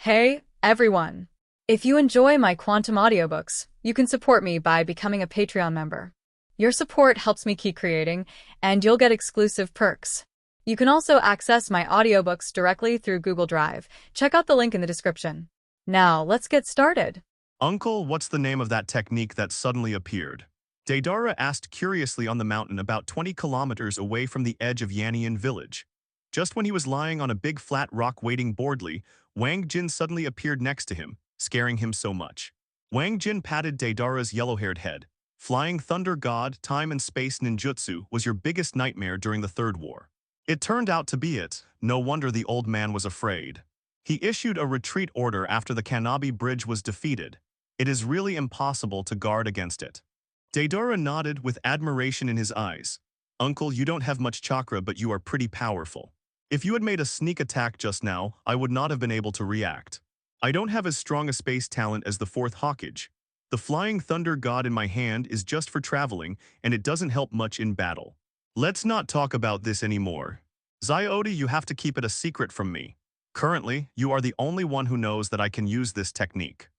Hey, everyone! If you enjoy my quantum audiobooks, you can support me by becoming a Patreon member. Your support helps me keep creating, and you'll get exclusive perks. You can also access my audiobooks directly through Google Drive. Check out the link in the description. Now, let's get started. Uncle, what's the name of that technique that suddenly appeared? Deidara asked curiously on the mountain about 20 kilometers away from the edge of Yanian village. Just when he was lying on a big flat rock waiting boredly, Wang Jin suddenly appeared next to him, scaring him so much. Wang Jin patted Deidara's yellow-haired head. Flying Thunder God, Time and Space Ninjutsu was your biggest nightmare during the Third War. It turned out to be it. No wonder the old man was afraid. He issued a retreat order after the Kanabi Bridge was defeated. It is really impossible to guard against it. Deidara nodded with admiration in his eyes. Uncle, you don't have much chakra, but you are pretty powerful. If you had made a sneak attack just now, I would not have been able to react. I don't have as strong a space talent as the fourth Hokage. The Flying Thunder God in my hand is just for traveling, and it doesn't help much in battle. Let's not talk about this anymore. Zyodi, you have to keep it a secret from me. Currently, you are the only one who knows that I can use this technique.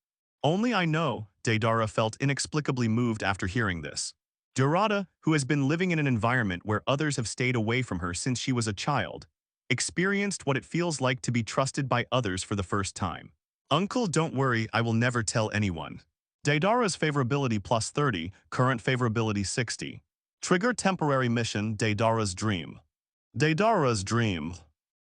Only I know, Deidara felt inexplicably moved after hearing this. Durata, who has been living in an environment where others have stayed away from her since she was a child, experienced what it feels like to be trusted by others for the first time. Uncle, don't worry, I will never tell anyone. Deidara's favorability plus 30, current favorability 60. Trigger temporary mission, Deidara's dream. Deidara's dream.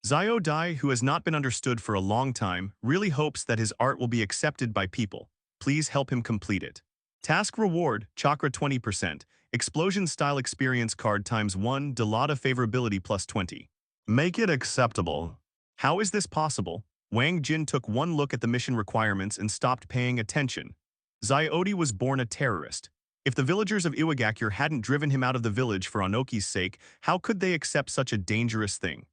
Zyodai, who has not been understood for a long time, really hopes that his art will be accepted by people. Please help him complete it. Task reward, chakra 20%, explosion style experience card times 1, Delata favorability plus 20. Make it acceptable. How is this possible? Wang Jin took one look at the mission requirements and stopped paying attention. Zyodi was born a terrorist. If the villagers of Iwagakure hadn't driven him out of the village for Onoki's sake, how could they accept such a dangerous thing?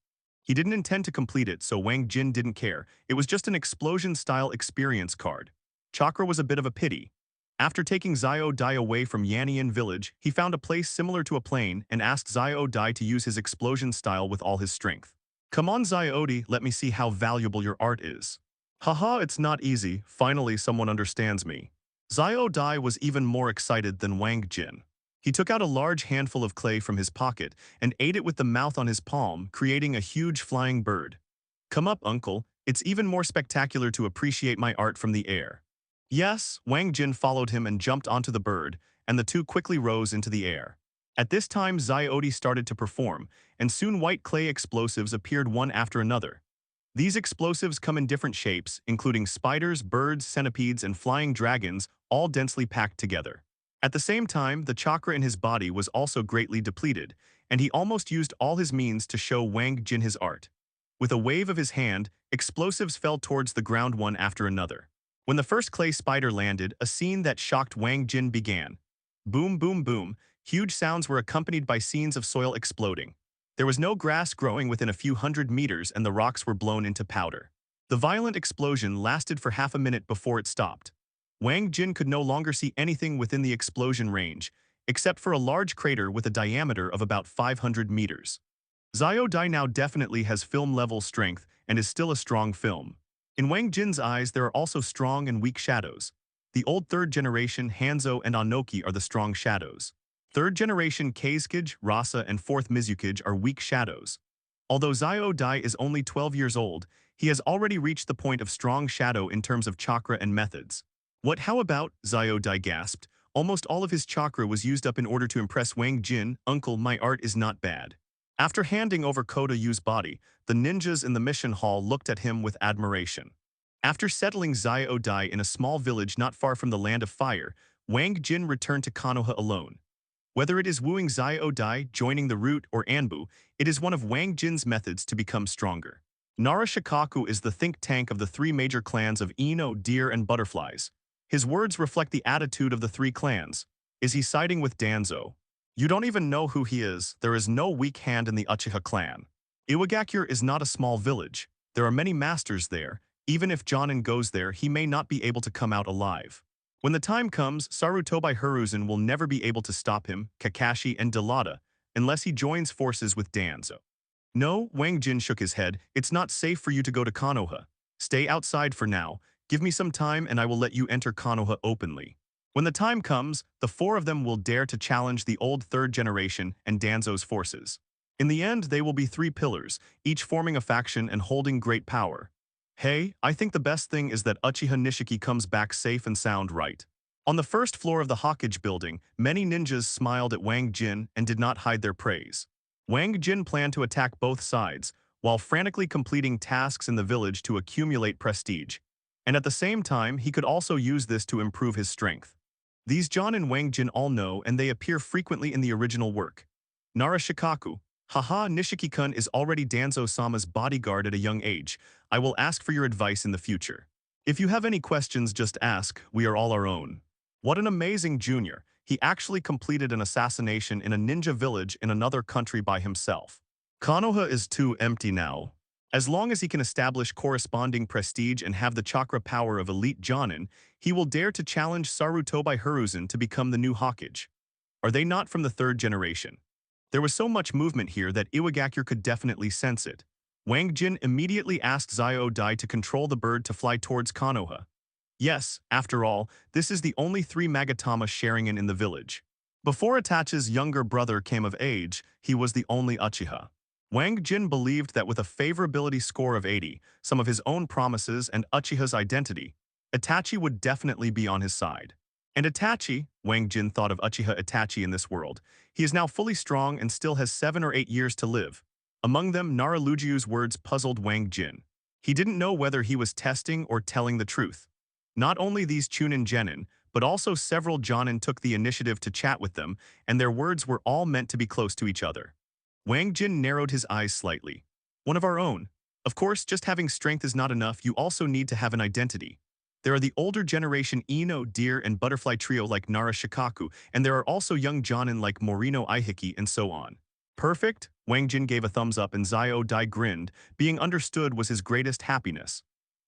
He didn't intend to complete it, so Wang Jin didn't care. It was just an explosion-style experience card. Chakra was a bit of a pity. After taking Zyodai away from Yanian village, he found a place similar to a plane and asked Zyodai to use his explosion style with all his strength. Come on, Zyodi, let me see how valuable your art is. Haha, it's not easy. Finally, someone understands me. Zyodai was even more excited than Wang Jin. He took out a large handful of clay from his pocket and ate it with the mouth on his palm, creating a huge flying bird. Come up, uncle. It's even more spectacular to appreciate my art from the air. Yes, Wang Jin followed him and jumped onto the bird, and the two quickly rose into the air. At this time, Zyodi started to perform, and soon white clay explosives appeared one after another. These explosives come in different shapes, including spiders, birds, centipedes, and flying dragons, all densely packed together. At the same time, the chakra in his body was also greatly depleted, and he almost used all his means to show Wang Jin his art. With a wave of his hand, explosives fell towards the ground one after another. When the first clay spider landed, a scene that shocked Wang Jin began. Boom, boom, boom. Huge sounds were accompanied by scenes of soil exploding. There was no grass growing within a few hundred meters, and the rocks were blown into powder. The violent explosion lasted for half a minute before it stopped. Wang Jin could no longer see anything within the explosion range, except for a large crater with a diameter of about 500 meters. Zyodai now definitely has film-level strength and is still a strong film. In Wang Jin's eyes, there are also strong and weak shadows. The old third-generation Hanzo and Onoki are the strong shadows. Third-generation Kazekage, Rasa, and fourth Mizukage are weak shadows. Although Zyodai is only 12 years old, he has already reached the point of strong shadow in terms of chakra and methods. How about, Zyodai gasped. Almost all of his chakra was used up in order to impress Wang Jin. Uncle, my art is not bad. After handing over Koda Yu's body, the ninjas in the mission hall looked at him with admiration. After settling Zyodai in a small village not far from the Land of Fire, Wang Jin returned to Konoha alone. Whether it is wooing Zyodai, joining the route, or Anbu, it is one of Wang Jin's methods to become stronger. Nara Shikaku is the think tank of the three major clans of Ino, Deer, and Butterflies. His words reflect the attitude of the three clans. Is he siding with Danzo? You don't even know who he is. There is no weak hand in the Uchiha clan. Iwagakure is not a small village. There are many masters there. Even if Jonin goes there, he may not be able to come out alive. When the time comes, Sarutobi Hiruzen will never be able to stop him, Kakashi, and Delata, unless he joins forces with Danzo. No, Wang Jin shook his head. It's not safe for you to go to Konoha. Stay outside for now. Give me some time and I will let you enter Konoha openly. When the time comes, the four of them will dare to challenge the old third generation and Danzo's forces. In the end, they will be three pillars, each forming a faction and holding great power. Hey, I think the best thing is that Uchiha Nishiki comes back safe and sound, right? On the first floor of the Hokage building, many ninjas smiled at Wang Jin and did not hide their praise. Wang Jin planned to attack both sides, while frantically completing tasks in the village to accumulate prestige. And at the same time, he could also use this to improve his strength. These John and Wang Jin all know and they appear frequently in the original work. Nara Shikaku. Haha, Nishiki-kun is already Danzo-sama's bodyguard at a young age. I will ask for your advice in the future. If you have any questions, just ask. We are all our own. What an amazing junior. He actually completed an assassination in a ninja village in another country by himself. Konoha is too empty now. As long as he can establish corresponding prestige and have the chakra power of elite Jonin, he will dare to challenge Sarutobi Hiruzen to become the new Hokage. Are they not from the third generation? There was so much movement here that Iwagakure could definitely sense it. Wang Jin immediately asked Zyou Dai to control the bird to fly towards Konoha. Yes, after all, this is the only three Magatama Sharingan in the village. Before Itachi's younger brother came of age, he was the only Uchiha. Wang Jin believed that with a favorability score of 80, some of his own promises and Uchiha's identity, Itachi would definitely be on his side. And Itachi, Wang Jin thought of Uchiha Itachi in this world, he is now fully strong and still has 7 or 8 years to live. Among them, Naralujiu's words puzzled Wang Jin. He didn't know whether he was testing or telling the truth. Not only these Chunin genin, but also several Jonin took the initiative to chat with them, and their words were all meant to be close to each other. Wang Jin narrowed his eyes slightly. One of our own. Of course, just having strength is not enough, you also need to have an identity. There are the older generation Ino, Deer, and Butterfly trio like Nara Shikaku, and there are also young Jonin like Morino Aihiki and so on. Perfect? Wang Jin gave a thumbs up and Zyou Dai grinned. Being understood was his greatest happiness.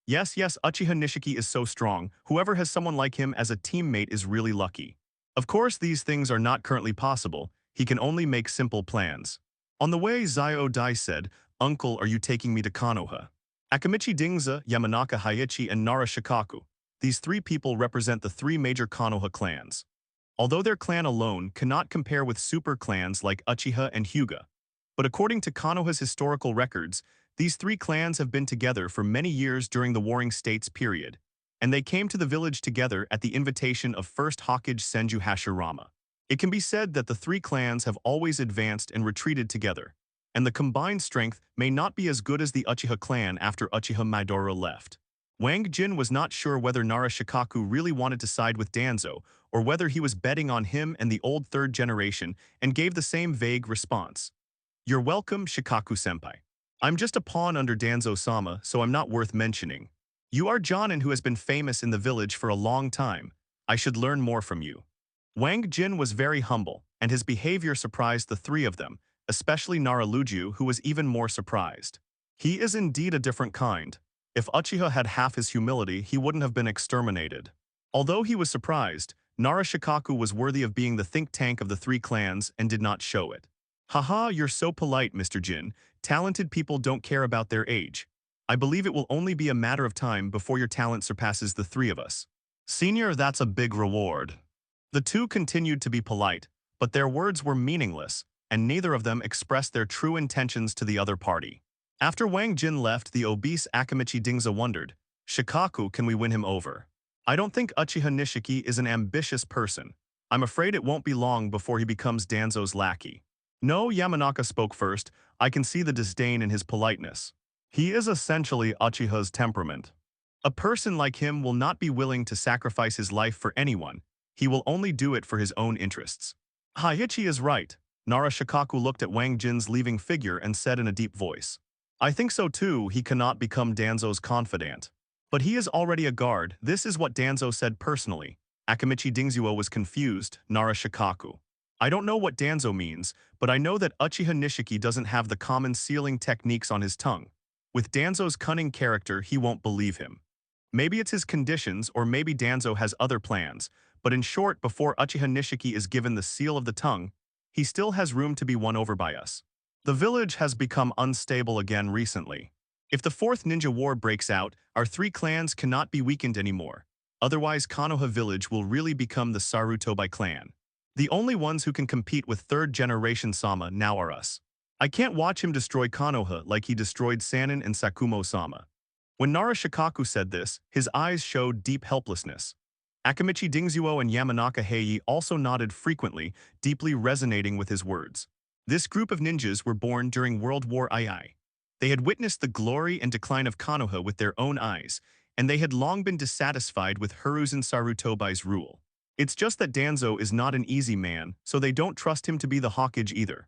Yes, Uchiha Nishiki is so strong. Whoever has someone like him as a teammate is really lucky. Of course, these things are not currently possible. He can only make simple plans. On the way, Zyou Dai said, Uncle, are you taking me to Konoha? Akamichi Dingza, Yamanaka Haiichi, and Nara Shikaku. These three people represent the three major Konoha clans. Although their clan alone cannot compare with super clans like Uchiha and Hyuga. But according to Konoha's historical records, these three clans have been together for many years during the Warring States period, and they came to the village together at the invitation of first Hokage Senju Hashirama. It can be said that the three clans have always advanced and retreated together, and the combined strength may not be as good as the Uchiha clan after Uchiha Madara left. Wang Jin was not sure whether Nara Shikaku really wanted to side with Danzo, or whether he was betting on him and the old third generation, and gave the same vague response. You're welcome, Shikaku-senpai. I'm just a pawn under Danzo-sama, so I'm not worth mentioning. You are Jonin who has been famous in the village for a long time. I should learn more from you. Wang Jin was very humble, and his behavior surprised the three of them, especially Naralujiu, who was even more surprised. He is indeed a different kind. If Uchiha had half his humility, he wouldn't have been exterminated. Although he was surprised, Nara Shikaku was worthy of being the think tank of the three clans and did not show it. Haha, you're so polite, Mr. Jin. Talented people don't care about their age. I believe it will only be a matter of time before your talent surpasses the three of us. Senior, that's a big reward. The two continued to be polite, but their words were meaningless, and neither of them expressed their true intentions to the other party. After Wang Jin left, the obese Akamichi Dingza wondered, Shikaku, can we win him over? I don't think Uchiha Nishiki is an ambitious person. I'm afraid it won't be long before he becomes Danzo's lackey. No, Yamanaka spoke first. I can see the disdain in his politeness. He is essentially Uchiha's temperament. A person like him will not be willing to sacrifice his life for anyone. He will only do it for his own interests. Haiichi is right. Nara Shikaku looked at Wang Jin's leaving figure and said in a deep voice. I think so too, he cannot become Danzo's confidant. But he is already a guard, this is what Danzo said personally. Akamichi Dingzuo was confused, Nara Shikaku. I don't know what Danzo means, but I know that Uchiha Nishiki doesn't have the common sealing techniques on his tongue. With Danzo's cunning character, he won't believe him. Maybe it's his conditions or maybe Danzo has other plans, but in short, before Uchiha Nishiki is given the seal of the tongue, he still has room to be won over by us. The village has become unstable again recently. If the fourth ninja war breaks out, our three clans cannot be weakened anymore. Otherwise, Konoha village will really become the Sarutobi clan. The only ones who can compete with third-generation Sama now are us. I can't watch him destroy Konoha like he destroyed Sannin and Sakumo-sama. When Nara Shikaku said this, his eyes showed deep helplessness. Akamichi Dingzuo and Yamanaka Heiyi also nodded frequently, deeply resonating with his words. This group of ninjas were born during World War II. They had witnessed the glory and decline of Konoha with their own eyes, and they had long been dissatisfied with Hiruzen Sarutobi's rule. It's just that Danzo is not an easy man, so they don't trust him to be the Hokage either.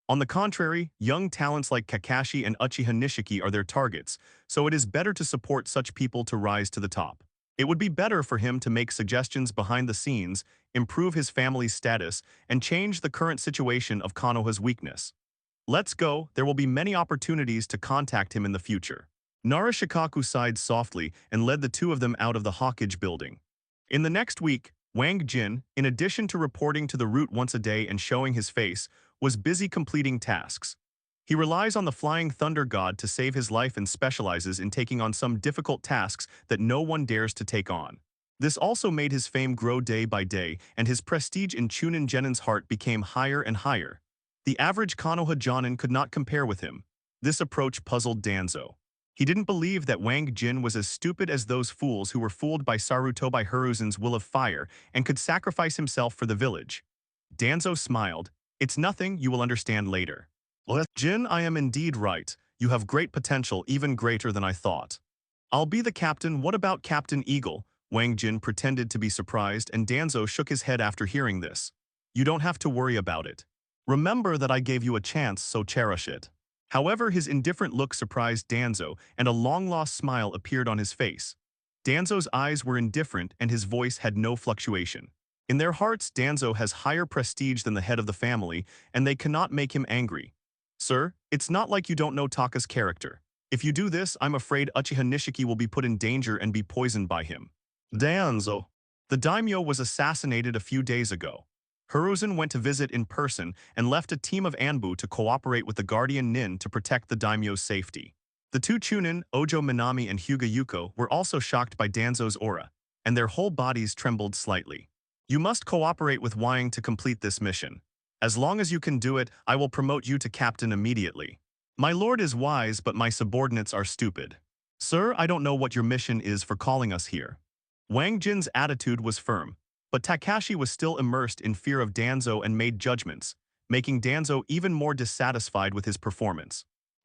On the contrary, young talents like Kakashi and Uchiha Nishiki are their targets, so it is better to support such people to rise to the top. It would be better for him to make suggestions behind the scenes, improve his family's status, and change the current situation of Konoha's weakness. Let's go, there will be many opportunities to contact him in the future. Nara Shikaku sighed softly and led the two of them out of the Hokage building. In the next week, Wang Jin, in addition to reporting to the route once a day and showing his face, was busy completing tasks. He relies on the Flying Thunder God to save his life and specializes in taking on some difficult tasks that no one dares to take on. This also made his fame grow day by day, and his prestige in Chunin Genin's heart became higher and higher. The average Konoha Jonin could not compare with him. This approach puzzled Danzo. He didn't believe that Wang Jin was as stupid as those fools who were fooled by Sarutobi Hiruzen's will of fire and could sacrifice himself for the village. Danzo smiled. It's nothing, you will understand later. Jin, I am indeed right. You have great potential, even greater than I thought. I'll be the captain. What about Captain Eagle? Wang Jin pretended to be surprised, and Danzo shook his head after hearing this. You don't have to worry about it. Remember that I gave you a chance, so cherish it. However, his indifferent look surprised Danzo, and a long-lost smile appeared on his face. Danzo's eyes were indifferent, and his voice had no fluctuation. In their hearts, Danzo has higher prestige than the head of the family, and they cannot make him angry. Sir, it's not like you don't know Taka's character. If you do this, I'm afraid Uchiha Nishiki will be put in danger and be poisoned by him. Danzo. The daimyo was assassinated a few days ago. Hiruzen went to visit in person and left a team of Anbu to cooperate with the Guardian Nin to protect the daimyo's safety. The two Chunin, Ojo Minami and Hyuga Yuko, were also shocked by Danzo's aura, and their whole bodies trembled slightly. You must cooperate with Wang to complete this mission. As long as you can do it, I will promote you to captain immediately. My lord is wise, but my subordinates are stupid. Sir, I don't know what your mission is for calling us here. Wang Jin's attitude was firm, but Takashi was still immersed in fear of Danzo and made judgments, making Danzo even more dissatisfied with his performance.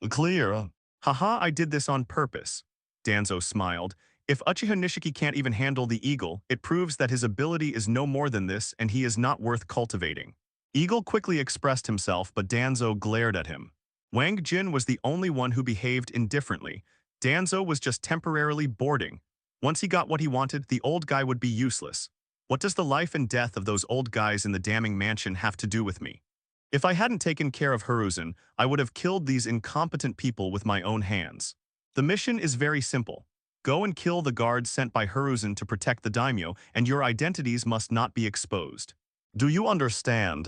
Clear. Haha, I did this on purpose. Danzo smiled. If Uchiha Nishiki can't even handle the eagle, it proves that his ability is no more than this and he is not worth cultivating. Eagle quickly expressed himself, but Danzo glared at him. Wang Jin was the only one who behaved indifferently. Danzo was just temporarily boarding. Once he got what he wanted, the old guy would be useless. What does the life and death of those old guys in the damning mansion have to do with me? If I hadn't taken care of Hiruzen, I would have killed these incompetent people with my own hands. The mission is very simple. Go and kill the guards sent by Hiruzen to protect the daimyo, and your identities must not be exposed. Do you understand?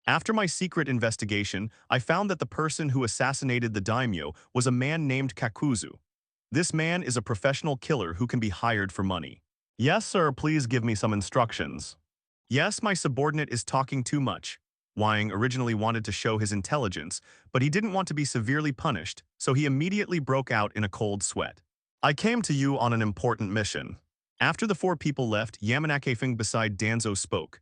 After my secret investigation, I found that the person who assassinated the daimyo was a man named Kakuzu. This man is a professional killer who can be hired for money. Yes, sir, please give me some instructions. Yes, my subordinate is talking too much. Wang originally wanted to show his intelligence, but he didn't want to be severely punished, so he immediately broke out in a cold sweat. I came to you on an important mission. After the four people left, Yamanaka beside Danzo spoke.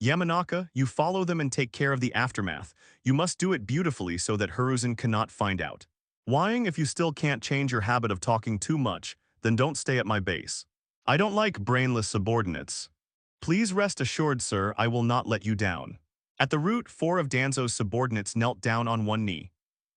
Yamanaka, you follow them and take care of the aftermath. You must do it beautifully so that Hiruzen cannot find out. Wang, if you still can't change your habit of talking too much, then don't stay at my base. I don't like brainless subordinates. Please rest assured, sir, I will not let you down. At the root, 4 of Danzo's subordinates knelt down on one knee.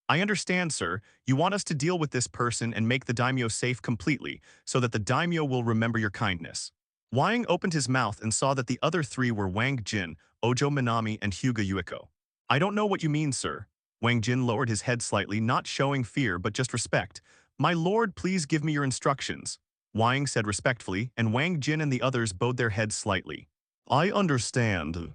I understand, sir. You want us to deal with this person and make the daimyo safe completely, so that the daimyo will remember your kindness. Wang opened his mouth and saw that the other 3 were Wang Jin, Ojo Minami, and Hyuga Yuiko. I don't know what you mean, sir. Wang Jin lowered his head slightly, not showing fear but just respect. My lord, please give me your instructions. Wang said respectfully, and Wang Jin and the others bowed their heads slightly. I understand.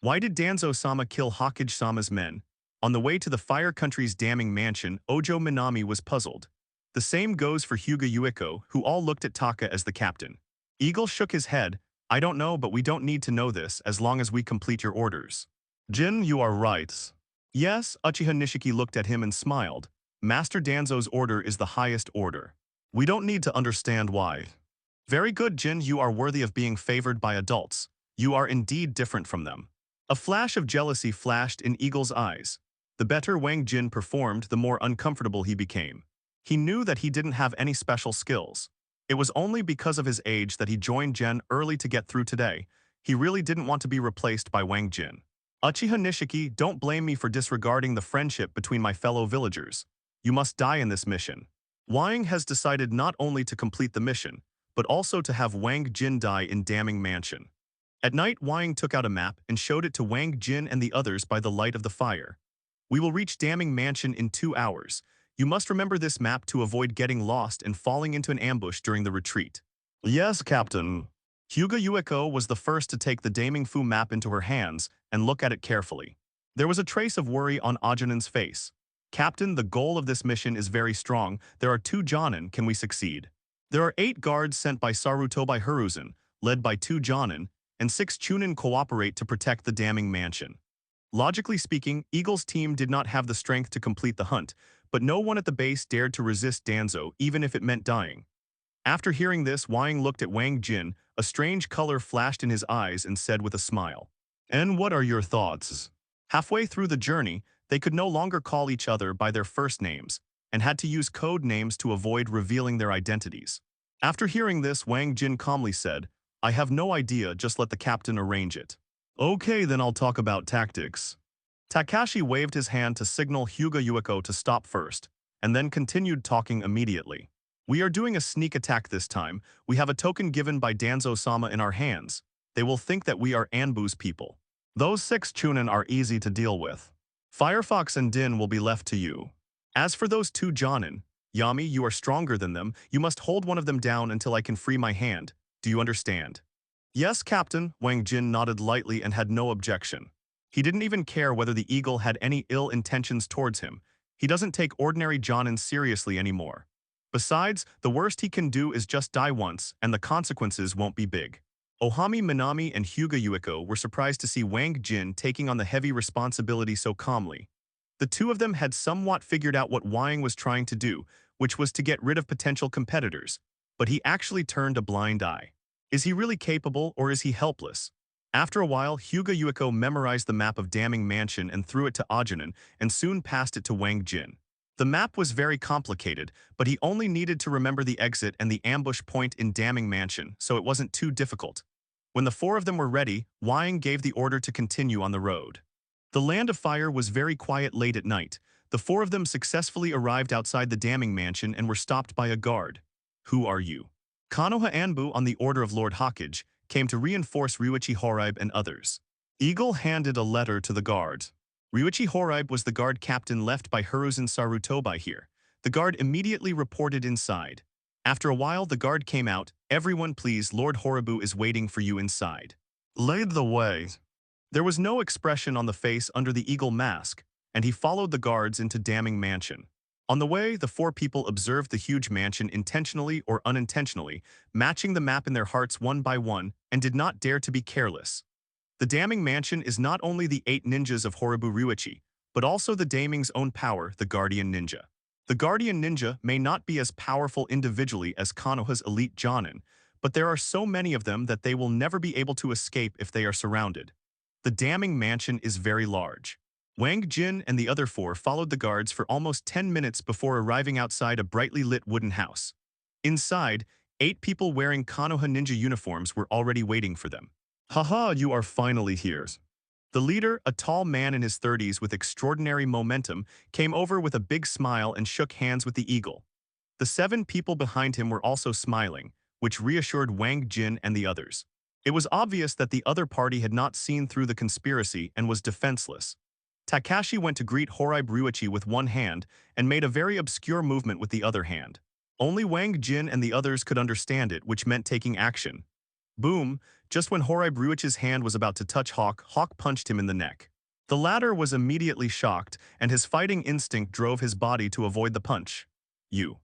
Why did Danzo-sama kill Hokage-sama's men? On the way to the Fire Country's damning mansion, Ojo Minami was puzzled. The same goes for Hyuga Yuiko, who all looked at Taka as the captain. Eagle shook his head. I don't know, but we don't need to know this as long as we complete your orders. Jin, you are right. Yes, Uchiha Nishiki looked at him and smiled. Master Danzo's order is the highest order. We don't need to understand why. Very good, Jin, you are worthy of being favored by adults. You are indeed different from them. A flash of jealousy flashed in Eagle's eyes. The better Wang Jin performed, the more uncomfortable he became. He knew that he didn't have any special skills. It was only because of his age that he joined Gen early to get through today. He really didn't want to be replaced by Wang Jin. Uchiha Nishiki, don't blame me for disregarding the friendship between my fellow villagers. You must die in this mission. Wang has decided not only to complete the mission, but also to have Wang Jin die in Damning Mansion. At night, Wang took out a map and showed it to Wang Jin and the others by the light of the fire. We will reach Damning Mansion in 2 hours. You must remember this map to avoid getting lost and falling into an ambush during the retreat. Yes, Captain. Hyuga Yuiko was the first to take the Daming Fu map into her hands and look at it carefully. There was a trace of worry on Ajinan's face. Captain, the goal of this mission is very strong. There are 2 Jonin. Can we succeed? There are 8 guards sent by Saruto by Hiruzen, led by 2 Jonin, and 6 Chunin cooperate to protect the Damning Mansion. Logically speaking, Eagle's team did not have the strength to complete the hunt, but no one at the base dared to resist Danzo, even if it meant dying. After hearing this, Wang looked at Wang Jin, a strange color flashed in his eyes and said with a smile, "And what are your thoughts?" Halfway through the journey, they could no longer call each other by their first names, and had to use code names to avoid revealing their identities. After hearing this, Wang Jin calmly said, "I have no idea, just let the captain arrange it." Okay, then I'll talk about tactics. Takashi waved his hand to signal Hyuga Yuiko to stop first, and then continued talking immediately. We are doing a sneak attack this time. We have a token given by Danzo-sama in our hands. They will think that we are Anbu's people. Those 6 Chunin are easy to deal with. Firefox and Din will be left to you. As for those 2 Jonin, Yami, you are stronger than them. You must hold one of them down until I can free my hand. Do you understand? Yes, Captain. Wang Jin nodded lightly and had no objection. He didn't even care whether the eagle had any ill intentions towards him. He doesn't take ordinary Jonin seriously anymore. Besides, the worst he can do is just die once, and the consequences won't be big. Ohami Minami and Hyuga Yuiko were surprised to see Wang Jin taking on the heavy responsibility so calmly. The 2 of them had somewhat figured out what Wang was trying to do, which was to get rid of potential competitors, but he actually turned a blind eye. Is he really capable, or is he helpless? After a while, Hyuga Yuiko memorized the map of Damning Mansion and threw it to Ajinan, and soon passed it to Wang Jin. The map was very complicated, but he only needed to remember the exit and the ambush point in Damning Mansion, so it wasn't too difficult. When the 4 of them were ready, Wang gave the order to continue on the road. The Land of Fire was very quiet late at night. The 4 of them successfully arrived outside the Damning Mansion and were stopped by a guard. Who are you? Konoha Anbu, on the order of Lord Hokage, came to reinforce Ryuichi Horaibe and others. Eagle handed a letter to the guard. Ryuichi Horaibe was the guard captain left by Hiruzen Sarutobi here. The guard immediately reported inside. After a while, the guard came out. Everyone please, Lord Horibu is waiting for you inside. Lead the way. There was no expression on the face under the eagle mask, and he followed the guards into Damning Mansion. On the way, the 4 people observed the huge mansion intentionally or unintentionally, matching the map in their hearts one by one, and did not dare to be careless. The Damning Mansion is not only the 8 ninjas of Horibu Ryuichi, but also the Daming's own power, the Guardian Ninja. The Guardian Ninja may not be as powerful individually as Konoha's elite Jonin, but there are so many of them that they will never be able to escape if they are surrounded. The Damning Mansion is very large. Wang Jin and the other 4 followed the guards for almost 10 minutes before arriving outside a brightly lit wooden house. Inside, 8 people wearing Konoha ninja uniforms were already waiting for them. Haha, you are finally here. The leader, a tall man in his 30s with extraordinary momentum, came over with a big smile and shook hands with the eagle. The 7 people behind him were also smiling, which reassured Wang Jin and the others. It was obvious that the other party had not seen through the conspiracy and was defenseless. Takashi went to greet Horaibe Ryuichi with one hand and made a very obscure movement with the other hand. Only Wang Jin and the others could understand it, which meant taking action. Boom! Just when Horaibe Ryuichi's hand was about to touch Hawk punched him in the neck. The latter was immediately shocked, and his fighting instinct drove his body to avoid the punch. You.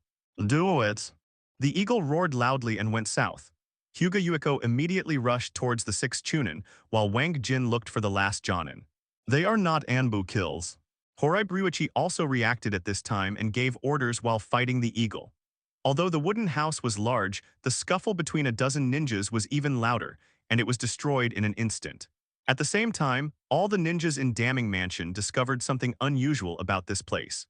Do it. The eagle roared loudly and went south. Hyuga Yuiko immediately rushed towards the 6 Chunin, while Wang Jin looked for the last Jonin. They are not Anbu kills. Horai Ryuichi also reacted at this time and gave orders while fighting the eagle. Although the wooden house was large, the scuffle between a dozen ninjas was even louder, and it was destroyed in an instant. At the same time, all the ninjas in Damming Mansion discovered something unusual about this place.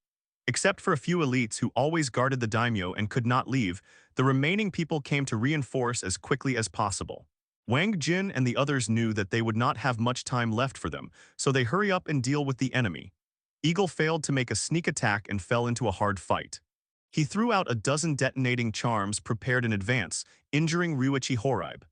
Except for a few elites who always guarded the daimyo and could not leave, the remaining people came to reinforce as quickly as possible. Wang Jin and the others knew that they would not have much time left for them, so they hurry up and deal with the enemy. Eagle failed to make a sneak attack and fell into a hard fight. He threw out a dozen detonating charms prepared in advance, injuring Ryuichi Horaib.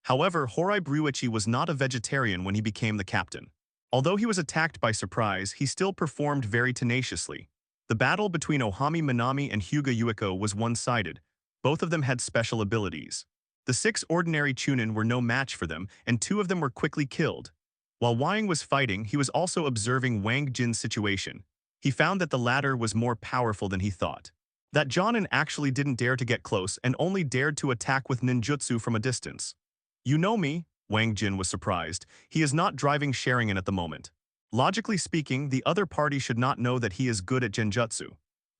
However, Horaib Ryuichi was not a vegetarian when he became the captain. Although he was attacked by surprise, he still performed very tenaciously. The battle between Ohami Minami and Hyuga Yuiko was one-sided. Both of them had special abilities. The 6 ordinary Chunin were no match for them, and 2 of them were quickly killed. While Wang was fighting, he was also observing Wang Jin's situation. He found that the latter was more powerful than he thought. That Jonin actually didn't dare to get close and only dared to attack with ninjutsu from a distance. You know me, Wang Jin was surprised. He is not driving Sharingan at the moment. Logically speaking, the other party should not know that he is good at genjutsu.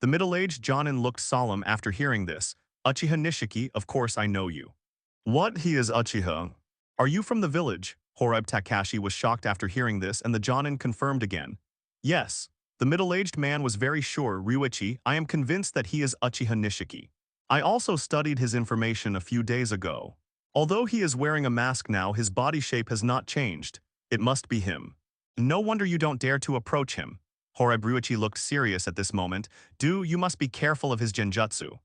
The middle-aged Jonin looked solemn after hearing this. Uchiha Nishiki, of course I know you. What, he is Uchiha? Are you from the village? Horaib Takashi was shocked after hearing this, and the Jonin confirmed again. Yes. The middle-aged man was very sure. Ryuichi, I am convinced that he is Uchiha Nishiki. I also studied his information a few days ago. Although he is wearing a mask now, his body shape has not changed. It must be him. No wonder you don't dare to approach him. Horaib Ryuichi looked serious at this moment. You must be careful of his genjutsu.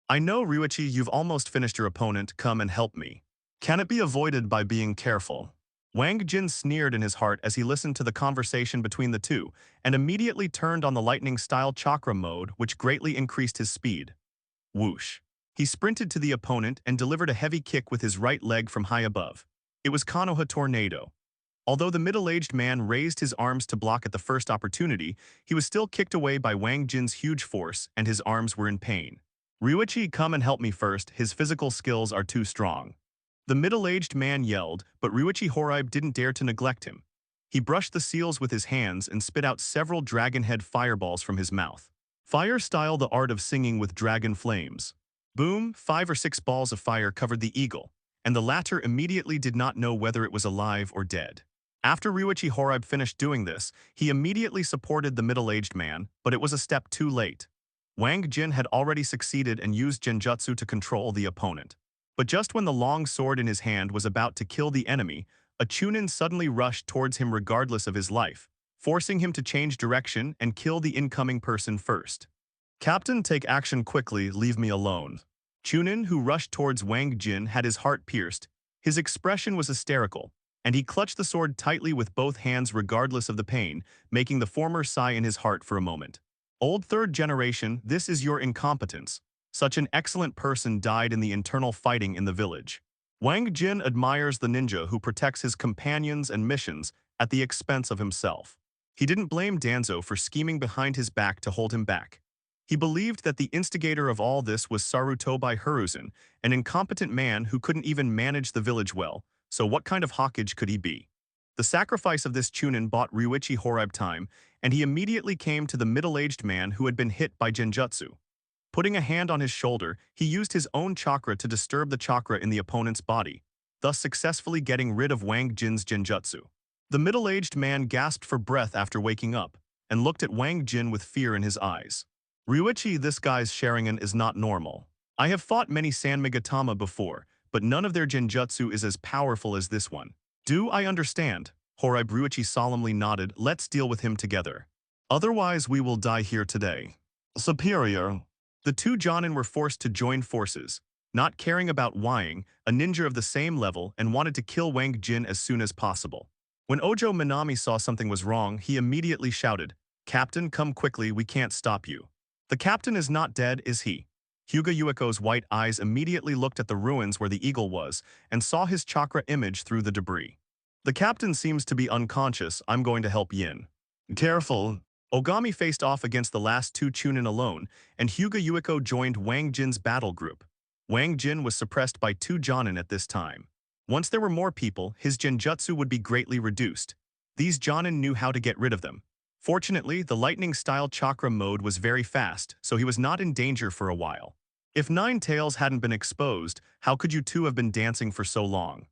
I know, Ryuichi, you've almost finished your opponent. Come and help me. Can it be avoided by being careful? Wang Jin sneered in his heart as he listened to the conversation between the two, and immediately turned on the lightning-style chakra mode, which greatly increased his speed. Whoosh. He sprinted to the opponent and delivered a heavy kick with his right leg from high above. It was Konoha Tornado. Although the middle-aged man raised his arms to block at the first opportunity, he was still kicked away by Wang Jin's huge force, and his arms were in pain. Ryuichi, come and help me first. His physical skills are too strong. The middle-aged man yelled, but Ryuichi Horaib didn't dare to neglect him. He brushed the seals with his hands and spit out several dragon-head fireballs from his mouth. Fire-style, the art of singing with dragon flames. Boom, 5 or 6 balls of fire covered the eagle, and the latter immediately did not know whether it was alive or dead. After Ryuichi Horaib finished doing this, he immediately supported the middle-aged man, but it was a step too late. Wang Jin had already succeeded and used genjutsu to control the opponent. But just when the long sword in his hand was about to kill the enemy, a Chunin suddenly rushed towards him regardless of his life, forcing him to change direction and kill the incoming person first. Captain, take action quickly, leave me alone. Chunin, who rushed towards Wang Jin, had his heart pierced. His expression was hysterical, and he clutched the sword tightly with both hands regardless of the pain, making the former sigh in his heart for a moment. Old third generation, this is your incompetence. Such an excellent person died in the internal fighting in the village. Wang Jin admires the ninja who protects his companions and missions at the expense of himself. He didn't blame Danzo for scheming behind his back to hold him back. He believed that the instigator of all this was Sarutobi Hiruzen, an incompetent man who couldn't even manage the village well, so what kind of Hokage could he be? The sacrifice of this Chunin bought Ryuichi Horaib time, and he immediately came to the middle-aged man who had been hit by genjutsu. Putting a hand on his shoulder, he used his own chakra to disturb the chakra in the opponent's body, thus successfully getting rid of Wang Jin's genjutsu. The middle-aged man gasped for breath after waking up, and looked at Wang Jin with fear in his eyes. Ryuichi, this guy's Sharingan is not normal. I have fought many Sanmigatama before, but none of their genjutsu is as powerful as this one. Do I understand? Horaib Ryuichi solemnly nodded. Let's deal with him together. Otherwise we will die here today. Superior. The two Jonin were forced to join forces, not caring about Wang, a ninja of the same level, and wanted to kill Wang Jin as soon as possible. When Ojo Minami saw something was wrong, he immediately shouted, "Captain, come quickly, we can't stop you." The captain is not dead, is he? Hyuga Yuiko's white eyes immediately looked at the ruins where the eagle was and saw his chakra image through the debris. The captain seems to be unconscious. I'm going to help Yin. Careful. Ogami faced off against the last two Chunin alone, and Hyuga Yuiko joined Wang Jin's battle group. Wang Jin was suppressed by two Jonin at this time. Once there were more people, his genjutsu would be greatly reduced. These Jonin knew how to get rid of them. Fortunately, the lightning-style chakra mode was very fast, so he was not in danger for a while. If Nine Tails hadn't been exposed, how could you two have been dancing for so long?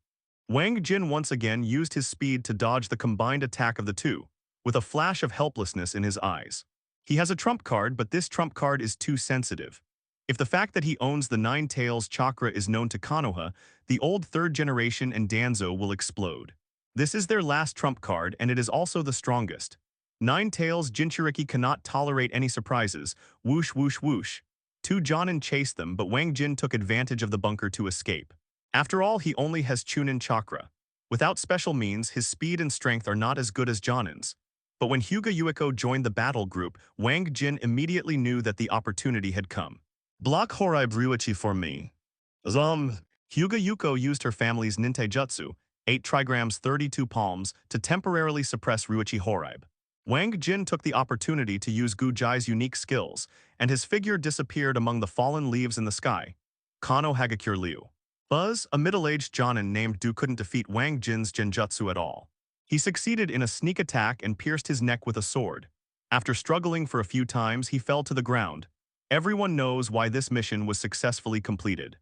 Wang Jin once again used his speed to dodge the combined attack of the two, with a flash of helplessness in his eyes. He has a trump card, but this trump card is too sensitive. If the fact that he owns the Nine Tails chakra is known to Konoha, the old third generation and Danzo will explode. This is their last trump card, and it is also the strongest. Nine Tails Jinchuriki cannot tolerate any surprises. Whoosh whoosh whoosh. Two Jonin chased them, but Wang Jin took advantage of the bunker to escape. After all, he only has Chunin chakra. Without special means, his speed and strength are not as good as Jonin's. But when Hyuga Yuiko joined the battle group, Wang Jin immediately knew that the opportunity had come. Block Horai Ryuichi for me. Hyuga Yuiko used her family's ninteijutsu, 8 trigrams 32 palms, to temporarily suppress Ryuichi Horaib. Wang Jin took the opportunity to use Gujai's unique skills, and his figure disappeared among the fallen leaves in the sky. Kano Hagakure Liu. Buzz, a middle-aged Jonin named Du, couldn't defeat Wang Jin's genjutsu at all. He succeeded in a sneak attack and pierced his neck with a sword. After struggling for a few times, he fell to the ground. Everyone knows why this mission was successfully completed.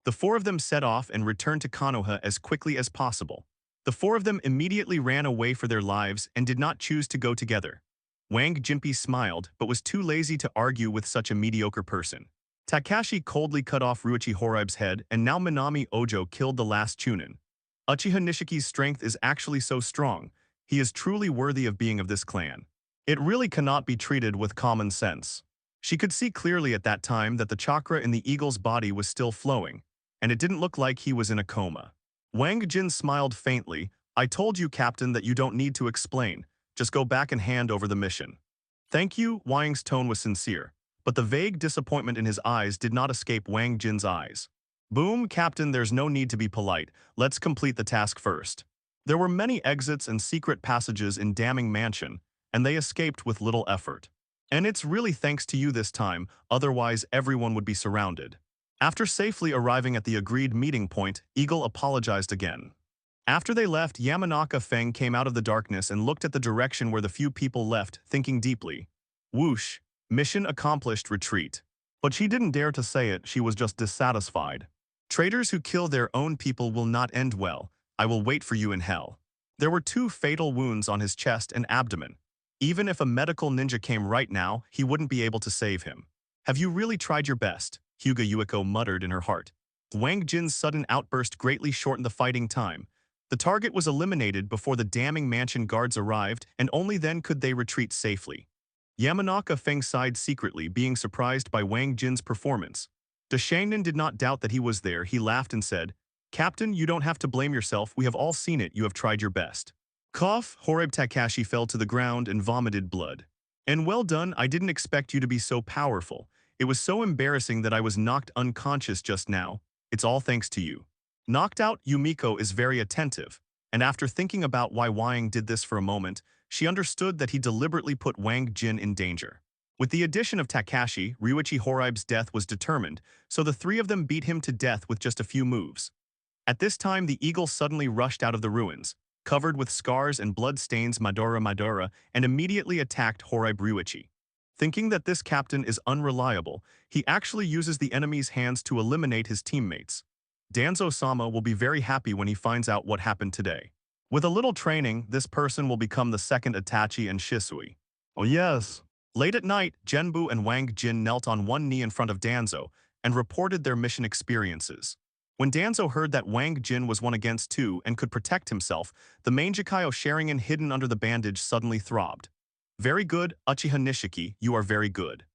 The four of them set off and returned to Konoha as quickly as possible. The four of them immediately ran away for their lives and did not choose to go together. Wang Jinpi smiled, but was too lazy to argue with such a mediocre person. Takashi coldly cut off Ryuichi Horaib's head, and now Minami Ojo killed the last Chunin. Uchiha Nishiki's strength is actually so strong. He is truly worthy of being of this clan. It really cannot be treated with common sense. She could see clearly at that time that the chakra in the eagle's body was still flowing, and it didn't look like he was in a coma. Wang Jin smiled faintly. I told you, Captain, that you don't need to explain. Just go back and hand over the mission. Thank you. Wang's tone was sincere, but the vague disappointment in his eyes did not escape Wang Jin's eyes. Boom, Captain, there's no need to be polite. Let's complete the task first. There were many exits and secret passages in Damning Mansion, and they escaped with little effort. And it's really thanks to you this time, otherwise everyone would be surrounded. After safely arriving at the agreed meeting point, Eagle apologized again. After they left, Yamanaka Feng came out of the darkness and looked at the direction where the few people left, thinking deeply. Whoosh, mission accomplished, retreat. But she didn't dare to say it, she was just dissatisfied. Traitors who kill their own people will not end well. I will wait for you in hell. There were 2 fatal wounds on his chest and abdomen. Even if a medical ninja came right now, he wouldn't be able to save him. Have you really tried your best? Hyuga Yuiko muttered in her heart. Wang Jin's sudden outburst greatly shortened the fighting time. The target was eliminated before the Damning Mansion guards arrived, and only then could they retreat safely. Yamanaka Feng sighed secretly, being surprised by Wang Jin's performance. Deshannon did not doubt that he was there. He laughed and said, Captain, you don't have to blame yourself. We have all seen it. You have tried your best. Cough, Horeb Takashi fell to the ground and vomited blood. And well done, I didn't expect you to be so powerful. It was so embarrassing that I was knocked unconscious just now. It's all thanks to you. Knocked out, Yumiko is very attentive, and after thinking about why Wang did this for a moment, she understood that he deliberately put Wang Jin in danger. With the addition of Takashi, Ryuichi Horaib's death was determined, so the 3 of them beat him to death with just a few moves. At this time, the eagle suddenly rushed out of the ruins, covered with scars and blood stains Madara, and immediately attacked Horaib Ryuichi. Thinking that this captain is unreliable, he actually uses the enemy's hands to eliminate his teammates. Danzo-sama will be very happy when he finds out what happened today. With a little training, this person will become the second Itachi and Shisui. Oh yes. Late at night, Genbu and Wang Jin knelt on one knee in front of Danzo and reported their mission experiences. When Danzo heard that Wang Jin was 1 against 2 and could protect himself, the Mangekyō Sharingan hidden under the bandage suddenly throbbed. Very good, Uchiha Nishiki, you are very good.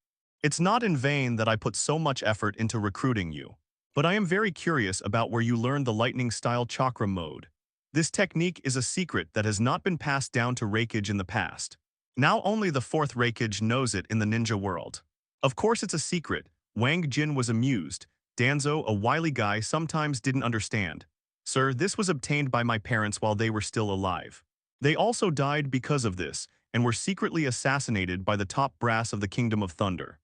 It's not in vain that I put so much effort into recruiting you. But I am very curious about where you learned the lightning-style chakra mode. This technique is a secret that has not been passed down to Raikage in the past. Now only the 4th Raikage knows it in the ninja world. Of course it's a secret. Wang Jin was amused. Danzo, a wily guy, sometimes didn't understand. Sir, this was obtained by my parents while they were still alive. They also died because of this, and were secretly assassinated by the top brass of the Kingdom of Thunder.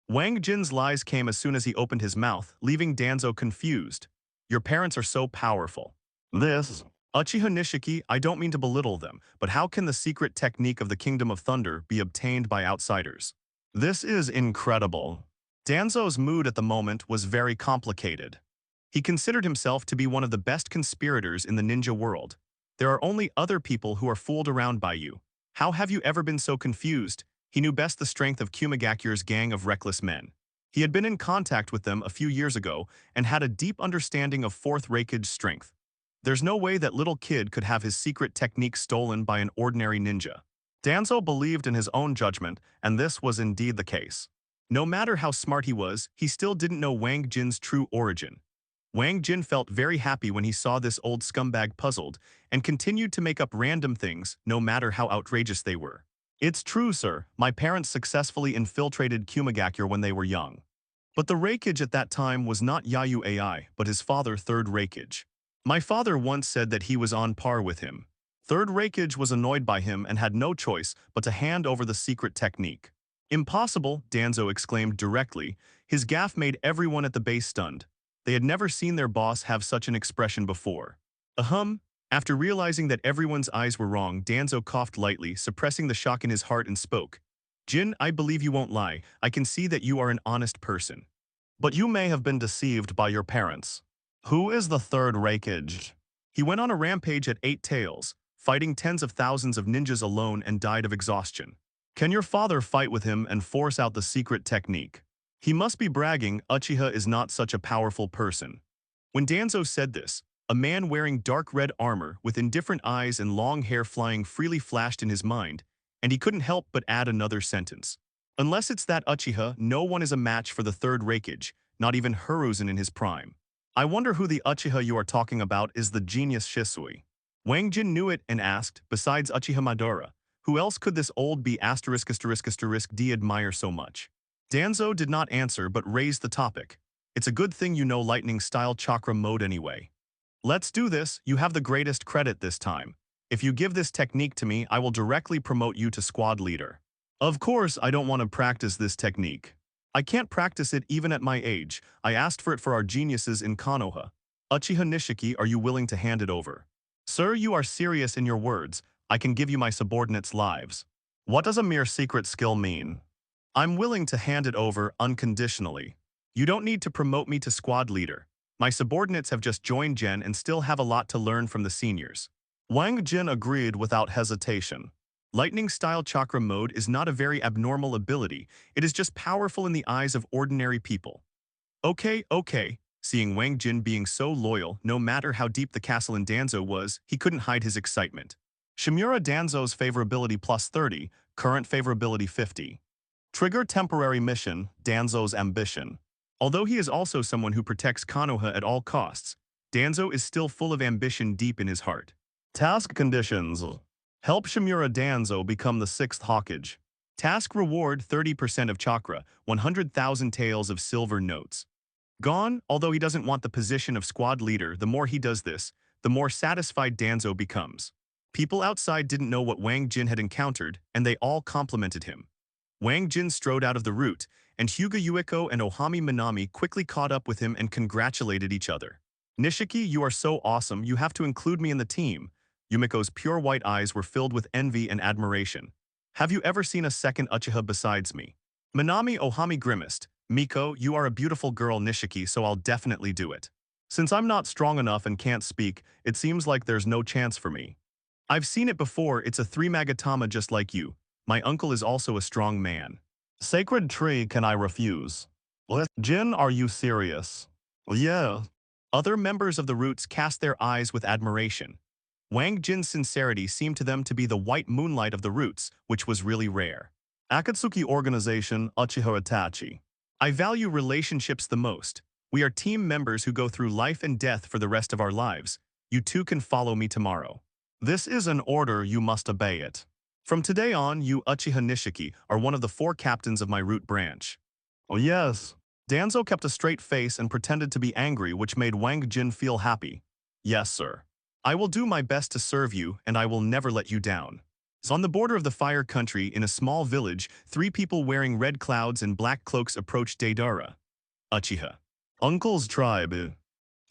Wang Jin's lies came as soon as he opened his mouth, leaving Danzo confused. Your parents are so powerful. This Uchiha Nishiki, I don't mean to belittle them, but how can the secret technique of the Kingdom of Thunder be obtained by outsiders? This is incredible. Danzo's mood at the moment was very complicated. He considered himself to be one of the best conspirators in the ninja world. There are only other people who are fooled around by you. How have you ever been so confused? He knew best the strength of Kumagakure's gang of reckless men. He had been in contact with them a few years ago and had a deep understanding of fourth Raikage's strength. There's no way that little kid could have his secret technique stolen by an ordinary ninja. Danzo believed in his own judgment, and this was indeed the case. No matter how smart he was, he still didn't know Wang Jin's true origin. Wang Jin felt very happy when he saw this old scumbag puzzled, and continued to make up random things, no matter how outrageous they were. It's true, sir. My parents successfully infiltrated Kumagakure when they were young. But the Raikage at that time was not Yayu AI, but his father, Third Raikage. My father once said that he was on par with him. Third Raikage was annoyed by him and had no choice but to hand over the secret technique. Impossible, Danzo exclaimed directly. His gaffe made everyone at the base stunned. They had never seen their boss have such an expression before. Ahem. After realizing that everyone's eyes were wrong, Danzo coughed lightly, suppressing the shock in his heart and spoke. Jin, I believe you won't lie. I can see that you are an honest person. But you may have been deceived by your parents. Who is the Third Raikage? He went on a rampage at 8 tails, fighting tens of thousands of ninjas alone and died of exhaustion. Can your father fight with him and force out the secret technique? He must be bragging. Uchiha is not such a powerful person. When Danzo said this, a man wearing dark red armor with indifferent eyes and long hair flying freely flashed in his mind, and he couldn't help but add another sentence. Unless it's that Uchiha, no one is a match for the Third Raikage, not even Hiruzen in his prime. I wonder who the Uchiha you are talking about is. The genius Shisui. Wang Jin knew it and asked, besides Uchiha Madara, who else could this old be ********** admire so much? Danzo did not answer but raised the topic. It's a good thing you know lightning-style chakra mode anyway. Let's do this. You have the greatest credit this time. If you give this technique to me, I will directly promote you to squad leader. Of course, I don't want to practice this technique. I can't practice it even at my age. I asked for it for our geniuses in Konoha. Uchiha Nishiki, are you willing to hand it over? Sir, you are serious in your words. I can give you my subordinates' lives. What does a mere secret skill mean? I'm willing to hand it over unconditionally. You don't need to promote me to squad leader. My subordinates have just joined Gen and still have a lot to learn from the seniors. Wang Jin agreed without hesitation. Lightning-style chakra mode is not a very abnormal ability. It is just powerful in the eyes of ordinary people. Okay. Seeing Wang Jin being so loyal, no matter how deep the castle in Danzo was, he couldn't hide his excitement. Shimura Danzo's favorability plus 30, current favorability 50. Trigger temporary mission, Danzo's ambition. Although he is also someone who protects Konoha at all costs, Danzo is still full of ambition deep in his heart. Task conditions. Help Shimura Danzo become the 6th Hokage. Task reward 30% of chakra, 100,000 taels of silver notes. Gone, although he doesn't want the position of squad leader, the more he does this, the more satisfied Danzo becomes. People outside didn't know what Wang Jin had encountered, and they all complimented him. Wang Jin strode out of the route, and Hyuga Yuiko and Ohami Minami quickly caught up with him and congratulated each other. Nishiki, you are so awesome, you have to include me in the team. Yumiko's pure white eyes were filled with envy and admiration. Have you ever seen a second Uchiha besides me? Minami Ohami grimaced. Miko, you are a beautiful girl, Nishiki, so I'll definitely do it. Since I'm not strong enough and can't speak, it seems like there's no chance for me. I've seen it before, it's a 3-Magatama just like you. My uncle is also a strong man. Sacred tree, can I refuse? Jin, are you serious? Yeah. Other members of the Roots cast their eyes with admiration. Wang Jin's sincerity seemed to them to be the white moonlight of the Roots, which was really rare. Akatsuki Organization, Uchiha Itachi. I value relationships the most. We are team members who go through life and death for the rest of our lives. You two can follow me tomorrow. This is an order, you must obey it. From today on, you Uchiha Nishiki are one of the 4 captains of my root branch. Oh yes. Danzo kept a straight face and pretended to be angry, which made Wang Jin feel happy. Yes, sir. I will do my best to serve you, and I will never let you down. On the border of the fire country, in a small village, three people wearing red clouds and black cloaks approached Deidara. Uchiha. Uncle's tribe.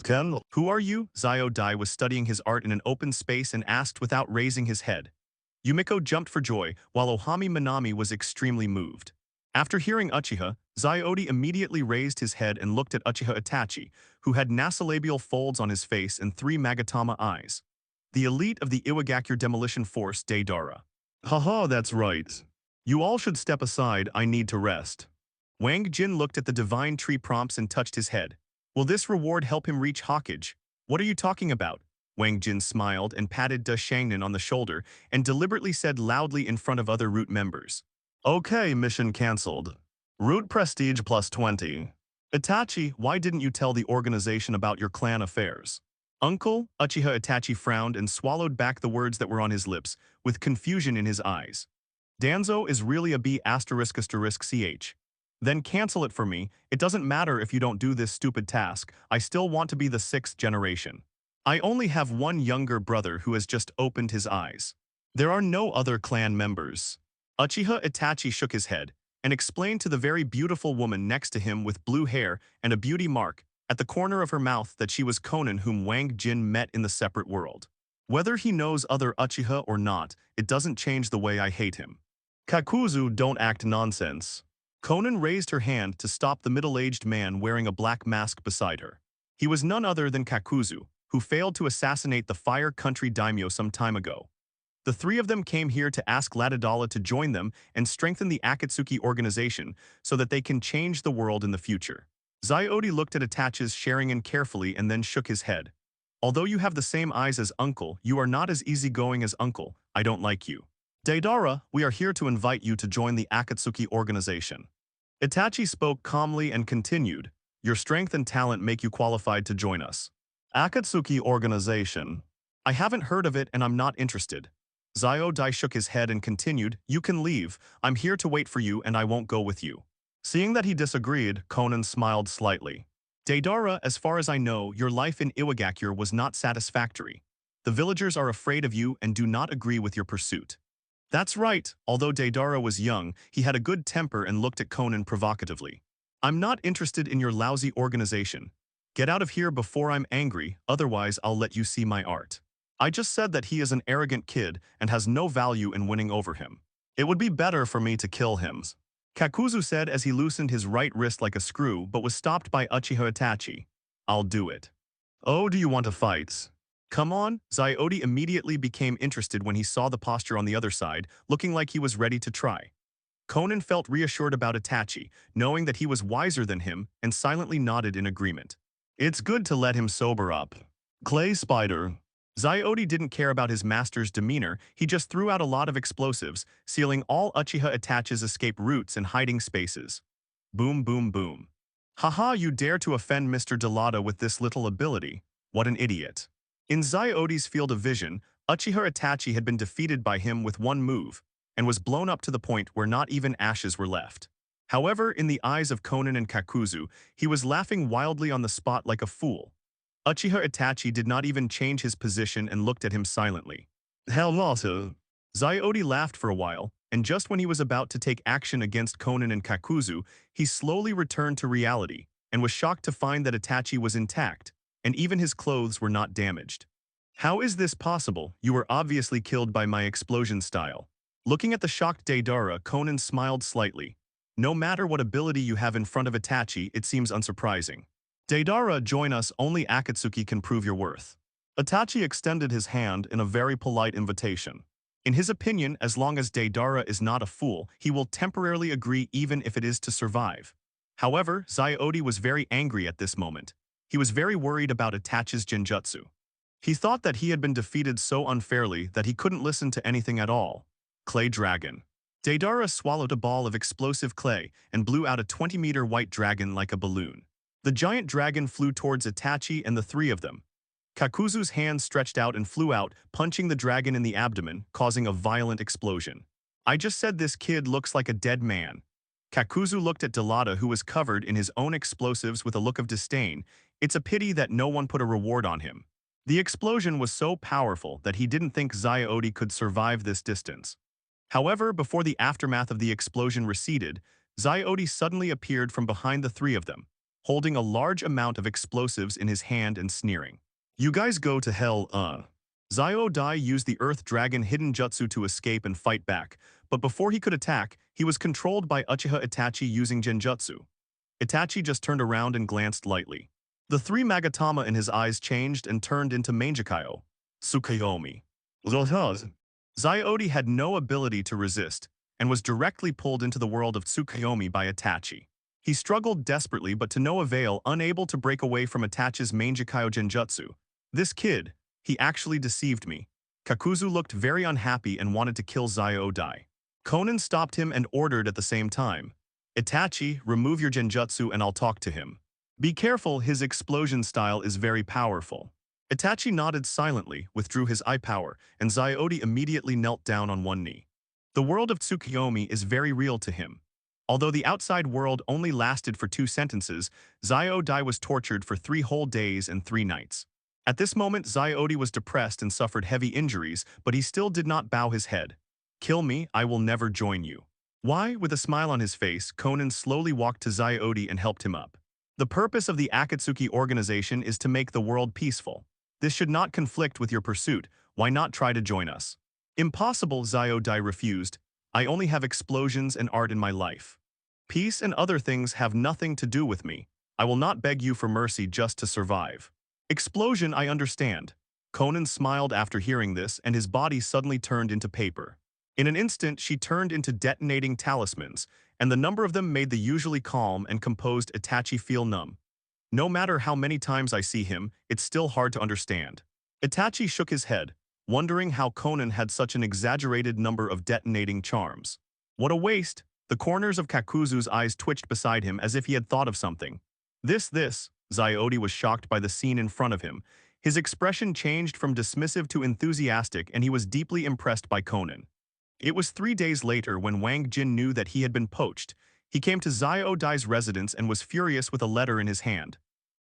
Ken, who are you? Dai was studying his art in an open space and asked without raising his head. Yumiko jumped for joy, while Ohami Minami was extremely moved. After hearing Uchiha, Zyodi immediately raised his head and looked at Uchiha Itachi, who had nasolabial folds on his face and three Magatama eyes. The elite of the Iwagakure Demolition Force, Deidara. Haha, that's right. You all should step aside, I need to rest. Wang Jin looked at the divine tree prompts and touched his head. Will this reward help him reach Hokage? What are you talking about? Wang Jin smiled and patted Da Shangnan on the shoulder and deliberately said loudly in front of other Root members. Okay, mission cancelled. Root prestige plus 20. Itachi, why didn't you tell the organization about your clan affairs? Uncle, Uchiha Itachi frowned and swallowed back the words that were on his lips, with confusion in his eyes. Danzo is really a B****ch. Then cancel it for me. It doesn't matter if you don't do this stupid task. I still want to be the 6th generation. I only have one younger brother who has just opened his eyes. There are no other clan members. Uchiha Itachi shook his head and explained to the very beautiful woman next to him with blue hair and a beauty mark at the corner of her mouth that she was Konan, whom Wang Jin met in the separate world. Whether he knows other Uchiha or not, it doesn't change the way I hate him. Kakuzu, don't act nonsense. Konan raised her hand to stop the middle-aged man wearing a black mask beside her. He was none other than Kakuzu, who failed to assassinate the Fire Country daimyo some time ago. The three of them came here to ask Latadala to join them and strengthen the Akatsuki organization so that they can change the world in the future. Zyodi looked at Itachi's Sharingan carefully and then shook his head. Although you have the same eyes as Uncle, you are not as easygoing as Uncle. I don't like you. Deidara, we are here to invite you to join the Akatsuki organization. Itachi spoke calmly and continued, your strength and talent make you qualified to join us. Akatsuki organization. I haven't heard of it and I'm not interested. Zyodai shook his head and continued, you can leave, I'm here to wait for you and I won't go with you. Seeing that he disagreed, Konan smiled slightly. Deidara, as far as I know, your life in Iwagakure was not satisfactory. The villagers are afraid of you and do not agree with your pursuit. That's right, although Deidara was young, he had a good temper and looked at Konan provocatively. I'm not interested in your lousy organization. Get out of here before I'm angry, otherwise I'll let you see my art. I just said that he is an arrogant kid and has no value in winning over him. It would be better for me to kill him. Kakuzu said as he loosened his right wrist like a screw but was stopped by Uchiha Itachi. I'll do it. Oh, do you want to fight? Come on, Zyodi immediately became interested when he saw the posture on the other side, looking like he was ready to try. Konan felt reassured about Itachi, knowing that he was wiser than him, and silently nodded in agreement. It's good to let him sober up. Clay Spider. Zyodi didn't care about his master's demeanor, he just threw out a lot of explosives, sealing all Uchiha Itachi's escape routes and hiding spaces. Boom boom boom. Haha, you dare to offend Mr. Delata with this little ability. What an idiot. In Zyodi's field of vision, Uchiha Itachi had been defeated by him with one move, and was blown up to the point where not even ashes were left. However, in the eyes of Konan and Kakuzu, he was laughing wildly on the spot like a fool. Uchiha Itachi did not even change his position and looked at him silently. Hell no. Zyodi laughed for a while, and just when he was about to take action against Konan and Kakuzu, he slowly returned to reality, and was shocked to find that Itachi was intact, and even his clothes were not damaged. How is this possible? You were obviously killed by my explosion style. Looking at the shocked Deidara, Konan smiled slightly. No matter what ability you have in front of Itachi, it seems unsurprising. Deidara, join us, only Akatsuki can prove your worth. Itachi extended his hand in a very polite invitation. In his opinion, as long as Deidara is not a fool, he will temporarily agree even if it is to survive. However, Zyodi was very angry at this moment. He was very worried about Itachi's genjutsu. He thought that he had been defeated so unfairly that he couldn't listen to anything at all. Clay Dragon. Deidara swallowed a ball of explosive clay and blew out a 20-meter white dragon like a balloon. The giant dragon flew towards Itachi and the three of them. Kakuzu's hand stretched out and flew out, punching the dragon in the abdomen, causing a violent explosion. I just said this kid looks like a dead man. Kakuzu looked at Delata, who was covered in his own explosives, with a look of disdain. It's a pity that no one put a reward on him. The explosion was so powerful that he didn't think Zyodi could survive this distance. However, before the aftermath of the explosion receded, Zyodi suddenly appeared from behind the three of them, holding a large amount of explosives in his hand and sneering. You guys go to hell, Zyodai used the Earth Dragon hidden jutsu to escape and fight back, but before he could attack, he was controlled by Uchiha Itachi using Genjutsu. Itachi just turned around and glanced lightly. The three Magatama in his eyes changed and turned into Mangekyō. Tsukuyomi. Zyodi had no ability to resist, and was directly pulled into the world of Tsukuyomi by Itachi. He struggled desperately but to no avail, unable to break away from Itachi's Mangekyō Genjutsu. This kid, he actually deceived me. Kakuzu looked very unhappy and wanted to kill Zyodai. Konan stopped him and ordered at the same time, Itachi, remove your Genjutsu and I'll talk to him. Be careful, his explosion style is very powerful. Itachi nodded silently, withdrew his eye power, and Zyodi immediately knelt down on one knee. The world of Tsukuyomi is very real to him. Although the outside world only lasted for 2 sentences, Zyodai was tortured for 3 whole days and 3 nights. At this moment, Zyodi was depressed and suffered heavy injuries, but he still did not bow his head. Kill me, I will never join you. Why? With a smile on his face, Konan slowly walked to Zyodi and helped him up. The purpose of the Akatsuki organization is to make the world peaceful. This should not conflict with your pursuit. Why not try to join us? Impossible, Zyodai refused. I only have explosions and art in my life. Peace and other things have nothing to do with me. I will not beg you for mercy just to survive. Explosion, I understand. Konan smiled after hearing this, and his body suddenly turned into paper. In an instant, she turned into detonating talismans, and the number of them made the usually calm and composed Itachi feel numb. No matter how many times I see him, it's still hard to understand. Itachi shook his head, wondering how Konan had such an exaggerated number of detonating charms. What a waste! The corners of Kakuzu's eyes twitched beside him as if he had thought of something. This, Zyodi was shocked by the scene in front of him. His expression changed from dismissive to enthusiastic, and he was deeply impressed by Konan. It was 3 days later when Wang Jin knew that he had been poached. He came to Zyodai's residence and was furious with a letter in his hand.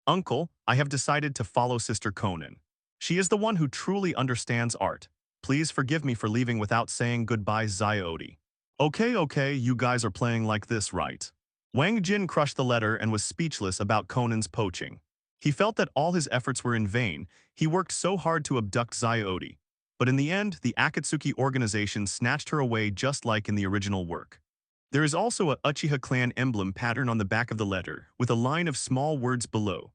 Uncle, I have decided to follow Sister Konan. She is the one who truly understands art. Please forgive me for leaving without saying goodbye, Zyodi. Okay, you guys are playing like this, right? Wang Jin crushed the letter and was speechless about Konan's poaching. He felt that all his efforts were in vain. He worked so hard to abduct Zyodi. But in the end, the Akatsuki organization snatched her away just like in the original work. There is also a Uchiha clan emblem pattern on the back of the letter, with a line of small words below.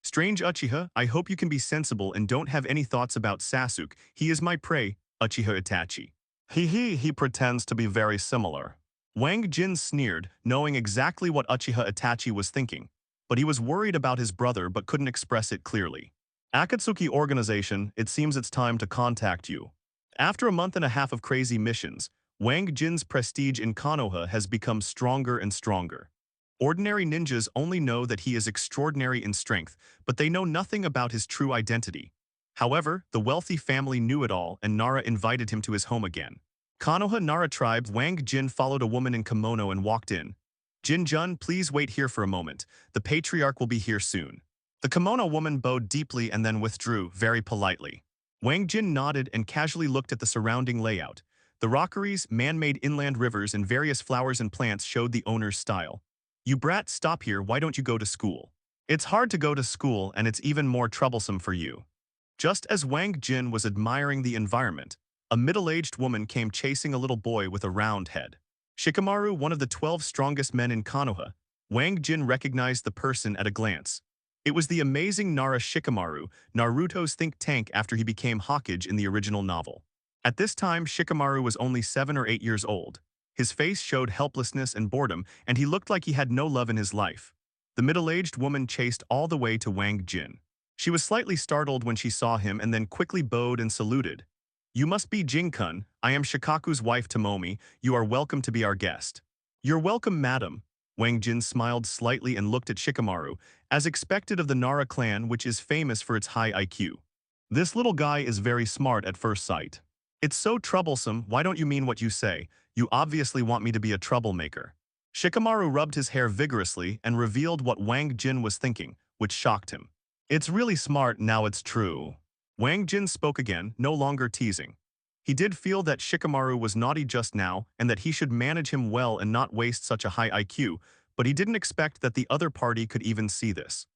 Strange Uchiha, I hope you can be sensible and don't have any thoughts about Sasuke. He is my prey, Uchiha Itachi. He pretends to be very similar. Wang Jin sneered, knowing exactly what Uchiha Itachi was thinking. But he was worried about his brother but couldn't express it clearly. Akatsuki organization, it seems it's time to contact you. After a month and a half of crazy missions, Wang Jin's prestige in Konoha has become stronger and stronger. Ordinary ninjas only know that he is extraordinary in strength, but they know nothing about his true identity. However, the wealthy family knew it all, and Nara invited him to his home again. Konoha Nara tribe, Wang Jin followed a woman in kimono and walked in. Jin-jun, please wait here for a moment. The patriarch will be here soon. The kimono woman bowed deeply and then withdrew, very politely. Wang Jin nodded and casually looked at the surrounding layout. The rockeries, man-made inland rivers, and various flowers and plants showed the owner's style. You brat, stop here, why don't you go to school? It's hard to go to school and it's even more troublesome for you. Just as Wang Jin was admiring the environment, a middle-aged woman came chasing a little boy with a round head. Shikamaru, one of the 12 strongest men in Konoha, Wang Jin recognized the person at a glance. It was the amazing Nara Shikamaru, Naruto's think tank after he became Hokage in the original novel. At this time, Shikamaru was only 7 or 8 years old. His face showed helplessness and boredom, and he looked like he had no love in his life. The middle-aged woman chased all the way to Wang Jin. She was slightly startled when she saw him and then quickly bowed and saluted. You must be Jin-kun. I am Shikaku's wife Tomomi. You are welcome to be our guest. You're welcome, madam. Wang Jin smiled slightly and looked at Shikamaru, as expected of the Nara clan, which is famous for its high IQ. This little guy is very smart at first sight. It's so troublesome, why don't you mean what you say? You obviously want me to be a troublemaker. Shikamaru rubbed his hair vigorously and revealed what Wang Jin was thinking, which shocked him. It's really smart, now it's true. Wang Jin spoke again, no longer teasing. He did feel that Shikamaru was naughty just now and that he should manage him well and not waste such a high IQ, but he didn't expect that the other party could even see this.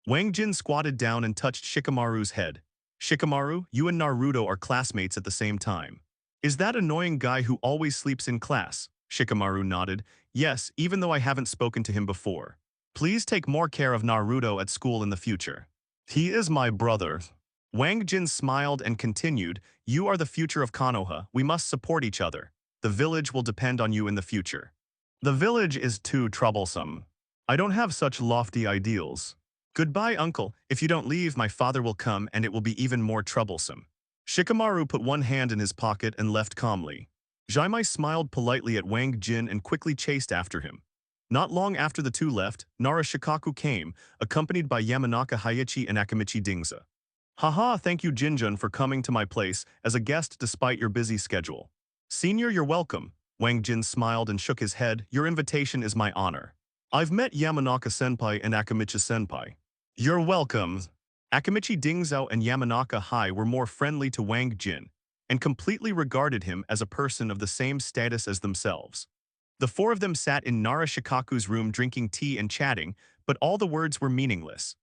Wang Jin squatted down and touched Shikamaru's head. Shikamaru, you and Naruto are classmates at the same time. Is that annoying guy who always sleeps in class? Shikamaru nodded. Yes, even though I haven't spoken to him before. Please take more care of Naruto at school in the future. He is my brother. Wang Jin smiled and continued, you are the future of Konoha, we must support each other. The village will depend on you in the future. The village is too troublesome. I don't have such lofty ideals. Goodbye, uncle. If you don't leave, my father will come and it will be even more troublesome. Shikamaru put one hand in his pocket and left calmly. Jaimai smiled politely at Wang Jin and quickly chased after him. Not long after the two left, Nara Shikaku came, accompanied by Yamanaka Heiichi and Akamichi Dingza. Haha, thank you Jinjun for coming to my place as a guest despite your busy schedule. Senior, you're welcome. Wang Jin smiled and shook his head. Your invitation is my honor. I've met Yamanaka-senpai and Akamichi-senpai. You're welcome. Akamichi Dingzao and Yamanaka Hai were more friendly to Wang Jin and completely regarded him as a person of the same status as themselves. The four of them sat in Nara Shikaku's room drinking tea and chatting, but all the words were meaningless.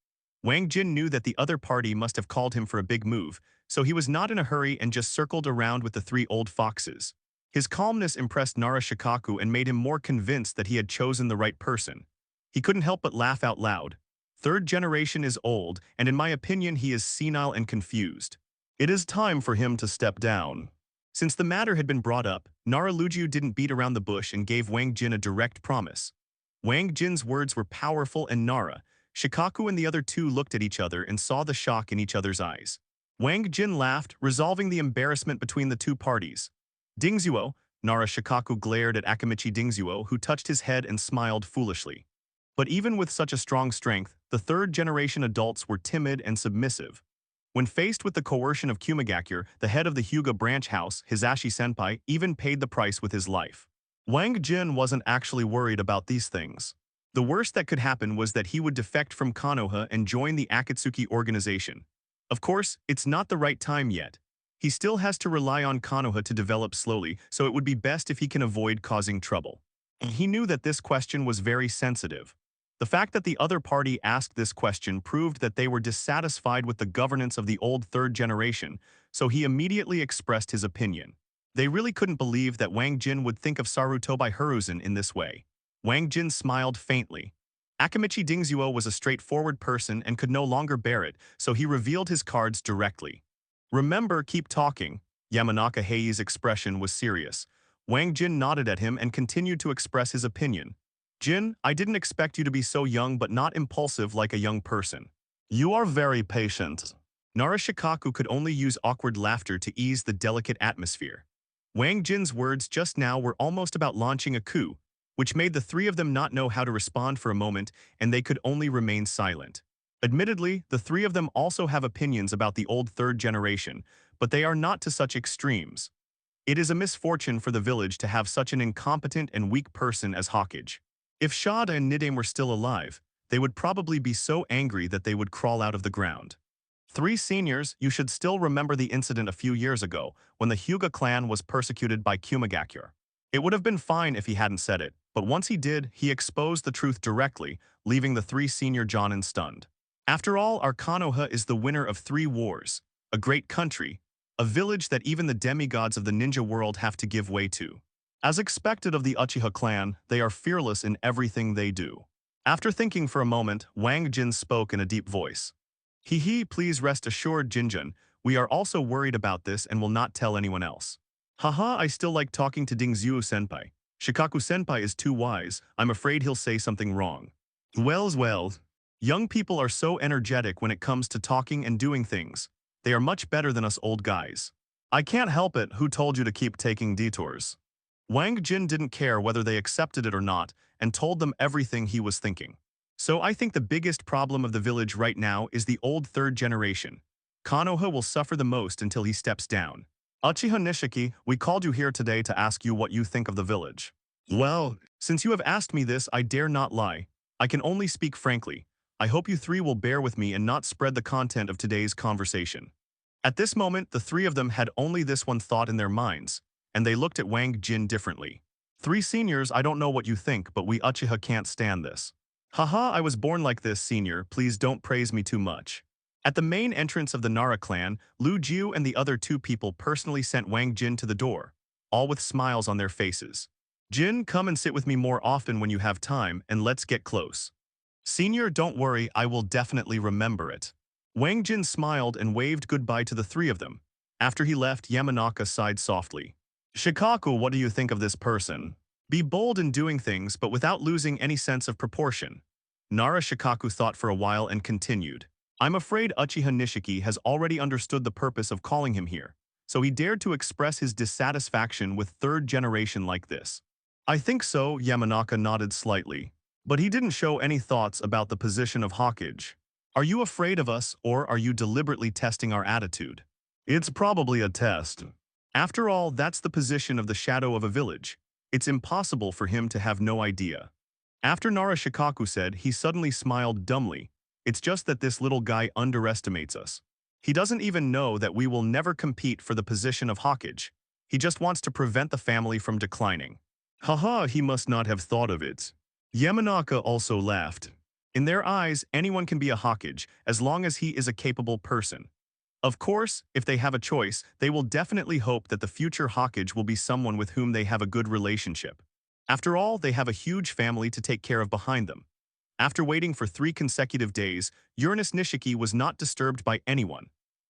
Wang Jin knew that the other party must have called him for a big move, so he was not in a hurry and just circled around with the three old foxes. His calmness impressed Nara Shikaku and made him more convinced that he had chosen the right person. He couldn't help but laugh out loud. Third generation is old, and in my opinion he is senile and confused. It is time for him to step down. Since the matter had been brought up, Nara Lujiu didn't beat around the bush and gave Wang Jin a direct promise. Wang Jin's words were powerful and Nara, Shikaku and the other two looked at each other and saw the shock in each other's eyes. Wang Jin laughed, resolving the embarrassment between the two parties. Dingzuo, Nara Shikaku glared at Akamichi Dingzuo, who touched his head and smiled foolishly. But even with such a strong strength, the third-generation adults were timid and submissive. When faced with the coercion of Kumagakure, the head of the Hyuga branch house, Hisashi-senpai even paid the price with his life. Wang Jin wasn't actually worried about these things. The worst that could happen was that he would defect from Konoha and join the Akatsuki organization. Of course, it's not the right time yet. He still has to rely on Konoha to develop slowly, so it would be best if he can avoid causing trouble. He knew that this question was very sensitive. The fact that the other party asked this question proved that they were dissatisfied with the governance of the old third generation, so he immediately expressed his opinion. They really couldn't believe that Wang Jin would think of Sarutobi Hiruzen in this way. Wang Jin smiled faintly. Akamichi Dingzuo was a straightforward person and could no longer bear it, so he revealed his cards directly. Remember, keep talking. Yamanaka Heii's expression was serious. Wang Jin nodded at him and continued to express his opinion. Jin, I didn't expect you to be so young but not impulsive like a young person. You are very patient. Nara Shikaku could only use awkward laughter to ease the delicate atmosphere. Wang Jin's words just now were almost about launching a coup, which made the three of them not know how to respond for a moment, and they could only remain silent. Admittedly, the three of them also have opinions about the old third generation, but they are not to such extremes. It is a misfortune for the village to have such an incompetent and weak person as Hokage. If Shada and Nidame were still alive, they would probably be so angry that they would crawl out of the ground. Three seniors, you should still remember the incident a few years ago when the Hyuga clan was persecuted by Kumagakure. It would have been fine if he hadn't said it, but once he did, he exposed the truth directly, leaving the three senior Jonin stunned. After all, our Konoha is the winner of 3 wars, a great country, a village that even the demigods of the ninja world have to give way to. As expected of the Uchiha clan, they are fearless in everything they do. After thinking for a moment, Wang Jin spoke in a deep voice. Hee, please rest assured, Jinjun, we are also worried about this and will not tell anyone else. Haha, I still like talking to Dingzuo-senpai. Shikaku-senpai is too wise, I'm afraid he'll say something wrong. Well, young people are so energetic when it comes to talking and doing things. They are much better than us old guys. I can't help it, who told you to keep taking detours? Wang Jin didn't care whether they accepted it or not and told them everything he was thinking. So I think the biggest problem of the village right now is the old third generation. Konoha will suffer the most until he steps down. Uchiha Nishiki, we called you here today to ask you what you think of the village. Well, since you have asked me this, I dare not lie. I can only speak frankly. I hope you three will bear with me and not spread the content of today's conversation. At this moment, the three of them had only this one thought in their minds, and they looked at Wang Jin differently. Three seniors, I don't know what you think, but we Uchiha can't stand this. Haha, I was born like this, senior, please don't praise me too much. At the main entrance of the Nara clan, Lu Jiu and the other two people personally sent Wang Jin to the door, all with smiles on their faces. Jin, come and sit with me more often when you have time, and let's get close. Senior, don't worry, I will definitely remember it. Wang Jin smiled and waved goodbye to the three of them. After he left, Yamanaka sighed softly. Shikaku, what do you think of this person? Be bold in doing things, but without losing any sense of proportion. Nara Shikaku thought for a while and continued. I'm afraid Uchiha Nishiki has already understood the purpose of calling him here, so he dared to express his dissatisfaction with third generation like this. I think so, Yamanaka nodded slightly. But he didn't show any thoughts about the position of Hokage. Are you afraid of us, or are you deliberately testing our attitude? It's probably a test. After all, that's the position of the shadow of a village. It's impossible for him to have no idea. After Nara Shikaku said, he suddenly smiled dumbly. It's just that this little guy underestimates us. He doesn't even know that we will never compete for the position of Hokage. He just wants to prevent the family from declining. Haha, he must not have thought of it. Yamanaka also laughed. In their eyes, anyone can be a Hokage, as long as he is a capable person. Of course, if they have a choice, they will definitely hope that the future Hokage will be someone with whom they have a good relationship. After all, they have a huge family to take care of behind them. After waiting for 3 consecutive days, Uranus Nishiki was not disturbed by anyone.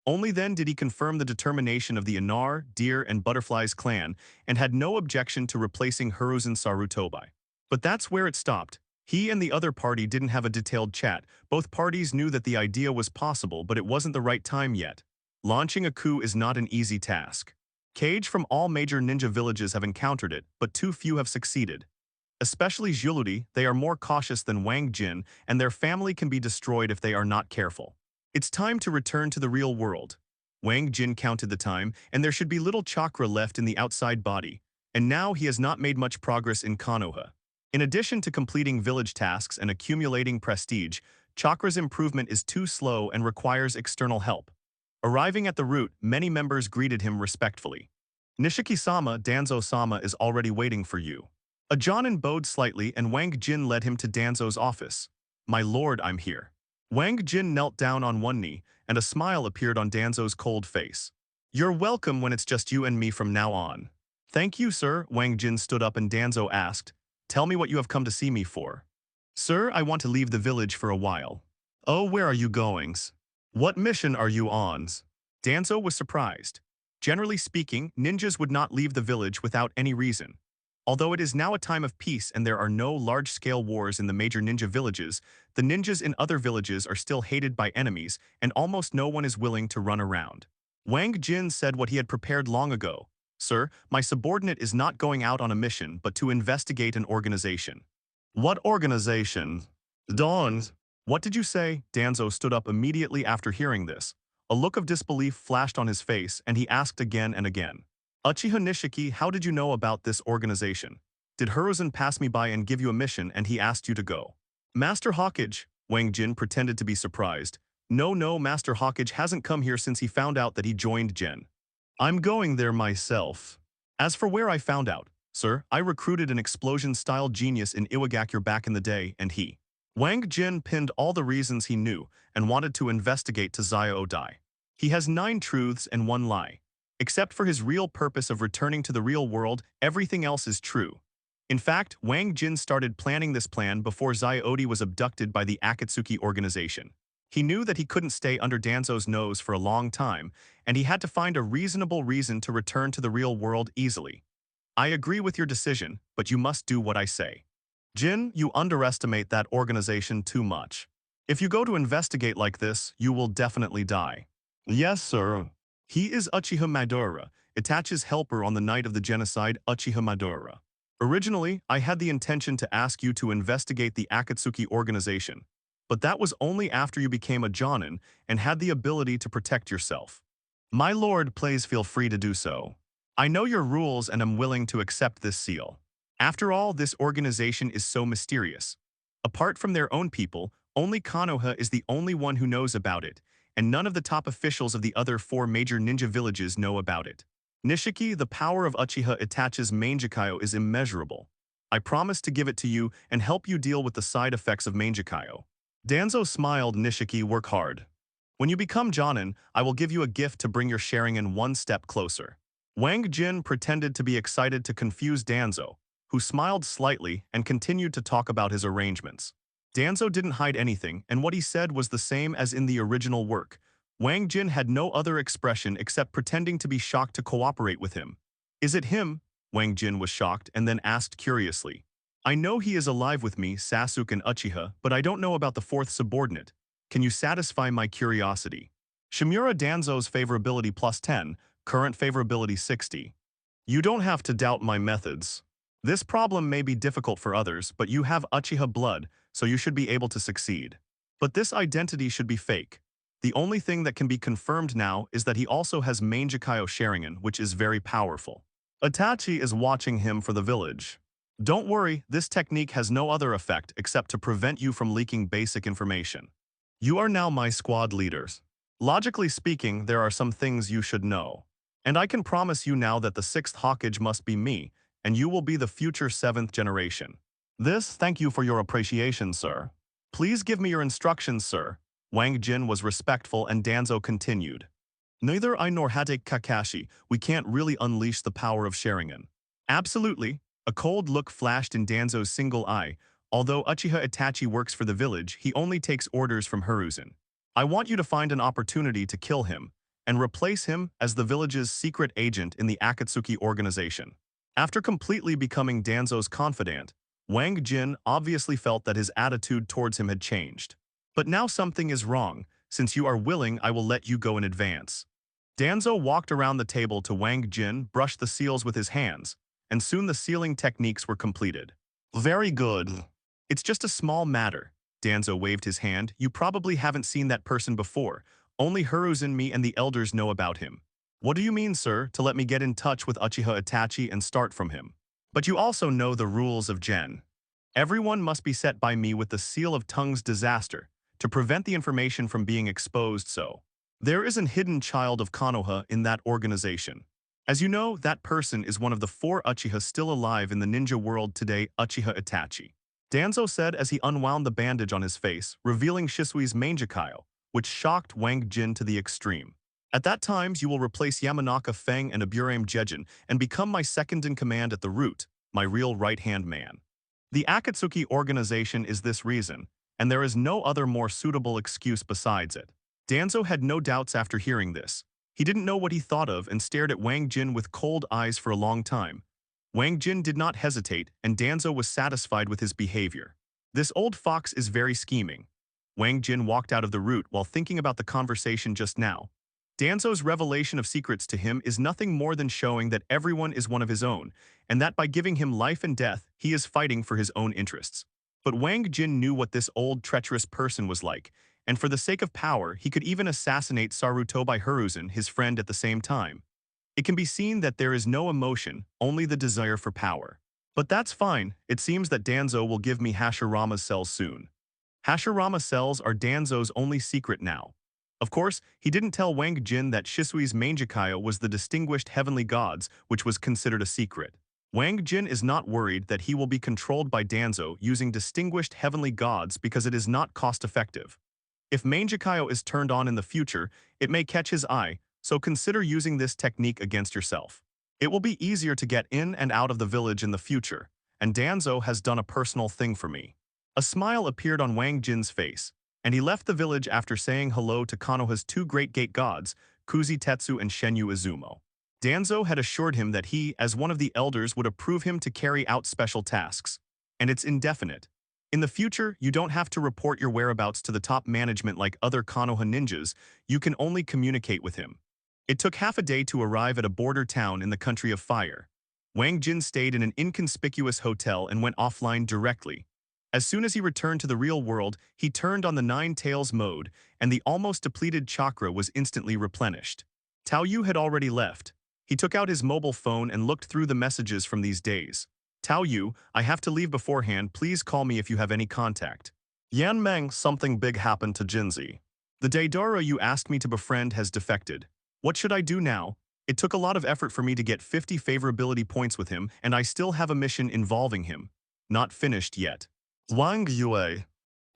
Only then did he confirm the determination of the Anar, Deer, and Butterflies clan, and had no objection to replacing Hiruzen Sarutobi. But that's where it stopped. He and the other party didn't have a detailed chat. Both parties knew that the idea was possible, but it wasn't the right time yet. Launching a coup is not an easy task. Kage from all major ninja villages have encountered it, but too few have succeeded. Especially Juludi, they are more cautious than Wang Jin, and their family can be destroyed if they are not careful. It's time to return to the real world. Wang Jin counted the time, and there should be little chakra left in the outside body, and now he has not made much progress in Konoha. In addition to completing village tasks and accumulating prestige, Chakra's improvement is too slow and requires external help. Arriving at the route, many members greeted him respectfully. Nishiki-sama, Danzo-sama is already waiting for you. A Jonin bowed slightly and Wang Jin led him to Danzo's office. My lord, I'm here. Wang Jin knelt down on one knee, and a smile appeared on Danzo's cold face. You're welcome when it's just you and me from now on. Thank you, sir, Wang Jin stood up and Danzo asked. Tell me what you have come to see me for. Sir, I want to leave the village for a while. Oh, where are you going? What mission are you on? Danzo was surprised. Generally speaking, ninjas would not leave the village without any reason. Although it is now a time of peace and there are no large-scale wars in the major ninja villages, the ninjas in other villages are still hated by enemies and almost no one is willing to run around. Wang Jin said what he had prepared long ago. Sir, my subordinate is not going out on a mission but to investigate an organization. What organization? Dawn. What did you say? Danzo stood up immediately after hearing this. A look of disbelief flashed on his face and he asked again and again. Uchiha Nishiki, how did you know about this organization? Did Hiruzen pass me by and give you a mission and he asked you to go? Master Hokage, Wang Jin pretended to be surprised. No, Master Hokage hasn't come here since he found out that he joined Gen. I'm going there myself. As for where I found out, sir, I recruited an explosion-style genius in Iwagakure back in the day and he. Wang Jin pinned all the reasons he knew and wanted to investigate to Zio-Dai. He has 9 truths and 1 lie. Except for his real purpose of returning to the real world, everything else is true. In fact, Wang Jin started planning this plan before Zio-Dai was abducted by the Akatsuki organization. He knew that he couldn't stay under Danzo's nose for a long time, and he had to find a reasonable reason to return to the real world easily. I agree with your decision, but you must do what I say. Jin, you underestimate that organization too much. If you go to investigate like this, you will definitely die. Yes, sir. He is Uchiha Madara, Itachi's helper on the night of the genocide, Uchiha Madara. Originally, I had the intention to ask you to investigate the Akatsuki organization, but that was only after you became a Jonin and had the ability to protect yourself. My lord, please feel free to do so. I know your rules and am willing to accept this seal. After all, this organization is so mysterious. Apart from their own people, only Konoha is the only one who knows about it, and none of the top officials of the other 4 major ninja villages know about it. Nishiki, the power of Uchiha Itachi's Mangekyō is immeasurable. I promise to give it to you and help you deal with the side effects of Mangekyō. Danzo smiled. Nishiki, work hard. When you become Jonin, I will give you a gift to bring your Sharingan one step closer. Wang Jin pretended to be excited to confuse Danzo, who smiled slightly and continued to talk about his arrangements. Danzo didn't hide anything, and what he said was the same as in the original work. Wang Jin had no other expression except pretending to be shocked to cooperate with him. Is it him? Wang Jin was shocked and then asked curiously. I know he is alive with me, Sasuke and Uchiha, but I don't know about the 4th subordinate. Can you satisfy my curiosity? Shimura Danzo's favorability +10, current favorability 60. You don't have to doubt my methods. This problem may be difficult for others, but you have Uchiha blood, so you should be able to succeed. But this identity should be fake. The only thing that can be confirmed now is that he also has Mangekyō Sharingan, which is very powerful. Itachi is watching him for the village. Don't worry, this technique has no other effect except to prevent you from leaking basic information. You are now my squad leaders. Logically speaking, there are some things you should know. And I can promise you now that the 6th Hokage must be me, and you will be the future 7th generation. Thank you for your appreciation, sir. Please give me your instructions, sir. Wang Jin was respectful and Danzo continued. Neither I nor Hade Kakashi, we can't really unleash the power of Sharingan. Absolutely. A cold look flashed in Danzo's single eye. Although Uchiha Itachi works for the village, he only takes orders from Hiruzen. I want you to find an opportunity to kill him, and replace him as the village's secret agent in the Akatsuki organization. After completely becoming Danzo's confidant, Wang Jin obviously felt that his attitude towards him had changed. But now something is wrong. Since you are willing, I will let you go in advance. Danzo walked around the table to Wang Jin, brushed the seals with his hands, and soon the sealing techniques were completed. Very good. It's just a small matter. Danzo waved his hand. You probably haven't seen that person before. Only Hiruzen, me, and the elders know about him. What do you mean, sir, to let me get in touch with Uchiha Itachi and start from him? But you also know the rules of Gen. Everyone must be set by me with the seal of tongue's disaster, to prevent the information from being exposed. So there is an hidden child of Konoha in that organization. As you know, that person is one of the 4 Uchiha still alive in the ninja world today, Uchiha Itachi. Danzo said as he unwound the bandage on his face, revealing Shisui's Mangekyō, which shocked Wang Jin to the extreme. At that time, you will replace Yamanaka Feng and Aburame Jejin and become my second-in-command at the root, my real right-hand man. The Akatsuki organization is this reason, and there is no other more suitable excuse besides it. Danzo had no doubts after hearing this. He didn't know what he thought of and stared at Wang Jin with cold eyes for a long time. Wang Jin did not hesitate, and Danzo was satisfied with his behavior. This old fox is very scheming. Wang Jin walked out of the root while thinking about the conversation just now. Danzo's revelation of secrets to him is nothing more than showing that everyone is one of his own, and that by giving him life and death, he is fighting for his own interests. But Wang Jin knew what this old treacherous person was like, and for the sake of power, he could even assassinate Sarutobi Hiruzen, his friend, at the same time. It can be seen that there is no emotion, only the desire for power. But that's fine. It seems that Danzo will give me Hashirama's cells soon. Hashirama cells are Danzo's only secret now. Of course, he didn't tell Wang Jin that Shisui's Mangekyō was the distinguished heavenly gods, which was considered a secret. Wang Jin is not worried that he will be controlled by Danzo using distinguished heavenly gods because it is not cost-effective. If Mangekyō is turned on in the future, it may catch his eye, so consider using this technique against yourself. It will be easier to get in and out of the village in the future, and Danzo has done a personal thing for me. A smile appeared on Wang Jin's face, and he left the village after saying hello to Konoha's 2 great gate gods, Kuzi Tetsu and Shenyu Izumo. Danzo had assured him that he, as one of the elders, would approve him to carry out special tasks, and it's indefinite. In the future, you don't have to report your whereabouts to the top management like other Konoha ninjas, you can only communicate with him. It took half a day to arrive at a border town in the country of fire. Wang Jin stayed in an inconspicuous hotel and went offline directly. As soon as he returned to the real world, he turned on the 9 tails mode, and the almost depleted chakra was instantly replenished. Tao Yu had already left. He took out his mobile phone and looked through the messages from these days. Tao Yu, I have to leave beforehand, please call me if you have any contact. Yan Meng, something big happened to Jinzi. The Daedara you asked me to befriend has defected. What should I do now? It took a lot of effort for me to get 50 favorability points with him, and I still have a mission involving him. Not finished yet. Wang Yue.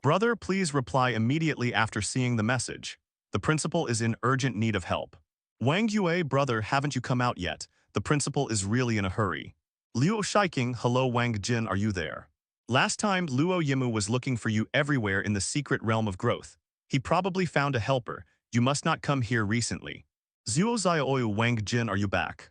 Brother, please reply immediately after seeing the message. The principal is in urgent need of help. Wang Yue, brother, haven't you come out yet? The principal is really in a hurry. Luo Shiking, hello Wang Jin, are you there? Last time, Luo Yimu was looking for you everywhere in the secret realm of growth. He probably found a helper. You must not come here recently. Zuo Xiaoyu, Wang Jin, are you back?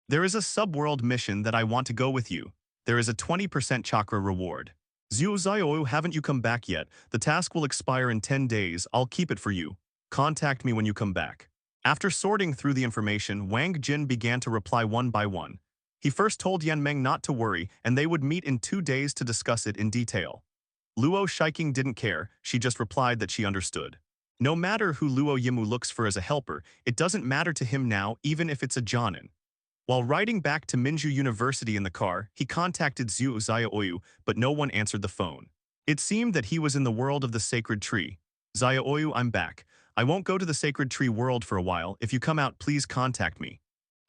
There is a subworld mission that I want to go with you. There is a 20% chakra reward. Zuo Xiaoyu, haven't you come back yet? The task will expire in 10 days. I'll keep it for you. Contact me when you come back. After sorting through the information, Wang Jin began to reply one by one. He first told Yan Meng not to worry, and they would meet in 2 days to discuss it in detail. Luo Shiking didn't care, she just replied that she understood. No matter who Luo Yimu looks for as a helper, it doesn't matter to him now, even if it's a Jonin. While riding back to Minju University in the car, he contacted Zuo Xiaoyu, but no one answered the phone. It seemed that he was in the world of the sacred tree. Xiaoyu, I'm back. I won't go to the sacred tree world for a while. If you come out, please contact me.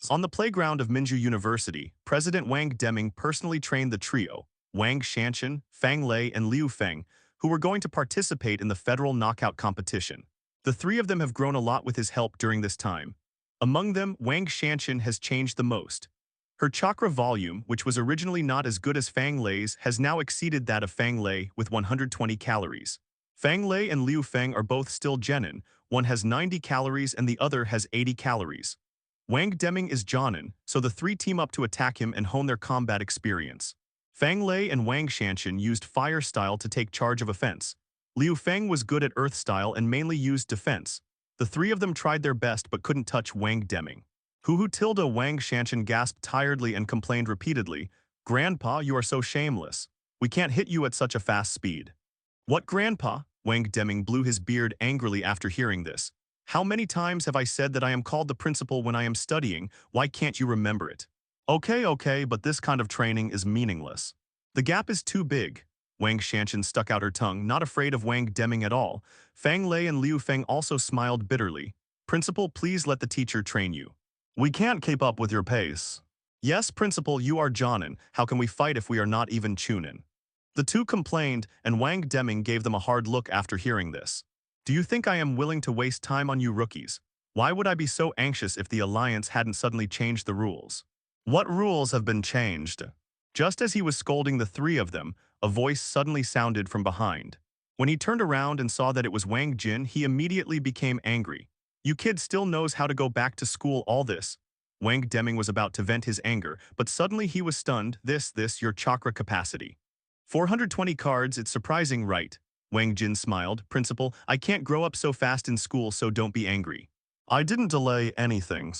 On the playground of Minju University, President Wang Deming personally trained the trio, Wang Shanshan, Fang Lei, and Liu Feng, who were going to participate in the federal knockout competition. The three of them have grown a lot with his help during this time. Among them, Wang Shanshan has changed the most. Her chakra volume, which was originally not as good as Fang Lei's, has now exceeded that of Fang Lei with 120 calories. Fang Lei and Liu Feng are both still genin, one has 90 calories and the other has 80 calories. Wang Deming is Jonin, so the three team up to attack him and hone their combat experience. Fang Lei and Wang Shanshan used fire style to take charge of offense. Liu Feng was good at earth style and mainly used defense. The three of them tried their best but couldn't touch Wang Deming. Huhu tilde Wang Shanshan gasped tiredly and complained repeatedly, "Grandpa, you are so shameless. We can't hit you at such a fast speed." "What, Grandpa?" Wang Deming blew his beard angrily after hearing this. "How many times have I said that I am called the principal when I am studying? Why can't you remember it?" Okay, but this kind of training is meaningless. The gap is too big." Wang Shanshan stuck out her tongue, not afraid of Wang Deming at all. Fang Lei and Liu Feng also smiled bitterly. "Principal, please let the teacher train you. We can't keep up with your pace." "Yes, Principal, you are Jonin. How can we fight if we are not even Chunin?" The two complained, and Wang Deming gave them a hard look after hearing this. "Do you think I am willing to waste time on you rookies? Why would I be so anxious if the Alliance hadn't suddenly changed the rules?" "What rules have been changed?" Just as he was scolding the three of them, a voice suddenly sounded from behind. When he turned around and saw that it was Wang Jin, he immediately became angry. "You kid still knows how to go back to school all this." Wang Deming was about to vent his anger, but suddenly he was stunned. This, your chakra capacity. 420 cards, it's surprising, right? Wang Jin smiled. "Principal, I can't grow up so fast in school, so don't be angry." "I didn't delay anything."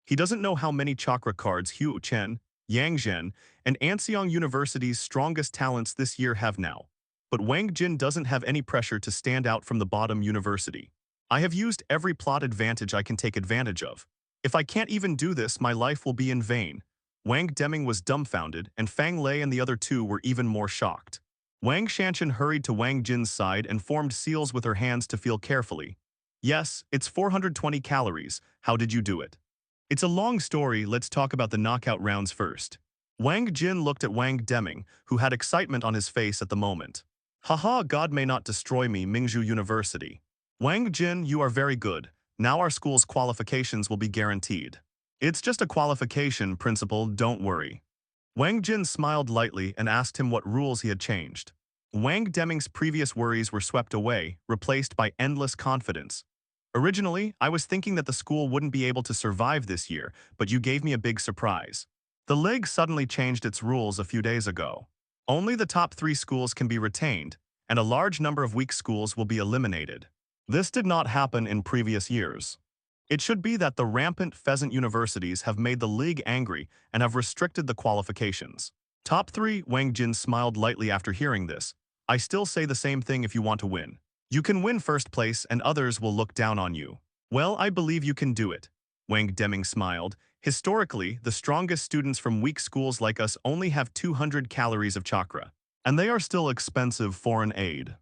He doesn't know how many chakra cards Hu Chen, Yang Zhen, and Anseong University's strongest talents this year have now. But Wang Jin doesn't have any pressure to stand out from the bottom university. "I have used every plot advantage I can take advantage of. If I can't even do this, my life will be in vain." Wang Deming was dumbfounded, and Fang Lei and the other two were even more shocked. Wang Shanshan hurried to Wang Jin's side and formed seals with her hands to feel carefully. "Yes, it's 420 calories. How did you do it?" "It's a long story, let's talk about the knockout rounds first." Wang Jin looked at Wang Deming, who had excitement on his face at the moment. "Haha, God may not destroy me, Minju University." "Wang Jin, you are very good. Now our school's qualifications will be guaranteed." "It's just a qualification, Principal, don't worry." Wang Jin smiled lightly and asked him what rules he had changed. Wang Deming's previous worries were swept away, replaced by endless confidence. "Originally, I was thinking that the school wouldn't be able to survive this year, but you gave me a big surprise. The league suddenly changed its rules a few days ago. Only the top 3 schools can be retained, and a large number of weak schools will be eliminated. This did not happen in previous years. It should be that the rampant pheasant universities have made the league angry and have restricted the qualifications." "Top 3, Wang Jin smiled lightly after hearing this. "I still say the same thing if you want to win. You can win first place and others will look down on you." "Well, I believe you can do it." Wang Deming smiled. "Historically, the strongest students from weak schools like us only have 200 calories of chakra. And they are still expensive foreign aid.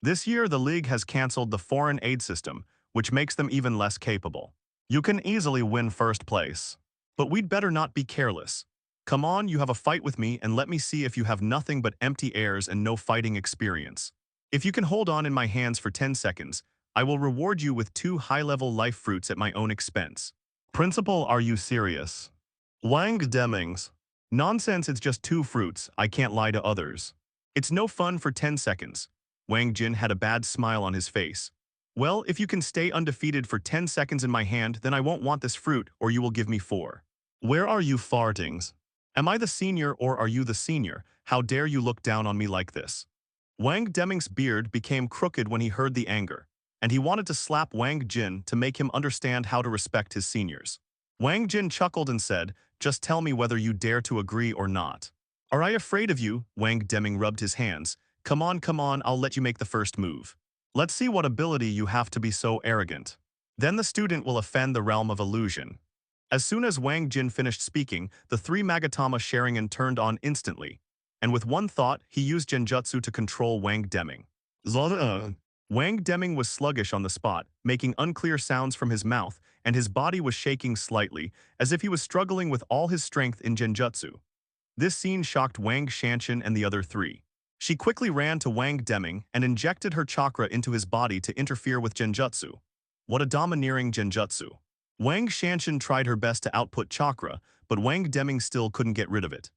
This year, the league has cancelled the foreign aid system, which makes them even less capable. You can easily win first place. But we'd better not be careless. Come on, you have a fight with me and let me see if you have nothing but empty airs and no fighting experience. If you can hold on in my hands for 10 seconds, I will reward you with 2 high-level life fruits at my own expense. Principal, are you serious? Wang Demings. Nonsense, it's just 2 fruits, I can't lie to others. It's no fun for 10 seconds. Wang Jin had a bad smile on his face. Well, if you can stay undefeated for 10 seconds in my hand, then I won't want this fruit, or you will give me 4. Where are you fartings? Am I the senior or are you the senior? How dare you look down on me like this? Wang Deming's beard became crooked when he heard the anger, and he wanted to slap Wang Jin to make him understand how to respect his seniors. Wang Jin chuckled and said, "Just tell me whether you dare to agree or not." "Are I afraid of you?" Wang Deming rubbed his hands. Come on, I'll let you make the first move. Let's see what ability you have to be so arrogant. Then the student will offend the realm of illusion. As soon as Wang Jin finished speaking, the 3 Magatama Sharingan turned on instantly, and with one thought, he used Genjutsu to control Wang Deming. Wang Deming was sluggish on the spot, making unclear sounds from his mouth, and his body was shaking slightly, as if he was struggling with all his strength in Genjutsu. This scene shocked Wang Shanshan and the other 3. She quickly ran to Wang Deming and injected her chakra into his body to interfere with Genjutsu. What a domineering Genjutsu. Wang Shanshan tried her best to output chakra, but Wang Deming still couldn't get rid of it.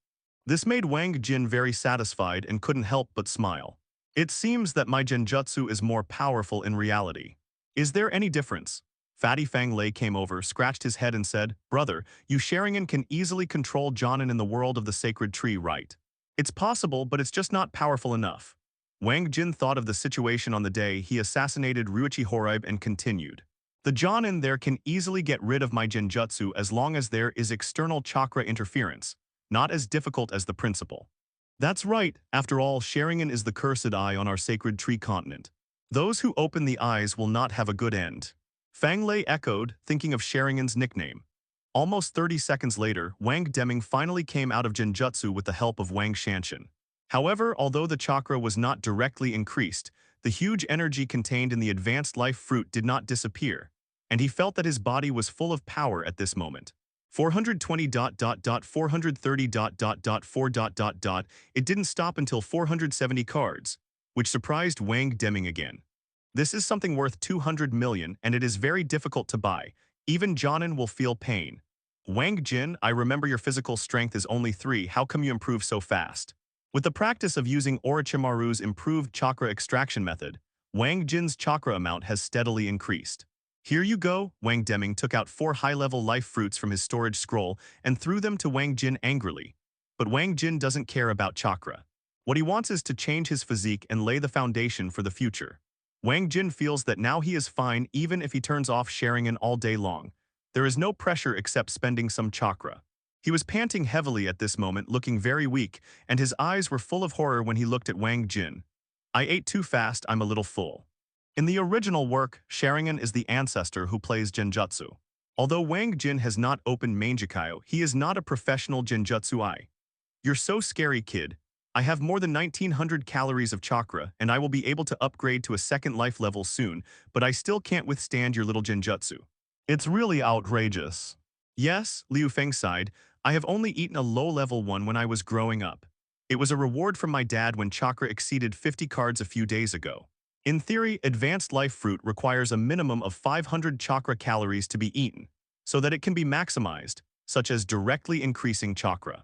This made Wang Jin very satisfied and couldn't help but smile. It seems that my Genjutsu is more powerful in reality. Is there any difference? Fatty Fang Lei came over, scratched his head and said, "Brother, you Sharingan can easily control Jonin in the world of the sacred tree, right? It's possible, but it's just not powerful enough." Wang Jin thought of the situation on the day he assassinated Ryuichi Horaibe and continued. The Jonin there can easily get rid of my Genjutsu as long as there is external chakra interference, not as difficult as the principle. That's right, after all, Sharingan is the cursed eye on our sacred tree continent. Those who open the eyes will not have a good end. Fang Lei echoed, thinking of Sharingan's nickname. Almost 30 seconds later, Wang Deming finally came out of Genjutsu with the help of Wang Shanshan. However, although the chakra was not directly increased, the huge energy contained in the advanced life fruit did not disappear, and he felt that his body was full of power at this moment. 420.430.4. It didn't stop until 470 cards, which surprised Wang Deming again. This is something worth 200 million, and it is very difficult to buy. Even Jonin will feel pain. Wang Jin, I remember your physical strength is only 3. How come you improve so fast? With the practice of using Orochimaru's improved chakra extraction method, Wang Jin's chakra amount has steadily increased. Here you go. Wang Deming took out 4 high-level life fruits from his storage scroll and threw them to Wang Jin angrily. But Wang Jin doesn't care about chakra. What he wants is to change his physique and lay the foundation for the future. Wang Jin feels that now he is fine even if he turns off Sharingan all day long. There is no pressure except spending some chakra. He was panting heavily at this moment, looking very weak, and his eyes were full of horror when he looked at Wang Jin. I ate too fast, I'm a little full. In the original work, Sharingan is the ancestor who plays Genjutsu. Although Wang Jin has not opened Mangekyō, he is not a professional Genjutsu eye. You're so scary, kid. I have more than 1900 calories of chakra, and I will be able to upgrade to a second life level soon, but I still can't withstand your little Genjutsu. It's really outrageous. Yes, Liu Feng sighed, I have only eaten a low-level one when I was growing up. It was a reward from my dad when chakra exceeded 50 cards a few days ago. In theory, advanced life fruit requires a minimum of 500 chakra calories to be eaten, so that it can be maximized, such as directly increasing chakra.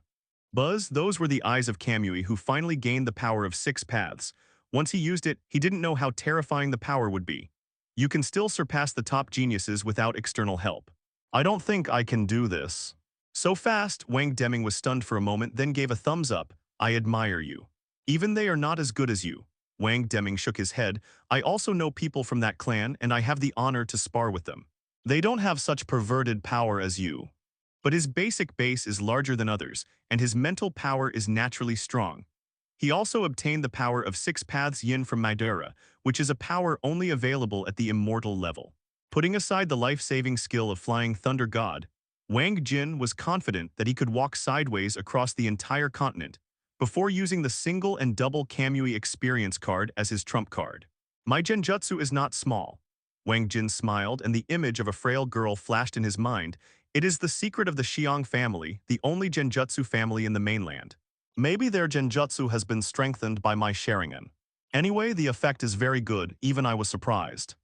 Buzz, those were the eyes of Kamui who finally gained the power of 6 paths. Once he used it, he didn't know how terrifying the power would be. You can still surpass the top geniuses without external help. I don't think I can do this. So fast, Wang Deming was stunned for a moment, then gave a thumbs up. I admire you. Even they are not as good as you. Wang Deming shook his head. I also know people from that clan, and I have the honor to spar with them. They don't have such perverted power as you. But his basic base is larger than others, and his mental power is naturally strong. He also obtained the power of 6 paths yin from Madara, which is a power only available at the immortal level. Putting aside the life-saving skill of Flying Thunder God, Wang Jin was confident that he could walk sideways across the entire continent before using the single and double Kamui experience card as his trump card. My Genjutsu is not small. Wang Jin smiled, and the image of a frail girl flashed in his mind. It is the secret of the Xiong family, the only genjutsu family in the mainland. Maybe their genjutsu has been strengthened by my Sharingan. Anyway, the effect is very good, even I was surprised.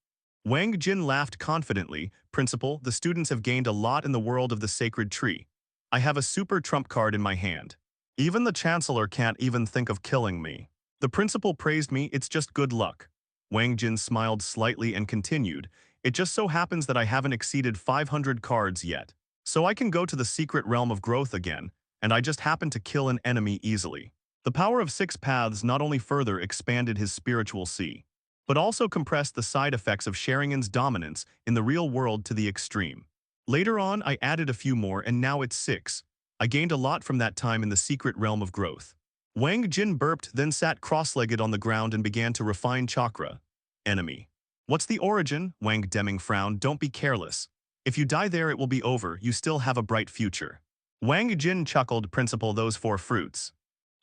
Wang Jin laughed confidently. Principal, the students have gained a lot in the world of the sacred tree. I have a super trump card in my hand. Even the chancellor can't even think of killing me. The principal praised me, it's just good luck. Wang Jin smiled slightly and continued, it just so happens that I haven't exceeded 500 cards yet. So I can go to the secret realm of growth again, and I just happen to kill an enemy easily. The power of 6 paths not only further expanded his spiritual sea, but also compressed the side effects of Sharingan's dominance in the real world to the extreme. Later on, I added a few more and now it's 6. I gained a lot from that time in the secret realm of growth. Wang Jin burped, then sat cross-legged on the ground and began to refine chakra. Enemy. What's the origin? Wang Deming frowned. Don't be careless. If you die there, it will be over. You still have a bright future. Wang Jin chuckled, Principal, those 4 fruits.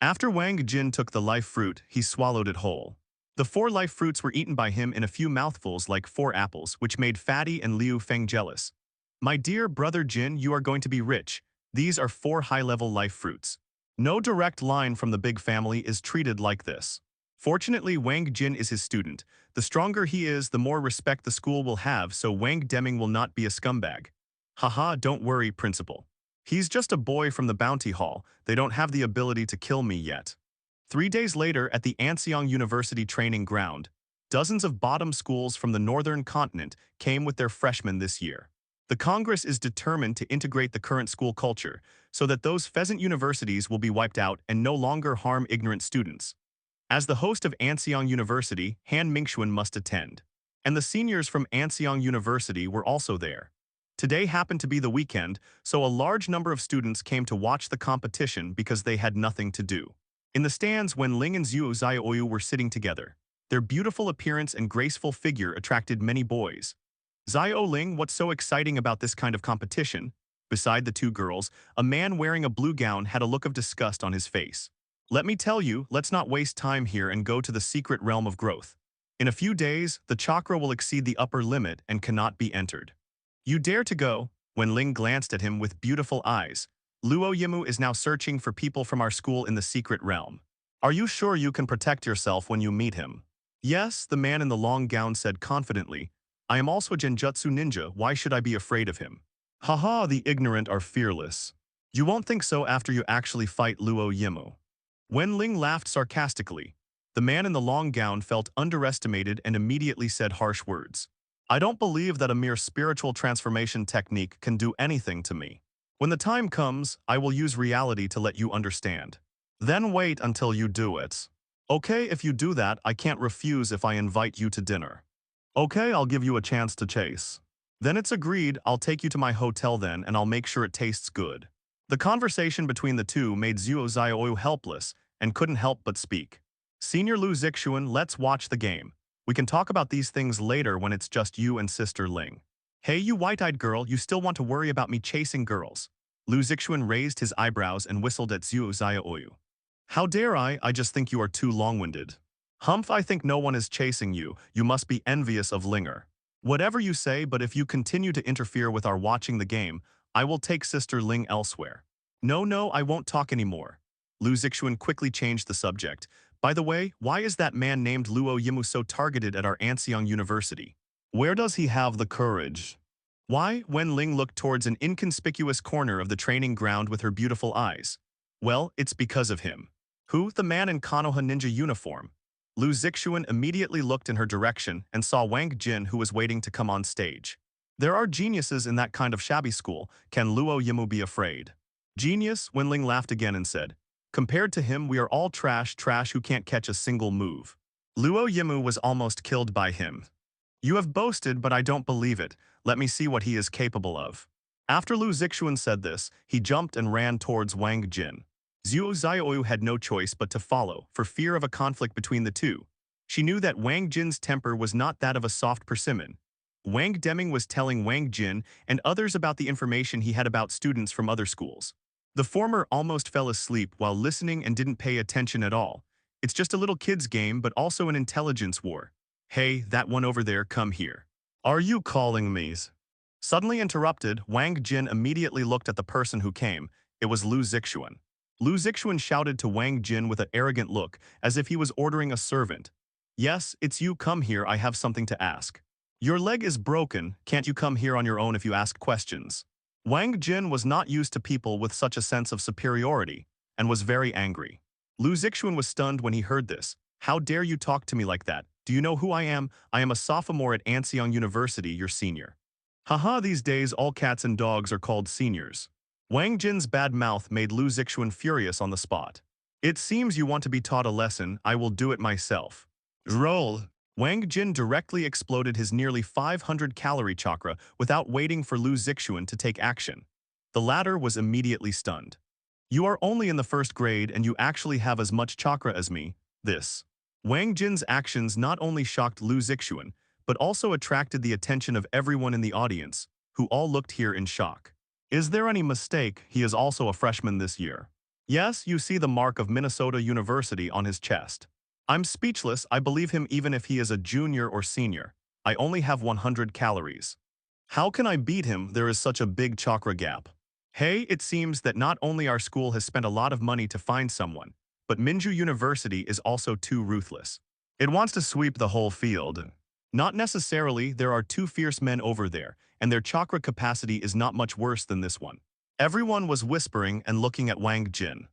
After Wang Jin took the life fruit, he swallowed it whole. The 4 life fruits were eaten by him in a few mouthfuls like 4 apples, which made Fatty and Liu Feng jealous. My dear brother Jin, you are going to be rich. These are 4 high-level life fruits. No direct line from the big family is treated like this. Fortunately, Wang Jin is his student. The stronger he is, the more respect the school will have, so Wang Deming will not be a scumbag. Haha, don't worry, Principal. He's just a boy from the bounty hall. They don't have the ability to kill me yet. 3 days later, at the Anseong University training ground, dozens of bottom schools from the northern continent came with their freshmen this year. The Congress is determined to integrate the current school culture so that those pheasant universities will be wiped out and no longer harm ignorant students. As the host of Anseong University, Han Mingxuan must attend. And the seniors from Anseong University were also there. Today happened to be the weekend, so a large number of students came to watch the competition because they had nothing to do. In the stands, when Ling and Zhu Xiaoyu were sitting together, their beautiful appearance and graceful figure attracted many boys. Xiao Ling, what's so exciting about this kind of competition? Beside the 2 girls, a man wearing a blue gown had a look of disgust on his face. Let me tell you, let's not waste time here and go to the secret realm of growth. In a few days, the chakra will exceed the upper limit and cannot be entered. You dare to go? When Ling glanced at him with beautiful eyes, Luo Yimu is now searching for people from our school in the secret realm. Are you sure you can protect yourself when you meet him? Yes, the man in the long gown said confidently. I am also a genjutsu ninja, why should I be afraid of him? Haha, the ignorant are fearless. You won't think so after you actually fight Luo Yimu. When Ling laughed sarcastically, the man in the long gown felt underestimated and immediately said harsh words. I don't believe that a mere spiritual transformation technique can do anything to me. When the time comes, I will use reality to let you understand. Then wait until you do it. Okay, if you do that, I can't refuse if I invite you to dinner. Okay, I'll give you a chance to chase. Then it's agreed, I'll take you to my hotel then and I'll make sure it tastes good. The conversation between the 2 made Zhuo Xiaoyu helpless and couldn't help but speak. Senior Lu Zixuan, let's watch the game. We can talk about these things later when it's just you and Sister Ling. Hey, you white-eyed girl, you still want to worry about me chasing girls? Lu Zixuan raised his eyebrows and whistled at Zhuo Xiaoyu. How dare I just think you are too long-winded. Humph, I think no one is chasing you. You must be envious of Linger. Whatever you say, but if you continue to interfere with our watching the game, I will take Sister Ling elsewhere. No, I won't talk anymore. Lu Zixuan quickly changed the subject. By the way, why is that man named Luo Yimu so targeted at our Anseong University? Where does he have the courage? Why? Wen Ling looked towards an inconspicuous corner of the training ground with her beautiful eyes. Well, it's because of him. Who? The man in Konoha ninja uniform. Lu Zixuan immediately looked in her direction and saw Wang Jin, who was waiting to come on stage. There are geniuses in that kind of shabby school. Can Luo Yimu be afraid? Genius? Wenling laughed again and said, compared to him, we are all trash who can't catch a single move. Luo Yimu was almost killed by him. You have boasted, but I don't believe it. Let me see what he is capable of. After Lu Zixuan said this, he jumped and ran towards Wang Jin. Zhuo Xiaoyu had no choice but to follow, for fear of a conflict between the 2. She knew that Wang Jin's temper was not that of a soft persimmon. Wang Deming was telling Wang Jin and others about the information he had about students from other schools. The former almost fell asleep while listening and didn't pay attention at all. It's just a little kid's game, but also an intelligence war. Hey, that one over there, come here. Are you calling me? Suddenly interrupted, Wang Jin immediately looked at the person who came. It was Lu Zixuan. Lu Zixuan shouted to Wang Jin with an arrogant look, as if he was ordering a servant. Yes, it's you, come here, I have something to ask. Your leg is broken, can't you come here on your own if you ask questions? Wang Jin was not used to people with such a sense of superiority, and was very angry. Lu Zixuan was stunned when he heard this. How dare you talk to me like that? Do you know who I am? I am a sophomore at Anseong University, your senior. Haha, these days all cats and dogs are called seniors. Wang Jin's bad mouth made Lu Zixuan furious on the spot. It seems you want to be taught a lesson, I will do it myself. Roll. Wang Jin directly exploded his nearly 500-calorie chakra without waiting for Lu Zixuan to take action. The latter was immediately stunned. You are only in the first grade and you actually have as much chakra as me. This. Wang Jin's actions not only shocked Lu Zixuan, but also attracted the attention of everyone in the audience, who all looked here in shock. Is there any mistake? He is also a freshman this year. Yes, you see the mark of Minnesota University on his chest. I'm speechless, I believe him even if he is a junior or senior. I only have 100 calories. How can I beat him? There is such a big chakra gap. Hey, it seems that not only our school has spent a lot of money to find someone, but Minju University is also too ruthless. It wants to sweep the whole field. Not necessarily, there are two fierce men over there, and their chakra capacity is not much worse than this one. Everyone was whispering and looking at Wang Jin.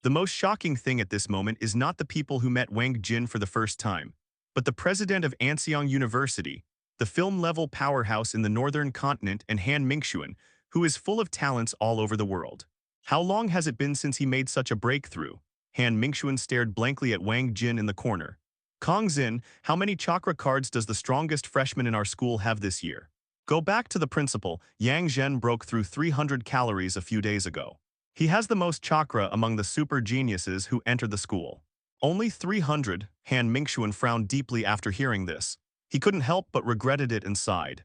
The most shocking thing at this moment is not the people who met Wang Jin for the first time, but the president of Anseong University, the film-level powerhouse in the northern continent, and Han Mingxuan, who is full of talents all over the world. How long has it been since he made such a breakthrough? Han Mingxuan stared blankly at Wang Jin in the corner. Kong Xin, how many chakra cards does the strongest freshman in our school have this year? Go back to the principal. Yang Zhen broke through 300 calories a few days ago. He has the most chakra among the super geniuses who entered the school. Only 300, Han Mingxuan frowned deeply after hearing this. He couldn't help but regretted it and sighed.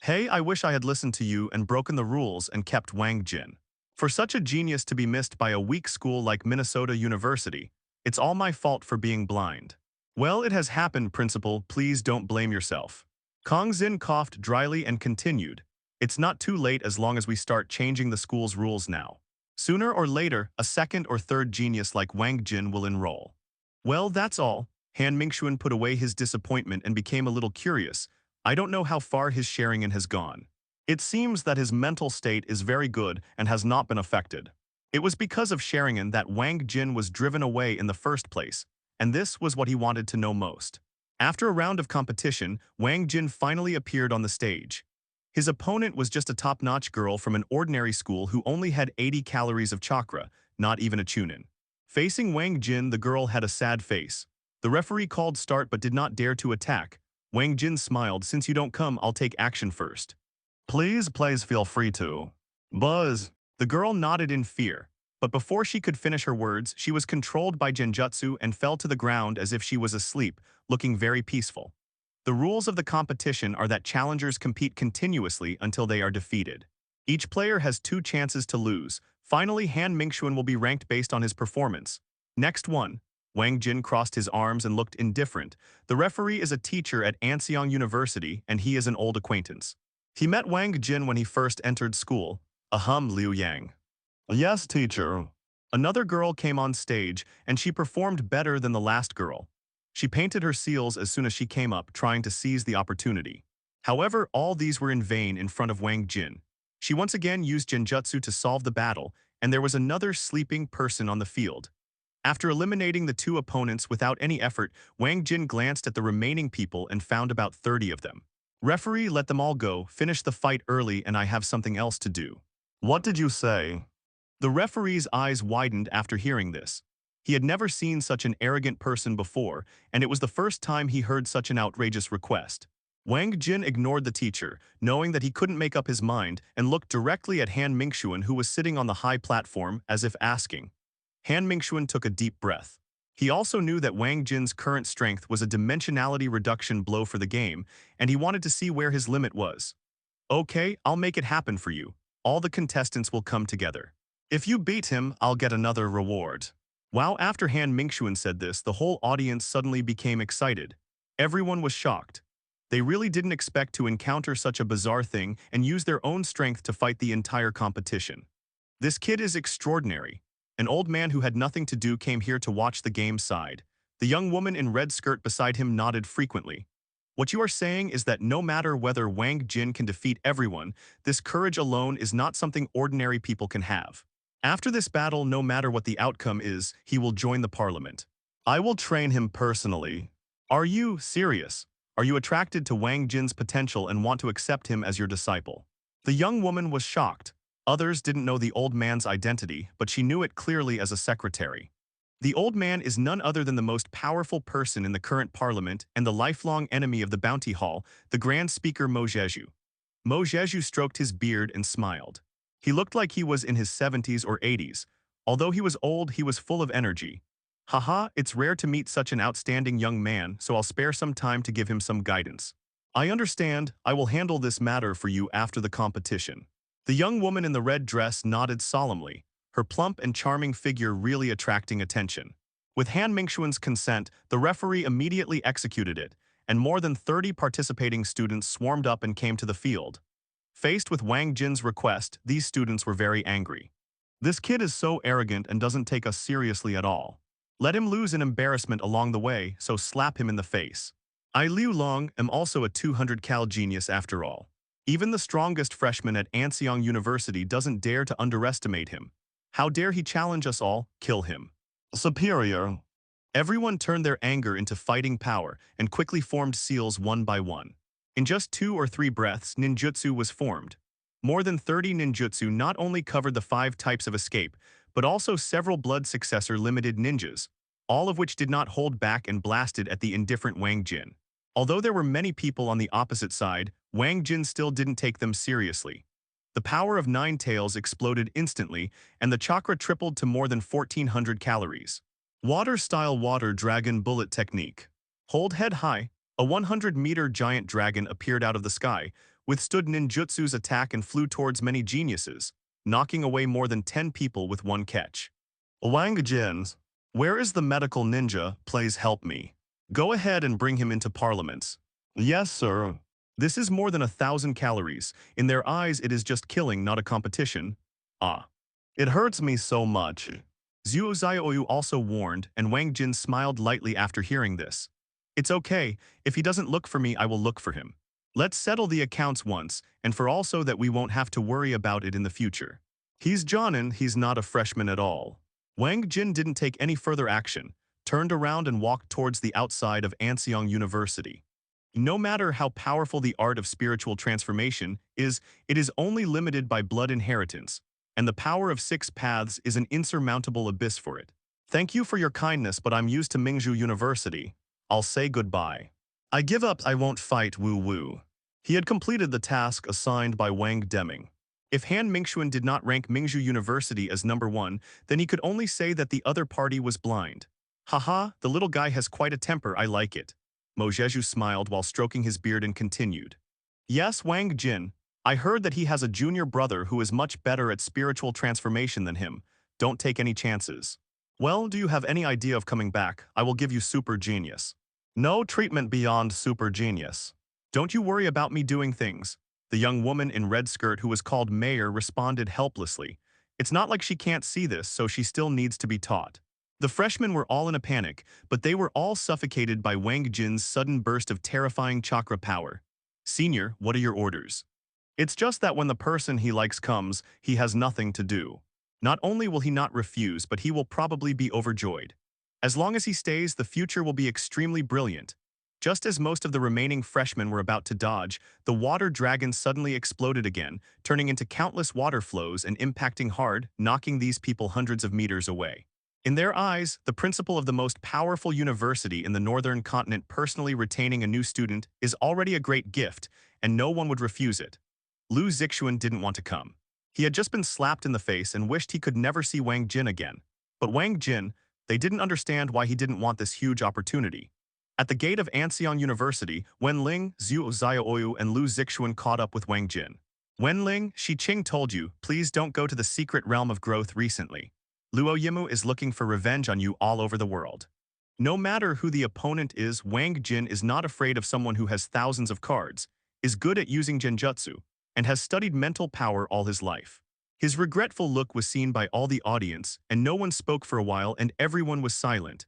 Hey, I wish I had listened to you and broken the rules and kept Wang Jin. For such a genius to be missed by a weak school like Minnesota University, it's all my fault for being blind. Well, it has happened, principal, please don't blame yourself. Kong Xin coughed dryly and continued. It's not too late as long as we start changing the school's rules now. Sooner or later, a second or third genius like Wang Jin will enroll. Well, that's all. Han Mingxuan put away his disappointment and became a little curious. I don't know how far his Sharingan has gone. It seems that his mental state is very good and has not been affected. It was because of Sharingan that Wang Jin was driven away in the first place, and this was what he wanted to know most. After a round of competition, Wang Jin finally appeared on the stage. His opponent was just a top-notch girl from an ordinary school who only had 80 calories of chakra, not even a chunin. Facing Wang Jin, the girl had a sad face. The referee called start but did not dare to attack. Wang Jin smiled, since you don't come, I'll take action first. Please feel free to. Buzz. The girl nodded in fear, but before she could finish her words, she was controlled by genjutsu and fell to the ground as if she was asleep, looking very peaceful. The rules of the competition are that challengers compete continuously until they are defeated. Each player has 2 chances to lose. Finally, Han Mingxuan will be ranked based on his performance. Next one. Wang Jin crossed his arms and looked indifferent. The referee is a teacher at Anseong University, and he is an old acquaintance. He met Wang Jin when he first entered school. Liu Yang. Yes, teacher. Another girl came on stage, and she performed better than the last girl. She painted her seals as soon as she came up, trying to seize the opportunity. However, all these were in vain in front of Wang Jin. She once again used genjutsu to solve the battle, and there was another sleeping person on the field. After eliminating the 2 opponents without any effort, Wang Jin glanced at the remaining people and found about 30 of them. Referee, let them all go, finish the fight early, and I have something else to do. What did you say? The referee's eyes widened after hearing this. He had never seen such an arrogant person before, and it was the first time he heard such an outrageous request. Wang Jin ignored the teacher, knowing that he couldn't make up his mind, and looked directly at Han Mingxuan, who was sitting on the high platform, as if asking. Han Mingxuan took a deep breath. He also knew that Wang Jin's current strength was a dimensionality reduction blow for the game, and he wanted to see where his limit was. Okay, I'll make it happen for you. All the contestants will come together. If you beat him, I'll get another reward. Wow, after Han Mingxuan said this, the whole audience suddenly became excited. Everyone was shocked. They really didn't expect to encounter such a bizarre thing and use their own strength to fight the entire competition. This kid is extraordinary. An old man who had nothing to do came here to watch the game side. The young woman in red skirt beside him nodded frequently. What you are saying is that no matter whether Wang Jin can defeat everyone, this courage alone is not something ordinary people can have. After this battle, no matter what the outcome is, he will join the parliament. I will train him personally. Are you serious? Are you attracted to Wang Jin's potential and want to accept him as your disciple? The young woman was shocked. Others didn't know the old man's identity, but she knew it clearly as a secretary. The old man is none other than the most powerful person in the current parliament and the lifelong enemy of the bounty hall, the Grand Speaker Mangekyō. Mangekyō stroked his beard and smiled. He looked like he was in his 70s or 80s. Although he was old, he was full of energy. Haha, it's rare to meet such an outstanding young man, so I'll spare some time to give him some guidance. I understand. I will handle this matter for you after the competition. The young woman in the red dress nodded solemnly, her plump and charming figure really attracting attention. With Han Mingxuan's consent, the referee immediately executed it, and more than 30 participating students swarmed up and came to the field. Faced with Wang Jin's request, these students were very angry. This kid is so arrogant and doesn't take us seriously at all. Let him lose in embarrassment along the way, so slap him in the face. I Liu Long am also a 200 cal genius after all. Even the strongest freshman at Anseong University doesn't dare to underestimate him. How dare he challenge us all? Kill him. Superior. Everyone turned their anger into fighting power and quickly formed seals one by one. In just 2 or 3 breaths, ninjutsu was formed. More than 30 ninjutsu not only covered the 5 types of escape, but also several blood successor limited ninjas, all of which did not hold back and blasted at the indifferent Wang Jin. Although there were many people on the opposite side, Wang Jin still didn't take them seriously. The power of 9 tails exploded instantly, and the chakra tripled to more than 1,400 calories. Water-style water dragon bullet technique. Hold head high, a 100-meter giant dragon appeared out of the sky, withstood ninjutsu's attack and flew towards many geniuses, knocking away more than 10 people with one catch. Wang Jin, where is the medical ninja? Please help me. Go ahead and bring him into parliament. Yes, sir. This is more than 1,000 calories. In their eyes, it is just killing, not a competition. Ah. It hurts me so much. Zhuo Xiaoyu also warned, and Wang Jin smiled lightly after hearing this. It's okay. If he doesn't look for me, I will look for him. Let's settle the accounts once, and for also that we won't have to worry about it in the future. He's Jonin, he's not a freshman at all. Wang Jin didn't take any further action, turned around and walked towards the outside of Anseong University. No matter how powerful the art of spiritual transformation is, it is only limited by blood inheritance, and the power of 6 paths is an insurmountable abyss for it. Thank you for your kindness, but I'm used to Mingzhu University. I'll say goodbye. I give up, I won't fight, woo-woo. He had completed the task assigned by Wang Deming. If Han Mingxuan did not rank Mingzhu University as number 1, then he could only say that the other party was blind. Haha, the little guy has quite a temper, I like it. Mangekyō smiled while stroking his beard and continued. Yes, Wang Jin, I heard that he has a junior brother who is much better at spiritual transformation than him. Don't take any chances. Well, do you have any idea of coming back? I will give you super genius. No treatment beyond super genius. Don't you worry about me doing things. The young woman in red skirt who was called Mayor responded helplessly. It's not like she can't see this, so she still needs to be taught. The freshmen were all in a panic, but they were all suffocated by Wang Jin's sudden burst of terrifying chakra power. Senior, what are your orders? It's just that when the person he likes comes, he has nothing to do. Not only will he not refuse, but he will probably be overjoyed. As long as he stays, the future will be extremely brilliant. Just as most of the remaining freshmen were about to dodge, the water dragon suddenly exploded again, turning into countless water flows and impacting hard, knocking these people hundreds of meters away. In their eyes, the principal of the most powerful university in the northern continent personally retaining a new student is already a great gift, and no one would refuse it. Lu Zixuan didn't want to come. He had just been slapped in the face and wished he could never see Wang Jin again. But Wang Jin, they didn't understand why he didn't want this huge opportunity. At the gate of Anseong University, Wenling, Zhuo Xiaoyu, and Lu Zixuan caught up with Wang Jin. Wenling, Shi Qing told you, please don't go to the secret realm of growth recently. Luo Yimu is looking for revenge on you all over the world. No matter who the opponent is, Wang Jin is not afraid of someone who has thousands of cards, is good at using genjutsu, and has studied mental power all his life. His regretful look was seen by all the audience, and no one spoke for a while and everyone was silent.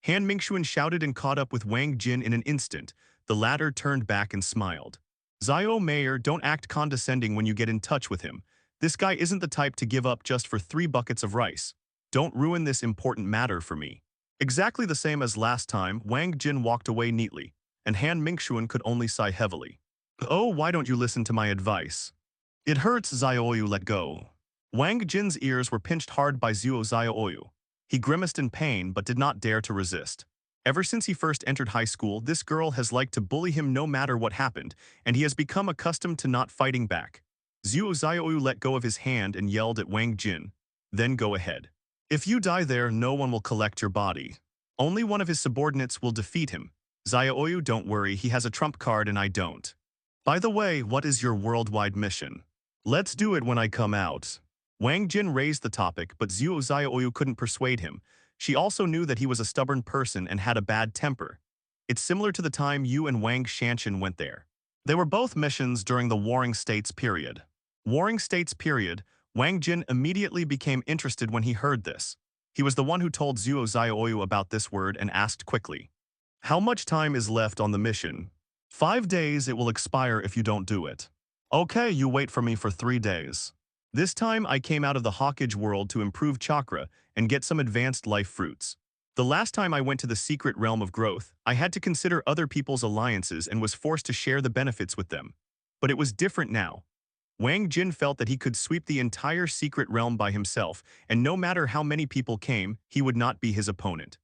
Han Mingxuan shouted and caught up with Wang Jin in an instant. The latter turned back and smiled. Zio Mayer, don't act condescending when you get in touch with him. This guy isn't the type to give up just for 3 buckets of rice. Don't ruin this important matter for me. Exactly the same as last time, Wang Jin walked away neatly, and Han Mingxuan could only sigh heavily. Oh, why don't you listen to my advice? It hurts, Zioyu, let go. Wang Jin's ears were pinched hard by Zuo Zioyu. He grimaced in pain but did not dare to resist. Ever since he first entered high school, this girl has liked to bully him no matter what happened, and he has become accustomed to not fighting back. Zuo Zioyu let go of his hand and yelled at Wang Jin. Then go ahead. If you die there, no one will collect your body. Only one of his subordinates will defeat him. Zioyu, don't worry, he has a trump card and I don't. By the way, what is your worldwide mission? Let's do it when I come out. Wang Jin raised the topic, but Zuo Zioyu couldn't persuade him. She also knew that he was a stubborn person and had a bad temper. It's similar to the time you and Wang Shanshan went there. They were both missions during the Warring States period. Warring States period, Wang Jin immediately became interested when he heard this. He was the one who told Zuo Zioyu about this word and asked quickly, how much time is left on the mission? 5 days, it will expire if you don't do it. Okay, you wait for me for 3 days. This time I came out of the Hokage world to improve chakra and get some advanced life fruits. The last time I went to the secret realm of growth, I had to consider other people's alliances and was forced to share the benefits with them. But it was different now. Wang Jin felt that he could sweep the entire secret realm by himself, and no matter how many people came, he would not be his opponent.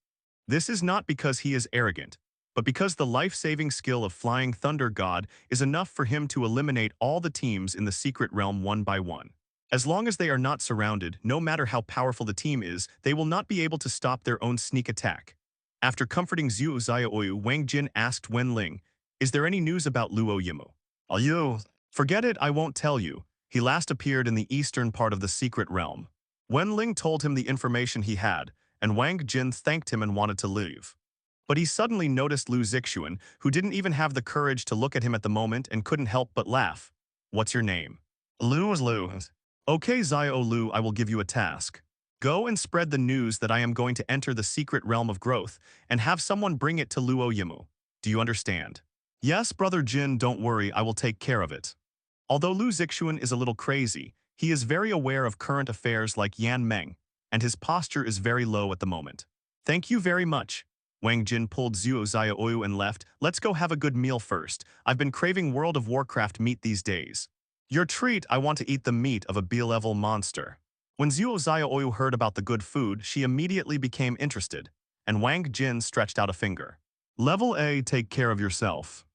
This is not because he is arrogant, but because the life-saving skill of Flying Thunder God is enough for him to eliminate all the teams in the secret realm one by one. As long as they are not surrounded, no matter how powerful the team is, they will not be able to stop their own sneak attack. After comforting Zuo Zioyu, Wang Jin asked Wen Ling, is there any news about Luo Yimu? Are you? Forget it, I won't tell you. He last appeared in the eastern part of the secret realm. Wen Ling told him the information he had, and Wang Jin thanked him and wanted to leave. But he suddenly noticed Lu Zixuan, who didn't even have the courage to look at him at the moment and couldn't help but laugh. What's your name? Lu is Lu. Okay, Zio Lu, I will give you a task. Go and spread the news that I am going to enter the secret realm of growth and have someone bring it to Luo Yimu. Do you understand? Yes, Brother Jin, don't worry, I will take care of it. Although Lu Zixuan is a little crazy, he is very aware of current affairs like Yan Meng, and his posture is very low at the moment. Thank you very much. Wang Jin pulled Zuo Zioyu and left. Let's go have a good meal first. I've been craving World of Warcraft meat these days. Your treat, I want to eat the meat of a B-level monster. When Zuo Zioyu heard about the good food, she immediately became interested, and Wang Jin stretched out a finger. Level A, take care of yourself.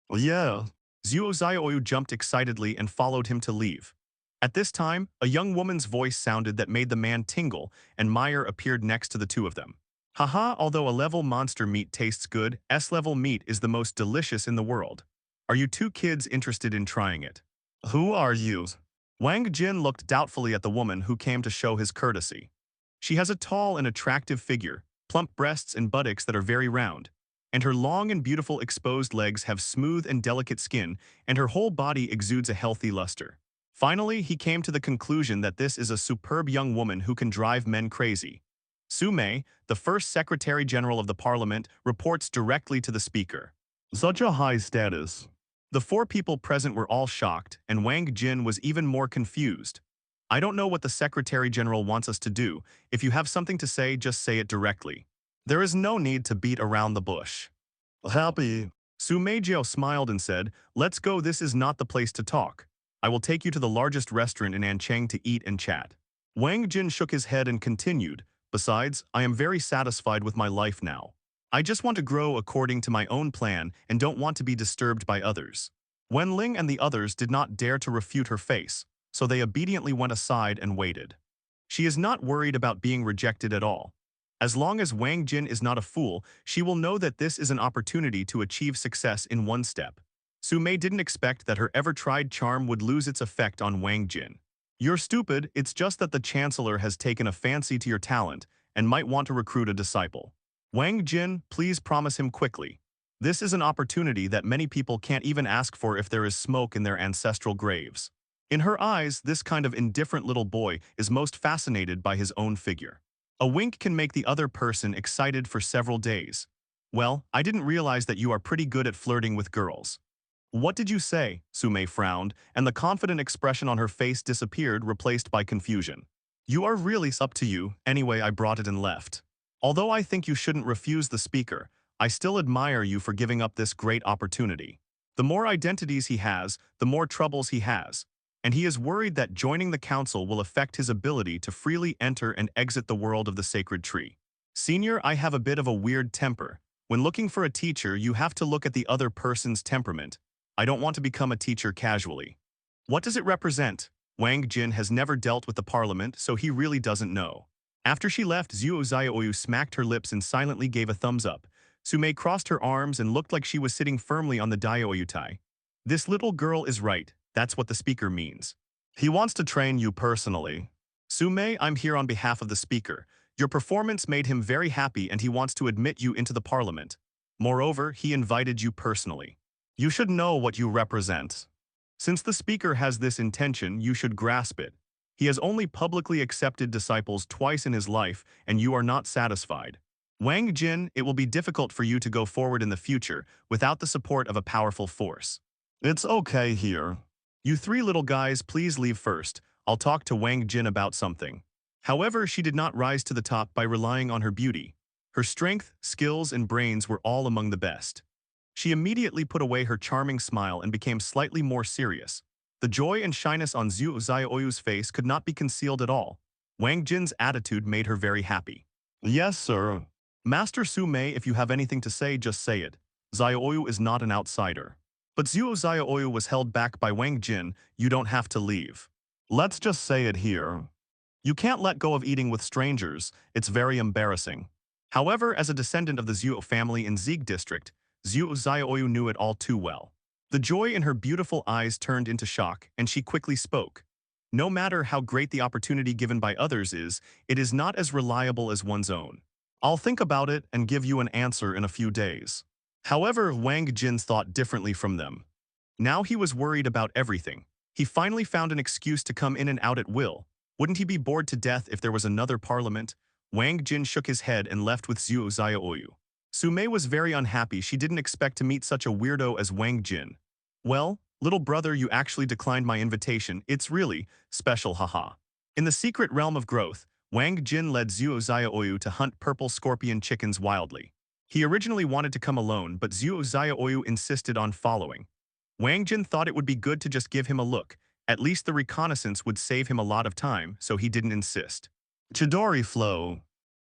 Yeah. Zuo Zioyu jumped excitedly and followed him to leave. At this time, a young woman's voice sounded that made the man tingle, and Meyer appeared next to the two of them. Haha, although a level monster meat tastes good, S-level meat is the most delicious in the world. Are you two kids interested in trying it? Who are you? Wang Jin looked doubtfully at the woman who came to show his courtesy. She has a tall and attractive figure, plump breasts and buttocks that are very round, and her long and beautiful exposed legs have smooth and delicate skin, and her whole body exudes a healthy luster. Finally, he came to the conclusion that this is a superb young woman who can drive men crazy. Su Mei, the first Secretary General of the Parliament, reports directly to the speaker. Such a high status. The 4 people present were all shocked, and Wang Jin was even more confused. I don't know what the Secretary General wants us to do. If you have something to say, just say it directly. There is no need to beat around the bush. Happy. Su Meijiao smiled and said, let's go, this is not the place to talk. I will take you to the largest restaurant in Anchang to eat and chat. Wang Jin shook his head and continued, besides, I am very satisfied with my life now. I just want to grow according to my own plan and don't want to be disturbed by others. Wen Ling and the others did not dare to refute her face, so they obediently went aside and waited. She is not worried about being rejected at all. As long as Wang Jin is not a fool, she will know that this is an opportunity to achieve success in one step. Su Mei didn't expect that her ever-tried charm would lose its effect on Wang Jin. You're stupid, it's just that the Chancellor has taken a fancy to your talent and might want to recruit a disciple. Wang Jin, please promise him quickly. This is an opportunity that many people can't even ask for if there is smoke in their ancestral graves. In her eyes, this kind of indifferent little boy is most fascinated by his own figure. A wink can make the other person excited for several days. Well, I didn't realize that you are pretty good at flirting with girls. What did you say? Sume frowned, and the confident expression on her face disappeared, replaced by confusion. You are really up to you, anyway I brought it and left. Although I think you shouldn't refuse the speaker, I still admire you for giving up this great opportunity. The more identities he has, the more troubles he has, and he is worried that joining the council will affect his ability to freely enter and exit the world of the sacred tree. Senior, I have a bit of a weird temper. When looking for a teacher, you have to look at the other person's temperament. I don't want to become a teacher casually. What does it represent? Wang Jin has never dealt with the parliament, so he really doesn't know. After she left, Zhuo Xiaoyu smacked her lips and silently gave a thumbs up. Sume crossed her arms and looked like she was sitting firmly on the Daioyutai. This little girl is right, that's what the speaker means. He wants to train you personally. Sume, I'm here on behalf of the speaker. Your performance made him very happy and he wants to admit you into the parliament. Moreover, he invited you personally. You should know what you represent. Since the speaker has this intention, you should grasp it. He has only publicly accepted disciples twice in his life, and you are not satisfied. Wang Jin, it will be difficult for you to go forward in the future without the support of a powerful force. It's okay here. You three little guys, please leave first. I'll talk to Wang Jin about something. However, she did not rise to the top by relying on her beauty. Her strength, skills, and brains were all among the best. She immediately put away her charming smile and became slightly more serious. The joy and shyness on Zhuo Xiaoyu's face could not be concealed at all. Wang Jin's attitude made her very happy. Yes, sir. Master Sume, if you have anything to say, just say it. Xiaoyu is not an outsider. But Zhuo Xiaoyu was held back by Wang Jin. You don't have to leave. Let's just say it here. You can't let go of eating with strangers. It's very embarrassing. However, as a descendant of the Zhuo family in Zieg district, Zhuo Xiaoyu knew it all too well. The joy in her beautiful eyes turned into shock, and she quickly spoke. No matter how great the opportunity given by others is, it is not as reliable as one's own. I'll think about it and give you an answer in a few days. However, Wang Jin thought differently from them. Now he was worried about everything. He finally found an excuse to come in and out at will. Wouldn't he be bored to death if there was another parliament? Wang Jin shook his head and left with Zhuo Xiaoyu. Sume was very unhappy. She didn't expect to meet such a weirdo as Wang Jin. Well, little brother, you actually declined my invitation. It's really special, haha. In the secret realm of growth, Wang Jin led Zhuo Xiaoyu to hunt purple scorpion chickens wildly. He originally wanted to come alone, but Zhuo Xiaoyu insisted on following. Wang Jin thought it would be good to just give him a look. At least the reconnaissance would save him a lot of time, so he didn't insist. Chidori flow.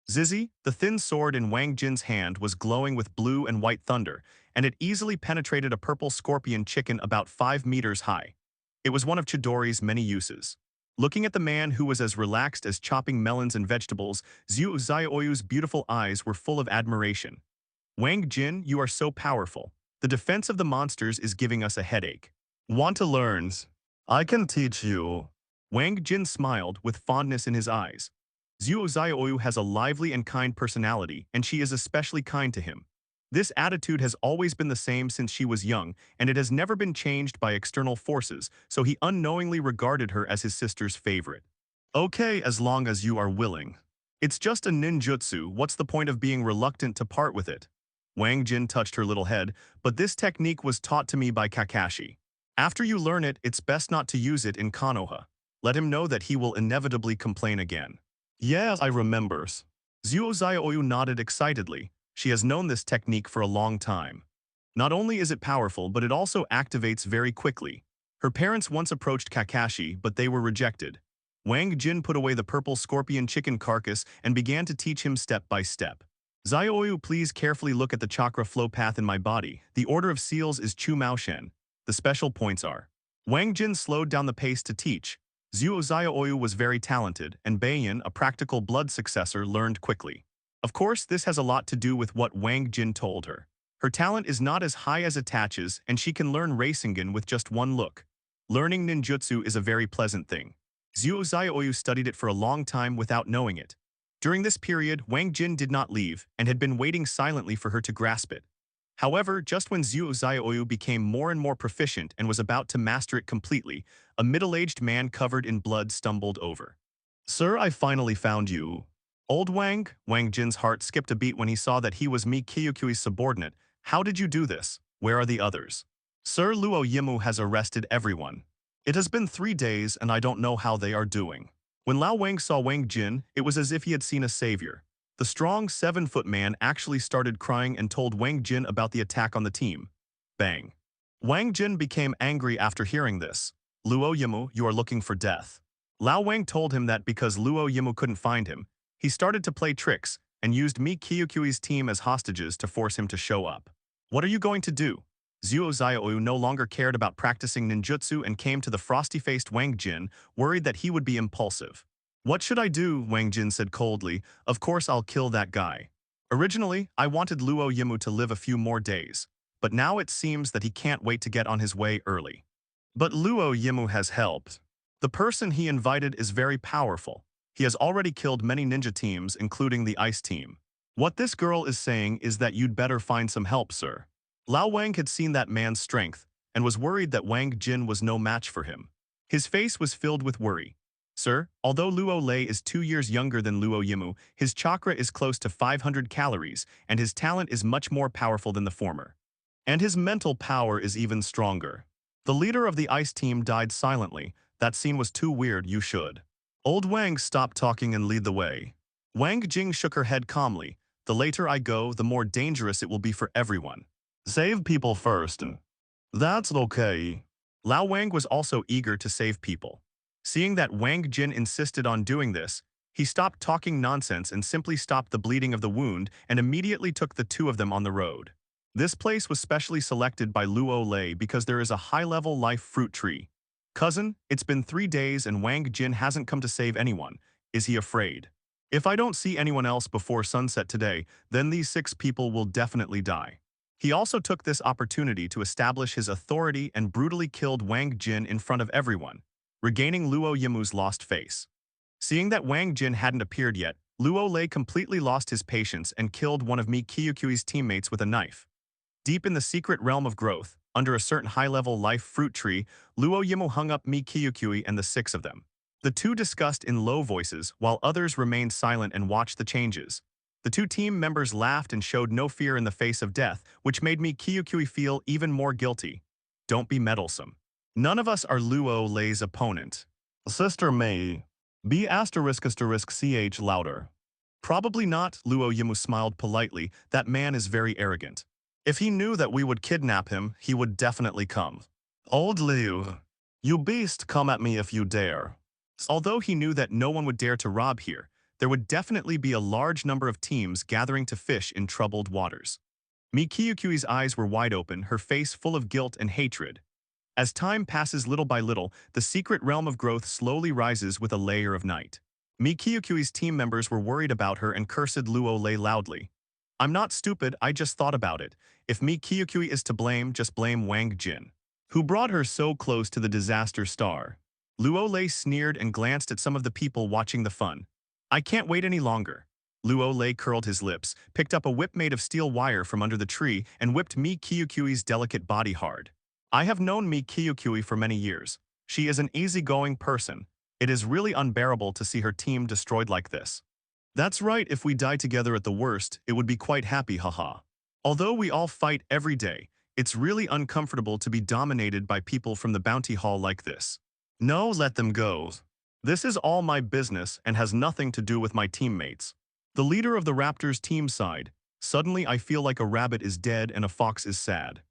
Zizi, the thin sword in Wang Jin's hand, was glowing with blue and white thunder, and it easily penetrated a purple scorpion chicken about 5 meters high. It was one of Chidori's many uses. Looking at the man who was as relaxed as chopping melons and vegetables, Zhuo Xiaoyu's beautiful eyes were full of admiration. Wang Jin, you are so powerful. The defense of the monsters is giving us a headache. Want to learn? I can teach you. Wang Jin smiled with fondness in his eyes. Zhuo Xiaoyu has a lively and kind personality, and she is especially kind to him. This attitude has always been the same since she was young, and it has never been changed by external forces, so he unknowingly regarded her as his sister's favorite. Okay, as long as you are willing. It's just a ninjutsu, what's the point of being reluctant to part with it? Wang Jin touched her little head, but this technique was taught to me by Kakashi. After you learn it, it's best not to use it in Konoha. Let him know that he will inevitably complain again. Yes, I remembers. Zhuo Xiaoyu nodded excitedly. She has known this technique for a long time. Not only is it powerful, but it also activates very quickly. Her parents once approached Kakashi, but they were rejected. Wang Jin put away the purple scorpion chicken carcass and began to teach him step by step. Xiaoyu, please carefully look at the chakra flow path in my body. The order of seals is Chu Mao Shen. The special points are. Wang Jin slowed down the pace to teach. Zhuo Xiaoyu was very talented, and Beiyan, a practical blood successor, learned quickly. Of course, this has a lot to do with what Wang Jin told her. Her talent is not as high as attaches, and she can learn Rasengan with just one look. Learning ninjutsu is a very pleasant thing. Zhuo Xiaoyu studied it for a long time without knowing it. During this period, Wang Jin did not leave and had been waiting silently for her to grasp it. However, just when Zhu Xiaoyu became more and more proficient and was about to master it completely, a middle-aged man covered in blood stumbled over. "Sir, I finally found you." "Old Wang?" Wang Jin's heart skipped a beat when he saw that he was Mi Kyukyui's subordinate. "How did you do this? Where are the others?" "Sir, Luo Yimu has arrested everyone. It has been 3 days and I don't know how they are doing." When Lao Wang saw Wang Jin, it was as if he had seen a savior. The strong 7-foot man actually started crying and told Wang Jin about the attack on the team. Bang. Wang Jin became angry after hearing this. "Luo Yimu, you are looking for death." Lao Wang told him that because Luo Yimu couldn't find him, he started to play tricks and used Mi Kyukyui's team as hostages to force him to show up. "What are you going to do?" Zhuo Xiaoyu no longer cared about practicing ninjutsu and came to the frosty-faced Wang Jin, worried that he would be impulsive. "What should I do?" Wang Jin said coldly. "Of course I'll kill that guy. Originally, I wanted Luo Yimu to live a few more days, but now it seems that he can't wait to get on his way early." But Luo Yimu has helped. The person he invited is very powerful. He has already killed many ninja teams, including the ice team. What this girl is saying is that you'd better find some help, sir. Lao Wang had seen that man's strength and was worried that Wang Jin was no match for him. His face was filled with worry. "Sir, although Luo Lei is 2 years younger than Luo Yimu, his chakra is close to 500 calories, and his talent is much more powerful than the former. And his mental power is even stronger." The leader of the ice team died silently. "That scene was too weird, you should." Old Wang stopped talking and lead the way. Wang Jing shook her head calmly. "The later I go, the more dangerous it will be for everyone. Save people first." "That's okay." Lao Wang was also eager to save people. Seeing that Wang Jin insisted on doing this, he stopped talking nonsense and simply stopped the bleeding of the wound and immediately took the two of them on the road. This place was specially selected by Luo Lei because there is a high-level life fruit tree. "Cousin, it's been 3 days and Wang Jin hasn't come to save anyone. Is he afraid? If I don't see anyone else before sunset today, then these 6 people will definitely die." He also took this opportunity to establish his authority and brutally killed Wang Jin in front of everyone, regaining Luo Yimu's lost face. Seeing that Wang Jin hadn't appeared yet, Luo Lei completely lost his patience and killed one of Mi Kyukyui's teammates with a knife. Deep in the secret realm of growth, under a certain high-level life fruit tree, Luo Yimu hung up Mi Kyukui and the 6 of them. The two discussed in low voices while others remained silent and watched the changes. The 2 team members laughed and showed no fear in the face of death, which made Mi Kyukui feel even more guilty. "Don't be meddlesome. None of us are Luo Lei's opponent." "Sister Mei, be **ch louder." "Probably not," Luo Yimu smiled politely. "That man is very arrogant. If he knew that we would kidnap him, he would definitely come." "Old Liu, you beast, come at me if you dare." Although he knew that no one would dare to rob here, there would definitely be a large number of teams gathering to fish in troubled waters. Mi Kyukyui's eyes were wide open, her face full of guilt and hatred. As time passes little by little, the secret realm of growth slowly rises with a layer of night. Mi Kyukyui's team members were worried about her and cursed Luo Lei loudly. "I'm not stupid, I just thought about it. If Mi Kyukui is to blame, just blame Wang Jin, who brought her so close to the disaster star." Luo Lei sneered and glanced at some of the people watching the fun. "I can't wait any longer." Luo Lei curled his lips, picked up a whip made of steel wire from under the tree, and whipped Mi Kyukyui's delicate body hard. "I have known Mi Kyukui for many years. She is an easygoing person. It is really unbearable to see her team destroyed like this." "That's right, if we die together at the worst, it would be quite happy, haha. Although we all fight every day, it's really uncomfortable to be dominated by people from the bounty hall like this. No, let them go. This is all my business and has nothing to do with my teammates." The leader of the Raptors team sighed. "Suddenly I feel like a rabbit is dead and a fox is sad."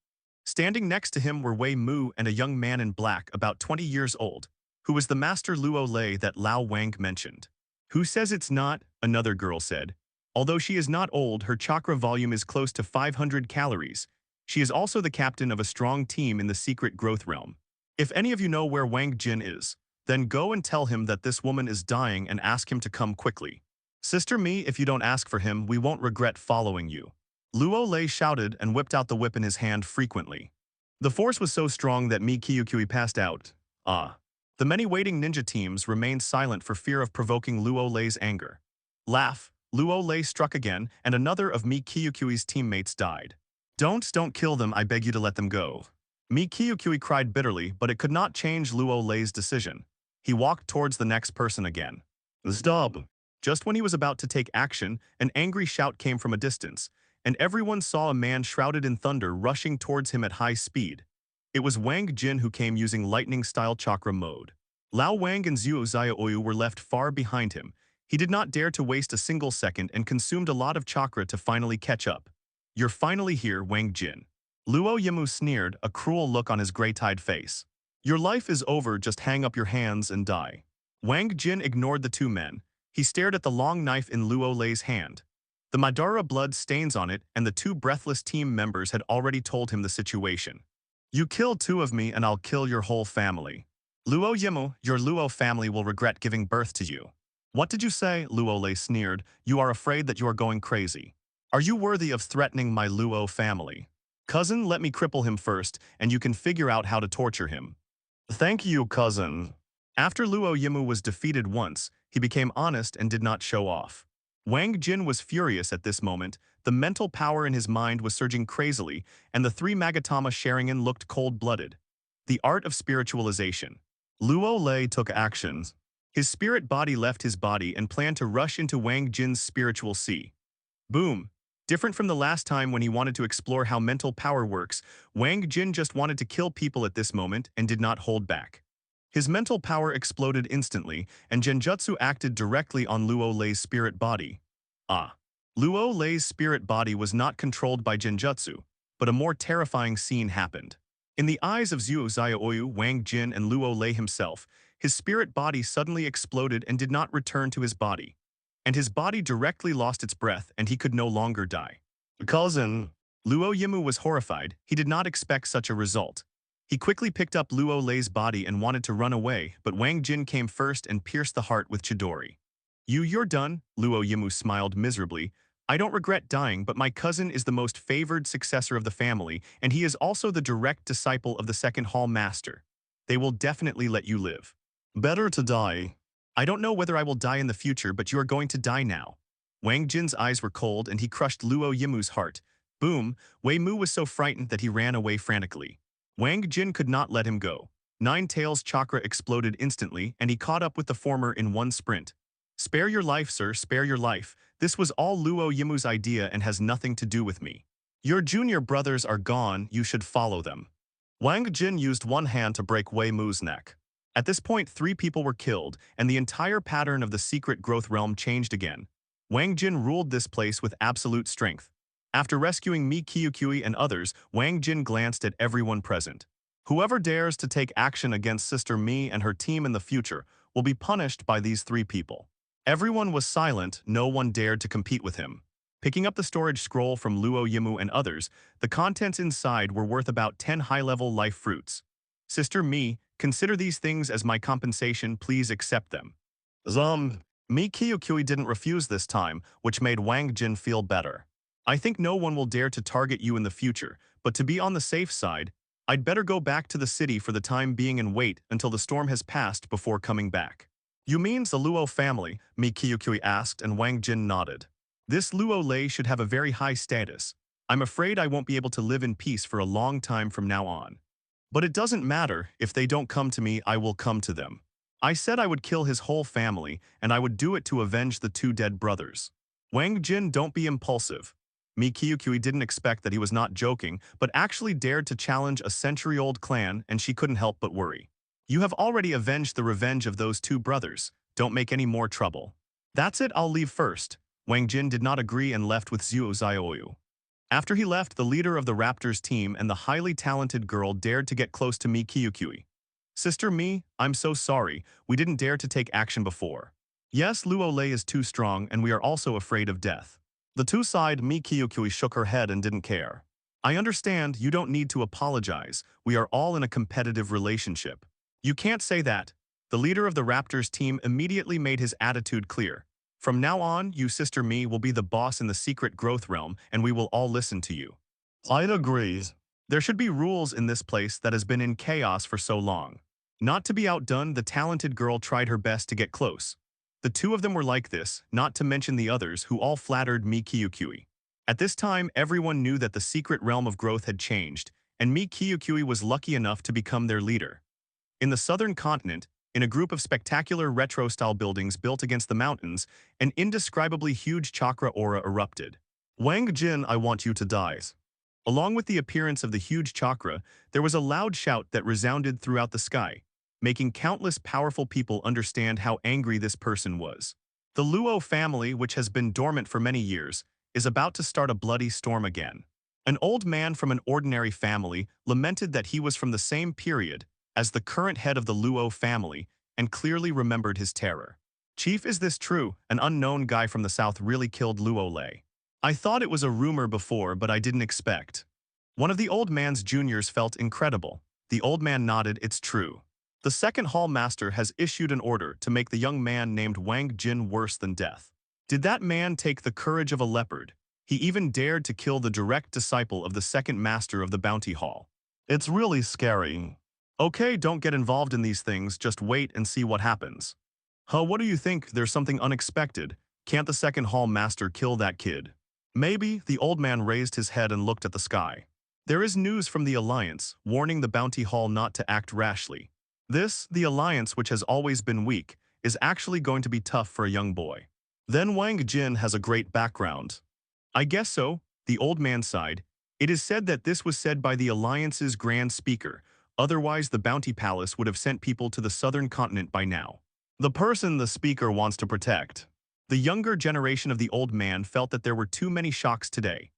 Standing next to him were Wei Mu and a young man in black about 20 years old, who was the master Luo Lei that Lao Wang mentioned. "Who says it's not?" another girl said. Although she is not old, her chakra volume is close to 500 calories. She is also the captain of a strong team in the secret growth realm. "If any of you know where Wang Jin is, then go and tell him that this woman is dying and ask him to come quickly. Sister Me, if you don't ask for him, we won't regret following you." Luo Lei shouted and whipped out the whip in his hand frequently. The force was so strong that Mi Kyukui passed out. The many waiting ninja teams remained silent for fear of provoking Luo Lei's anger. Laugh, Luo Lei struck again, and another of Mi Kyukyui's teammates died. Don't kill them, I beg you to let them go. Mi Kyukyui cried bitterly, but it could not change Luo Lei's decision. He walked towards the next person again. Stop! Just when he was about to take action, an angry shout came from a distance, and everyone saw a man shrouded in thunder rushing towards him at high speed. It was Wang Jin who came using lightning-style chakra mode. Lao Wang and Zhuo Xiaoyu were left far behind him. He did not dare to waste a single second and consumed a lot of chakra to finally catch up. You're finally here, Wang Jin. Luo Yimu sneered, a cruel look on his gray-tied face. Your life is over, just hang up your hands and die. Wang Jin ignored the two men. He stared at the long knife in Luo Lei's hand. The Madara blood stains on it, and the two breathless team members had already told him the situation. You kill two of me and I'll kill your whole family. Luo Yimu, your Luo family will regret giving birth to you. What did you say? Luo Lei sneered. You are afraid that you are going crazy. Are you worthy of threatening my Luo family? Cousin, let me cripple him first, and you can figure out how to torture him. Thank you, cousin. After Luo Yimu was defeated once, he became honest and did not show off. Wang Jin was furious at this moment. The mental power in his mind was surging crazily, and the three Magatama Sharingan looked cold-blooded. The art of spiritualization. Luo Lei took actions. His spirit body left his body and planned to rush into Wang Jin's spiritual sea. Boom! Different from the last time when he wanted to explore how mental power works, Wang Jin just wanted to kill people at this moment and did not hold back. His mental power exploded instantly, and Genjutsu acted directly on Luo Lei's spirit body. Luo Lei's spirit body was not controlled by Genjutsu, but a more terrifying scene happened. In the eyes of Zhuo Xiaoyu, Wang Jin, and Luo Lei himself, his spirit body suddenly exploded and did not return to his body. And his body directly lost its breath and he could no longer die. Cousin. Luo Yimu was horrified. He did not expect such a result. He quickly picked up Luo Lei's body and wanted to run away, but Wang Jin came first and pierced the heart with Chidori. You're done, Luo Yimu smiled miserably. I don't regret dying, but my cousin is the most favored successor of the family, and he is also the direct disciple of the second hall master. They will definitely let you live. Better to die. I don't know whether I will die in the future, but you are going to die now. Wang Jin's eyes were cold and he crushed Luo Yimu's heart. Boom! Wei Mu was so frightened that he ran away frantically. Wang Jin could not let him go. Nine Tails chakra exploded instantly and he caught up with the former in one sprint. Spare your life, sir, spare your life. This was all Luo Yimu's idea and has nothing to do with me. Your junior brothers are gone, you should follow them. Wang Jin used one hand to break Wei Mu's neck. At this point, 3 people were killed, and the entire pattern of the secret growth realm changed again. Wang Jin ruled this place with absolute strength. After rescuing Mi Kyukyui and others, Wang Jin glanced at everyone present. Whoever dares to take action against Sister Mi and her team in the future will be punished by these 3 people. Everyone was silent, no one dared to compete with him. Picking up the storage scroll from Luo Yimu and others, the contents inside were worth about 10 high-level life fruits. Sister Mi, consider these things as my compensation, please accept them. Mi Kyukyui didn't refuse this time, which made Wang Jin feel better. I think no one will dare to target you in the future, but to be on the safe side, I'd better go back to the city for the time being and wait until the storm has passed before coming back. You mean the Luo family? Mi Kyukyui asked and Wang Jin nodded. This Luo Lei should have a very high status. I'm afraid I won't be able to live in peace for a long time from now on. But it doesn't matter, if they don't come to me, I will come to them. I said I would kill his whole family, and I would do it to avenge the 2 dead brothers. Wang Jin, don't be impulsive. Mi Kyukyui didn't expect that he was not joking, but actually dared to challenge a century-old clan, and she couldn't help but worry. You have already avenged the revenge of those 2 brothers. Don't make any more trouble. That's it, I'll leave first. Wang Jin did not agree and left with Zhuo Xiaoyu. After he left, the leader of the Raptors team and the highly talented girl dared to get close to Mi Kyukyui. Sister Mi, I'm so sorry, we didn't dare to take action before. Yes, Luo Lei is too strong and we are also afraid of death. The 2 sighed. Mi Kyukyui shook her head and didn't care. I understand, you don't need to apologize, we are all in a competitive relationship. You can't say that. The leader of the Raptors team immediately made his attitude clear. From now on, you Sister Mi will be the boss in the secret growth realm and we will all listen to you. I'd agree. There should be rules in this place that has been in chaos for so long. Not to be outdone, the talented girl tried her best to get close. The two of them were like this, not to mention the others who all flattered Mangekyō. At this time, everyone knew that the secret realm of growth had changed, and Mangekyō was lucky enough to become their leader. In the southern continent, in a group of spectacular retro-style buildings built against the mountains, an indescribably huge chakra aura erupted. Wang Jin, I want you to die. Along with the appearance of the huge chakra, there was a loud shout that resounded throughout the sky, making countless powerful people understand how angry this person was. The Luo family, which has been dormant for many years, is about to start a bloody storm again. An old man from an ordinary family lamented that he was from the same period as the current head of the Luo family and clearly remembered his terror. Chief, is this true? An unknown guy from the south really killed Luo Lei. I thought it was a rumor before, but I didn't expect. One of the old man's juniors felt incredible. The old man nodded, it's true. The second hall master has issued an order to make the young man named Wang Jin worse than death. Did that man take the courage of a leopard? He even dared to kill the direct disciple of the second master of the bounty hall. It's really scary. Okay, don't get involved in these things, just wait and see what happens. What do you think? There's something unexpected. Can't the second hall master kill that kid? Maybe. The old man raised his head and looked at the sky. There is news from the Alliance, warning the bounty hall not to act rashly. The Alliance, which has always been weak, is actually going to be tough for a young boy. Then Wang Jin has a great background. I guess so, the old man sighed. It is said that this was said by the Alliance's Grand Speaker, otherwise the Bounty Palace would have sent people to the southern continent by now. The person the speaker wants to protect. The younger generation of the old man felt that there were too many shocks today.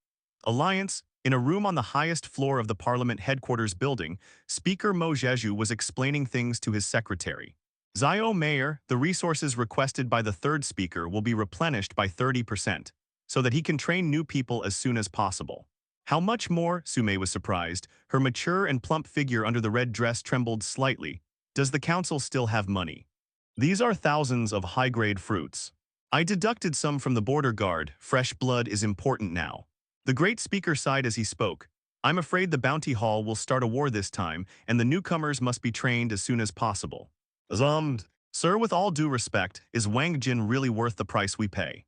Alliance, in a room on the highest floor of the Parliament headquarters building, Speaker Mo Jeju was explaining things to his secretary. Zio Mayor, the resources requested by the third speaker will be replenished by 30%, so that he can train new people as soon as possible. How much more? Sume was surprised. Her mature and plump figure under the red dress trembled slightly. Does the council still have money? These are thousands of high-grade fruits. I deducted some from the border guard. Fresh blood is important now. The great speaker sighed as he spoke. I'm afraid the bounty hall will start a war this time, and the newcomers must be trained as soon as possible. Sir, with all due respect, is Wang Jin really worth the price we pay?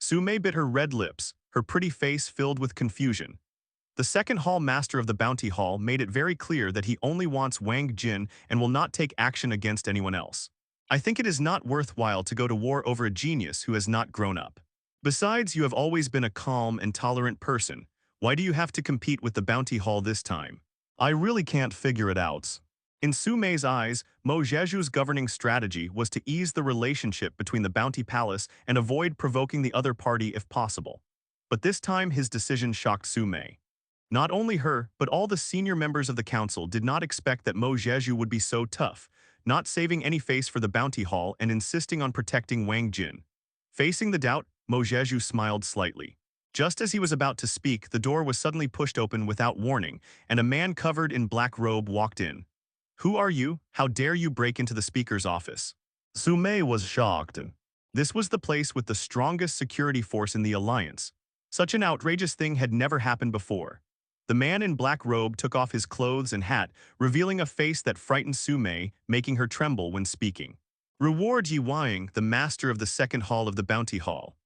Sume bit her red lips, her pretty face filled with confusion. The second hall master of the bounty hall made it very clear that he only wants Wang Jin and will not take action against anyone else. I think it is not worthwhile to go to war over a genius who has not grown up. Besides, you have always been a calm and tolerant person. Why do you have to compete with the bounty hall this time? I really can't figure it out. In Sume's eyes, Mo Jeju's governing strategy was to ease the relationship between the bounty palace and avoid provoking the other party if possible. But this time his decision shocked Sume. Not only her, but all the senior members of the council did not expect that Mo Jeju would be so tough, not saving any face for the bounty hall and insisting on protecting Wang Jin. Facing the doubt, Mo Jeju smiled slightly. Just as he was about to speak, the door was suddenly pushed open without warning, and a man covered in black robe walked in. Who are you? How dare you break into the speaker's office? Sume was shocked. This was the place with the strongest security force in the Alliance. Such an outrageous thing had never happened before. The man in black robe took off his clothes and hat, revealing a face that frightened Sume, making her tremble when speaking. Reward Yi Wang, the master of the second hall of the bounty hall.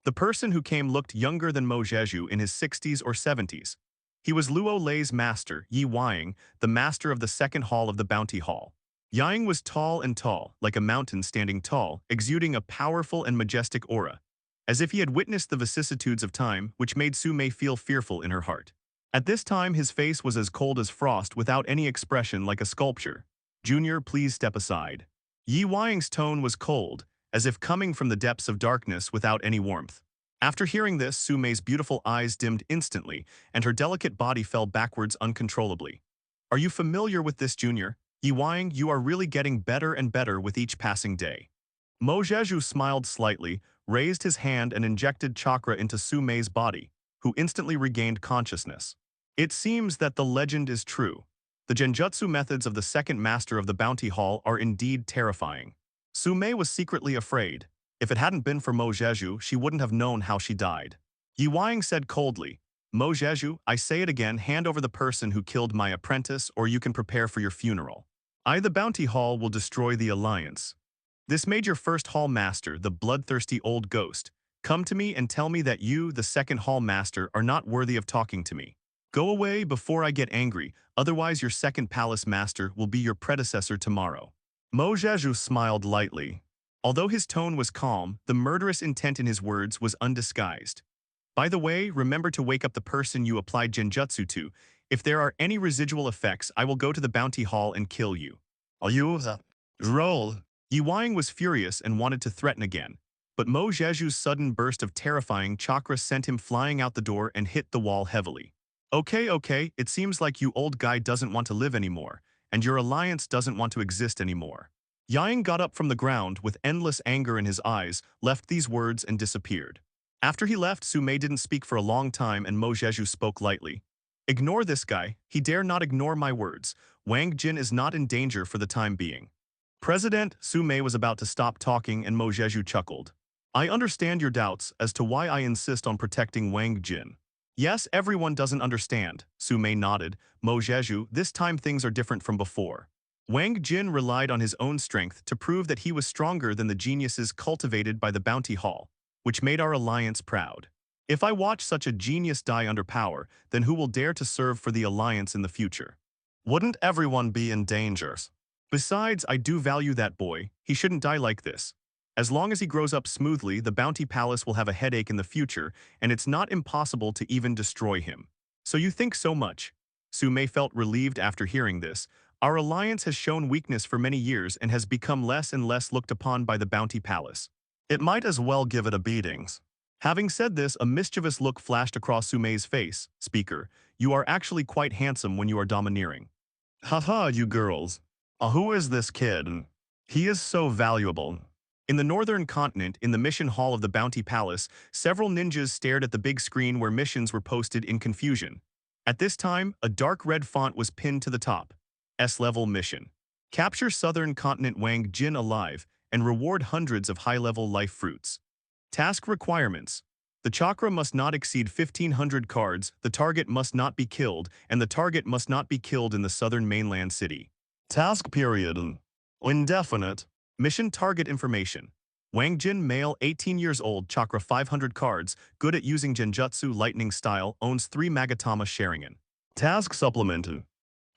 The person who came looked younger than Mo Jeju in his 60s or 70s. He was Luo Lei's master, Yi Wang, the master of the second hall of the bounty hall. Yang was tall and tall, like a mountain standing tall, exuding a powerful and majestic aura, as if he had witnessed the vicissitudes of time, which made Sume feel fearful in her heart. At this time his face was as cold as frost without any expression like a sculpture. Junior, please step aside. Yi Wang's tone was cold, as if coming from the depths of darkness without any warmth. After hearing this, Sume's beautiful eyes dimmed instantly, and her delicate body fell backwards uncontrollably. Are you familiar with this, Junior? Yi Wang, you are really getting better and better with each passing day. Mo Jeju smiled slightly, raised his hand and injected chakra into Sume's body, who instantly regained consciousness. It seems that the legend is true. The genjutsu methods of the second master of the bounty hall are indeed terrifying. Sume was secretly afraid. If it hadn't been for Mo Jeju, she wouldn't have known how she died. Yi Wang said coldly, Mo Jeju, I say it again, hand over the person who killed my apprentice or you can prepare for your funeral. The bounty hall will destroy the alliance. This made your first hall master, the bloodthirsty old ghost, come to me and tell me that you, the second hall master, are not worthy of talking to me. Go away before I get angry, otherwise your second palace master will be your predecessor tomorrow. Mo Jeju smiled lightly. Although his tone was calm, the murderous intent in his words was undisguised. By the way, remember to wake up the person you applied genjutsu to. If there are any residual effects, I will go to the bounty hall and kill you. Are you roll? Yi Wang was furious and wanted to threaten again, but Mo Jeju's sudden burst of terrifying chakra sent him flying out the door and hit the wall heavily. Okay, it seems like you old guy doesn't want to live anymore, and your alliance doesn't want to exist anymore. Yang got up from the ground with endless anger in his eyes, left these words and disappeared. After he left, Su-mei didn't speak for a long time and Mo Jeju spoke lightly. Ignore this guy, he dare not ignore my words. Wang Jin is not in danger for the time being. President Su-mei was about to stop talking and Mo Jeju chuckled. I understand your doubts as to why I insist on protecting Wang Jin. Yes, everyone doesn't understand, Su-mei nodded. Mo Jeju, this time things are different from before. Wang Jin relied on his own strength to prove that he was stronger than the geniuses cultivated by the bounty hall, which made our alliance proud. If I watch such a genius die under power, then who will dare to serve for the alliance in the future? Wouldn't everyone be in danger? Besides, I do value that boy, he shouldn't die like this. As long as he grows up smoothly, the bounty palace will have a headache in the future, and it's not impossible to even destroy him. So you think so much? Su-mei felt relieved after hearing this. Our alliance has shown weakness for many years and has become less and less looked upon by the bounty palace. It might as well give it a beating. Having said this, a mischievous look flashed across Su-mei's face. Speaker, you are actually quite handsome when you are domineering. Haha, you girls. Who is this kid? He is so valuable. In the northern continent, in the mission hall of the bounty palace, several ninjas stared at the big screen where missions were posted in confusion. At this time, a dark red font was pinned to the top. S-level mission. Capture southern continent Wang Jin alive and reward hundreds of high-level life fruits. Task requirements. The chakra must not exceed 1,500 cards, the target must not be killed, and the target must not be killed in the southern mainland city. Task period. Indefinite. Mission target information. Wang Jin, male, 18 years old, chakra 500 cards, good at using genjutsu lightning style, owns 3 Magatama Sharingan. Task supplement.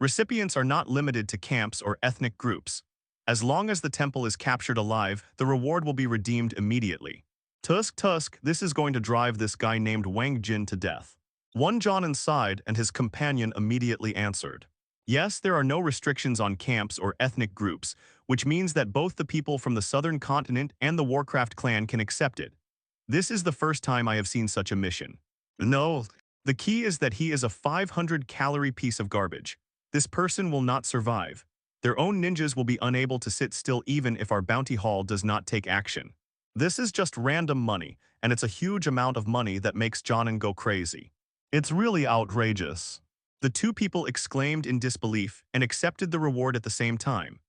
Recipients are not limited to camps or ethnic groups. As long as the temple is captured alive, the reward will be redeemed immediately. Tusk, this is going to drive this guy named Wang Jin to death. One Jonin sighed and his companion immediately answered. Yes, there are no restrictions on camps or ethnic groups, which means that both the people from the southern continent and the Warcraft clan can accept it. This is the first time I have seen such a mission. No. The key is that he is a 500-calorie piece of garbage. This person will not survive. Their own ninjas will be unable to sit still even if our bounty hall does not take action. This is just random money, and it's a huge amount of money that makes Jonin go crazy. It's really outrageous. The two people exclaimed in disbelief and accepted the reward at the same time.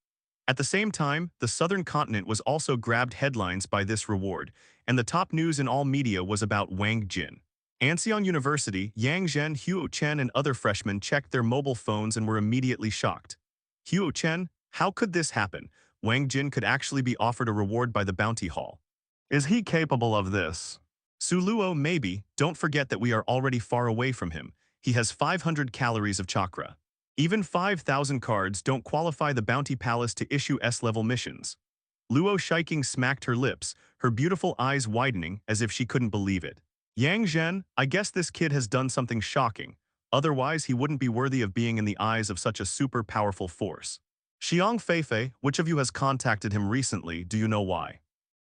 At the same time, the southern continent was also grabbed headlines by this reward, and the top news in all media was about Wang Jin. Anxiong University, Yang Zhen, Huo Chen, and other freshmen checked their mobile phones and were immediately shocked. Huo Chen, how could this happen? Wang Jin could actually be offered a reward by the bounty hall. Is he capable of this? Su Luo, maybe. Don't forget that we are already far away from him. He has 500 calories of chakra. Even 5,000 cards don't qualify the bounty palace to issue S-level missions. Luo Shiking smacked her lips, her beautiful eyes widening as if she couldn't believe it. Yang Zhen, I guess this kid has done something shocking. Otherwise, he wouldn't be worthy of being in the eyes of such a super powerful force. Xiang Feifei, which of you has contacted him recently? Do you know why?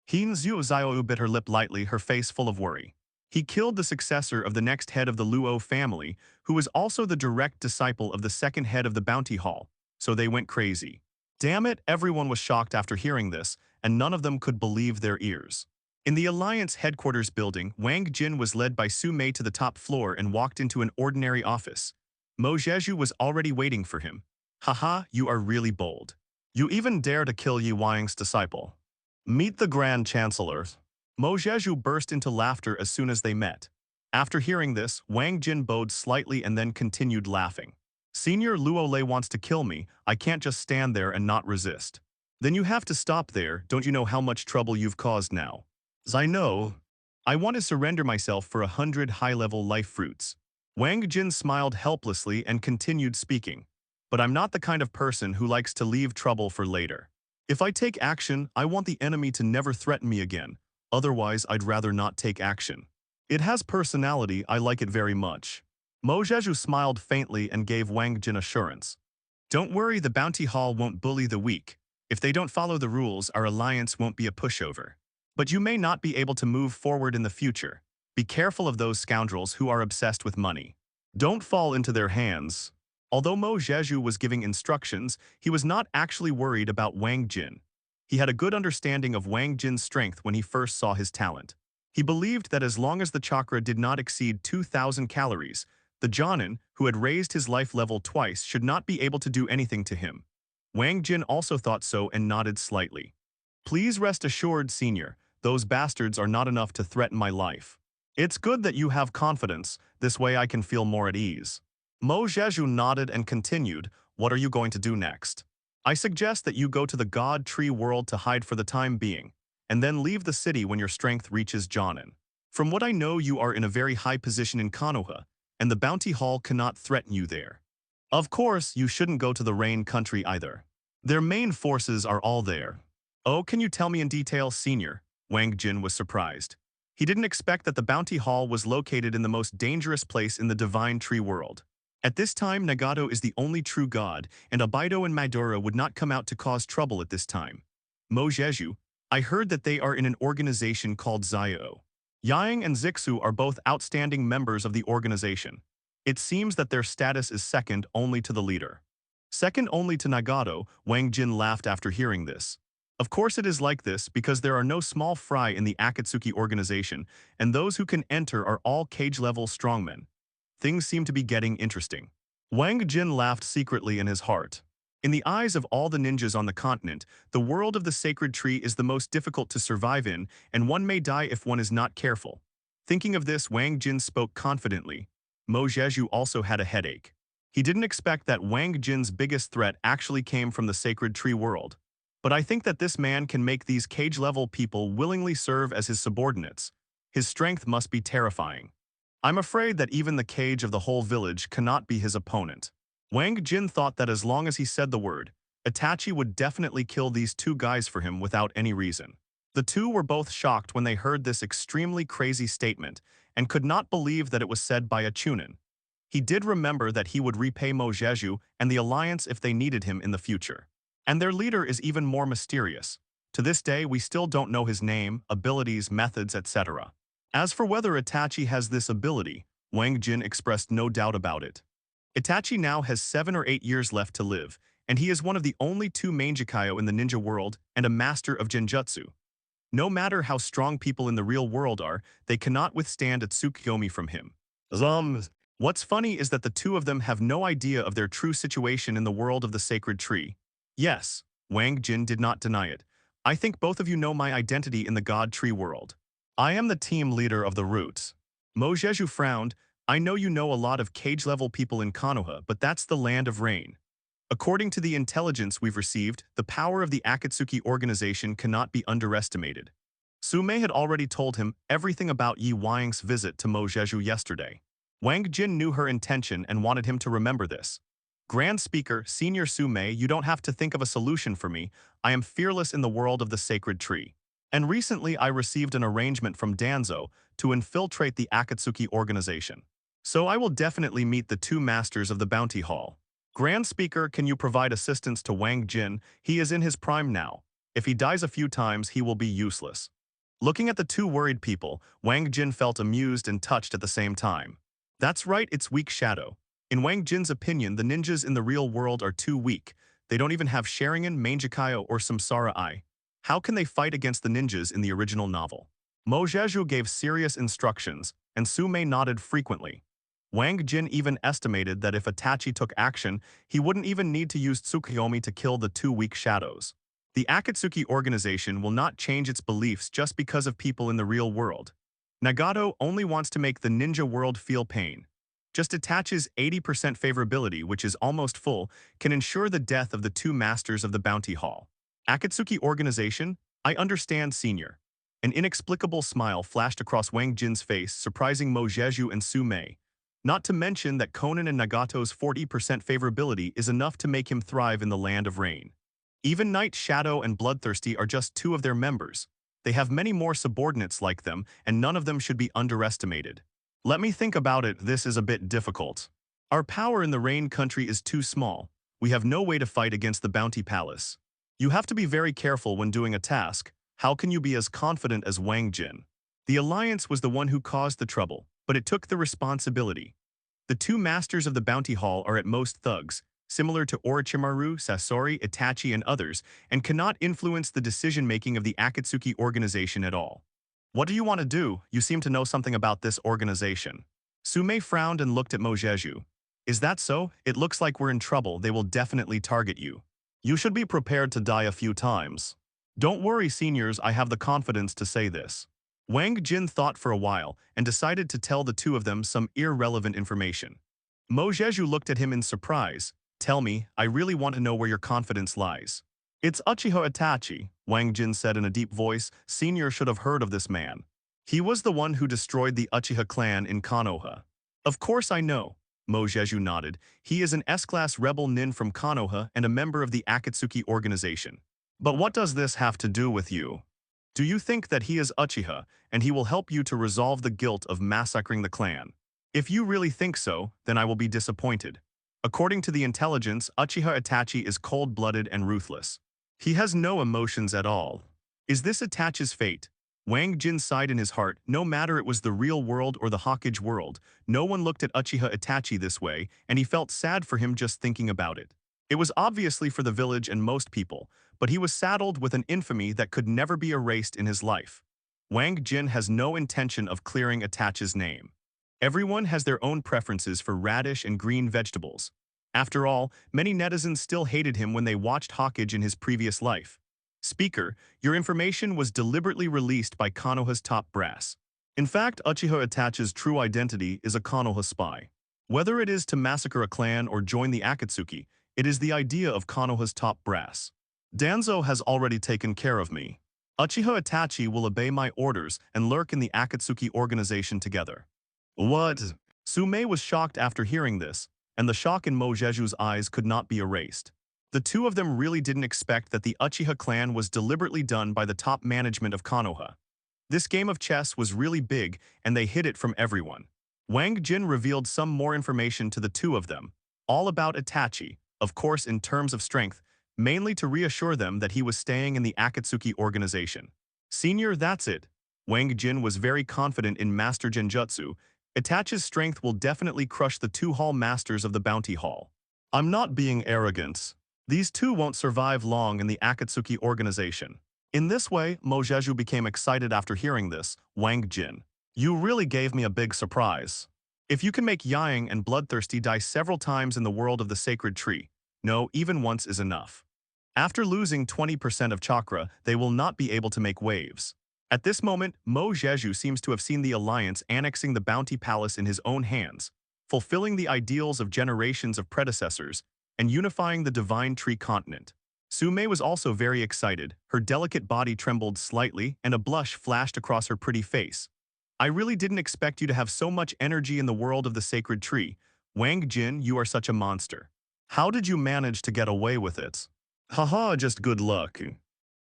Hin Zhu Xiaoyu bit her lip lightly, her face full of worry. He killed the successor of the next head of the Luo family, who was also the direct disciple of the second head of the bounty hall, so they went crazy. Damn it, everyone was shocked after hearing this, and none of them could believe their ears. In the Alliance headquarters building, Wang Jin was led by Su-mei to the top floor and walked into an ordinary office. Mo Jeju was already waiting for him. Haha, you are really bold. You even dare to kill Yi Wang's disciple. Meet the Grand Chancellor. Mo Jeju burst into laughter as soon as they met. After hearing this, Wang Jin bowed slightly and then continued laughing. Senior Luo Lei wants to kill me, I can't just stand there and not resist. Then you have to stop there. Don't you know how much trouble you've caused now? As I know. I want to surrender myself for 100 high-level life fruits. Wang Jin smiled helplessly and continued speaking. But I'm not the kind of person who likes to leave trouble for later. If I take action, I want the enemy to never threaten me again. Otherwise, I'd rather not take action. It has personality, I like it very much. Mo Zheju smiled faintly and gave Wang Jin assurance. Don't worry, the bounty hall won't bully the weak. If they don't follow the rules, our alliance won't be a pushover. But you may not be able to move forward in the future. Be careful of those scoundrels who are obsessed with money. Don't fall into their hands. Although Mo Zheju was giving instructions, he was not actually worried about Wang Jin. He had a good understanding of Wang Jin's strength when he first saw his talent. He believed that as long as the chakra did not exceed 2,000 calories, the Jonin, who had raised his life level twice, should not be able to do anything to him. Wang Jin also thought so and nodded slightly. Please rest assured, Senior, those bastards are not enough to threaten my life. It's good that you have confidence, this way I can feel more at ease. Mo Zheju nodded and continued, what are you going to do next? I suggest that you go to the God Tree world to hide for the time being, and then leave the city when your strength reaches Jonin. From what I know, you are in a very high position in Konoha, and the bounty hall cannot threaten you there. Of course, you shouldn't go to the Rain country either. Their main forces are all there. Oh, can you tell me in detail, Senior? Wang Jin was surprised. He didn't expect that the bounty hall was located in the most dangerous place in the divine tree world. At this time, Nagato is the only true god, and Abido and Madara would not come out to cause trouble at this time. Mo Zheju, I heard that they are in an organization called Zio. Yang and Zixu are both outstanding members of the organization. It seems that their status is second only to the leader. Second only to Nagato, Wang Jin laughed after hearing this. Of course it is like this because there are no small fry in the Akatsuki organization, and those who can enter are all cage-level strongmen. Things seem to be getting interesting. Wang Jin laughed secretly in his heart. In the eyes of all the ninjas on the continent, the world of the sacred tree is the most difficult to survive in, and one may die if one is not careful. Thinking of this, Wang Jin spoke confidently. Mo Zheju also had a headache. He didn't expect that Wang Jin's biggest threat actually came from the sacred tree world. But I think that this man can make these cage-level people willingly serve as his subordinates. His strength must be terrifying. I'm afraid that even the cage of the whole village cannot be his opponent. Wang Jin thought that as long as he said the word, Itachi would definitely kill these two guys for him without any reason. The two were both shocked when they heard this extremely crazy statement and could not believe that it was said by a Chunin. He did remember that he would repay Mo Zheju and the alliance if they needed him in the future. And their leader is even more mysterious. To this day, we still don't know his name, abilities, methods, etc. As for whether Itachi has this ability, Wang Jin expressed no doubt about it. Itachi now has 7 or 8 years left to live, and he is one of the only two Mangekyō in the ninja world and a master of genjutsu. No matter how strong people in the real world are, they cannot withstand a Tsukuyomi from him. What's funny is that the two of them have no idea of their true situation in the world of the sacred tree. Yes, Wang Jin did not deny it. I think both of you know my identity in the God Tree world. I am the team leader of the Roots. Mo Zheju frowned. I know you know a lot of cage-level people in Konoha, but that's the land of rain. According to the intelligence we've received, the power of the Akatsuki organization cannot be underestimated. Sume had already told him everything about Yi Wang's visit to Mo Zheju yesterday. Wang Jin knew her intention and wanted him to remember this. Grand Speaker, Senior Sume, you don't have to think of a solution for me. I am fearless in the world of the sacred tree. And recently I received an arrangement from Danzo to infiltrate the Akatsuki organization. So I will definitely meet the two masters of the bounty hall. Grand Speaker, can you provide assistance to Wang Jin? He is in his prime now. If he dies a few times, he will be useless. Looking at the two worried people, Wang Jin felt amused and touched at the same time. That's right, it's weak shadow. In Wang Jin's opinion, the ninjas in the real world are too weak. They don't even have Sharingan, Mangekyō, or Samsara Eye. How can they fight against the ninjas in the original novel? Mo Zheju gave serious instructions, and Sume nodded frequently. Wang Jin even estimated that if Itachi took action, he wouldn't even need to use Tsukuyomi to kill the two weak shadows. The Akatsuki organization will not change its beliefs just because of people in the real world. Nagato only wants to make the ninja world feel pain. Just Itachi's 80% favorability, which is almost full, can ensure the death of the two masters of the bounty hall. Akatsuki organization? I understand, senior. An inexplicable smile flashed across Wang Jin's face, surprising Mo Jeju and Su Mei. Not to mention that Conan and Nagato's 40% favorability is enough to make him thrive in the land of rain. Even Night Shadow and Bloodthirsty are just two of their members. They have many more subordinates like them, and none of them should be underestimated. Let me think about it, this is a bit difficult. Our power in the Rain Country is too small. We have no way to fight against the Bounty Palace. You have to be very careful when doing a task. How can you be as confident as Wang Jin? The Alliance was the one who caused the trouble, but it took the responsibility. The two masters of the Bounty Hall are at most thugs, similar to Orochimaru, Sasori, Itachi, and others, and cannot influence the decision-making of the Akatsuki organization at all. What do you want to do? You seem to know something about this organization. Sume frowned and looked at Mo Jeju. Is that so? It looks like we're in trouble. They will definitely target you. You should be prepared to die a few times. Don't worry, seniors, I have the confidence to say this. Wang Jin thought for a while and decided to tell the two of them some irrelevant information. Mo Jeju looked at him in surprise. Tell me, I really want to know where your confidence lies. It's Uchiha Itachi, Wang Jin said in a deep voice. Senior should have heard of this man. He was the one who destroyed the Uchiha clan in Konoha. Of course I know. Mo Jeju nodded. He is an S-class rebel nin from Konoha and a member of the Akatsuki organization. But what does this have to do with you? Do you think that he is Uchiha, and he will help you to resolve the guilt of massacring the clan? If you really think so, then I will be disappointed. According to the intelligence, Uchiha Itachi is cold-blooded and ruthless. He has no emotions at all. Is this Itachi's fate? Wang Jin sighed in his heart. No matter it was the real world or the Hokage world, no one looked at Uchiha Itachi this way, and he felt sad for him just thinking about it. It was obviously for the village and most people, but he was saddled with an infamy that could never be erased in his life. Wang Jin has no intention of clearing Itachi's name. Everyone has their own preferences for radish and green vegetables. After all, many netizens still hated him when they watched Hokage in his previous life. Speaker, your information was deliberately released by Konoha's top brass. In fact, Uchiha Itachi's true identity is a Konoha spy. Whether it is to massacre a clan or join the Akatsuki, it is the idea of Konoha's top brass. Danzo has already taken care of me. Uchiha Itachi will obey my orders and lurk in the Akatsuki organization together. What? Sume was shocked after hearing this, and the shock in Mo Jeju's eyes could not be erased. The two of them really didn't expect that the Uchiha clan was deliberately done by the top management of Konoha. This game of chess was really big, and they hid it from everyone. Wang Jin revealed some more information to the two of them, all about Itachi, of course in terms of strength, mainly to reassure them that he was staying in the Akatsuki organization. Senior, that's it. Wang Jin was very confident in Master Genjutsu. Itachi's strength will definitely crush the two hall masters of the Bounty Hall. I'm not being arrogant. These two won't survive long in the Akatsuki organization. In this way, Mo Jeju became excited after hearing this. Wang Jin, you really gave me a big surprise. If you can make Yang and Bloodthirsty die several times in the world of the sacred tree, no, even once is enough. After losing 20% of chakra, they will not be able to make waves. At this moment, Mo Jeju seems to have seen the Alliance annexing the Bounty Palace in his own hands, fulfilling the ideals of generations of predecessors, and unifying the Divine Tree continent. Sume was also very excited. Her delicate body trembled slightly, and a blush flashed across her pretty face. I really didn't expect you to have so much energy in the world of the sacred tree. Wang Jin, you are such a monster. How did you manage to get away with it? Haha, just good luck.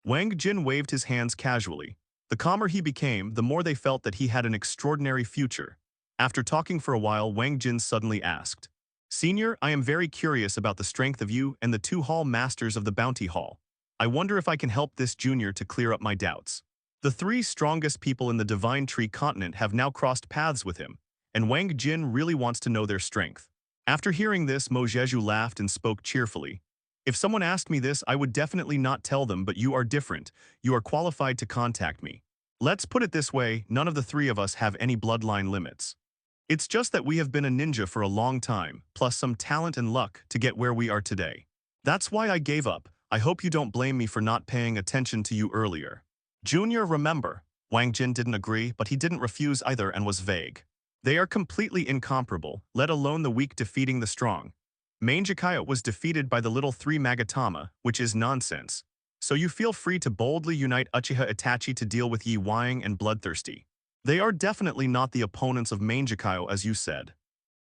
Wang Jin waved his hands casually. The calmer he became, the more they felt that he had an extraordinary future. After talking for a while, Wang Jin suddenly asked, Senior, I am very curious about the strength of you and the two hall masters of the Bounty Hall. I wonder if I can help this junior to clear up my doubts. The three strongest people in the Divine Tree continent have now crossed paths with him, and Wang Jin really wants to know their strength. After hearing this, Mo Jeju laughed and spoke cheerfully. If someone asked me this, I would definitely not tell them, but you are different. You are qualified to contact me. Let's put it this way, none of the three of us have any bloodline limits. It's just that we have been a ninja for a long time, plus some talent and luck to get where we are today. That's why I gave up. I hope you don't blame me for not paying attention to you earlier. Junior, remember. Wang Jin didn't agree, but he didn't refuse either and was vague. They are completely incomparable, let alone the weak defeating the strong. Mangekyō was defeated by the little three Magatama, which is nonsense. So you feel free to boldly unite Uchiha Itachi to deal with Yi Wang and Bloodthirsty. They are definitely not the opponents of Mangekyō as you said.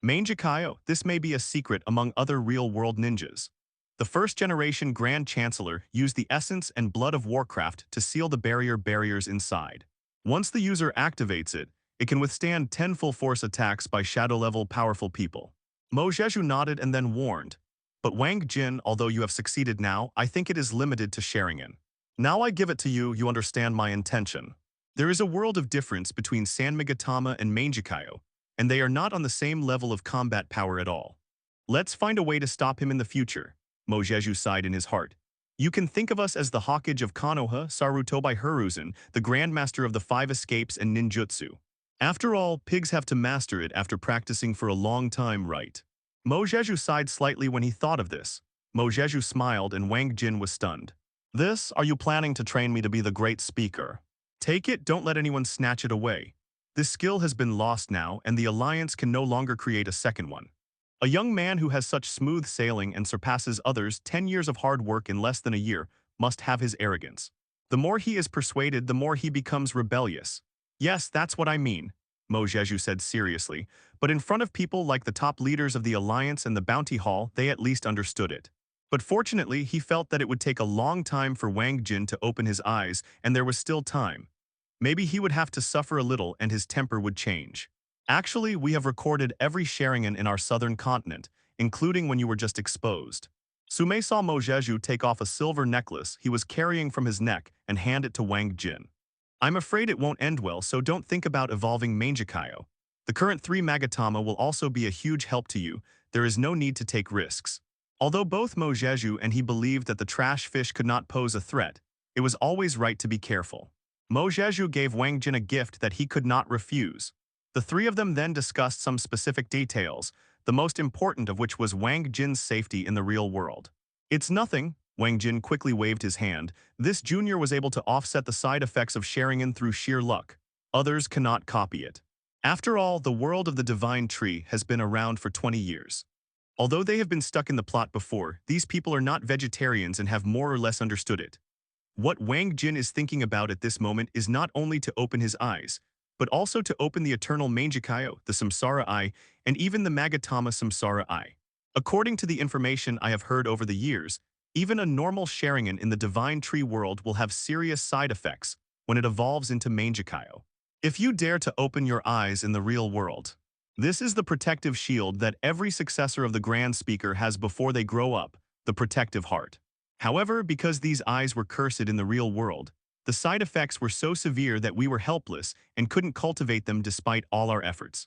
Mangekyō, this may be a secret among other real-world ninjas. The first-generation Grand Chancellor used the essence and blood of Warcraft to seal the barriers inside. Once the user activates it, it can withstand 10 full-force attacks by shadow-level powerful people. Mo Zheju nodded and then warned, "But Wang Jin, although you have succeeded now, I think it is limited to Sharingan. Now I give it to you, you understand my intention. There is a world of difference between Sanmigatama and Mangekyō, and they are not on the same level of combat power at all. Let's find a way to stop him in the future." Mo Zheju sighed in his heart. "You can think of us as the Hokage of Konoha, Naruto by Hiruzen, the Grandmaster of the Five Escapes and Ninjutsu. After all, pigs have to master it after practicing for a long time, right?" Mo Zheju sighed slightly when he thought of this. Mo Zheju smiled and Wang Jin was stunned. "This, are you planning to train me to be the great speaker? Take it, don't let anyone snatch it away. This skill has been lost now and the Alliance can no longer create a second one. A young man who has such smooth sailing and surpasses others 10 years of hard work in less than a year must have his arrogance. The more he is persuaded, the more he becomes rebellious. Yes, that's what I mean," Mo Zheju said seriously, but in front of people like the top leaders of the Alliance and the Bounty Hall, they at least understood it. But fortunately, he felt that it would take a long time for Wang Jin to open his eyes, and there was still time. Maybe he would have to suffer a little and his temper would change. "Actually, we have recorded every Sharingan in our southern continent, including when you were just exposed." Sume saw Mo Zheju take off a silver necklace he was carrying from his neck and hand it to Wang Jin. "I'm afraid it won't end well, so don't think about evolving Mangekyō. The current 3 Magatama will also be a huge help to you. There is no need to take risks." Although both Mo Zheju and he believed that the trash fish could not pose a threat, it was always right to be careful. Mo Zheju gave Wang Jin a gift that he could not refuse. The three of them then discussed some specific details, the most important of which was Wang Jin's safety in the real world. "It's nothing," Wang Jin quickly waved his hand. "This junior was able to offset the side effects of Sharingan through sheer luck. Others cannot copy it. After all, the world of the Divine Tree has been around for 20 years. Although they have been stuck in the plot before, these people are not vegetarians and have more or less understood it. What Wang Jin is thinking about at this moment is not only to open his eyes, but also to open the eternal Mangekyō, the Samsara Eye, and even the Magatama Samsara Eye. According to the information I have heard over the years, even a normal Sharingan in the Divine Tree world will have serious side effects when it evolves into Mangekyō. If you dare to open your eyes in the real world, this is the protective shield that every successor of the Grand Speaker has before they grow up, the protective heart. However, because these eyes were cursed in the real world, the side effects were so severe that we were helpless and couldn't cultivate them despite all our efforts."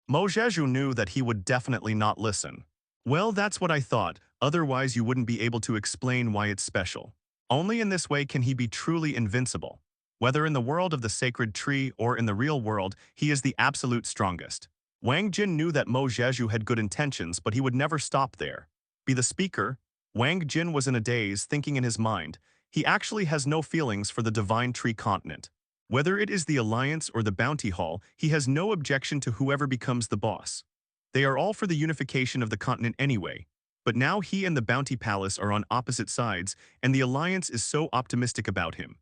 Mo Zheju knew that he would definitely not listen. "Well, that's what I thought, otherwise you wouldn't be able to explain why it's special. Only in this way can he be truly invincible. Whether in the world of the sacred tree or in the real world, he is the absolute strongest." Wang Jin knew that Mo Zheju had good intentions, but he would never stop there. Be the speaker? Wang Jin was in a daze, thinking in his mind, he actually has no feelings for the Divine Tree continent. Whether it is the Alliance or the Bounty Hall, he has no objection to whoever becomes the boss. They are all for the unification of the continent anyway. But now he and the Bounty Palace are on opposite sides, and the Alliance is so optimistic about him.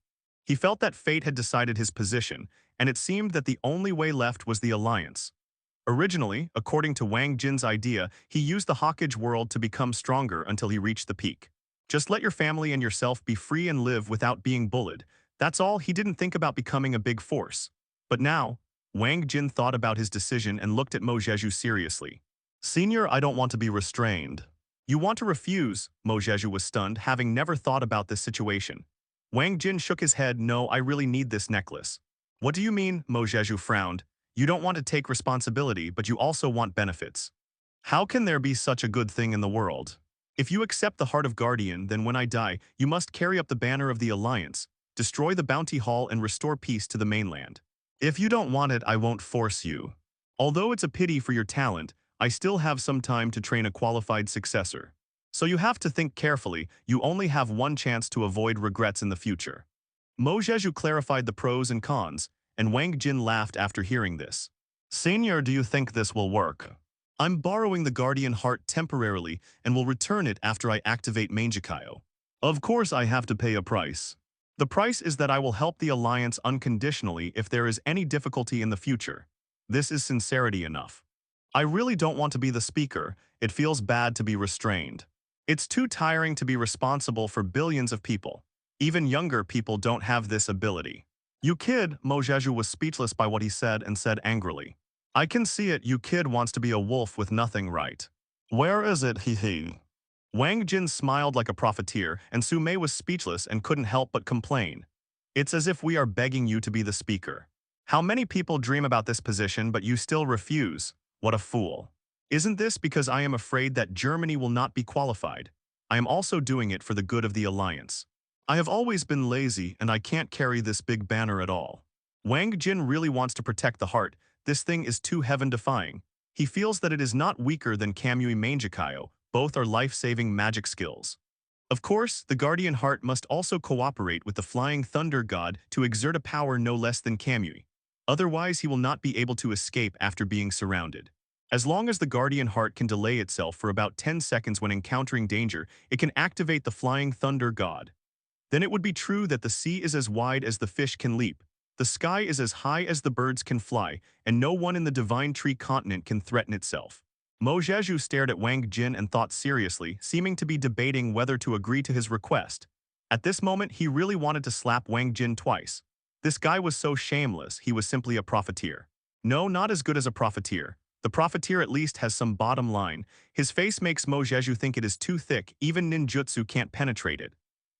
He felt that fate had decided his position, and it seemed that the only way left was the Alliance. Originally, according to Wang Jin's idea, he used the Hokage world to become stronger until he reached the peak. Just let your family and yourself be free and live without being bullied. That's all. He didn't think about becoming a big force. But now, Wang Jin thought about his decision and looked at Mo Zheju seriously. "Senior, I don't want to be restrained." "You want to refuse?" Mo Zheju was stunned, having never thought about this situation. Wang Jin shook his head. "No, I really need this necklace." "What do you mean?" Mo Zheju frowned. "You don't want to take responsibility, but you also want benefits. How can there be such a good thing in the world? If you accept the Heart of Guardian, then when I die, you must carry up the banner of the Alliance, destroy the Bounty Hall and restore peace to the mainland. If you don't want it, I won't force you. Although it's a pity for your talent, I still have some time to train a qualified successor. So you have to think carefully. You only have one chance to avoid regrets in the future." Mo Zheju clarified the pros and cons, and Wang Jin laughed after hearing this. "Senior, do you think this will work? I'm borrowing the Guardian Heart temporarily and will return it after I activate Mangekyō. Of course I have to pay a price. The price is that I will help the Alliance unconditionally if there is any difficulty in the future. This is sincerity enough. I really don't want to be the speaker. It feels bad to be restrained. It's too tiring to be responsible for billions of people. Even younger people don't have this ability. You kid, Mojeju was speechless by what he said and said angrily. I can see it, you kid wants to be a wolf with nothing right. Where is it, he? Wang Jin smiled like a profiteer, and Su Mei was speechless and couldn't help but complain. It's as if we are begging you to be the speaker. How many people dream about this position but you still refuse? What a fool. Isn't this because I am afraid that Germany will not be qualified? I am also doing it for the good of the alliance. I have always been lazy and I can't carry this big banner at all. Wang Jin really wants to protect the heart. This thing is too heaven-defying. He feels that it is not weaker than Kamui Mangekyō. Both are life-saving magic skills. Of course, the Guardian Heart must also cooperate with the Flying Thunder God to exert a power no less than Kamui. Otherwise, he will not be able to escape after being surrounded. As long as the Guardian Heart can delay itself for about 10 seconds when encountering danger, it can activate the Flying Thunder God. Then it would be true that the sea is as wide as the fish can leap, the sky is as high as the birds can fly, and no one in the Divine Tree continent can threaten itself. Mojeju stared at Wang Jin and thought seriously, seeming to be debating whether to agree to his request. At this moment, he really wanted to slap Wang Jin twice. This guy was so shameless, he was simply a profiteer. No, not as good as a profiteer. The profiteer at least has some bottom line. His face makes Mojeju think it is too thick, even ninjutsu can't penetrate it.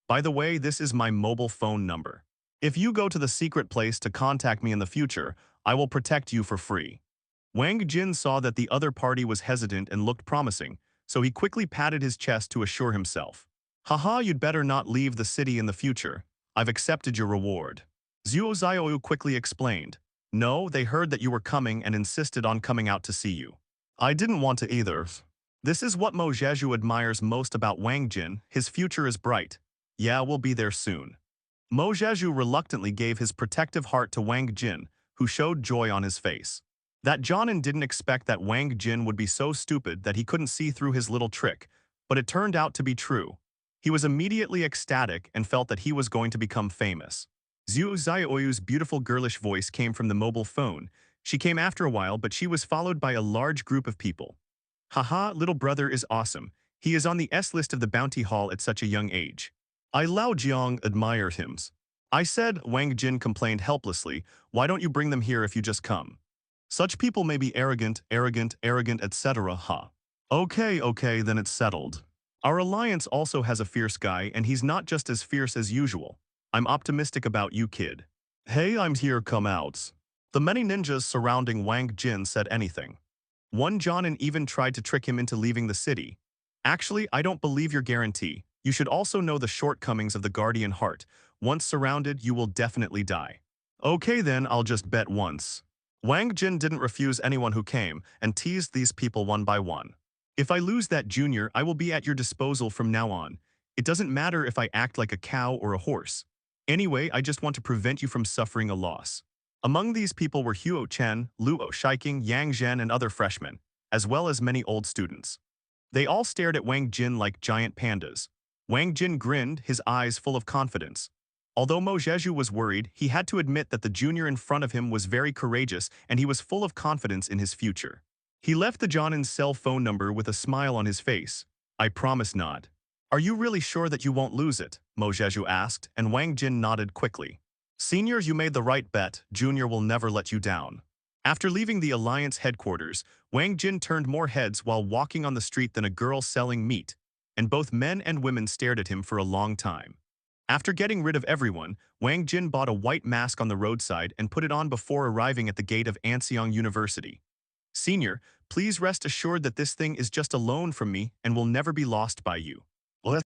By the way, this is my mobile phone number. If you go to the secret place to contact me in the future, I will protect you for free. Wang Jin saw that the other party was hesitant and looked promising, so he quickly patted his chest to assure himself. Haha, you'd better not leave the city in the future. I've accepted your reward. Zuo Zioyu quickly explained. No, they heard that you were coming and insisted on coming out to see you. I didn't want to either. This is what Mojeju admires most about Wang Jin, his future is bright. Yeah, we'll be there soon. Mojeju reluctantly gave his protective heart to Wang Jin, who showed joy on his face. That Jonin didn't expect that Wang Jin would be so stupid that he couldn't see through his little trick, but it turned out to be true. He was immediately ecstatic and felt that he was going to become famous. Zuo Zioyu's beautiful girlish voice came from the mobile phone. She came after a while, but she was followed by a large group of people. Haha, little brother is awesome. He is on the S list of the bounty hall at such a young age. I Lao Jiang admired him. I said, Wang Jin complained helplessly, why don't you bring them here if you just come? Such people may be arrogant, etc. Ha. Okay, then it's settled. Our alliance also has a fierce guy and he's not just as fierce as usual. I'm optimistic about you, kid. Hey, I'm here, come out. The many ninjas surrounding Wang Jin said anything. One Jonin even tried to trick him into leaving the city. Actually, I don't believe your guarantee. You should also know the shortcomings of the Guardian Heart. Once surrounded, you will definitely die. Okay then, I'll just bet once. Wang Jin didn't refuse anyone who came and teased these people one by one. If I lose that junior, I will be at your disposal from now on. It doesn't matter if I act like a cow or a horse. Anyway, I just want to prevent you from suffering a loss. Among these people were Huo Chen, Luo Shiking, Yang Zhen, and other freshmen, as well as many old students. They all stared at Wang Jin like giant pandas. Wang Jin grinned, his eyes full of confidence. Although Mojeju was worried, he had to admit that the junior in front of him was very courageous and he was full of confidence in his future. He left the Jonin's cell phone number with a smile on his face. I promise not. Are you really sure that you won't lose it? Mojeju asked, and Wang Jin nodded quickly. Senior, you made the right bet. Junior will never let you down. After leaving the Alliance headquarters, Wang Jin turned more heads while walking on the street than a girl selling meat, and both men and women stared at him for a long time. After getting rid of everyone, Wang Jin bought a white mask on the roadside and put it on before arriving at the gate of Anseong University. Senior, please rest assured that this thing is just a loan from me and will never be lost by you.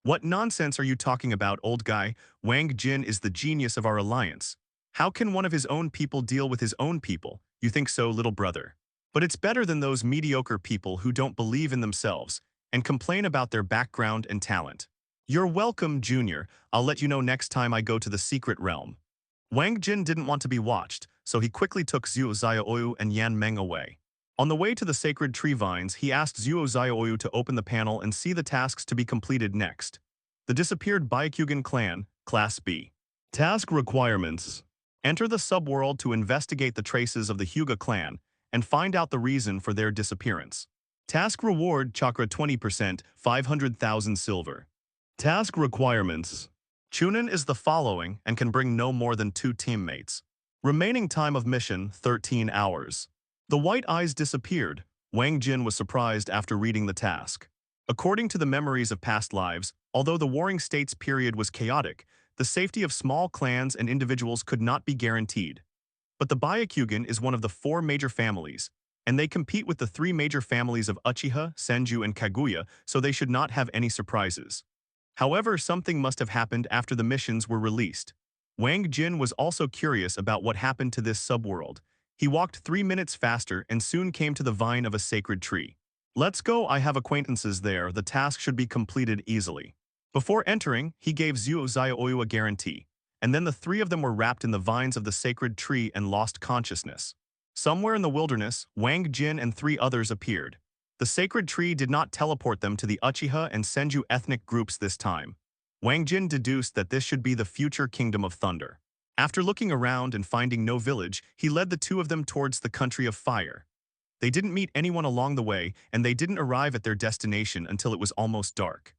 What nonsense are you talking about, old guy? Wang Jin is the genius of our alliance. How can one of his own people deal with his own people? You think so, little brother? But it's better than those mediocre people who don't believe in themselves and complain about their background and talent. You're welcome, Junior. I'll let you know next time I go to the secret realm. Wang Jin didn't want to be watched, so he quickly took Zuo Zioyu and Yan Meng away. On the way to the sacred tree vines, he asked Zuo Zioyu to open the panel and see the tasks to be completed next. The disappeared Byakugan clan, Class B. Task requirements. Enter the subworld to investigate the traces of the Hyuga clan and find out the reason for their disappearance. Task reward chakra 20%, 500,000 silver. Task requirements. Chunin is the following and can bring no more than 2 teammates. Remaining time of mission, 13 hours. The white eyes disappeared. Wang Jin was surprised after reading the task. According to the memories of past lives, although the Warring States period was chaotic, the safety of small clans and individuals could not be guaranteed. But the Byakugan is one of the 4 major families, and they compete with the 3 major families of Uchiha, Senju, and Kaguya, so they should not have any surprises. However, something must have happened after the missions were released. Wang Jin was also curious about what happened to this subworld. He walked 3 minutes faster and soon came to the vine of a sacred tree. Let's go, I have acquaintances there, the task should be completed easily. Before entering, he gave Zio a guarantee, and then the 3 of them were wrapped in the vines of the sacred tree and lost consciousness. Somewhere in the wilderness, Wang Jin and 3 others appeared. The sacred tree did not teleport them to the Uchiha and Senju ethnic groups this time. Wang Jin deduced that this should be the future Kingdom of Thunder. After looking around and finding no village, he led the 2 of them towards the country of fire. They didn't meet anyone along the way, and they didn't arrive at their destination until it was almost dark.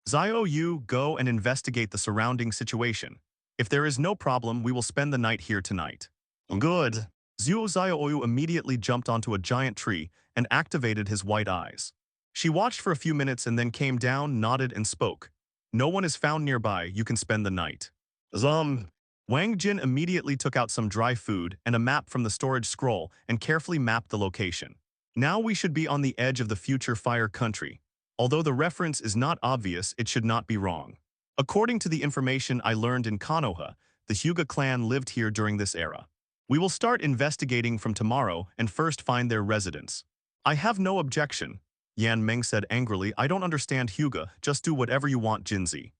Zio, go and investigate the surrounding situation. If there is no problem, we will spend the night here tonight. Good. Zio immediately jumped onto a giant tree and activated his white eyes. She watched for a few minutes and then came down, nodded, and spoke. No one is found nearby, you can spend the night. Wang Jin immediately took out some dry food and a map from the storage scroll and carefully mapped the location. Now we should be on the edge of the future fire country. Although the reference is not obvious, it should not be wrong. According to the information I learned in Konoha, the Hyuga clan lived here during this era. We will start investigating from tomorrow and first find their residence. I have no objection, Yan Meng said angrily. I don't understand Hyuga, just do whatever you want, Jinzi.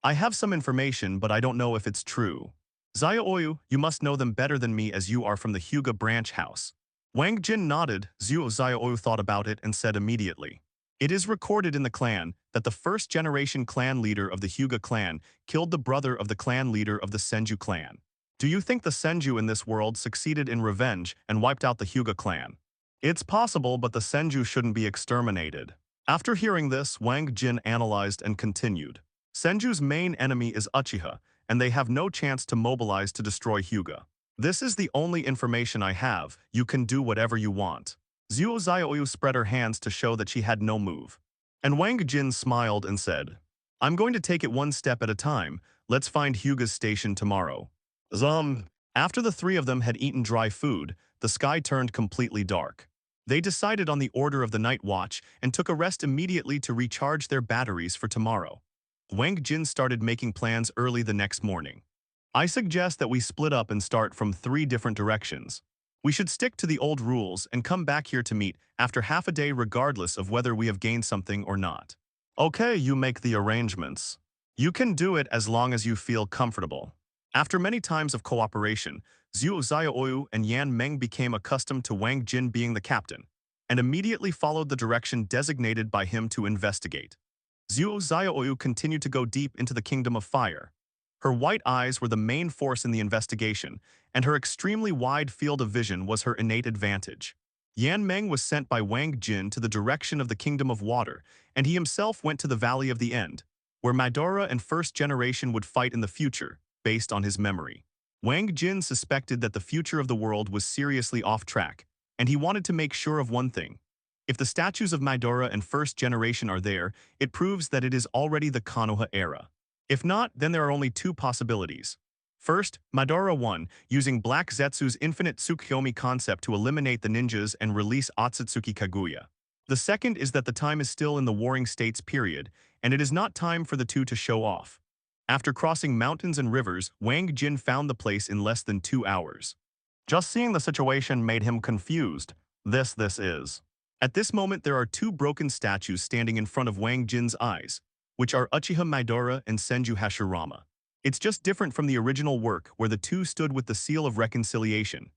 I have some information, but I don't know if it's true. Zio, you must know them better than me as you are from the Hyuga branch house. Wang Jin nodded. Zio thought about it and said immediately. It is recorded in the clan that the first-generation clan leader of the Hyuga clan killed the brother of the clan leader of the Senju clan. Do you think the Senju in this world succeeded in revenge and wiped out the Hyuga clan? It's possible, but the Senju shouldn't be exterminated. After hearing this, Wang Jin analyzed and continued. Senju's main enemy is Uchiha, and they have no chance to mobilize to destroy Hyuga. This is the only information I have. You can do whatever you want. Zio spread her hands to show that she had no move. And Wang Jin smiled and said, I'm going to take it one step at a time. Let's find Hyuga's station tomorrow. After the 3 of them had eaten dry food, the sky turned completely dark. They decided on the order of the night watch and took a rest immediately to recharge their batteries for tomorrow. Wang Jin started making plans early the next morning. I suggest that we split up and start from 3 different directions. We should stick to the old rules and come back here to meet after half a day regardless of whether we have gained something or not. Okay, you make the arrangements. You can do it as long as you feel comfortable. After many times of cooperation, Zio and Yan Meng became accustomed to Wang Jin being the captain, and immediately followed the direction designated by him to investigate. Zio continued to go deep into the Kingdom of Fire. Her white eyes were the main force in the investigation, and her extremely wide field of vision was her innate advantage. Yan Meng was sent by Wang Jin to the direction of the Kingdom of Water, and he himself went to the Valley of the End, where Madara and First Generation would fight in the future, based on his memory. Wang Jin suspected that the future of the world was seriously off track, and he wanted to make sure of one thing. If the statues of Madara and First Generation are there, it proves that it is already the Konoha era. If not, then there are only 2 possibilities. First, Madara 1, using Black Zetsu's infinite Tsukuyomi concept to eliminate the ninjas and release Otsutsuki Kaguya. The second is that the time is still in the Warring States period, and it is not time for the 2 to show off. After crossing mountains and rivers, Wang Jin found the place in less than 2 hours. Just seeing the situation made him confused. This is. At this moment there are 2 broken statues standing in front of Wang Jin's eyes, which are Uchiha Madara and Senju Hashirama. It's just different from the original work where the 2 stood with the seal of reconciliation.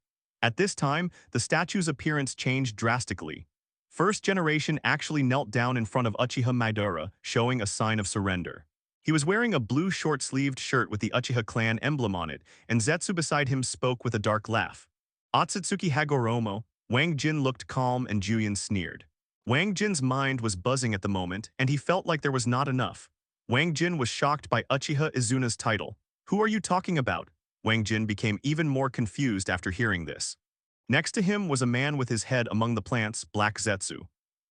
At this time, the statue's appearance changed drastically. First Generation actually knelt down in front of Uchiha Madara, showing a sign of surrender. He was wearing a blue short-sleeved shirt with the Uchiha clan emblem on it, and Zetsu beside him spoke with a dark laugh. Otsutsuki Hagoromo, Wang Jin looked calm and Juyin sneered. Wang Jin's mind was buzzing at the moment, and he felt like there was not enough. Wang Jin was shocked by Uchiha Izuna's title. Who are you talking about? Wang Jin became even more confused after hearing this. Next to him was a man with his head among the plants, Black Zetsu.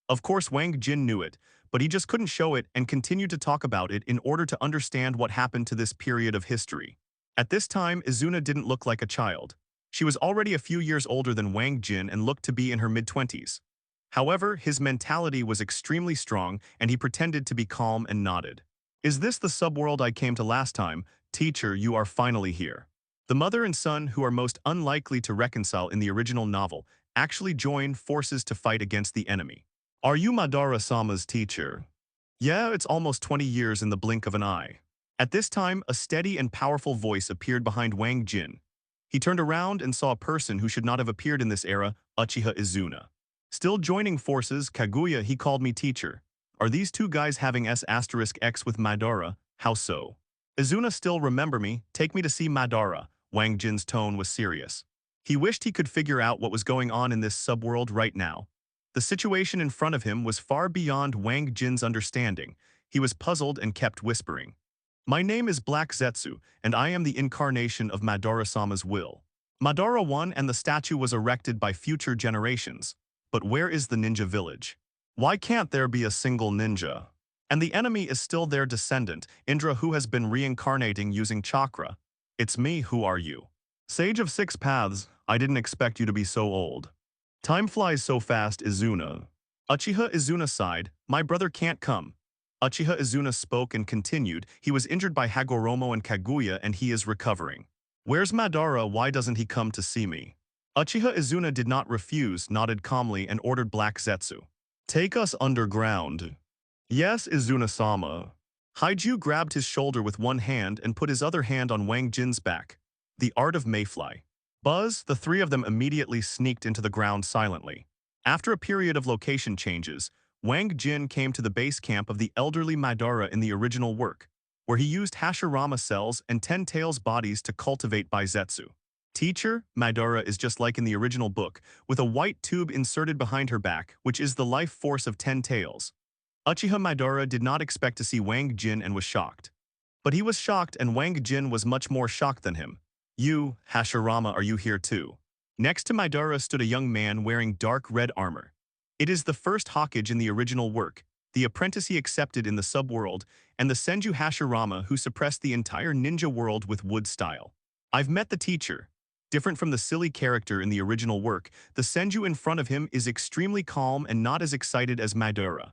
Of course Wang Jin knew it, but he just couldn't show it and continued to talk about it in order to understand what happened to this period of history. At this time, Izuna didn't look like a child. She was already a few years older than Wang Jin and looked to be in her mid-20s. However, his mentality was extremely strong and he pretended to be calm and nodded. Is this the subworld I came to last time? Teacher, you are finally here. The mother and son, who are most unlikely to reconcile in the original novel, actually join forces to fight against the enemy. Are you Madara-sama's teacher? Yeah, it's almost 20 years in the blink of an eye. At this time, a steady and powerful voice appeared behind Wang Jin. He turned around and saw a person who should not have appeared in this era, Uchiha Izuna. Still joining forces, Kaguya, he called me teacher. Are these two guys having S*X with Madara? How so? Izuna, still remember me? Take me to see Madara. Wang Jin's tone was serious. He wished he could figure out what was going on in this subworld right now. The situation in front of him was far beyond Wang Jin's understanding. He was puzzled and kept whispering. My name is Black Zetsu, and I am the incarnation of Madara-sama's will. Madara won and the statue was erected by future generations. But where is the ninja village? Why can't there be a single ninja? And the enemy is still their descendant, Indra, who has been reincarnating using chakra. It's me, who are you? Sage of Six Paths, I didn't expect you to be so old. Time flies so fast, Izuna. Uchiha Izuna sighed, my brother can't come. Uchiha Izuna spoke and continued, he was injured by Hagoromo and Kaguya and he is recovering. Where's Madara, why doesn't he come to see me? Uchiha Izuna did not refuse, nodded calmly and ordered Black Zetsu. Take us underground. Yes, Izuna-sama. Haiju grabbed his shoulder with one hand and put his other hand on Wang Jin's back. The art of Mayfly. Buzz, the three of them immediately sneaked into the ground silently. After a period of location changes, Wang Jin came to the base camp of the elderly Madara in the original work, where he used Hashirama cells and Ten Tails bodies to cultivate by Zetsu. Teacher, Madara is just like in the original book, with a white tube inserted behind her back, which is the life force of Ten Tails. Uchiha Madara did not expect to see Wang Jin and was shocked. But he was shocked and Wang Jin was much more shocked than him. You, Hashirama, are you here too? Next to Madara stood a young man wearing dark red armor. It is the first Hokage in the original work, the apprentice he accepted in the subworld, and the Senju Hashirama who suppressed the entire ninja world with wood style. I've met the teacher. Different from the silly character in the original work, the Senju in front of him is extremely calm and not as excited as Madara.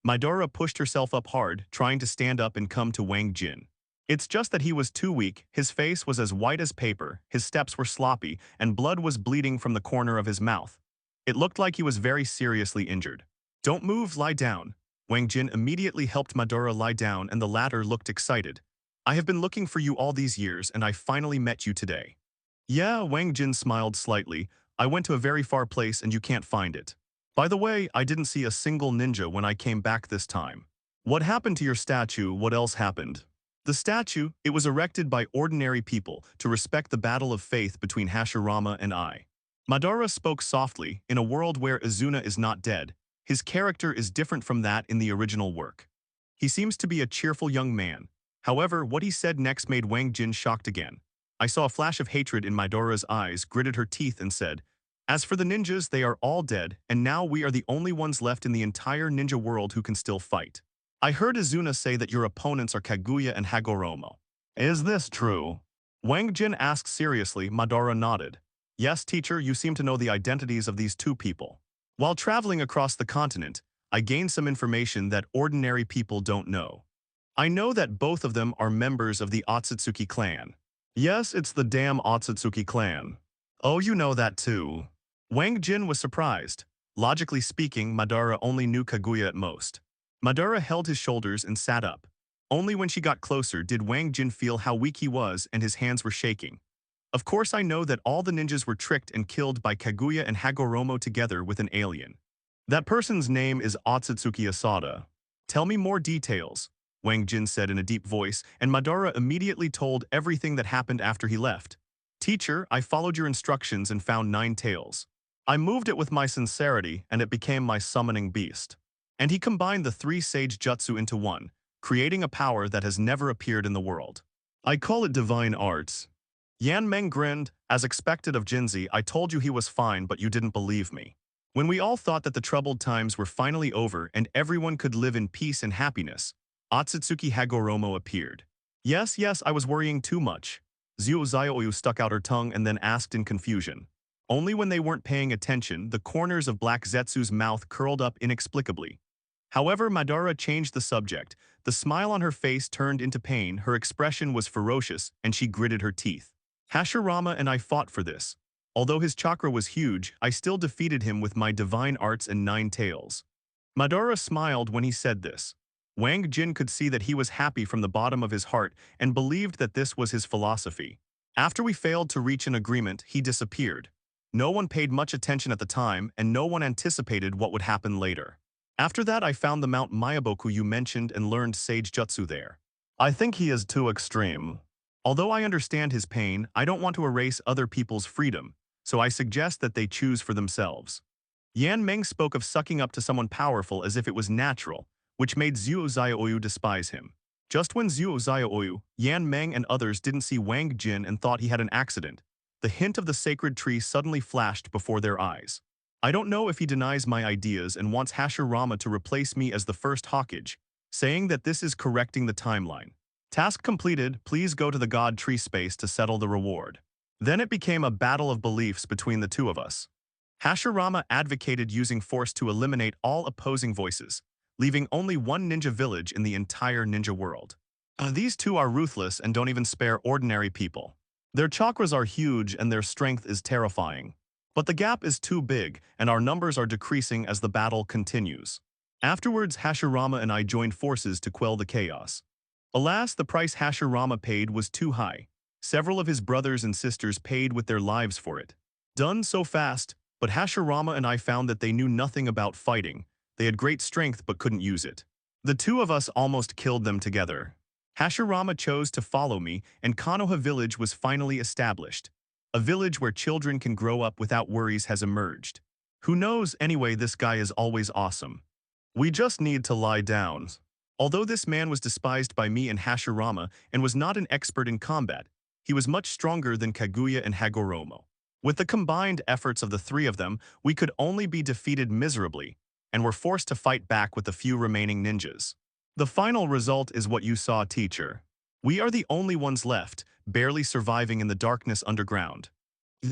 Madara pushed herself up hard, trying to stand up and come to Wang Jin. It's just that he was too weak, his face was as white as paper, his steps were sloppy, and blood was bleeding from the corner of his mouth. It looked like he was very seriously injured. Don't move, lie down. Wang Jin immediately helped Madara lie down and the latter looked excited. I have been looking for you all these years and I finally met you today. Yeah, Wang Jin smiled slightly. I went to a very far place and you can't find it. By the way, I didn't see a single ninja when I came back this time. What happened to your statue? What else happened? The statue, it was erected by ordinary people to respect the battle of faith between Hashirama and I. Madara spoke softly. In a world where Izuna is not dead, his character is different from that in the original work. He seems to be a cheerful young man. However, what he said next made Wang Jin shocked again. I saw a flash of hatred in Madara's eyes, gritted her teeth and said, as for the ninjas, they are all dead, and now we are the only ones left in the entire ninja world who can still fight. I heard Izuna say that your opponents are Kaguya and Hagoromo. Is this true? Wang Jin asked seriously. Madara nodded. Yes, teacher, you seem to know the identities of these two people. While traveling across the continent, I gained some information that ordinary people don't know. I know that both of them are members of the Otsutsuki clan. Yes, it's the damn Otsutsuki clan. Oh, you know that too. Wang Jin was surprised. Logically speaking, Madara only knew Kaguya at most. Madara held his shoulders and sat up. Only when she got closer did Wang Jin feel how weak he was and his hands were shaking. Of course I know that all the ninjas were tricked and killed by Kaguya and Hagoromo together with an alien. That person's name is Otsutsuki Asada. Tell me more details. Wang Jin said in a deep voice, and Madara immediately told everything that happened after he left. Teacher, I followed your instructions and found 9 tails. I moved it with my sincerity, and it became my summoning beast. And he combined the 3 sage jutsu into one, creating a power that has never appeared in the world. I call it divine arts. Yan Meng grinned. As expected of Jinzi, I told you he was fine, but you didn't believe me. When we all thought that the troubled times were finally over and everyone could live in peace and happiness, Otsutsuki Hagoromo appeared. Yes, I was worrying too much. Zuo Zioyu stuck out her tongue and then asked in confusion. Only when they weren't paying attention, the corners of Black Zetsu's mouth curled up inexplicably. However, Madara changed the subject. The smile on her face turned into pain, her expression was ferocious, and she gritted her teeth. Hashirama and I fought for this. Although his chakra was huge, I still defeated him with my divine arts and 9 tails. Madara smiled when he said this. Wang Jin could see that he was happy from the bottom of his heart and believed that this was his philosophy. After we failed to reach an agreement, he disappeared. No one paid much attention at the time, and no one anticipated what would happen later. After that, I found the Mount Mayaboku you mentioned and learned Sage Jutsu there. I think he is too extreme. Although I understand his pain, I don't want to erase other people's freedom, so I suggest that they choose for themselves. Yan Meng spoke of sucking up to someone powerful as if it was natural, which made Zuo Zioyu despise him. Just when Zuo Zioyu, Yan Meng and others didn't see Wang Jin and thought he had an accident, the hint of the sacred tree suddenly flashed before their eyes. I don't know if he denies my ideas and wants Hashirama to replace me as the first Hokage, saying that this is correcting the timeline. Task completed, please go to the God Tree space to settle the reward. Then it became a battle of beliefs between the two of us. Hashirama advocated using force to eliminate all opposing voices, leaving only one ninja village in the entire ninja world. These two are ruthless and don't even spare ordinary people. Their chakras are huge and their strength is terrifying. But the gap is too big, and our numbers are decreasing as the battle continues. Afterwards, Hashirama and I joined forces to quell the chaos. Alas, the price Hashirama paid was too high. Several of his brothers and sisters paid with their lives for it. Done so fast, but Hashirama and I found that they knew nothing about fighting. They had great strength but couldn't use it. The two of us almost killed them together. Hashirama chose to follow me, and Konoha village was finally established. A village where children can grow up without worries has emerged. Who knows, anyway, this guy is always awesome. We just need to lie down. Although this man was despised by me and Hashirama and was not an expert in combat, he was much stronger than Kaguya and Hagoromo. With the combined efforts of the 3 of them, we could only be defeated miserably, and were forced to fight back with the few remaining ninjas. The final result is what you saw, teacher. We are the only ones left, barely surviving in the darkness underground.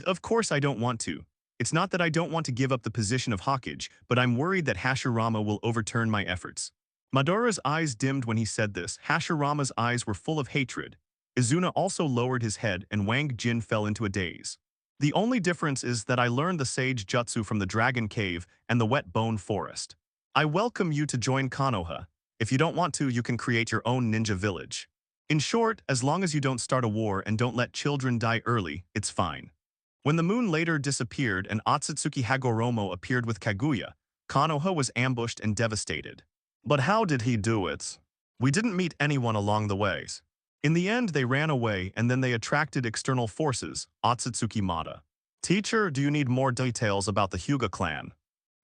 Of course I don't want to. It's not that I don't want to give up the position of Hokage, but I'm worried that Hashirama will overturn my efforts. Madara's eyes dimmed when he said this. Hashirama's eyes were full of hatred. Izuna also lowered his head and Wang Jin fell into a daze. The only difference is that I learned the Sage Jutsu from the Dragon Cave and the Wet Bone Forest. I welcome you to join Konoha. If you don't want to, you can create your own ninja village. In short, as long as you don't start a war and don't let children die early, it's fine. When the moon later disappeared and Otsutsuki Hagoromo appeared with Kaguya, Konoha was ambushed and devastated. But how did he do it? We didn't meet anyone along the way. In the end, they ran away and then they attracted external forces, Otsutsuki Mata. Teacher, do you need more details about the Hyuga clan?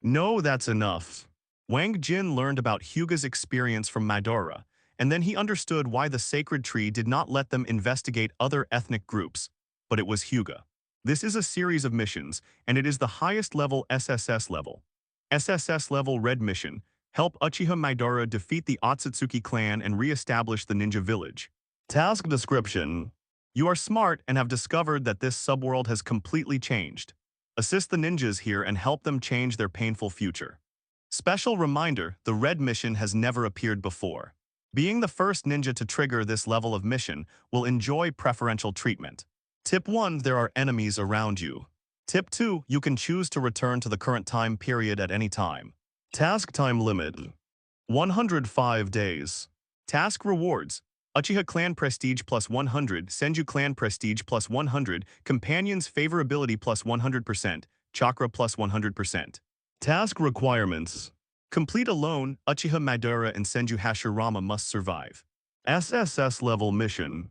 No, that's enough. Wang Jin learned about Hyuga's experience from Madara, and then he understood why the sacred tree did not let them investigate other ethnic groups, but it was Hyuga. This is a series of missions, and it is the highest level SSS level. SSS level Red Mission, help Uchiha Madara defeat the Otsutsuki clan and re-establish the ninja village. Task description. You are smart and have discovered that this subworld has completely changed. Assist the ninjas here and help them change their painful future. Special reminder, the Red Mission has never appeared before. Being the first ninja to trigger this level of mission will enjoy preferential treatment. Tip 1, there are enemies around you. Tip 2, you can choose to return to the current time period at any time. Task time limit, 105 days. Task rewards, Uchiha Clan Prestige plus 100, Senju Clan Prestige plus 100, Companions Favorability plus 100%, Chakra plus 100%. Task requirements, Complete alone, Uchiha Madara and Senju Hashirama must survive. SSS level mission.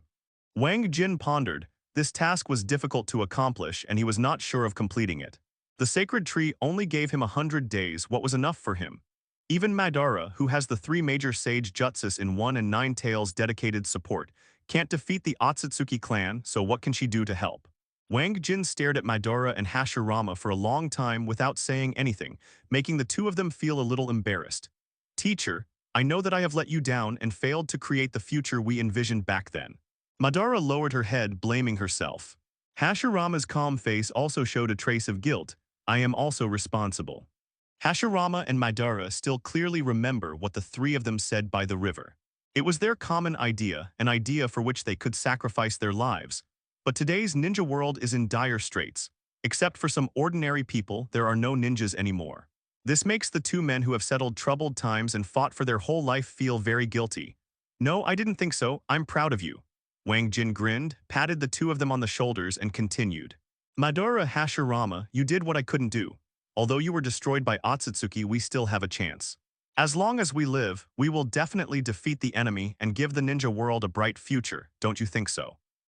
Wang Jin pondered. This task was difficult to accomplish and he was not sure of completing it. The sacred tree only gave him 100 days, what was enough for him. Even Madara, who has the 3 major sage jutsus in 1 and 9 tails dedicated support, can't defeat the Otsutsuki clan, so what can she do to help? Wang Jin stared at Madara and Hashirama for a long time without saying anything, making the two of them feel a little embarrassed. Teacher, I know that I have let you down and failed to create the future we envisioned back then. Madara lowered her head, blaming herself. Hashirama's calm face also showed a trace of guilt. I am also responsible. Hashirama and Madara still clearly remember what the 3 of them said by the river. It was their common idea, an idea for which they could sacrifice their lives. But today's ninja world is in dire straits. Except for some ordinary people, there are no ninjas anymore. This makes the 2 men who have settled troubled times and fought for their whole life feel very guilty. No, I didn't think so. I'm proud of you. Wang Jin grinned, patted the 2 of them on the shoulders, and continued. Madara, Hashirama, you did what I couldn't do. Although you were destroyed by Otsutsuki, we still have a chance. As long as we live, we will definitely defeat the enemy and give the ninja world a bright future, don't you think so?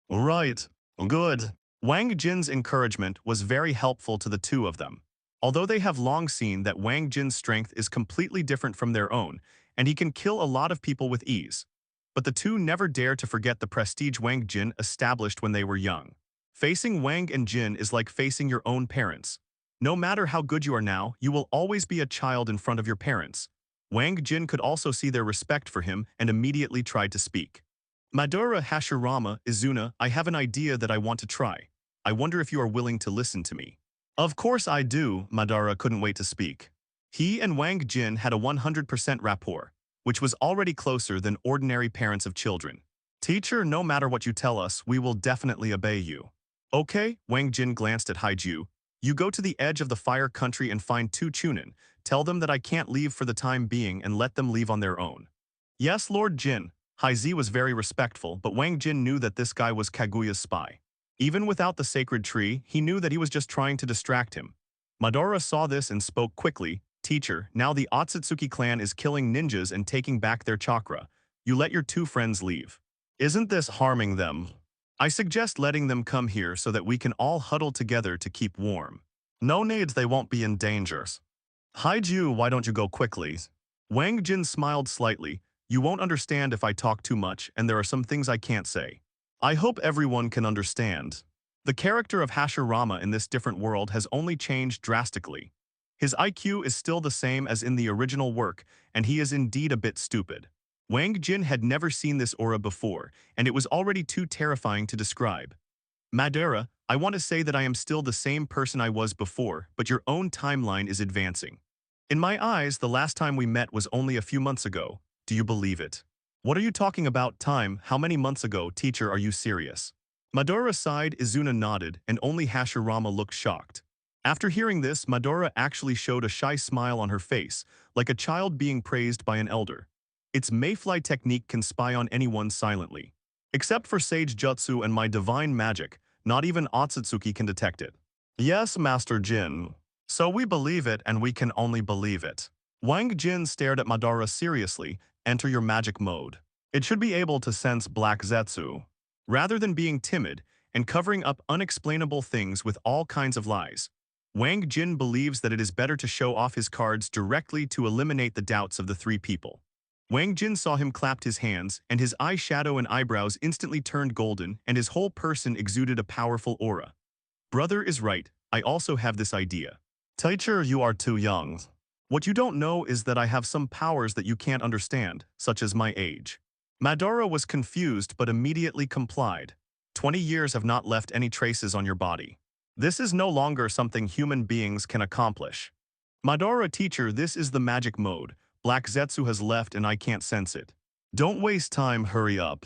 Right. Good. Wang Jin's encouragement was very helpful to the 2 of them. Although they have long seen that Wang Jin's strength is completely different from their own, and he can kill a lot of people with ease. But the 2 never dare to forget the prestige Wang Jin established when they were young. Facing Wang and Jin is like facing your own parents. No matter how good you are now, you will always be a child in front of your parents. Wang Jin could also see their respect for him and immediately tried to speak. Madara, Hashirama, Izuna, I have an idea that I want to try. I wonder if you are willing to listen to me. Of course I do, Madara couldn't wait to speak. He and Wang Jin had a 100% rapport, which was already closer than ordinary parents of children. Teacher, no matter what you tell us, we will definitely obey you. Okay, Wang Jin glanced at Haiju. You go to the edge of the fire country and find 2 Chunin. Tell them that I can't leave for the time being and let them leave on their own. Yes, Lord Jin. Haizi was very respectful, but Wang Jin knew that this guy was Kaguya's spy. Even without the sacred tree, he knew that he was just trying to distract him. Madara saw this and spoke quickly. Teacher, now the Otsutsuki clan is killing ninjas and taking back their chakra. You let your 2 friends leave. Isn't this harming them? I suggest letting them come here so that we can all huddle together to keep warm. No need, they won't be in danger. Haiju, why don't you go quickly? Wang Jin smiled slightly. You won't understand if I talk too much, and there are some things I can't say. I hope everyone can understand. The character of Hashirama in this different world has only changed drastically. His IQ is still the same as in the original work, and he is indeed a bit stupid. Wang Jin had never seen this aura before, and it was already too terrifying to describe. Madara, I want to say that I am still the same person I was before, but your own timeline is advancing. In my eyes, the last time we met was only a few months ago. Do you believe it? What are you talking about, time? How many months ago, teacher, are you serious? Madara sighed, Izuna nodded, and only Hashirama looked shocked. After hearing this, Madara actually showed a shy smile on her face, like a child being praised by an elder. Its mayfly technique can spy on anyone silently. Except for Sage Jutsu and my divine magic, not even Otsutsuki can detect it. Yes, Master Jin. So we believe it and we can only believe it. Wang Jin stared at Madara seriously. Enter your magic mode. It should be able to sense black zetsu. Rather than being timid and covering up unexplainable things with all kinds of lies, Wang Jin believes that it is better to show off his cards directly to eliminate the doubts of the 3 people. Wang Jin saw him clapped his hands, and his eyeshadow and eyebrows instantly turned golden, and his whole person exuded a powerful aura. Brother is right, I also have this idea. Teacher, you are too young. What you don't know is that I have some powers that you can't understand, such as my age. Madara was confused but immediately complied. 20 years have not left any traces on your body. This is no longer something human beings can accomplish. Madara, teacher, this is the magic mode. Black Zetsu has left and I can't sense it. Don't waste time, hurry up.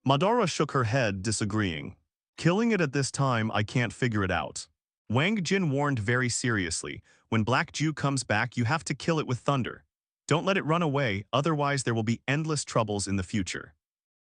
Madara shook her head, disagreeing. Killing it at this time, I can't figure it out. Wang Jin warned very seriously, when Black Jew comes back, you have to kill it with thunder. Don't let it run away, otherwise there will be endless troubles in the future.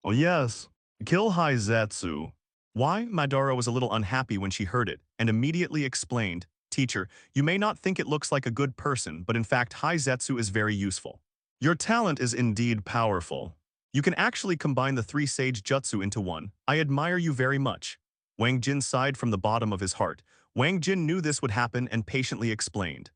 Oh yes, kill Hai Zetsu. Why? Madara was a little unhappy when she heard it, and immediately explained, Teacher, you may not think it looks like a good person, but in fact Haizetsu is very useful. Your talent is indeed powerful. You can actually combine the 3 sage jutsu into one. I admire you very much. Wang Jin sighed from the bottom of his heart. Wang Jin knew this would happen and patiently explained.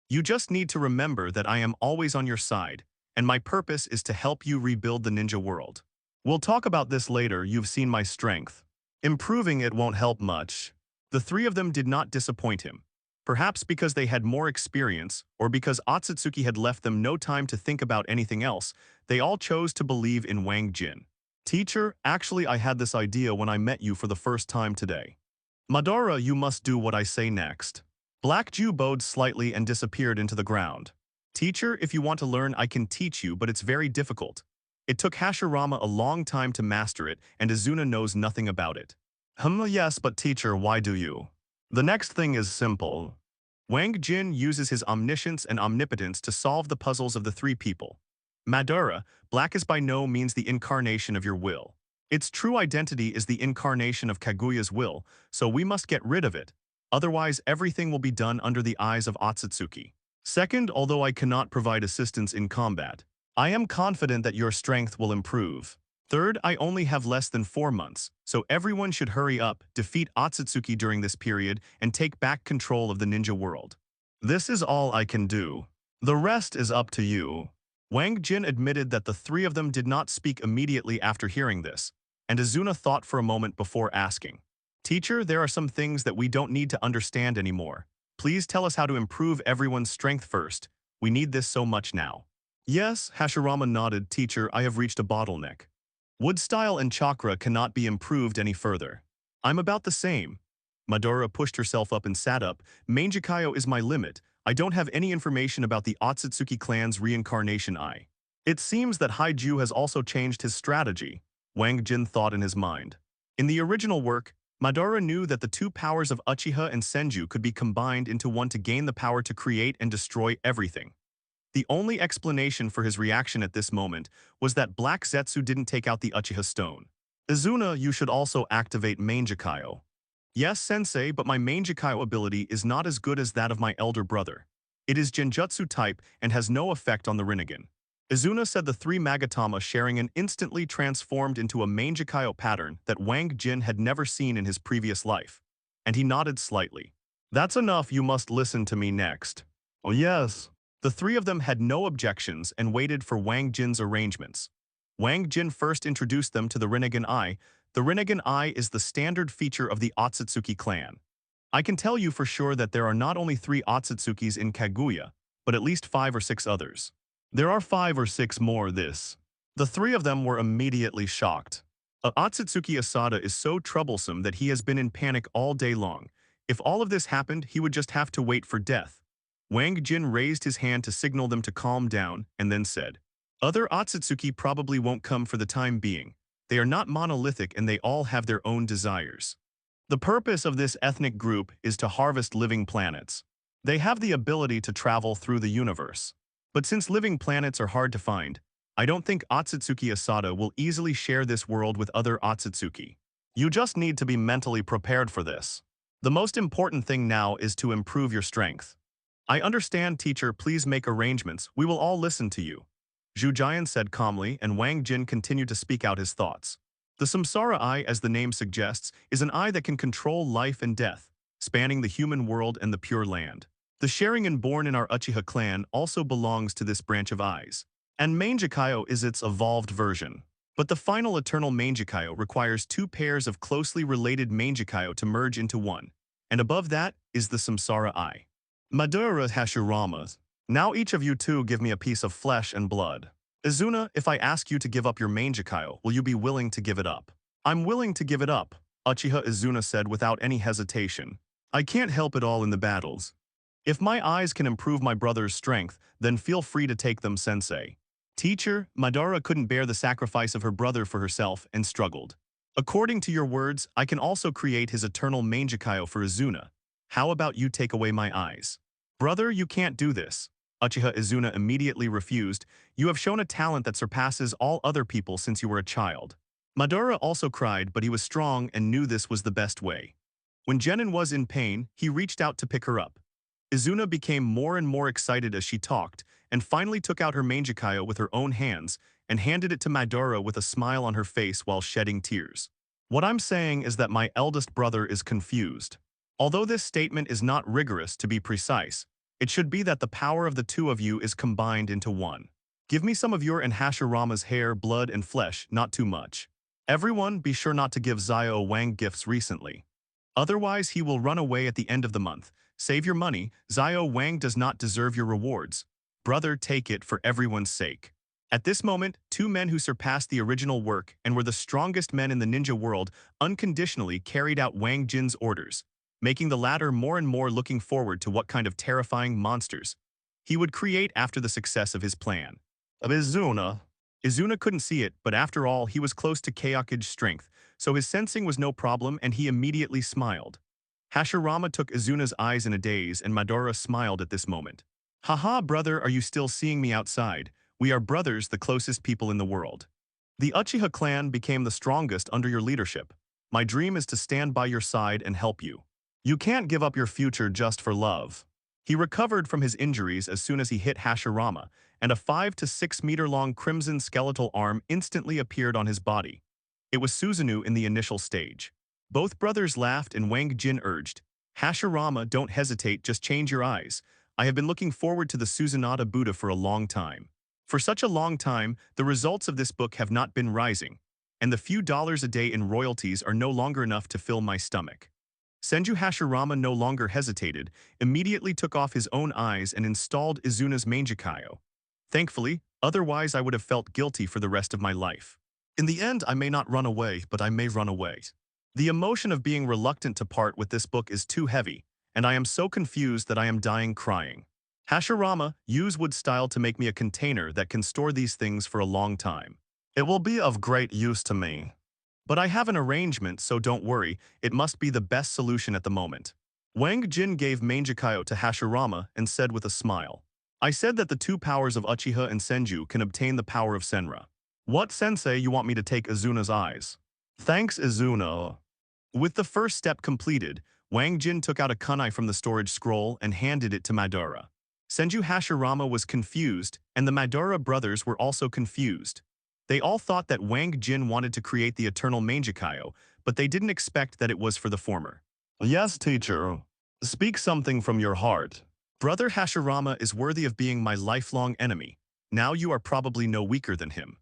You just need to remember that I am always on your side, and my purpose is to help you rebuild the ninja world. We'll talk about this later. You've seen my strength. Improving it won't help much. The 3 of them did not disappoint him. Perhaps because they had more experience, or because Otsutsuki had left them no time to think about anything else, they all chose to believe in Wang Jin. Teacher, actually I had this idea when I met you for the first time today. Madara, you must do what I say next. Black Jew bowed slightly and disappeared into the ground. Teacher, if you want to learn, I can teach you, but it's very difficult. It took Hashirama a long time to master it, and Izuna knows nothing about it. Yes, but teacher, why do you? The next thing is simple. Wang Jin uses his omniscience and omnipotence to solve the puzzles of the 3 people. Madara, black is by no means the incarnation of your will. Its true identity is the incarnation of Kaguya's will, so we must get rid of it. Otherwise, everything will be done under the eyes of Otsutsuki. Second, although I cannot provide assistance in combat, I am confident that your strength will improve. Third, I only have less than 4 months, so everyone should hurry up, defeat Otsutsuki during this period, and take back control of the ninja world. This is all I can do. The rest is up to you. Wang Jin admitted that the 3 of them did not speak immediately after hearing this, and Izuna thought for a moment before asking. Teacher, there are some things that we don't need to understand anymore. Please tell us how to improve everyone's strength first. We need this so much now. Yes, Hashirama nodded. Teacher, I have reached a bottleneck. Wood style and chakra cannot be improved any further. I'm about the same. Madara pushed herself up and sat up. Mangekyō is my limit. I don't have any information about the Otsutsuki clan's reincarnation eye. It seems that Haiju has also changed his strategy, Wang Jin thought in his mind. In the original work, Madara knew that the 2 powers of Uchiha and Senju could be combined into one to gain the power to create and destroy everything. The only explanation for his reaction at this moment was that Black Zetsu didn't take out the Uchiha stone. Izuna, you should also activate Mangekyō. Yes, sensei, but my Mangekyō ability is not as good as that of my elder brother. It is Genjutsu type and has no effect on the Rinnegan. Izuna said the 3 Magatama Sharingan instantly transformed into a Mangekyō pattern that Wang Jin had never seen in his previous life. And he nodded slightly. That's enough, you must listen to me next. Oh yes. The 3 of them had no objections and waited for Wang Jin's arrangements. Wang Jin first introduced them to the Rinnegan Eye. The Rinnegan Eye is the standard feature of the Otsutsuki clan. I can tell you for sure that there are not only 3 Otsutsukis in Kaguya, but at least 5 or 6 others. There are 5 or 6 more this. The 3 of them were immediately shocked. Otsutsuki Asada is so troublesome that he has been in panic all day long. If all of this happened, he would just have to wait for death. Wang Jin raised his hand to signal them to calm down and then said, Other Otsutsuki probably won't come for the time being. They are not monolithic and they all have their own desires. The purpose of this ethnic group is to harvest living planets. They have the ability to travel through the universe. But since living planets are hard to find, I don't think Otsutsuki Asada will easily share this world with other Otsutsuki. You just need to be mentally prepared for this. The most important thing now is to improve your strength. I understand, teacher, please make arrangements. We will all listen to you. Zhu Jian said calmly, and Wang Jin continued to speak out his thoughts. The Samsara Eye, as the name suggests, is an eye that can control life and death, spanning the human world and the Pure Land. The Sharingan born in our Uchiha clan also belongs to this branch of eyes, and Mangekyō is its evolved version. But the final eternal Mangekyō requires 2 pairs of closely related Mangekyō to merge into one, and above that is the Samsara Eye. Madara Hashirama, now each of you 2 give me a piece of flesh and blood. Izuna, if I ask you to give up your Mangekyō, will you be willing to give it up? I'm willing to give it up, Uchiha Izuna said without any hesitation. I can't help it all in the battles. If my eyes can improve my brother's strength, then feel free to take them, sensei. Teacher, Madara couldn't bear the sacrifice of her brother for herself and struggled. According to your words, I can also create his eternal Mangekyō for Izuna. How about you take away my eyes? Brother, you can't do this. Uchiha Izuna immediately refused. You have shown a talent that surpasses all other people since you were a child. Madara also cried, but he was strong and knew this was the best way. When Genin was in pain, he reached out to pick her up. Izuna became more and more excited as she talked, and finally took out her Mangekyō with her own hands and handed it to Madara with a smile on her face while shedding tears. What I'm saying is that my eldest brother is confused. Although this statement is not rigorous, to be precise, it should be that the power of the two of you is combined into one. Give me some of your and Hashirama's hair, blood, and flesh, not too much. Everyone, be sure not to give Xiao Wang gifts recently. Otherwise, he will run away at the end of the month. Save your money, Xiao Wang does not deserve your rewards. Brother, take it for everyone's sake. At this moment, two men who surpassed the original work and were the strongest men in the ninja world unconditionally carried out Wang Jin's orders, making the latter more and more looking forward to what kind of terrifying monsters he would create after the success of his plan. Izuna couldn't see it, but after all, he was close to Kyokage's strength, so his sensing was no problem and he immediately smiled. Hashirama took Izuna's eyes in a daze and Madara smiled at this moment. Haha, brother, are you still seeing me outside? We are brothers, the closest people in the world. The Uchiha clan became the strongest under your leadership. My dream is to stand by your side and help you. You can't give up your future just for love. He recovered from his injuries as soon as he hit Hashirama, and a 5 to 6 meter long crimson skeletal arm instantly appeared on his body. It was Susanoo in the initial stage. Both brothers laughed and Wang Jin urged, Hashirama, don't hesitate, just change your eyes. I have been looking forward to the Susanoo Buddha for a long time. For such a long time, the results of this book have not been rising, and the few dollars a day in royalties are no longer enough to fill my stomach. Senju Hashirama no longer hesitated, immediately took off his own eyes and installed Izuna's Mangekyō. Thankfully, otherwise I would have felt guilty for the rest of my life. In the end, I may not run away, but I may run away. The emotion of being reluctant to part with this book is too heavy, and I am so confused that I am dying crying. Hashirama, use wood style to make me a container that can store these things for a long time. It will be of great use to me. But I have an arrangement, so don't worry, it must be the best solution at the moment. Wang Jin gave Mangekyō to Hashirama and said with a smile, I said that the two powers of Uchiha and Senju can obtain the power of Senra. What, sensei, you want me to take Izuna's eyes? Thanks, Izuna. With the first step completed, Wang Jin took out a kunai from the storage scroll and handed it to Madara. Senju Hashirama was confused, and the Madara brothers were also confused. They all thought that Wang Jin wanted to create the eternal Mangekyō, but they didn't expect that it was for the former. Yes, teacher. Speak something from your heart. Brother Hashirama is worthy of being my lifelong enemy. Now you are probably no weaker than him.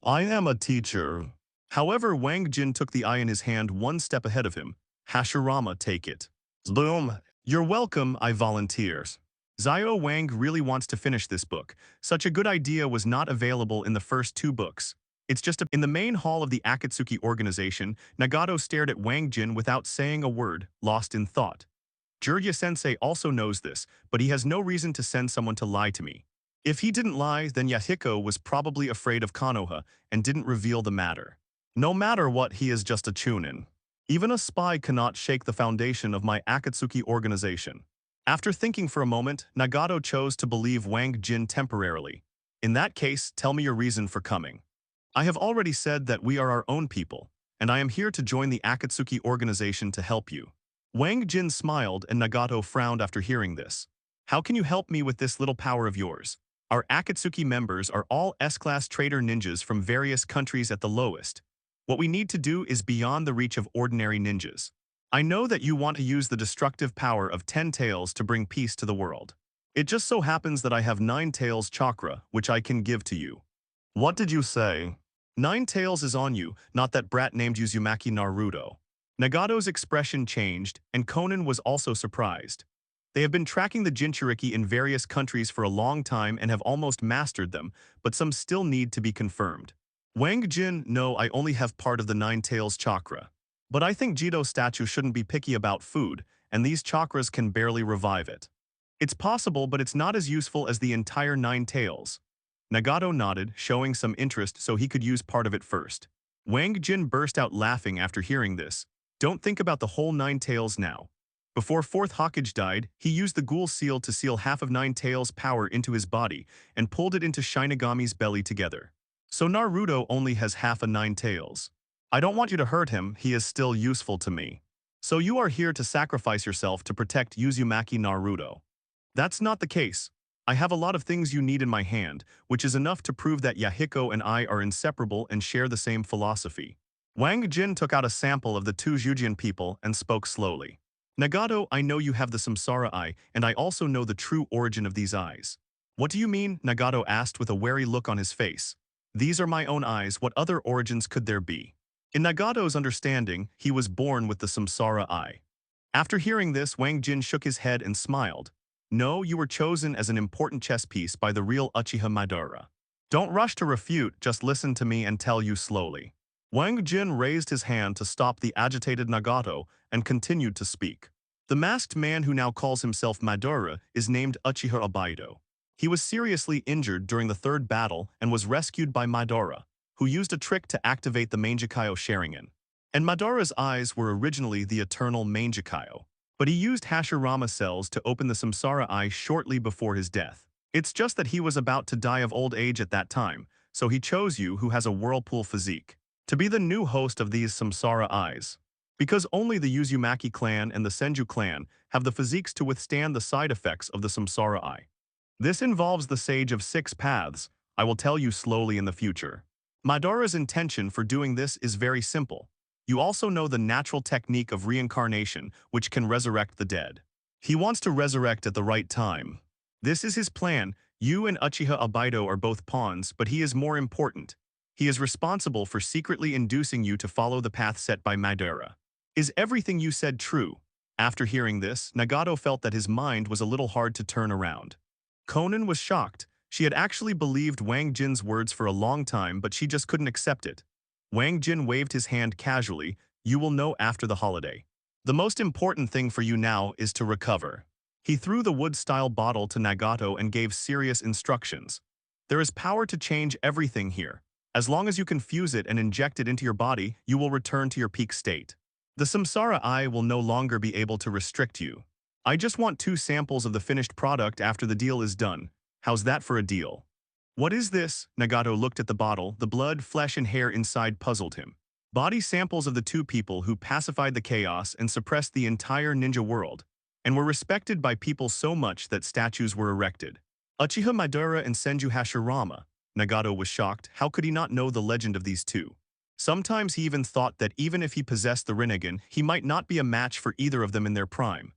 I am a teacher. However, Wang Jin took the eye in his hand one step ahead of him. Hashirama, take it. Boom. You're welcome, I volunteers. Xiao Wang really wants to finish this book. Such a good idea was not available in the first two books. It's just in the main hall of the Akatsuki organization, Nagato stared at Wang Jin without saying a word, lost in thought. Jirya-sensei also knows this, but he has no reason to send someone to lie to me. If he didn't lie, then Yahiko was probably afraid of Konoha and didn't reveal the matter. No matter what, he is just a chunin. Even a spy cannot shake the foundation of my Akatsuki organization. After thinking for a moment, Nagato chose to believe Wang Jin temporarily. In that case, tell me your reason for coming. I have already said that we are our own people, and I am here to join the Akatsuki organization to help you. Wang Jin smiled and Nagato frowned after hearing this. How can you help me with this little power of yours? Our Akatsuki members are all S-class trader ninjas from various countries at the lowest. What we need to do is beyond the reach of ordinary ninjas. I know that you want to use the destructive power of 10 tails to bring peace to the world. It just so happens that I have 9 tails chakra, which I can give to you. What did you say? 9 tails is on you, not that brat named Uzumaki Naruto. Nagato's expression changed, and Conan was also surprised. They have been tracking the Jinchuriki in various countries for a long time and have almost mastered them, but some still need to be confirmed. Wang Jin, no, I only have part of the 9 tails chakra. But I think Jito's statue shouldn't be picky about food, and these chakras can barely revive it. It's possible, but it's not as useful as the entire 9 tails. Nagato nodded, showing some interest so he could use part of it first. Wang Jin burst out laughing after hearing this. Don't think about the whole 9 tails now. Before 4th Hokage died, he used the ghoul seal to seal half of 9 tails' power into his body and pulled it into Shinigami's belly together. So Naruto only has half a 9 tails. I don't want you to hurt him, he is still useful to me. So you are here to sacrifice yourself to protect Uzumaki Naruto. That's not the case. I have a lot of things you need in my hand, which is enough to prove that Yahiko and I are inseparable and share the same philosophy. Wang Jin took out a sample of the two Jujian people and spoke slowly. Nagato, I know you have the samsara eye, and I also know the true origin of these eyes. What do you mean? Nagato asked with a wary look on his face. These are my own eyes, what other origins could there be? In Nagato's understanding, he was born with the samsara eye. After hearing this, Wang Jin shook his head and smiled. No, you were chosen as an important chess piece by the real Uchiha Madara. Don't rush to refute, just listen to me and tell you slowly. Wang Jin raised his hand to stop the agitated Nagato and continued to speak. The masked man who now calls himself Madara is named Uchiha Obaido. He was seriously injured during the third battle and was rescued by Madara, who used a trick to activate the Mangekyō Sharingan. And Madara's eyes were originally the eternal Mangekyō, but he used Hashirama cells to open the samsara eye shortly before his death. It's just that he was about to die of old age at that time, so he chose you, who has a whirlpool physique, to be the new host of these samsara eyes. Because only the Uzumaki clan and the Senju clan have the physiques to withstand the side effects of the samsara eye. This involves the Sage of Six Paths. I will tell you slowly in the future. Madara's intention for doing this is very simple. You also know the natural technique of reincarnation, which can resurrect the dead. He wants to resurrect at the right time. This is his plan. You and Uchiha Obaido are both pawns, but he is more important. He is responsible for secretly inducing you to follow the path set by Madara. Is everything you said true? After hearing this, Nagato felt that his mind was a little hard to turn around. Konan was shocked. She had actually believed Wang Jin's words for a long time, but she just couldn't accept it. Wang Jin waved his hand casually. You will know after the holiday. The most important thing for you now is to recover. He threw the wood-style bottle to Nagato and gave serious instructions. There is power to change everything here. As long as you can fuse it and inject it into your body, you will return to your peak state. The samsara eye will no longer be able to restrict you. I just want 2 samples of the finished product after the deal is done. How's that for a deal? What is this? Nagato looked at the bottle. The blood, flesh, and hair inside puzzled him. Body samples of the 2 people who pacified the chaos and suppressed the entire ninja world, and were respected by people so much that statues were erected. Uchiha Madara and Senju Hashirama. Nagato was shocked. How could he not know the legend of these 2? Sometimes he even thought that even if he possessed the Rinnegan, he might not be a match for either of them in their prime.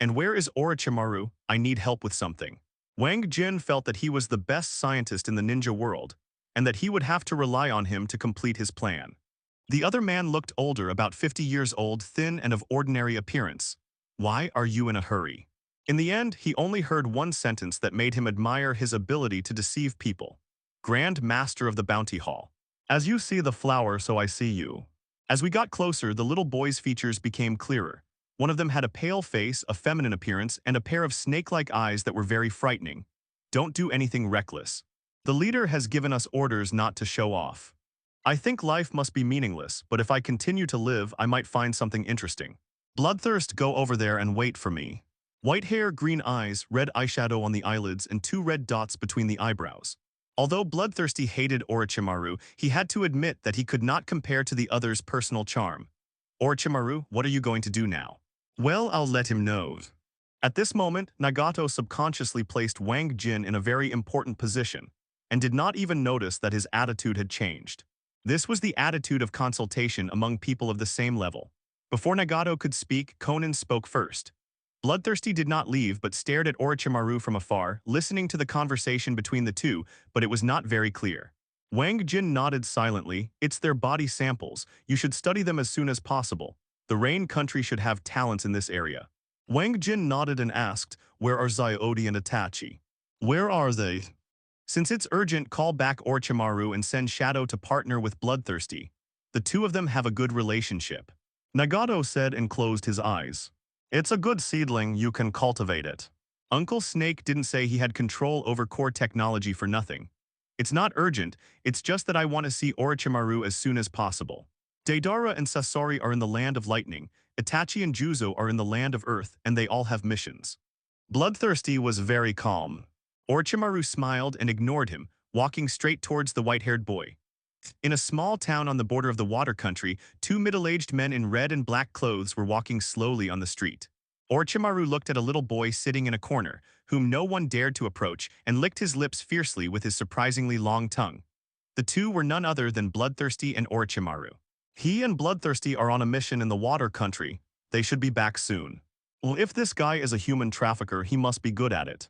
And where is Orochimaru? I need help with something. Wang Jin felt that he was the best scientist in the ninja world, and that he would have to rely on him to complete his plan. The other man looked older, about 50 years old, thin and of ordinary appearance. Why are you in a hurry? In the end, he only heard one sentence that made him admire his ability to deceive people. Grand Master of the Bounty Hall. As you see the flower, so I see you. As we got closer, the little boy's features became clearer. One of them had a pale face, a feminine appearance, and a pair of snake-like eyes that were very frightening. Don't do anything reckless. The leader has given us orders not to show off. I think life must be meaningless, but if I continue to live, I might find something interesting. Bloodthirst, go over there and wait for me. White hair, green eyes, red eyeshadow on the eyelids, and 2 red dots between the eyebrows. Although Bloodthirsty hated Orochimaru, he had to admit that he could not compare to the other's personal charm. Orochimaru, what are you going to do now? Well, I'll let him know. At this moment, Nagato subconsciously placed Wang Jin in a very important position, and did not even notice that his attitude had changed. This was the attitude of consultation among people of the same level. Before Nagato could speak, Konan spoke first. Bloodthirsty did not leave but stared at Orochimaru from afar, listening to the conversation between the two, but it was not very clear. Wang Jin nodded silently. It's their body samples. You should study them as soon as possible. The Rain country should have talents in this area. Wang Jin nodded and asked, where are Zyodi and Itachi? Where are they? Since it's urgent, call back Orochimaru and send Shadow to partner with Bloodthirsty. The 2 of them have a good relationship. Nagato said and closed his eyes. It's a good seedling, you can cultivate it. Uncle Snake didn't say he had control over core technology for nothing. It's not urgent, it's just that I want to see Orochimaru as soon as possible. Deidara and Sasori are in the land of lightning, Itachi and Juzo are in the land of earth, and they all have missions. Bloodthirsty was very calm. Orochimaru smiled and ignored him, walking straight towards the white-haired boy. In a small town on the border of the water country, 2 middle-aged men in red and black clothes were walking slowly on the street. Orochimaru looked at a little boy sitting in a corner, whom no one dared to approach, and licked his lips fiercely with his surprisingly long tongue. The two were none other than Bloodthirsty and Orochimaru. He and Bloodthirsty are on a mission in the water country. They should be back soon. Well, if this guy is a human trafficker, he must be good at it.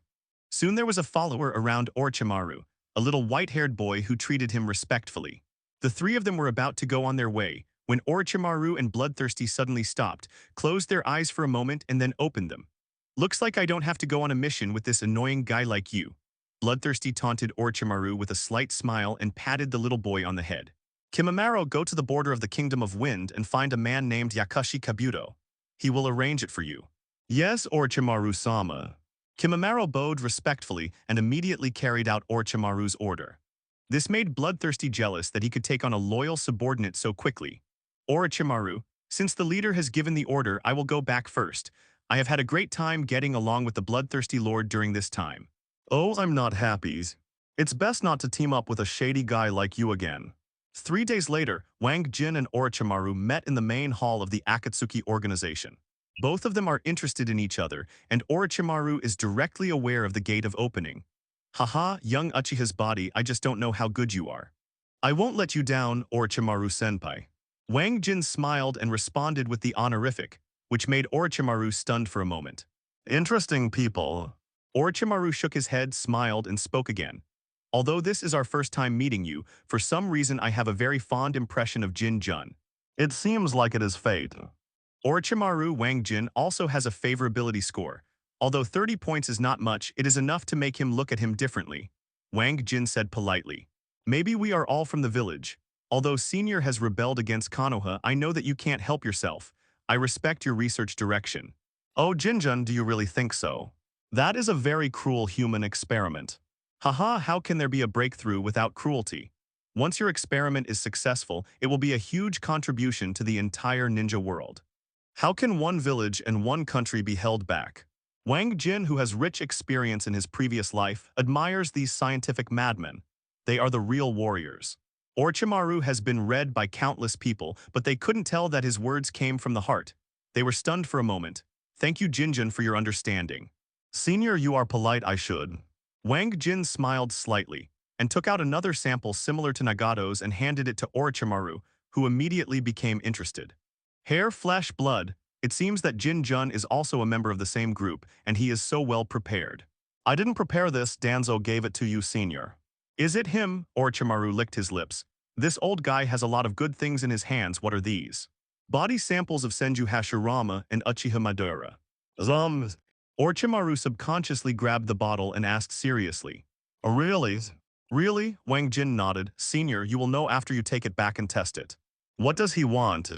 Soon there was a follower around Orochimaru, a little white-haired boy who treated him respectfully. The three of them were about to go on their way, when Orochimaru and Bloodthirsty suddenly stopped, closed their eyes for a moment and then opened them. "Looks like I don't have to go on a mission with this annoying guy like you." Bloodthirsty taunted Orochimaru with a slight smile and patted the little boy on the head. "Kimimaro, go to the border of the Kingdom of Wind and find a man named Yakushi Kabuto. He will arrange it for you." "Yes, Orochimaru-sama." Kimimaro bowed respectfully and immediately carried out Orochimaru's order. This made Bloodthirsty jealous that he could take on a loyal subordinate so quickly. "Orochimaru, since the leader has given the order, I will go back first. I have had a great time getting along with the Bloodthirsty Lord during this time." "Oh, I'm not happy. It's best not to team up with a shady guy like you again." 3 days later, Wang Jin and Orochimaru met in the main hall of the Akatsuki organization. Both of them are interested in each other, and Orochimaru is directly aware of the gate of opening. "Haha, young Uchiha's body, I just don't know how good you are." "I won't let you down, Orochimaru-senpai." Wang Jin smiled and responded with the honorific, which made Orochimaru stunned for a moment. "Interesting people." Orochimaru shook his head, smiled, and spoke again. "Although this is our first time meeting you, for some reason I have a very fond impression of Jin Jun." "It seems like it is fate." Orochimaru Wang Jin also has a favorability score. Although 30 points is not much, it is enough to make him look at him differently. Wang Jin said politely. "Maybe we are all from the village. Although Senior has rebelled against Konoha, I know that you can't help yourself. I respect your research direction." "Oh, Jinjun, do you really think so? That is a very cruel human experiment." "Haha, how can there be a breakthrough without cruelty? Once your experiment is successful, it will be a huge contribution to the entire ninja world. How can one village and one country be held back?" Wang Jin, who has rich experience in his previous life, admires these scientific madmen. They are the real warriors. Orochimaru has been read by countless people, but they couldn't tell that his words came from the heart. They were stunned for a moment. "Thank you, Jinjun, for your understanding." "Senior, you are polite, I should." Wang Jin smiled slightly, and took out another sample similar to Nagato's and handed it to Orochimaru, who immediately became interested. "Hair, flesh, blood. It seems that Jin Jun is also a member of the same group, and he is so well prepared." "I didn't prepare this, Danzo gave it to you, Senior." "Is it him?" Orochimaru licked his lips. "This old guy has a lot of good things in his hands. What are these?" "Body samples of Senju Hashirama and Uchiha Madara." Orochimaru subconsciously grabbed the bottle and asked seriously. "Oh, really?" "Really?" Wang Jin nodded. "Senior, you will know after you take it back and test it." "What does he want?"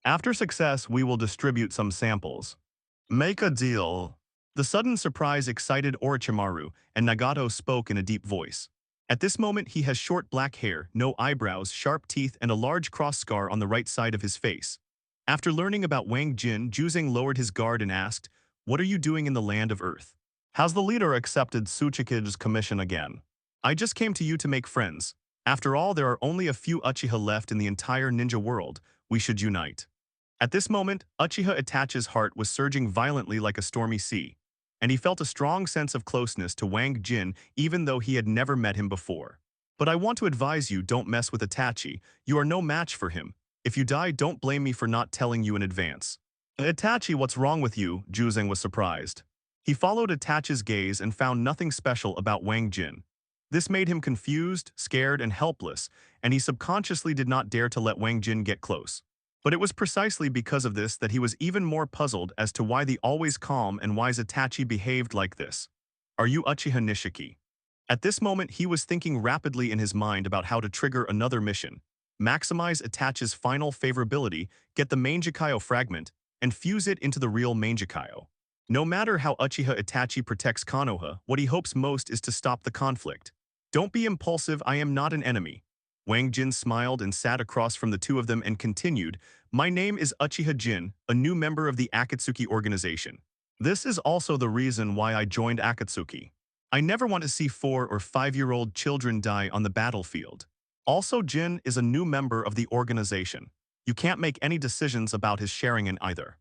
"After success, we will distribute some samples." "Make a deal." The sudden surprise excited Orochimaru, and Nagato spoke in a deep voice. At this moment he has short black hair, no eyebrows, sharp teeth, and a large cross scar on the right side of his face. After learning about Wang Jin, Juzang lowered his guard and asked, "What are you doing in the land of Earth? Has the leader accepted Tsuchikige's commission again?" "I just came to you to make friends. After all, there are only a few Uchiha left in the entire ninja world. We should unite." At this moment, Uchiha Itachi's heart was surging violently like a stormy sea, and he felt a strong sense of closeness to Wang Jin even though he had never met him before. "But I want to advise you, don't mess with Itachi. You are no match for him. If you die, don't blame me for not telling you in advance." "Itachi, what's wrong with you?" Juzang was surprised. He followed Itachi's gaze and found nothing special about Wang Jin. This made him confused, scared, and helpless, and he subconsciously did not dare to let Wang Jin get close. But it was precisely because of this that he was even more puzzled as to why the always calm and wise Itachi behaved like this. "Are you Uchiha Nishiki?" At this moment he was thinking rapidly in his mind about how to trigger another mission. Maximize Itachi's final favorability, get the Mangekyō fragment, and fuse it into the real Mangekyō. No matter how Uchiha Itachi protects Konoha, what he hopes most is to stop the conflict. "Don't be impulsive, I am not an enemy." Wang Jin smiled and sat across from the two of them and continued, "My name is Uchiha Jin, a new member of the Akatsuki organization. This is also the reason why I joined Akatsuki. I never want to see 4- or 5-year-old children die on the battlefield. Also, Jin is a new member of the organization. You can't make any decisions about his Sharingan either.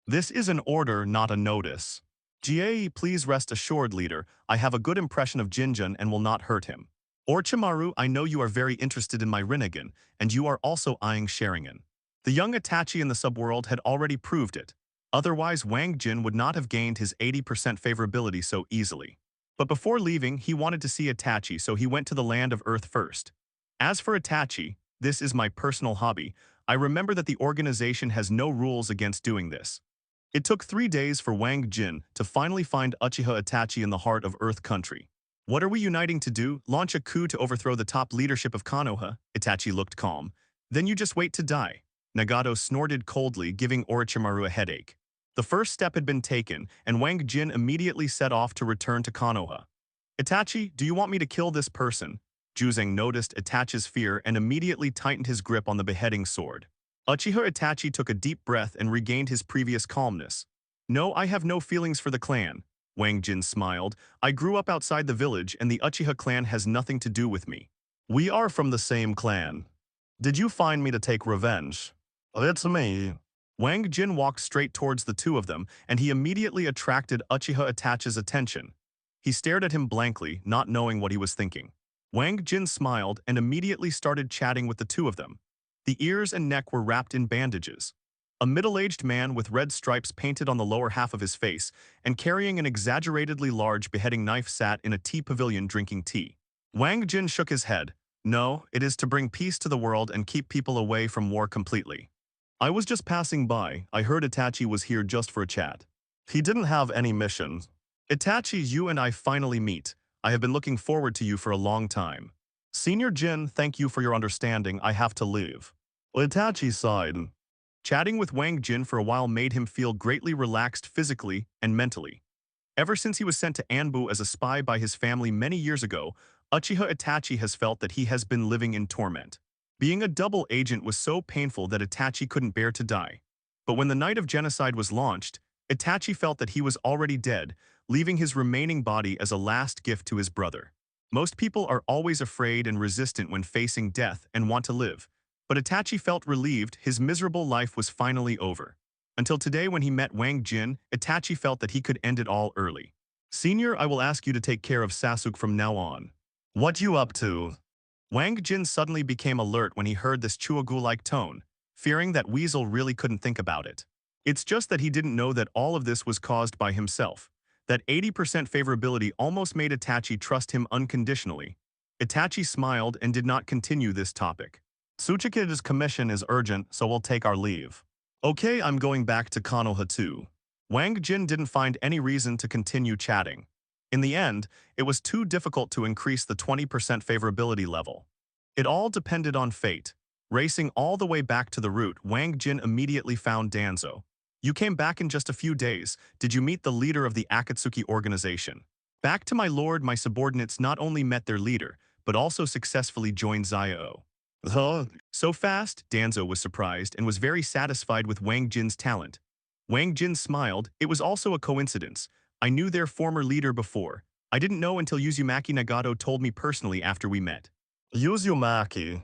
This is an order, not a notice." Jie, please rest assured, leader. I have a good impression of Jinjun and will not hurt him. Orochimaru, I know you are very interested in my Rinnegan, and you are also eyeing Sharingan. The young Itachi in the subworld had already proved it. Otherwise, Wang Jin would not have gained his 80% favorability so easily. But before leaving, he wanted to see Itachi, so he went to the land of Earth first. As for Itachi, this is my personal hobby. I remember that the organization has no rules against doing this. It took 3 days for Wang Jin to finally find Uchiha Itachi in the heart of Earth Country. What are we uniting to do? Launch a coup to overthrow the top leadership of Konoha? Itachi looked calm. Then you just wait to die. Nagato snorted coldly, giving Orochimaru a headache. The first step had been taken, and Wang Jin immediately set off to return to Konoha. Itachi, do you want me to kill this person? Juzang noticed Itachi's fear and immediately tightened his grip on the beheading sword. Uchiha Itachi took a deep breath and regained his previous calmness. No, I have no feelings for the clan. Wang Jin smiled. I grew up outside the village and the Uchiha clan has nothing to do with me. We are from the same clan. Did you find me to take revenge? It's me. Wang Jin walked straight towards the two of them, and he immediately attracted Uchiha Itachi's attention. He stared at him blankly, not knowing what he was thinking. Wang Jin smiled and immediately started chatting with the two of them. The ears and neck were wrapped in bandages. A middle-aged man with red stripes painted on the lower half of his face and carrying an exaggeratedly large beheading knife sat in a tea pavilion drinking tea. Wang Jin shook his head. No, it is to bring peace to the world and keep people away from war completely. I was just passing by. I heard Itachi was here just for a chat. He didn't have any mission. Itachi, you and I finally meet. I have been looking forward to you for a long time. Senior Jin, thank you for your understanding. I have to leave. Itachi sighed. Chatting with Wang Jin for a while made him feel greatly relaxed physically and mentally. Ever since he was sent to Anbu as a spy by his family many years ago, Uchiha Itachi has felt that he has been living in torment. Being a double agent was so painful that Itachi couldn't bear to die. But when the Night of Genocide was launched, Itachi felt that he was already dead, leaving his remaining body as a last gift to his brother. Most people are always afraid and resistant when facing death and want to live. But Itachi felt relieved his miserable life was finally over. Until today when he met Wang Jin, Itachi felt that he could end it all early. Senior, I will ask you to take care of Sasuke from now on. What you up to? Wang Jin suddenly became alert when he heard this Chuagu-like tone, fearing that Weasel really couldn't think about it. It's just that he didn't know that all of this was caused by himself. That 80% favorability almost made Itachi trust him unconditionally. Itachi smiled and did not continue this topic. Tsuchikida's commission is urgent, so we'll take our leave. Okay, I'm going back to Konoha too. Wang Jin didn't find any reason to continue chatting. In the end, it was too difficult to increase the 20% favorability level. It all depended on fate. Racing all the way back to the route, Wang Jin immediately found Danzo. You came back in just a few days. Did you meet the leader of the Akatsuki organization? Back to my lord, my subordinates not only met their leader, but also successfully joined Zio. Huh? So fast, Danzo was surprised and was very satisfied with Wang Jin's talent. Wang Jin smiled. It was also a coincidence. I knew their former leader before. I didn't know until Uzumaki Nagato told me personally after we met. Uzumaki.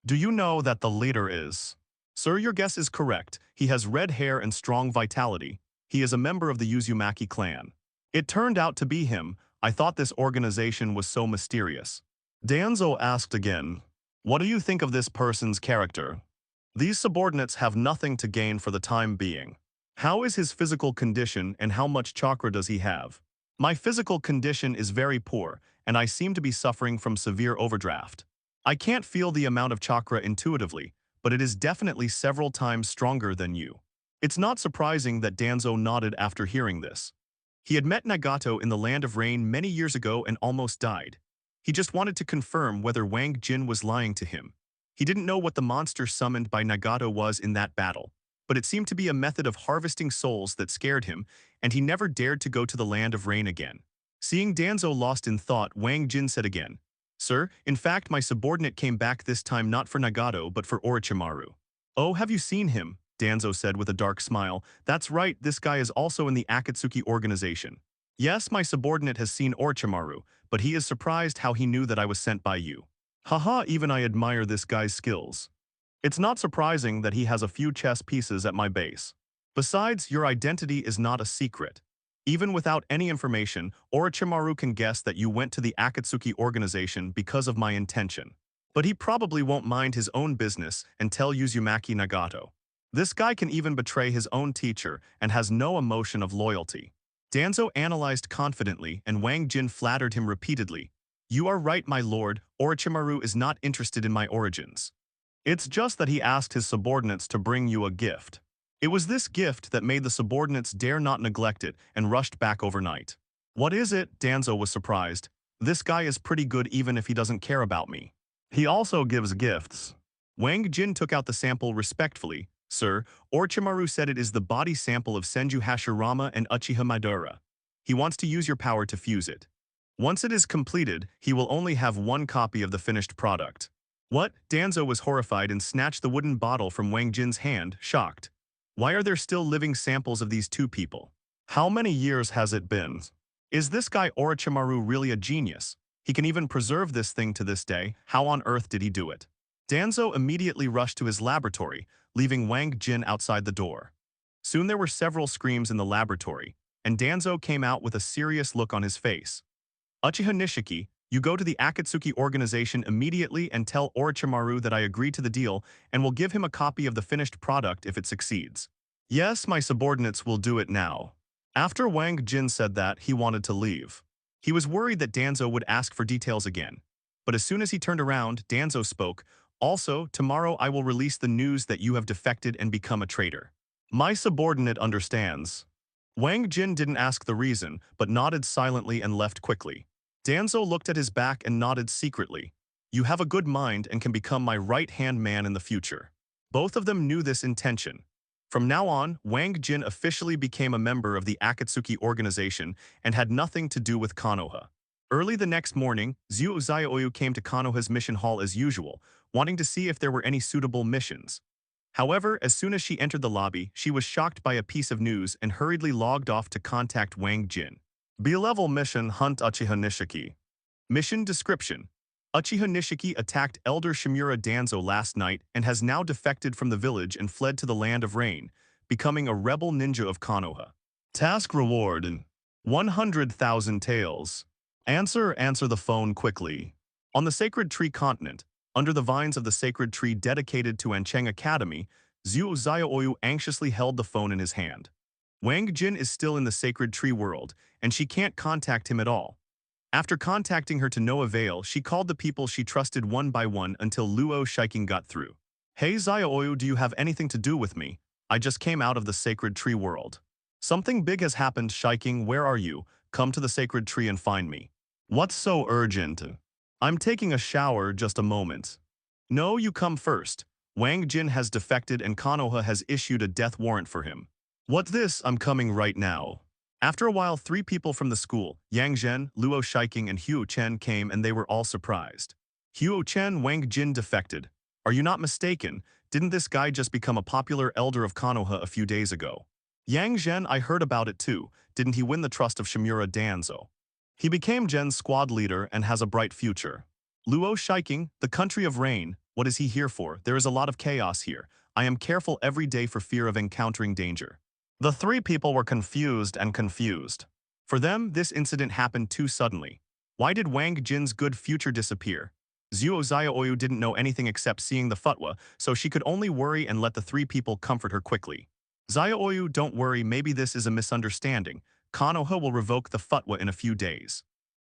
Do you know that the leader is? Sir, your guess is correct. He has red hair and strong vitality. He is a member of the Uzumaki clan. It turned out to be him. I thought this organization was so mysterious. Danzo asked again. What do you think of this person's character? These subordinates have nothing to gain for the time being. How is his physical condition and how much chakra does he have? My physical condition is very poor, and I seem to be suffering from severe overdraft. I can't feel the amount of chakra intuitively, but it is definitely several times stronger than you. It's not surprising that Danzo nodded after hearing this. He had met Nagato in the Land of Rain many years ago and almost died. He just wanted to confirm whether Wang Jin was lying to him. He didn't know what the monster summoned by Nagato was in that battle, but it seemed to be a method of harvesting souls that scared him, and he never dared to go to the Land of Rain again. Seeing Danzo lost in thought, Wang Jin said again, Sir, in fact my subordinate came back this time not for Nagato but for Orochimaru. Oh, have you seen him? Danzo said with a dark smile. That's right, this guy is also in the Akatsuki organization. Yes, my subordinate has seen Orochimaru, but he is surprised how he knew that I was sent by you. Haha, even I admire this guy's skills. It's not surprising that he has a few chess pieces at my base. Besides, your identity is not a secret. Even without any information, Orochimaru can guess that you went to the Akatsuki organization because of my intention. But he probably won't mind his own business and tell Uzumaki Nagato. This guy can even betray his own teacher and has no emotion of loyalty. Danzo analyzed confidently and Wang Jin flattered him repeatedly. You are right, my lord, Orochimaru is not interested in my origins. It's just that he asked his subordinates to bring you a gift. It was this gift that made the subordinates dare not neglect it and rushed back overnight. What is it? Danzo was surprised. This guy is pretty good even if he doesn't care about me. He also gives gifts. Wang Jin took out the sample respectfully. Sir, Orochimaru said it is the body sample of Senju Hashirama and Uchiha Madara. He wants to use your power to fuse it. Once it is completed, he will only have one copy of the finished product. What? Danzo was horrified and snatched the wooden bottle from Wang Jin's hand, shocked. Why are there still living samples of these two people? How many years has it been? Is this guy Orochimaru really a genius? He can even preserve this thing to this day. How on earth did he do it? Danzo immediately rushed to his laboratory, leaving Wang Jin outside the door. Soon there were several screams in the laboratory, and Danzo came out with a serious look on his face. Uchiha Nishiki, you go to the Akatsuki organization immediately and tell Orochimaru that I agree to the deal and will give him a copy of the finished product if it succeeds. Yes, my subordinates will do it now. After Wang Jin said that, he wanted to leave. He was worried that Danzo would ask for details again. But as soon as he turned around, Danzo spoke. Also, tomorrow I will release the news that you have defected and become a traitor. My subordinate understands. Wang Jin didn't ask the reason, but nodded silently and left quickly. Danzo looked at his back and nodded secretly. You have a good mind and can become my right-hand man in the future. Both of them knew this intention. From now on, Wang Jin officially became a member of the Akatsuki organization and had nothing to do with Konoha. Early the next morning, Zyaoyu came to Konoha's mission hall as usual, wanting to see if there were any suitable missions. However, as soon as she entered the lobby, she was shocked by a piece of news and hurriedly logged off to contact Wang Jin. B-level mission Hunt Uchiha Nishiki. Mission description. Uchiha Nishiki attacked Elder Shimura Danzo last night and has now defected from the village and fled to the Land of Rain, becoming a rebel ninja of Konoha. Task reward: 100,000 taels. Answer the phone quickly. On the Sacred Tree continent, under the vines of the sacred tree dedicated to Ancheng Academy, Zyaoyu anxiously held the phone in his hand. Wang Jin is still in the sacred tree world, and she can't contact him at all. After contacting her to no avail, she called the people she trusted one by one until Luo Shiking got through. Hey Zyaoyu, do you have anything to do with me? I just came out of the sacred tree world. Something big has happened, Shiking, where are you? Come to the sacred tree and find me. What's so urgent? I'm taking a shower, just a moment. No, you come first. Wang Jin has defected and Konoha has issued a death warrant for him. What this? I'm coming right now. After a while, 3 people from the school, Yang Zhen, Luo Shiking, and Huo Chen came and they were all surprised. Huo Chen, Wang Jin defected. Are you not mistaken? Didn't this guy just become a popular elder of Konoha a few days ago? Yang Zhen, I heard about it too. Didn't he win the trust of Shimura Danzo? He became Gen's squad leader and has a bright future. Luo Shiking, the country of rain, what is he here for? There is a lot of chaos here. I am careful every day for fear of encountering danger. The 3 people were confused. For them, this incident happened too suddenly. Why did Wang Jin's good future disappear? Zyaoyu didn't know anything except seeing the fatwa, so she could only worry and let the 3 people comfort her quickly. Zyaoyu, don't worry, maybe this is a misunderstanding. Konoha will revoke the fatwa in a few days.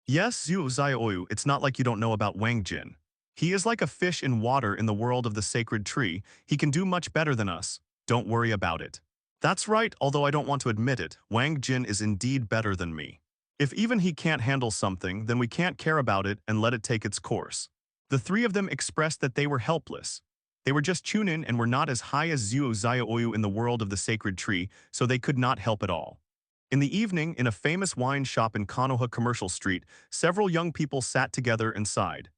Yes, Zyaoyu, it's not like you don't know about Wang Jin. He is like a fish in water in the world of the sacred tree. He can do much better than us. Don't worry about it. That's right, although I don't want to admit it, Wang Jin is indeed better than me. If even he can't handle something, then we can't care about it and let it take its course. The 3 of them expressed that they were helpless. They were just Chunin and were not as high as Zyaoyu in the world of the sacred tree, so they could not help at all. In the evening, in a famous wine shop in Konoha Commercial Street, several young people sat together and sighed.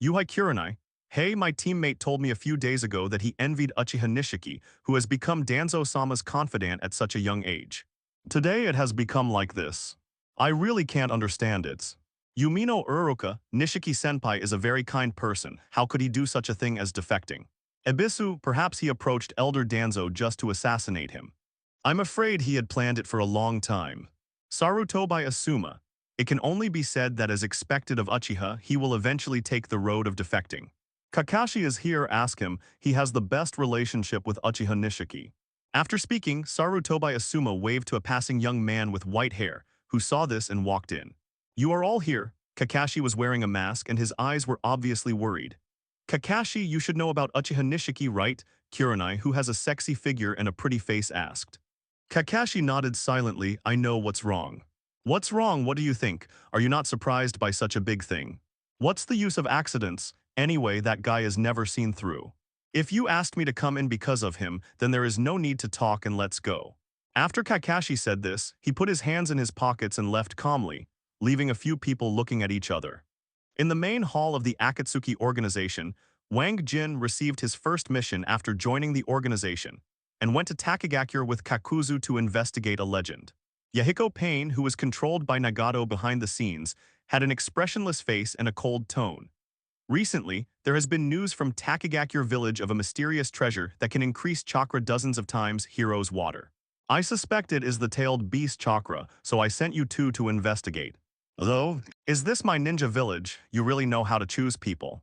Yuhai Kurenai, hey, my teammate told me a few days ago that he envied Uchiha Nishiki, who has become Danzo-sama's confidant at such a young age. Today it has become like this. I really can't understand it. Yumino Uruka, Nishiki-senpai is a very kind person. How could he do such a thing as defecting? Ebisu, perhaps he approached Elder Danzo just to assassinate him. I'm afraid he had planned it for a long time. Saruto by Asuma. It can only be said that as expected of Uchiha, he will eventually take the road of defecting. Kakashi is here, ask him, he has the best relationship with Uchiha Nishiki. After speaking, Saruto by Asuma waved to a passing young man with white hair, who saw this and walked in. You are all here. Kakashi was wearing a mask and his eyes were obviously worried. Kakashi, you should know about Uchiha Nishiki, right? Kurenai, who has a sexy figure and a pretty face, asked. Kakashi nodded silently, I know what's wrong. What's wrong, what do you think? Are you not surprised by such a big thing? What's the use of accidents? Anyway, that guy is never seen through. If you asked me to come in because of him, then there is no need to talk and let's go. After Kakashi said this, he put his hands in his pockets and left calmly, leaving a few people looking at each other. In the main hall of the Akatsuki organization, Wang Jin received his first mission after joining the organization, and went to Takagakure with Kakuzu to investigate a legend. Yahiko Pain, who was controlled by Nagato behind the scenes, had an expressionless face and a cold tone. Recently, there has been news from Takagakure village of a mysterious treasure that can increase chakra dozens of times Hero's water. I suspect it is the tailed beast chakra, so I sent you two to investigate. Though, is this my ninja village? You really know how to choose people.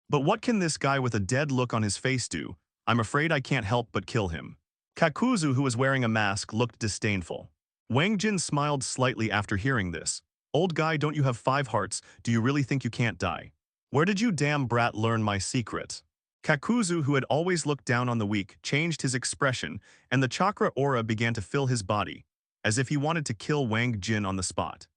But what can this guy with a dead look on his face do? I'm afraid I can't help but kill him. Kakuzu, who was wearing a mask, looked disdainful. Wang Jin smiled slightly after hearing this. Old guy, don't you have 5 hearts? Do you really think you can't die? Where did you damn brat learn my secret? Kakuzu, who had always looked down on the weak, changed his expression, and the chakra aura began to fill his body, as if he wanted to kill Wang Jin on the spot.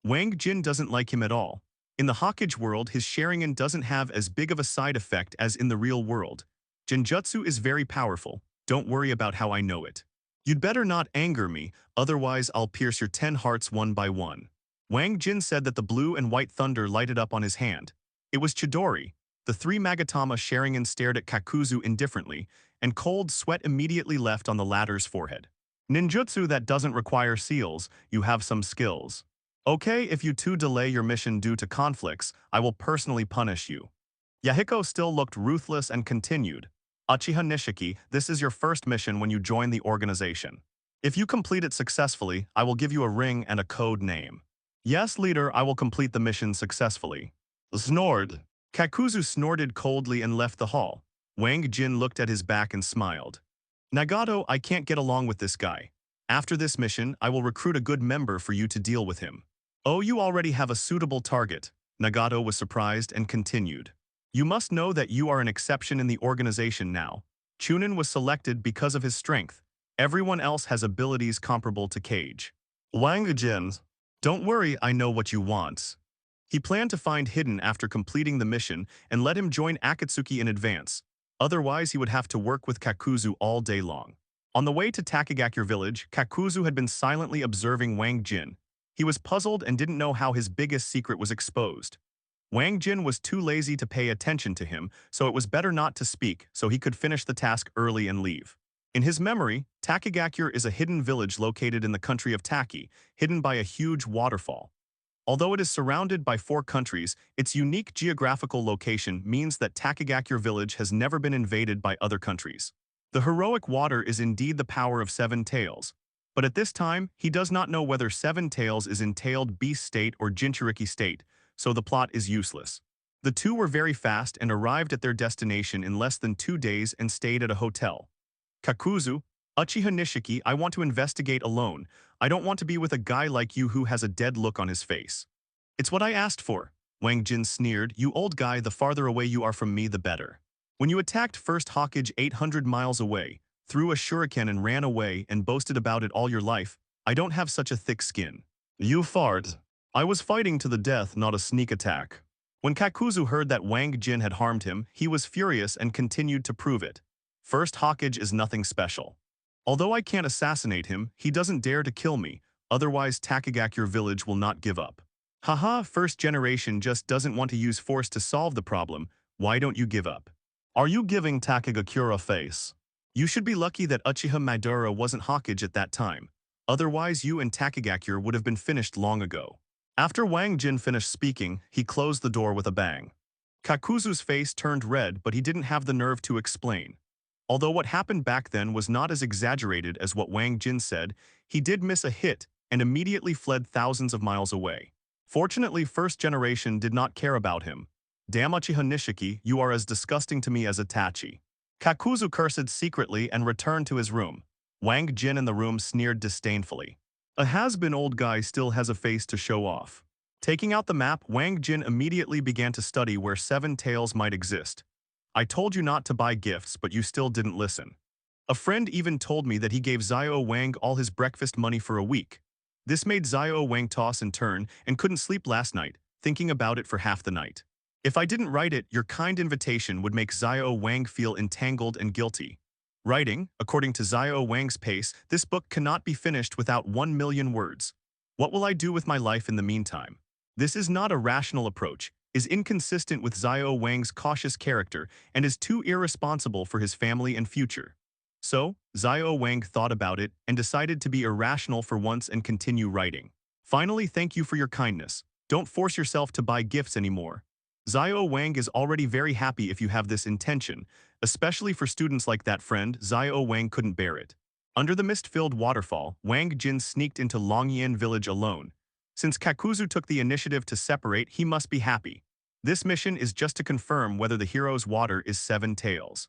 Wang Jin doesn't like him at all. In the Hokage world, his Sharingan doesn't have as big of a side effect as in the real world. Genjutsu is very powerful, don't worry about how I know it. You'd better not anger me, otherwise I'll pierce your 10 hearts one by one. Wang Jin said that the blue and white thunder lighted up on his hand. It was Chidori. The 3 Magatama Sharingan stared at Kakuzu indifferently, and cold sweat immediately left on the latter's forehead. Ninjutsu that doesn't require seals, you have some skills. Okay, if you two delay your mission due to conflicts, I will personally punish you. Yahiko still looked ruthless and continued. Uchiha Nishiki, this is your first mission when you join the organization. If you complete it successfully, I will give you a ring and a code name. Yes, leader, I will complete the mission successfully. Snored. Kakuzu snorted coldly and left the hall. Wang Jin looked at his back and smiled. Nagato, I can't get along with this guy. After this mission, I will recruit a good member for you to deal with him. Oh, you already have a suitable target. Nagato was surprised and continued. You must know that you are an exception in the organization now. Chunin was selected because of his strength. Everyone else has abilities comparable to Cage. Wang Jin, don't worry, I know what you want. He planned to find Hidden after completing the mission and let him join Akatsuki in advance. Otherwise, he would have to work with Kakuzu all day long. On the way to Takagakure village, Kakuzu had been silently observing Wang Jin. He was puzzled and didn't know how his biggest secret was exposed. Wang Jin was too lazy to pay attention to him, so it was better not to speak so he could finish the task early and leave. In his memory, Takagakure is a hidden village located in the country of Taki, hidden by a huge waterfall. Although it is surrounded by 4 countries, its unique geographical location means that Takagakure village has never been invaded by other countries. The heroic water is indeed the power of 7 tails. But at this time, he does not know whether 7 tails is in tailed beast state or Jinchuriki state, so the plot is useless. The two were very fast and arrived at their destination in less than 2 days and stayed at a hotel. Kakuzu, Uchiha Nishiki, I want to investigate alone. I don't want to be with a guy like you who has a dead look on his face. It's what I asked for. Wang Jin sneered, you old guy, the farther away you are from me, the better. When you attacked First Hokage 800 miles away, threw a shuriken and ran away and boasted about it all your life, I don't have such a thick skin. You fart. I was fighting to the death, not a sneak attack. When Kakuzu heard that Wang Jin had harmed him, he was furious and continued to prove it. First Hokage is nothing special. Although I can't assassinate him, he doesn't dare to kill me, otherwise Takagakure village will not give up. Haha, first generation just doesn't want to use force to solve the problem, why don't you give up? Are you giving Takagakure a face? You should be lucky that Uchiha Madara wasn't Hokage at that time. Otherwise you and Takagakure would have been finished long ago. After Wang Jin finished speaking, he closed the door with a bang. Kakuzu's face turned red, but he didn't have the nerve to explain. Although what happened back then was not as exaggerated as what Wang Jin said, he did miss a hit, and immediately fled thousands of miles away. Fortunately, first generation did not care about him. Damn Uchiha Nishiki, you are as disgusting to me as Itachi. Kakuzu cursed secretly and returned to his room. Wang Jin in the room sneered disdainfully. A has-been old guy still has a face to show off. Taking out the map, Wang Jin immediately began to study where seven tails might exist. I told you not to buy gifts, but you still didn't listen. A friend even told me that he gave Xiao Wang all his breakfast money for a week. This made Xiao Wang toss and turn and couldn't sleep last night, thinking about it for half the night. If I didn't write it, your kind invitation would make Xiao Wang feel entangled and guilty. Writing, according to Xiao Wang's pace, this book cannot be finished without 1,000,000 words. What will I do with my life in the meantime? This is not a rational approach, is inconsistent with Xiao Wang's cautious character, and is too irresponsible for his family and future. So, Xiao Wang thought about it and decided to be irrational for once and continue writing. Finally, thank you for your kindness. Don't force yourself to buy gifts anymore. Xiao Wang is already very happy if you have this intention, especially for students like that friend. Xiao Wang couldn't bear it. Under the mist-filled waterfall, Wang Jin sneaked into Longyan village alone. Since Kakuzu took the initiative to separate, he must be happy. This mission is just to confirm whether the hero's water is seven tails.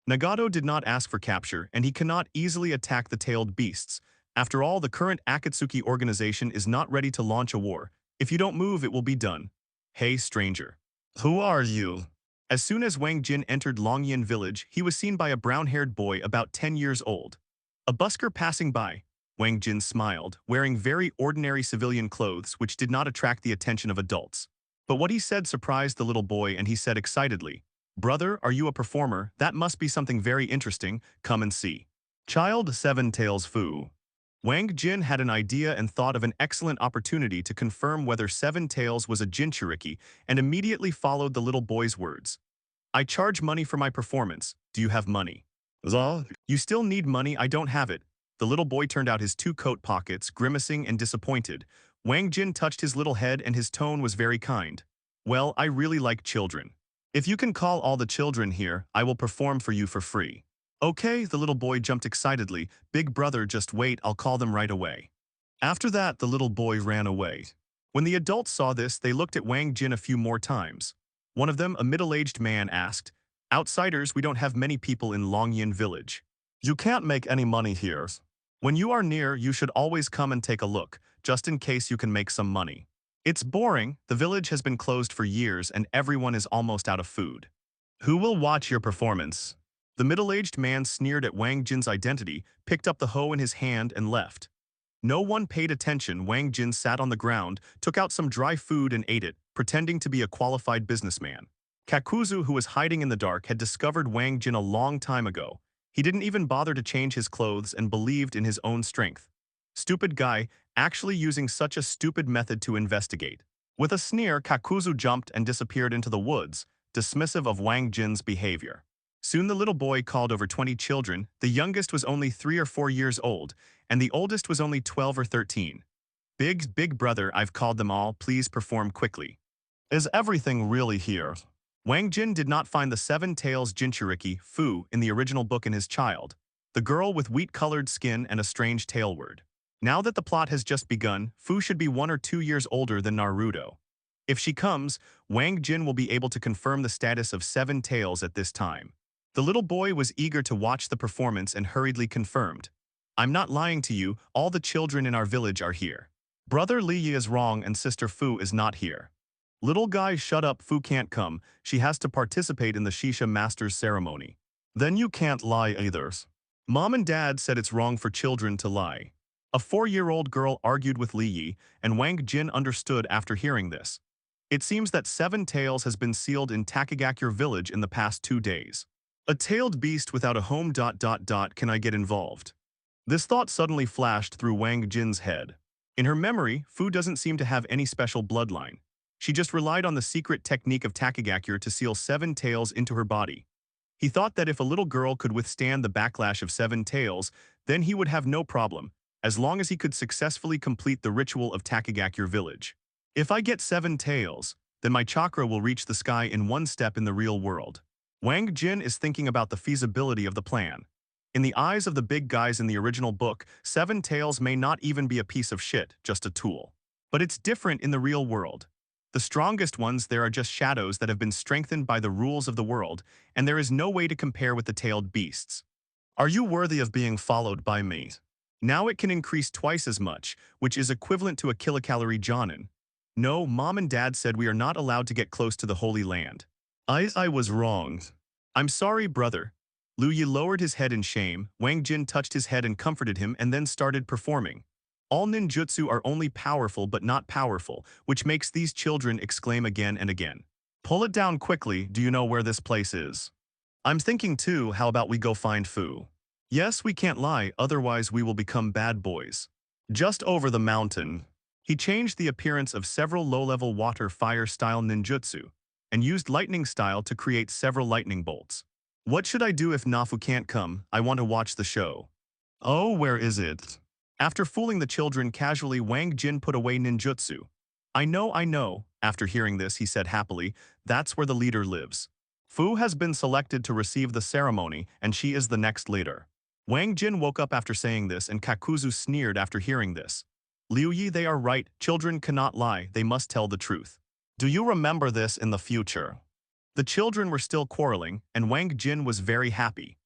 Nagato did not ask for capture, and he cannot easily attack the tailed beasts. After all, the current Akatsuki organization is not ready to launch a war. If you don't move, it will be done. Hey, stranger. Who are you? As soon as Wang Jin entered Longyan village, he was seen by a brown-haired boy about 10 years old. A busker passing by. Wang Jin smiled, wearing very ordinary civilian clothes which did not attract the attention of adults. But what he said surprised the little boy, and he said excitedly, "Brother, are you a performer? That must be something very interesting. Come and see." Child Seven Tails Fu. Wang Jin had an idea and thought of an excellent opportunity to confirm whether Seven Tails was a Jinchuriki and immediately followed the little boy's words. I charge money for my performance. Do you have money? You still need money? I don't have it. The little boy turned out his two coat pockets, grimacing and disappointed. Wang Jin touched his little head and his tone was very kind. Well, I really like children. If you can call all the children here, I will perform for you for free. Okay, the little boy jumped excitedly. Big brother, just wait, I'll call them right away. After that, the little boy ran away. When the adults saw this, they looked at Wang Jin a few more times. One of them, a middle-aged man, asked, Outsiders, we don't have many people in Longyan village. You can't make any money here. When you are near, you should always come and take a look, just in case you can make some money. It's boring, the village has been closed for years and everyone is almost out of food. Who will watch your performance? The middle-aged man sneered at Wang Jin's identity, picked up the hoe in his hand and left. No one paid attention. Wang Jin sat on the ground, took out some dry food and ate it, pretending to be a qualified businessman. Kakuzu, who was hiding in the dark, had discovered Wang Jin a long time ago. He didn't even bother to change his clothes and believed in his own strength. Stupid guy, actually using such a stupid method to investigate. With a sneer, Kakuzu jumped and disappeared into the woods, dismissive of Wang Jin's behavior. Soon the little boy called over 20 children. The youngest was only 3 or 4 years old, and the oldest was only 12 or 13. Big brother, I've called them all, please perform quickly. Is everything really here? Wang Jin did not find the Seven Tails Jinchuriki, Fu, in the original book in his child, the girl with wheat-colored skin and a strange tailword. Now that the plot has just begun, Fu should be 1 or 2 years older than Naruto. If she comes, Wang Jin will be able to confirm the status of Seven Tails at this time. The little boy was eager to watch the performance and hurriedly confirmed. I'm not lying to you, all the children in our village are here. Brother Li Yi is wrong and sister Fu is not here. Little guy, shut up, Fu can't come, she has to participate in the Shisha Master's ceremony. Then you can't lie either. Mom and Dad said it's wrong for children to lie. A 4-year-old girl argued with Li Yi, and Wang Jin understood after hearing this. It seems that Seven Tails has been sealed in Takagakure village in the past 2 days. A tailed beast without a home ... Can I get involved? This thought suddenly flashed through Wang Jin's head. In her memory, Fu doesn't seem to have any special bloodline. She just relied on the secret technique of Takagakure to seal Seven Tails into her body. He thought that if a little girl could withstand the backlash of Seven Tails, then he would have no problem, as long as he could successfully complete the ritual of Takagakure village. If I get Seven Tails, then my chakra will reach the sky in 1 step in the real world. Wang Jin is thinking about the feasibility of the plan. In the eyes of the big guys in the original book, Seven Tails may not even be a piece of shit, just a tool. But it's different in the real world. The strongest ones there are just shadows that have been strengthened by the rules of the world, and there is no way to compare with the tailed beasts. Are you worthy of being followed by me? Now it can increase twice as much, which is equivalent to a kilocalorie Jonin. No, Mom and Dad said we are not allowed to get close to the Holy Land. I was wrong. I'm sorry, brother. Liu Yi lowered his head in shame. Wang Jin touched his head and comforted him and then started performing. All ninjutsu are only powerful but not powerful, which makes these children exclaim again and again. Pull it down quickly, do you know where this place is? I'm thinking too, how about we go find Fu? Yes, we can't lie, otherwise we will become bad boys. Just over the mountain. He changed the appearance of several low-level water-fire-style ninjutsu, and used lightning style to create several lightning bolts. What should I do if Nafu can't come? I want to watch the show. Oh, where is it? After fooling the children casually, Wang Jin put away ninjutsu. I know. After hearing this, he said happily, that's where the leader lives. Fu has been selected to receive the ceremony, and she is the next leader. Wang Jin woke up after saying this, and Kakuzu sneered after hearing this. Liu Yi, they are right, children cannot lie, they must tell the truth. Do you remember this in the future? The children were still quarreling, and Wang Jin was very happy.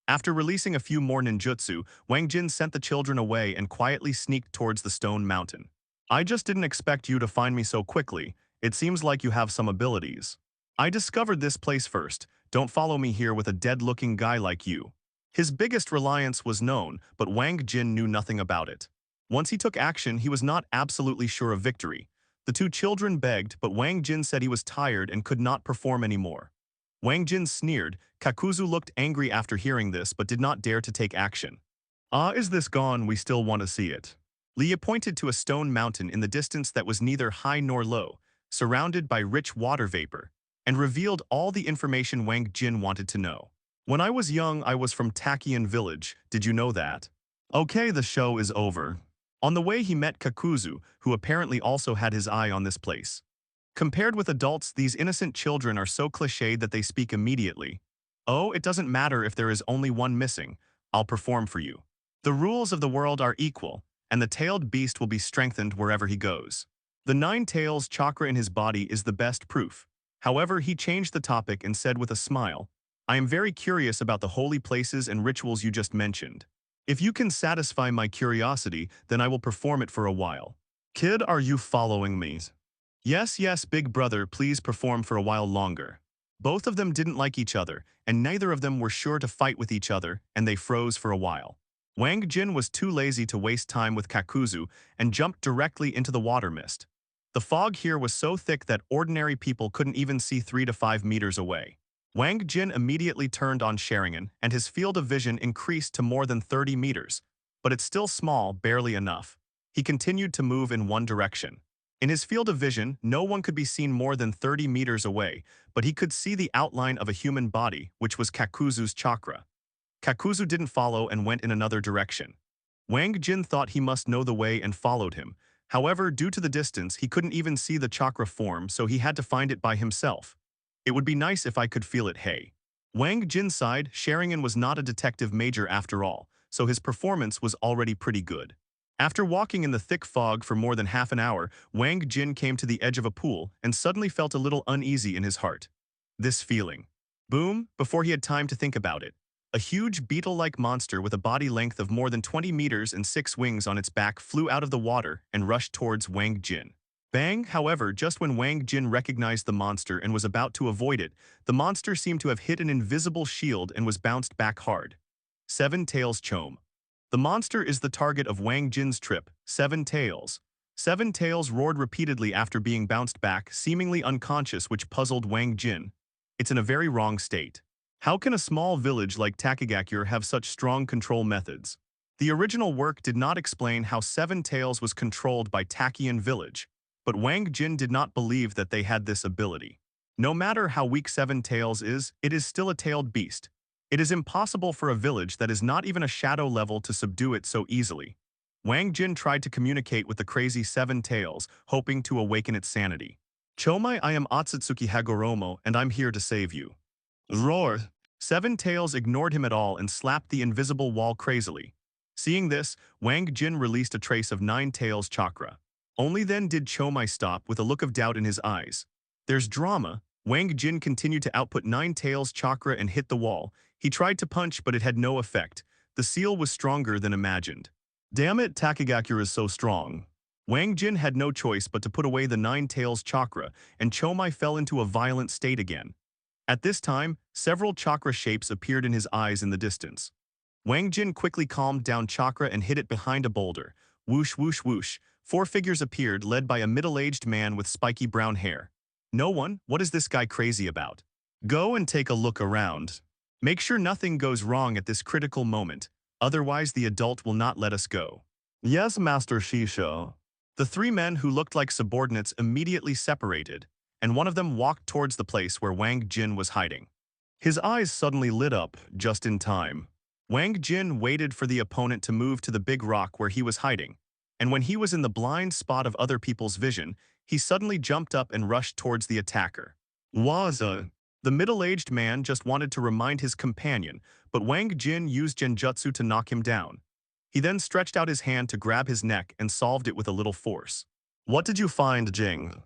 After releasing a few more ninjutsu, Wang Jin sent the children away and quietly sneaked towards the stone mountain. I just didn't expect you to find me so quickly. It seems like you have some abilities. I discovered this place first. Don't follow me here with a dead-looking guy like you. His biggest reliance was known, but Wang Jin knew nothing about it. Once he took action, he was not absolutely sure of victory. The two children begged, but Wang Jin said he was tired and could not perform anymore. Wang Jin sneered. Kakuzu looked angry after hearing this but did not dare to take action. Is this gone? We still want to see it. Leah pointed to a stone mountain in the distance that was neither high nor low, surrounded by rich water vapor, and revealed all the information Wang Jin wanted to know. When I was young, I was from Takian village. Did you know that? Okay, the show is over. On the way, he met Kakuzu, who apparently also had his eye on this place. Compared with adults, these innocent children are so cliched that they speak immediately. Oh, it doesn't matter if there is only one missing. I'll perform for you. The rules of the world are equal, and the tailed beast will be strengthened wherever he goes. The 9 tails chakra in his body is the best proof. However, he changed the topic and said with a smile, I am very curious about the holy places and rituals you just mentioned. If you can satisfy my curiosity, then I will perform it for a while. Kid, are you following me? Yes, big brother, please perform for a while longer. Both of them didn't like each other, and neither of them were sure to fight with each other, and they froze for a while. Wang Jin was too lazy to waste time with Kakuzu and jumped directly into the water mist. The fog here was so thick that ordinary people couldn't even see 3 to 5 meters away. Wang Jin immediately turned on Sharingan, and his field of vision increased to more than 30 meters, but it's still small, barely enough. He continued to move in one direction. In his field of vision, no one could be seen more than 30 meters away, but he could see the outline of a human body, which was Kakuzu's chakra. Kakuzu didn't follow and went in another direction. Wang Jin thought he must know the way and followed him. However, due to the distance, he couldn't even see the chakra form, so he had to find it by himself. It would be nice if I could feel it, hey. Wang Jin sighed. Sharingan was not a detective major after all, so his performance was already pretty good. After walking in the thick fog for more than half an hour, Wang Jin came to the edge of a pool and suddenly felt a little uneasy in his heart. This feeling. Boom, before he had time to think about it. A huge beetle-like monster with a body length of more than 20 meters and 6 wings on its back flew out of the water and rushed towards Wang Jin. Bang, however, just when Wang Jin recognized the monster and was about to avoid it, the monster seemed to have hit an invisible shield and was bounced back hard. 7 Tails Chome. The monster is the target of Wang Jin's trip, 7 Tails. 7 Tails roared repeatedly after being bounced back, seemingly unconscious, which puzzled Wang Jin. It's in a very wrong state. How can a small village like Takagakure have such strong control methods? The original work did not explain how 7 Tails was controlled by Takian village, but Wang Jin did not believe that they had this ability. No matter how weak 7 Tails is, it is still a tailed beast. It is impossible for a village that is not even a shadow level to subdue it so easily. Wang Jin tried to communicate with the crazy 7 Tails, hoping to awaken its sanity. Chomai, I am Otsutsuki Hagoromo, and I'm here to save you. Roar! Seven Tails ignored him at all and slapped the invisible wall crazily. Seeing this, Wang Jin released a trace of Nine Tails chakra. Only then did Chomai stop with a look of doubt in his eyes. There's drama. Wang Jin continued to output Nine Tails chakra and hit the wall. He tried to punch, but it had no effect. The seal was stronger than imagined. Damn it, Takagakure is so strong. Wang Jin had no choice but to put away the Nine Tails chakra, and Chomai fell into a violent state again. At this time, several chakra shapes appeared in his eyes in the distance. Wang Jin quickly calmed down chakra and hid it behind a boulder. Whoosh, whoosh, whoosh. Four figures appeared, led by a middle-aged man with spiky brown hair. No one, what is this guy crazy about? Go and take a look around. Make sure nothing goes wrong at this critical moment, otherwise the adult will not let us go. Yes, Master Shisha. The three men who looked like subordinates immediately separated, and one of them walked towards the place where Wang Jin was hiding. His eyes suddenly lit up, just in time. Wang Jin waited for the opponent to move to the big rock where he was hiding, and when he was in the blind spot of other people's vision, he suddenly jumped up and rushed towards the attacker. Waza! The middle-aged man just wanted to remind his companion, but Wang Jin used genjutsu to knock him down. He then stretched out his hand to grab his neck and solved it with a little force. What did you find, Jing?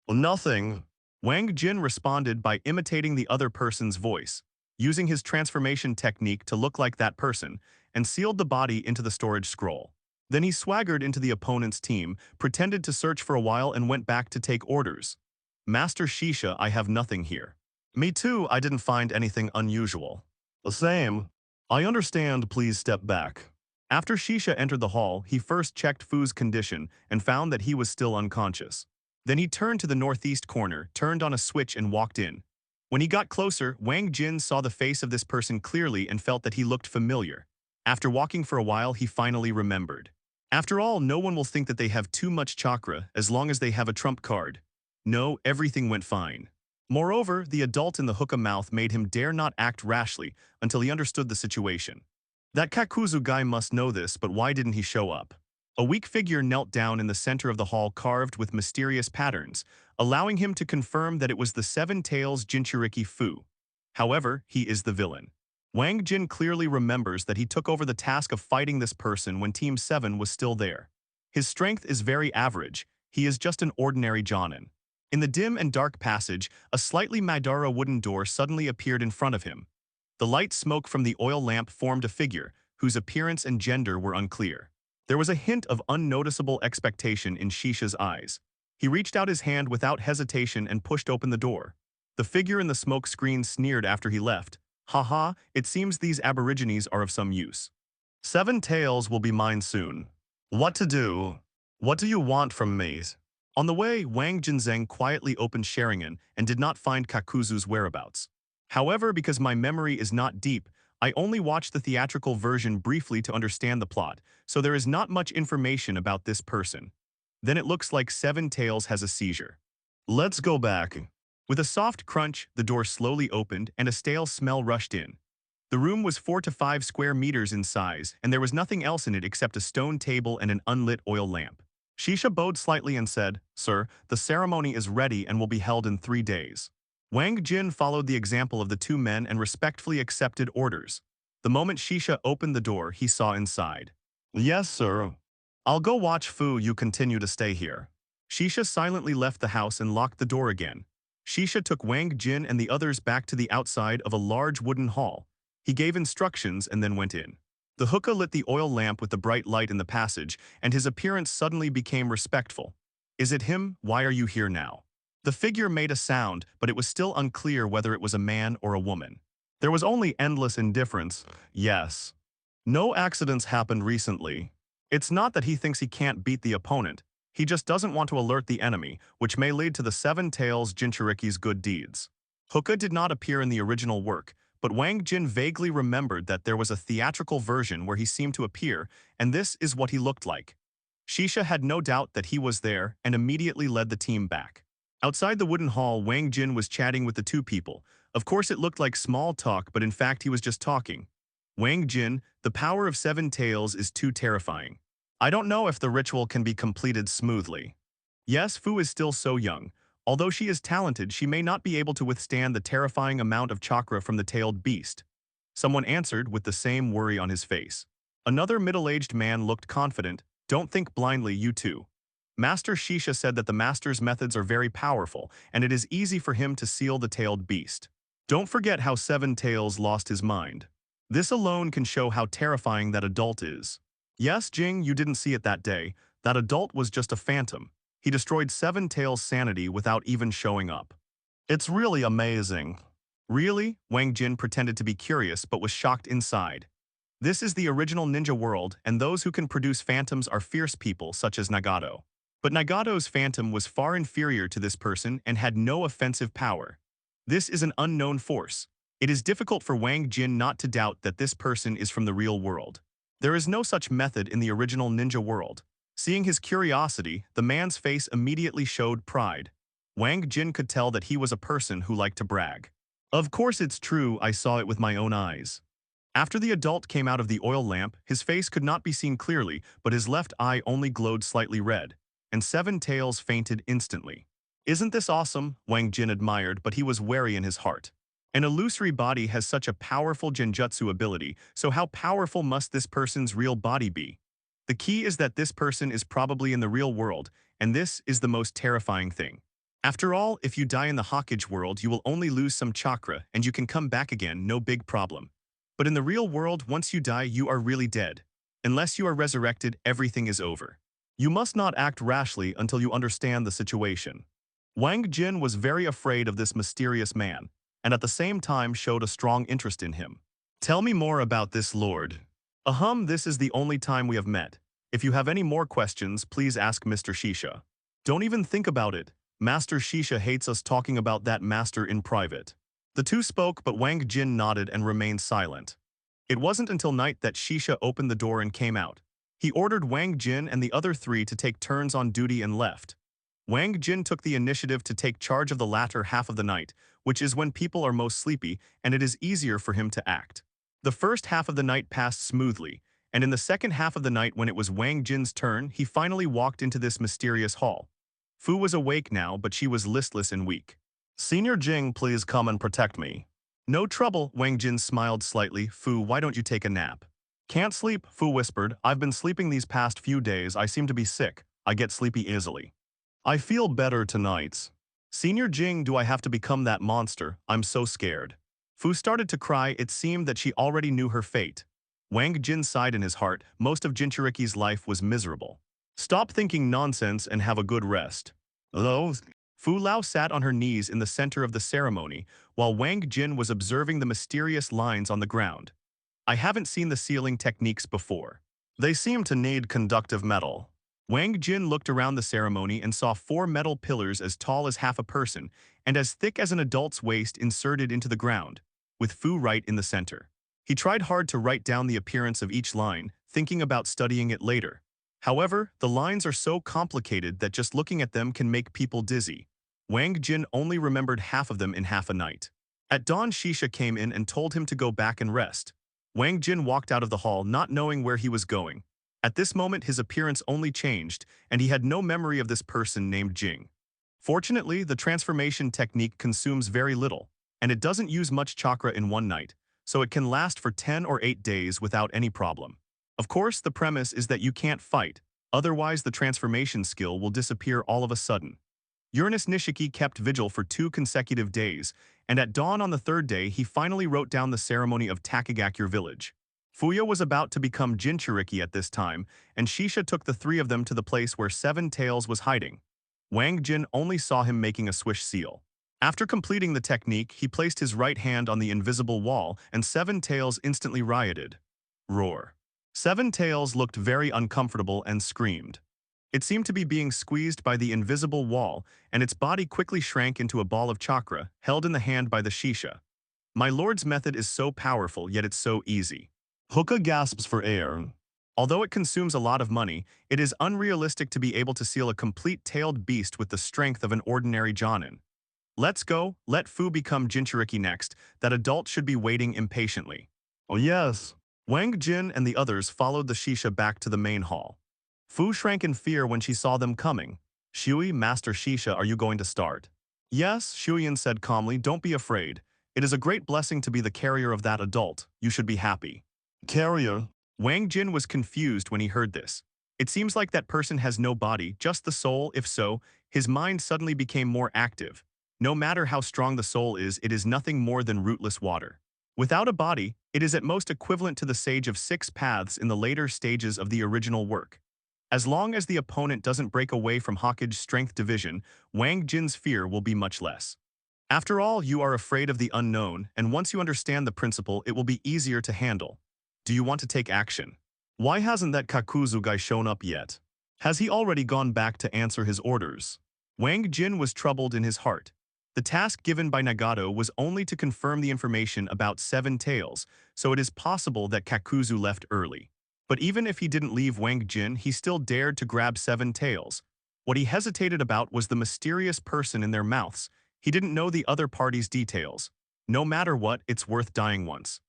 Nothing. Wang Jin responded by imitating the other person's voice, using his transformation technique to look like that person, and sealed the body into the storage scroll. Then he swaggered into the opponent's team, pretended to search for a while and went back to take orders. Master Shisha, I have nothing here. Me too, I didn't find anything unusual. The same. I understand, please step back. After Shisha entered the hall, he first checked Fu's condition and found that he was still unconscious. Then he turned to the northeast corner, turned on a switch and walked in. When he got closer, Wang Jin saw the face of this person clearly and felt that he looked familiar. After walking for a while, he finally remembered. After all, no one will think that they have too much chakra as long as they have a trump card. No, everything went fine. Moreover, the adult in the hookah mouth made him dare not act rashly until he understood the situation. That Kakuzu guy must know this, but why didn't he show up? A weak figure knelt down in the center of the hall carved with mysterious patterns, allowing him to confirm that it was the Seven Tails Jinchuriki Fu. However, he is the villain. Wang Jin clearly remembers that he took over the task of fighting this person when Team 7 was still there. His strength is very average, he is just an ordinary jonin. In the dim and dark passage, a slightly Madara wooden door suddenly appeared in front of him. The light smoke from the oil lamp formed a figure, whose appearance and gender were unclear. There was a hint of unnoticeable expectation in Shisha's eyes. He reached out his hand without hesitation and pushed open the door. The figure in the smoke screen sneered after he left. Haha, it seems these aborigines are of some use. Seven Tails will be mine soon. What to do? What do you want from me? On the way, Wang Jinzeng quietly opened Sharingan and did not find Kakuzu's whereabouts. However, because my memory is not deep, I only watched the theatrical version briefly to understand the plot, so there is not much information about this person. Then it looks like Seven Tails has a seizure. Let's go back. With a soft crunch, the door slowly opened and a stale smell rushed in. The room was 4 to 5 square meters in size, and there was nothing else in it except a stone table and an unlit oil lamp. Shisha bowed slightly and said, "Sir, the ceremony is ready and will be held in 3 days." Wang Jin followed the example of the two men and respectfully accepted orders. The moment Shisha opened the door, he saw inside. Yes, sir. I'll go watch Fu, you continue to stay here. Shisha silently left the house and locked the door again. Shisha took Wang Jin and the others back to the outside of a large wooden hall. He gave instructions and then went in. The hookah lit the oil lamp with the bright light in the passage, and his appearance suddenly became respectful. Is it him? Why are you here now? The figure made a sound, but it was still unclear whether it was a man or a woman. There was only endless indifference. Yes. No accidents happened recently. It's not that he thinks he can't beat the opponent. He just doesn't want to alert the enemy, which may lead to the Seven Tails Jinchuriki's good deeds. Hookah did not appear in the original work, but Wang Jin vaguely remembered that there was a theatrical version where he seemed to appear, and this is what he looked like. Shisha had no doubt that he was there and immediately led the team back. Outside the wooden hall, Wang Jin was chatting with the two people. Of course it looked like small talk, but in fact he was just talking. Wang Jin, the power of Seven Tails is too terrifying. I don't know if the ritual can be completed smoothly. Yes, Fu is still so young. Although she is talented, she may not be able to withstand the terrifying amount of chakra from the tailed beast. Someone answered with the same worry on his face. Another middle-aged man looked confident. Don't think blindly, you two. Master Shisha said that the master's methods are very powerful, and it is easy for him to seal the tailed beast. Don't forget how Seven Tails lost his mind. This alone can show how terrifying that adult is. Yes, Jing, you didn't see it that day. That adult was just a phantom. He destroyed Seven Tails' sanity without even showing up. It's really amazing. Really? Wang Jin pretended to be curious but was shocked inside. This is the original ninja world, and those who can produce phantoms are fierce people such as Nagato. But Nagato's phantom was far inferior to this person and had no offensive power. This is an unknown force. It is difficult for Wang Jin not to doubt that this person is from the real world. There is no such method in the original ninja world. Seeing his curiosity, the man's face immediately showed pride. Wang Jin could tell that he was a person who liked to brag. Of course it's true, I saw it with my own eyes. After the adult came out of the oil lamp, his face could not be seen clearly, but his left eye only glowed slightly red, and Seven Tails fainted instantly. Isn't this awesome? Wang Jin admired, but he was wary in his heart. An illusory body has such a powerful genjutsu ability, so how powerful must this person's real body be? The key is that this person is probably in the real world, and this is the most terrifying thing. After all, if you die in the Hokage world, you will only lose some chakra, and you can come back again, no big problem. But in the real world, once you die, you are really dead. Unless you are resurrected, everything is over. You must not act rashly until you understand the situation. Wang Jin was very afraid of this mysterious man, and at the same time showed a strong interest in him. Tell me more about this lord. This is the only time we have met. If you have any more questions, please ask Mr. Shisha. Don't even think about it. Master Shisha hates us talking about that master in private. The two spoke, but Wang Jin nodded and remained silent. It wasn't until night that Shisha opened the door and came out. He ordered Wang Jin and the other three to take turns on duty and left. Wang Jin took the initiative to take charge of the latter half of the night, which is when people are most sleepy, and it is easier for him to act. The first half of the night passed smoothly, and in the second half of the night when it was Wang Jin's turn, he finally walked into this mysterious hall. Fu was awake now, but she was listless and weak. Senior Jing, please come and protect me. No trouble, Wang Jin smiled slightly. Fu, why don't you take a nap? Can't sleep, Fu whispered. I've been sleeping these past few days. I seem to be sick. I get sleepy easily. I feel better tonight. Senior Jing, do I have to become that monster? I'm so scared. Fu started to cry. It seemed that she already knew her fate. Wang Jin sighed in his heart. Most of Jinchuriki's life was miserable. Stop thinking nonsense and have a good rest. Hello? Fu Lao sat on her knees in the center of the ceremony, while Wang Jin was observing the mysterious lines on the ground. I haven't seen the sealing techniques before. They seem to need conductive metal. Wang Jin looked around the ceremony and saw 4 metal pillars as tall as half a person and as thick as an adult's waist inserted into the ground, with Fu right in the center. He tried hard to write down the appearance of each line, thinking about studying it later. However, the lines are so complicated that just looking at them can make people dizzy. Wang Jin only remembered half of them in half a night. At dawn, Shisha came in and told him to go back and rest. Wang Jin walked out of the hall not knowing where he was going. At this moment, his appearance only changed, and he had no memory of this person named Jing. Fortunately, the transformation technique consumes very little, and it doesn't use much chakra in one night, so it can last for 10 or 8 days without any problem. Of course, the premise is that you can't fight, otherwise the transformation skill will disappear all of a sudden. Uranus Nishiki kept vigil for 2 consecutive days, and at dawn on the 3rd day he finally wrote down the ceremony of Takagakure village. Fuya was about to become Jinchuriki at this time, and Shisha took the 3 of them to the place where Seven Tails was hiding. Wang Jin only saw him making a swish seal. After completing the technique, he placed his right hand on the invisible wall, and Seven Tails instantly rioted. Roar. Seven Tails looked very uncomfortable and screamed. It seemed to be being squeezed by the invisible wall, and its body quickly shrank into a ball of chakra, held in the hand by the Shisha. My lord's method is so powerful, yet it's so easy. Hokage gasps for air. Although it consumes a lot of money, it is unrealistic to be able to seal a complete tailed beast with the strength of an ordinary Jonin. Let's go, let Fu become Jinchuriki next. That adult should be waiting impatiently. Oh yes. Wang Jin and the others followed the Shisha back to the main hall. Fu shrank in fear when she saw them coming. Shui, Master Shisha, are you going to start? Yes, Shuyan said calmly, don't be afraid. It is a great blessing to be the carrier of that adult. You should be happy. Carrier? Wang Jin was confused when he heard this. It seems like that person has no body, just the soul. If so, his mind suddenly became more active. No matter how strong the soul is, it is nothing more than rootless water. Without a body, it is at most equivalent to the Sage of Six Paths in the later stages of the original work. As long as the opponent doesn't break away from Hokage's strength division, Wang Jin's fear will be much less. After all, you are afraid of the unknown, and once you understand the principle, it will be easier to handle. Do you want to take action? Why hasn't that Kakuzu guy shown up yet? Has he already gone back to answer his orders? Wang Jin was troubled in his heart. The task given by Nagato was only to confirm the information about Seven Tails, so it is possible that Kakuzu left early. But even if he didn't leave Wang Jin, he still dared to grab Seven Tails. What he hesitated about was the mysterious person in their mouths. He didn't know the other party's details. No matter what, it's worth dying once.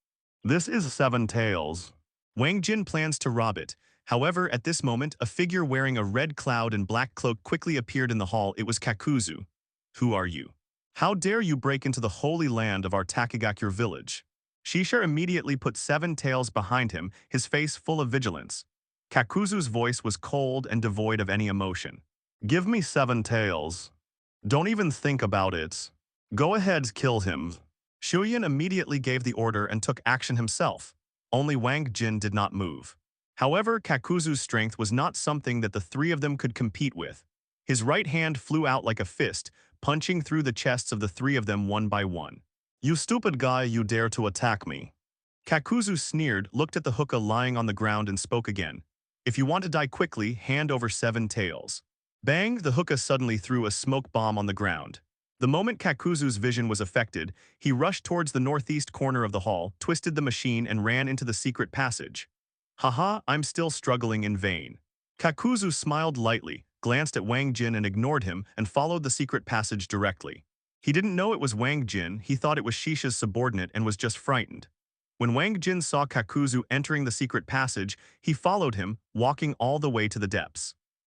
This is Seven Tails. Wang Jin plans to rob it. However, at this moment, a figure wearing a red cloud and black cloak quickly appeared in the hall. It was Kakuzu. Who are you? How dare you break into the holy land of our Takegakure village? Shisha immediately put Seven Tails behind him, his face full of vigilance. Kakuzu's voice was cold and devoid of any emotion. Give me Seven Tails. Don't even think about it. Go ahead, kill him. Shuyan immediately gave the order and took action himself. Only Wang Jin did not move. However, Kakuzu's strength was not something that the three of them could compete with. His right hand flew out like a fist, punching through the chests of the three of them one by one. You stupid guy, you dare to attack me. Kakuzu sneered, looked at the hookah lying on the ground and spoke again. If you want to die quickly, hand over Seven Tails. Bang, the hookah suddenly threw a smoke bomb on the ground. The moment Kakuzu's vision was affected, he rushed towards the northeast corner of the hall, twisted the machine and ran into the secret passage. Haha, I'm still struggling in vain. Kakuzu smiled lightly, glanced at Wang Jin and ignored him and followed the secret passage directly. He didn't know it was Wang Jin, he thought it was Shisha's subordinate and was just frightened. When Wang Jin saw Kakuzu entering the secret passage, he followed him, walking all the way to the depths.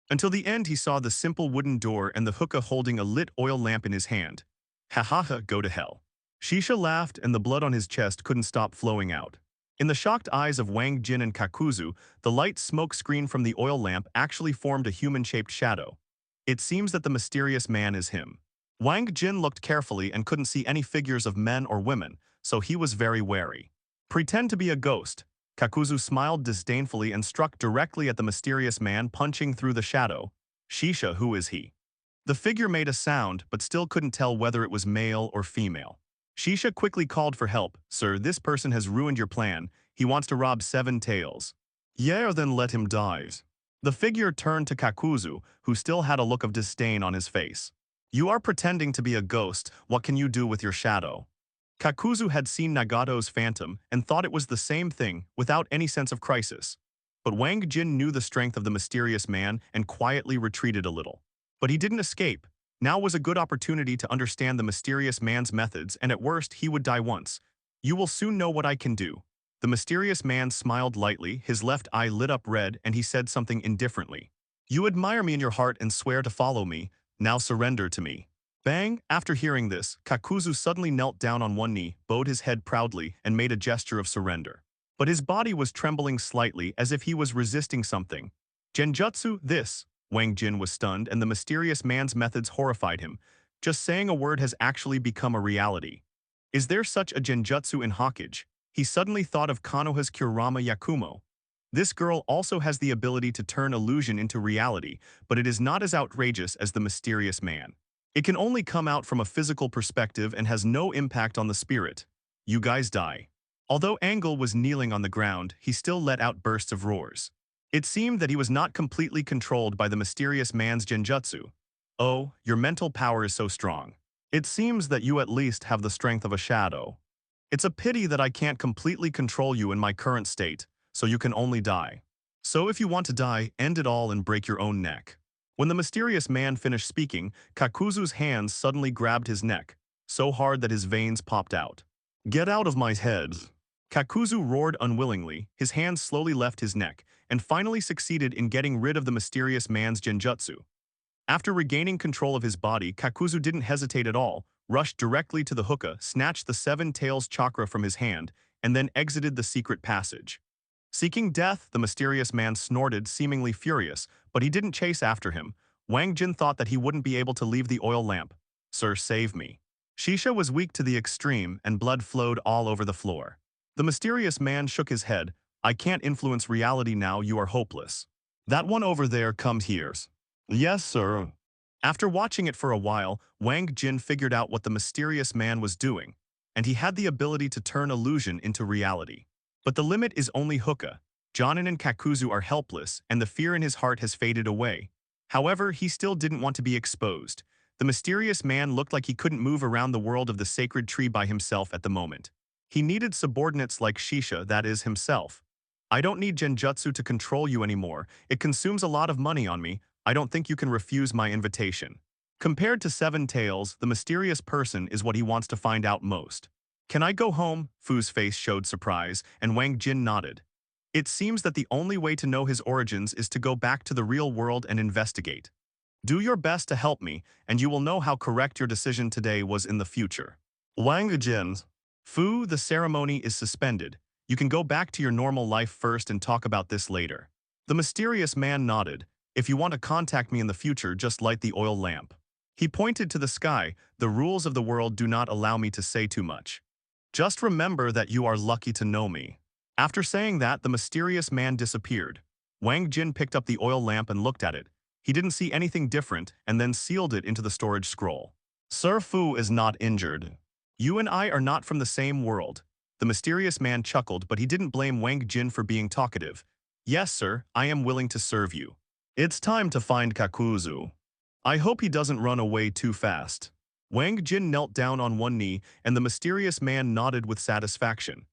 Until the end, he saw the simple wooden door and the hookah holding a lit oil lamp in his hand. Ha ha ha, go to hell. Shisha laughed and the blood on his chest couldn't stop flowing out. In the shocked eyes of Wang Jin and Kakuzu, the light smoke screen from the oil lamp actually formed a human-shaped shadow. It seems that the mysterious man is him. Wang Jin looked carefully and couldn't see any figures of men or women, so he was very wary. Pretend to be a ghost. Kakuzu smiled disdainfully and struck directly at the mysterious man, punching through the shadow. Shisha, who is he? The figure made a sound, but still couldn't tell whether it was male or female. Shisha quickly called for help. Sir, this person has ruined your plan. He wants to rob Seven Tails. Yeah, then let him die. The figure turned to Kakuzu, who still had a look of disdain on his face. You are pretending to be a ghost. What can you do with your shadow? Kakuzu had seen Nagato's phantom and thought it was the same thing, without any sense of crisis. But Wang Jin knew the strength of the mysterious man and quietly retreated a little. But he didn't escape. Now was a good opportunity to understand the mysterious man's methods, and at worst, he would die once. You will soon know what I can do. The mysterious man smiled lightly, his left eye lit up red, and he said something indifferently. You admire me in your heart and swear to follow me. Now surrender to me. Bang! After hearing this, Kakuzu suddenly knelt down on one knee, bowed his head proudly, and made a gesture of surrender. But his body was trembling slightly as if he was resisting something. Genjutsu, this! Wang Jin was stunned and the mysterious man's methods horrified him. Just saying a word has actually become a reality. Is there such a genjutsu in Hokage? He suddenly thought of Konoha's Kurama Yakumo. This girl also has the ability to turn illusion into reality, but it is not as outrageous as the mysterious man. It can only come out from a physical perspective and has no impact on the spirit. You guys die. Although Angle was kneeling on the ground, he still let out bursts of roars. It seemed that he was not completely controlled by the mysterious man's genjutsu. Oh, your mental power is so strong. It seems that you at least have the strength of a shadow. It's a pity that I can't completely control you in my current state, so you can only die. So if you want to die, end it all and break your own neck. When the mysterious man finished speaking, Kakuzu's hands suddenly grabbed his neck, so hard that his veins popped out. Get out of my head! Kakuzu roared unwillingly, his hands slowly left his neck, and finally succeeded in getting rid of the mysterious man's genjutsu. After regaining control of his body, Kakuzu didn't hesitate at all, rushed directly to the hookah, snatched the seven tails chakra from his hand, and then exited the secret passage. Seeking death, the mysterious man snorted, seemingly furious, but he didn't chase after him. Wang Jin thought that he wouldn't be able to leave the oil lamp. "Sir, save me." Shisha was weak to the extreme, and blood flowed all over the floor. The mysterious man shook his head. "I can't influence reality now, you are hopeless. That one over there, come here." "Yes, sir." After watching it for a while, Wang Jin figured out what the mysterious man was doing, and he had the ability to turn illusion into reality. But the limit is only hookah. Jonin and Kakuzu are helpless, and the fear in his heart has faded away. However, he still didn't want to be exposed. The mysterious man looked like he couldn't move around the world of the sacred tree by himself at the moment. He needed subordinates like Shisha, that is, himself. "I don't need genjutsu to control you anymore. It consumes a lot of money on me. I don't think you can refuse my invitation." Compared to Seven Tails, the mysterious person is what he wants to find out most. "Can I go home?" Fu's face showed surprise, and Wang Jin nodded. It seems that the only way to know his origins is to go back to the real world and investigate. "Do your best to help me, and you will know how correct your decision today was in the future." Wang Jin. "Fu, the ceremony is suspended. You can go back to your normal life first and talk about this later." The mysterious man nodded. "If you want to contact me in the future, just light the oil lamp." He pointed to the sky. "The rules of the world do not allow me to say too much. Just remember that you are lucky to know me." After saying that, the mysterious man disappeared. Wang Jin picked up the oil lamp and looked at it. He didn't see anything different, and then sealed it into the storage scroll. "Sir Fu is not injured. You and I are not from the same world." The mysterious man chuckled, but he didn't blame Wang Jin for being talkative. "Yes, sir, I am willing to serve you. It's time to find Kakuzu. I hope he doesn't run away too fast." Wang Jin knelt down on one knee, and the mysterious man nodded with satisfaction.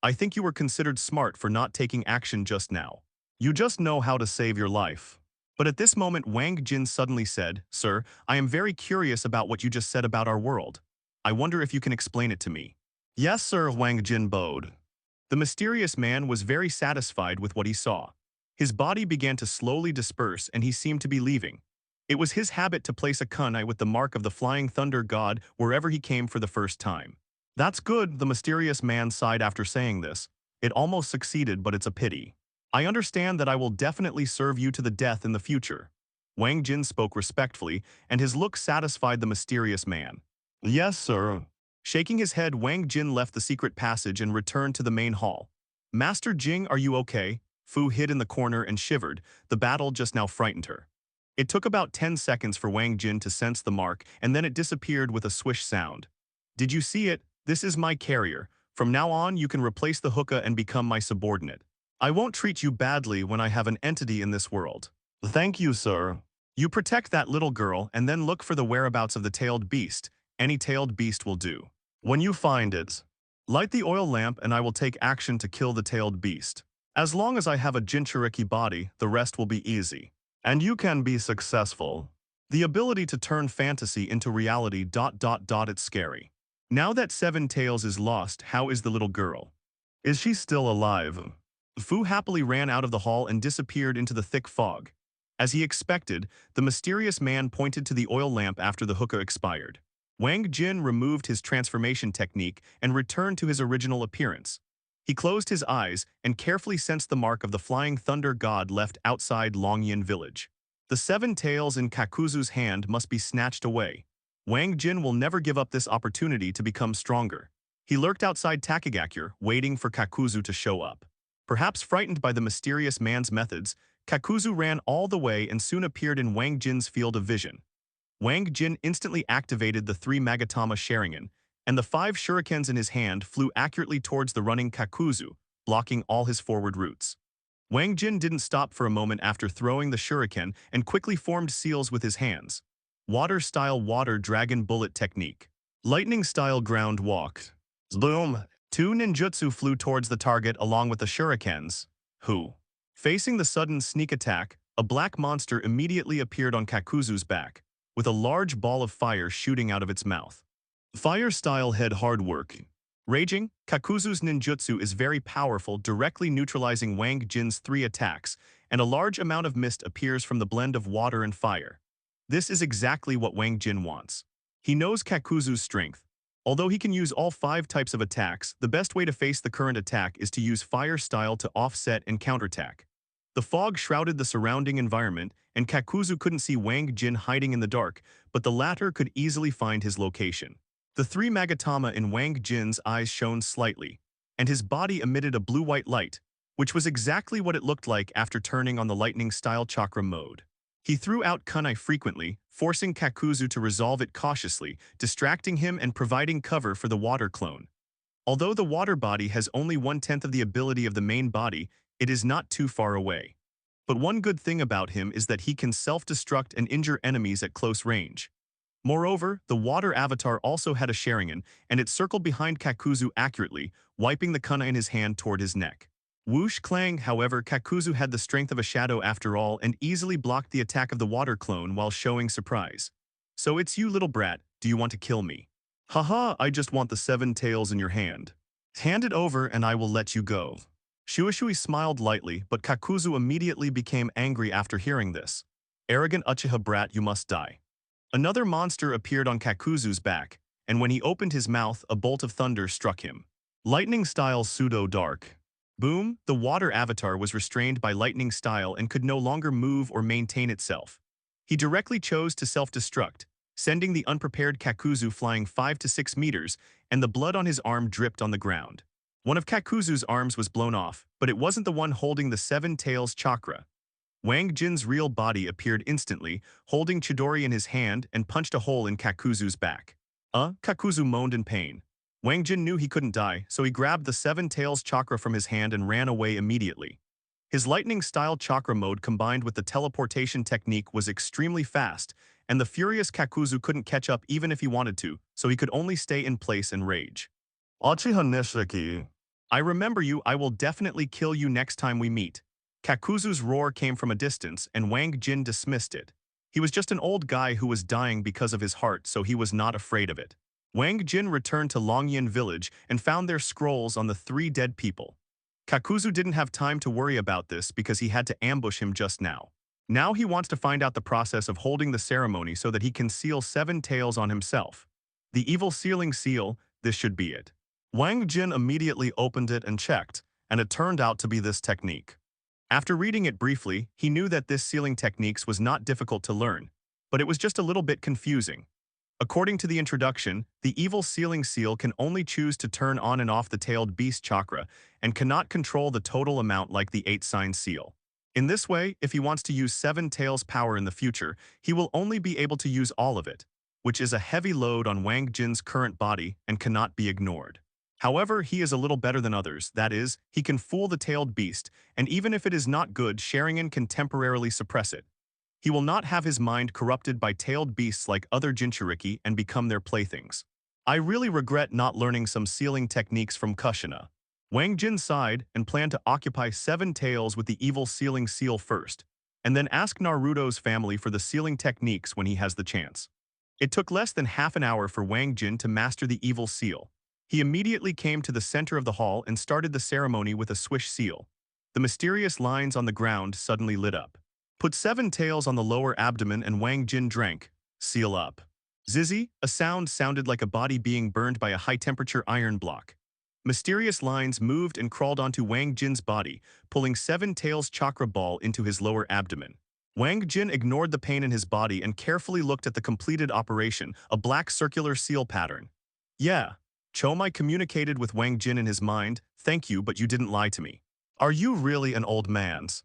"I think you were considered smart for not taking action just now. You just know how to save your life." But at this moment, Wang Jin suddenly said, "Sir, I am very curious about what you just said about our world. I wonder if you can explain it to me." "Yes, sir," Wang Jin bowed. The mysterious man was very satisfied with what he saw. His body began to slowly disperse, and he seemed to be leaving. It was his habit to place a kunai with the mark of the flying thunder god wherever he came for the first time. "That's good," the mysterious man sighed after saying this. "It almost succeeded, but it's a pity. I understand that I will definitely serve you to the death in the future." Wang Jin spoke respectfully, and his look satisfied the mysterious man. "Yes, sir." Shaking his head, Wang Jin left the secret passage and returned to the main hall. "Master Jing, are you okay?" Fu hid in the corner and shivered. The battle just now frightened her. It took about 10 seconds for Wang Jin to sense the mark, and then it disappeared with a swish sound. "Did you see it? This is my carrier. From now on, you can replace the hookah and become my subordinate. I won't treat you badly when I have an entity in this world." "Thank you, sir." "You protect that little girl and then look for the whereabouts of the tailed beast. Any tailed beast will do. When you find it, light the oil lamp and I will take action to kill the tailed beast. As long as I have a Jinchuriki body, the rest will be easy. And you can be successful." The ability to turn fantasy into reality ... It's scary. Now that Seven Tails is lost, how is the little girl? Is she still alive? Fu happily ran out of the hall and disappeared into the thick fog. As he expected, the mysterious man pointed to the oil lamp after the hookah expired. Wang Jin removed his transformation technique and returned to his original appearance. He closed his eyes and carefully sensed the mark of the flying thunder god left outside Longyan village. The seven tails in Kakuzu's hand must be snatched away. Wang Jin will never give up this opportunity to become stronger. He lurked outside Takagakure, waiting for Kakuzu to show up. Perhaps frightened by the mysterious man's methods, Kakuzu ran all the way and soon appeared in Wang Jin's field of vision. Wang Jin instantly activated the 3 Magatama Sharingan, and the 5 shurikens in his hand flew accurately towards the running Kakuzu, blocking all his forward routes. Wang Jin didn't stop for a moment after throwing the shuriken and quickly formed seals with his hands. Water-style water dragon bullet technique. Lightning-style ground walk. Boom! 2 ninjutsu flew towards the target along with the shurikens. Facing the sudden sneak attack, a black monster immediately appeared on Kakuzu's back, with a large ball of fire shooting out of its mouth. Fire-style head hard work. Raging, Kakuzu's ninjutsu is very powerful, directly neutralizing Wang Jin's 3 attacks, and a large amount of mist appears from the blend of water and fire. This is exactly what Wang Jin wants. He knows Kakuzu's strength. Although he can use all 5 types of attacks, the best way to face the current attack is to use fire style to offset and counterattack. The fog shrouded the surrounding environment, and Kakuzu couldn't see Wang Jin hiding in the dark, but the latter could easily find his location. The 3 Magatama in Wang Jin's eyes shone slightly, and his body emitted a blue-white light, which was exactly what it looked like after turning on the lightning-style chakra mode. He threw out kunai frequently, forcing Kakuzu to resolve it cautiously, distracting him and providing cover for the water clone. Although the water body has only 1/10 of the ability of the main body, it is not too far away. But one good thing about him is that he can self-destruct and injure enemies at close range. Moreover, the water avatar also had a Sharingan, and it circled behind Kakuzu accurately, wiping the kunai in his hand toward his neck. Whoosh clang, however, Kakuzu had the strength of a shadow after all and easily blocked the attack of the water clone while showing surprise. So it's you, little brat, do you want to kill me? Haha, I just want the 7 tails in your hand. Hand it over and I will let you go. Shuishui smiled lightly, but Kakuzu immediately became angry after hearing this. Arrogant Uchiha brat, you must die. Another monster appeared on Kakuzu's back, and when he opened his mouth, a bolt of thunder struck him. Lightning-style pseudo-dark. Boom, the water avatar was restrained by lightning style and could no longer move or maintain itself. He directly chose to self-destruct, sending the unprepared Kakuzu flying 5 to 6 meters, and the blood on his arm dripped on the ground. One of Kakuzu's arms was blown off, but it wasn't the one holding the 7 tails chakra. Wang Jin's real body appeared instantly, holding Chidori in his hand and punched a hole in Kakuzu's back. Kakuzu moaned in pain. Wang Jin knew he couldn't die, so he grabbed the 7 tails chakra from his hand and ran away immediately. His lightning-style chakra mode combined with the teleportation technique was extremely fast, and the furious Kakuzu couldn't catch up even if he wanted to, so he could only stay in place and rage. Uchiha Nishiki. I remember you, I will definitely kill you next time we meet. Kakuzu's roar came from a distance, and Wang Jin dismissed it. He was just an old guy who was dying because of his heart, so he was not afraid of it. Wang Jin returned to Longyan village and found their scrolls on the 3 dead people. Kakuzu didn't have time to worry about this because he had to ambush him just now. Now he wants to find out the process of holding the ceremony so that he can seal 7 tails on himself. The evil sealing seal, this should be it. Wang Jin immediately opened it and checked, and it turned out to be this technique. After reading it briefly, he knew that this sealing techniques was not difficult to learn, but it was just a little bit confusing. According to the introduction, the evil sealing seal can only choose to turn on and off the tailed beast chakra and cannot control the total amount like the 8-sign seal. In this way, if he wants to use 7 tails power in the future, he will only be able to use all of it, which is a heavy load on Wang Jin's current body and cannot be ignored. However, he is a little better than others, that is, he can fool the tailed beast, and even if it is not good, Sharingan can temporarily suppress it. He will not have his mind corrupted by tailed beasts like other Jinchuriki and become their playthings. I really regret not learning some sealing techniques from Kushina. Wang Jin sighed and planned to occupy 7 tails with the evil sealing seal first, and then ask Naruto's family for the sealing techniques when he has the chance. It took less than half an hour for Wang Jin to master the evil seal. He immediately came to the center of the hall and started the ceremony with a swish seal. The mysterious lines on the ground suddenly lit up. Put 7 tails on the lower abdomen and Wang Jin drank. Seal up. Zizzy, a sound sounded like a body being burned by a high-temperature iron block. Mysterious lines moved and crawled onto Wang Jin's body, pulling 7 tails chakra ball into his lower abdomen. Wang Jin ignored the pain in his body and carefully looked at the completed operation, a black circular seal pattern. Yeah. Chomai communicated with Wang Jin in his mind, thank you, but you didn't lie to me. Are you really an old man's?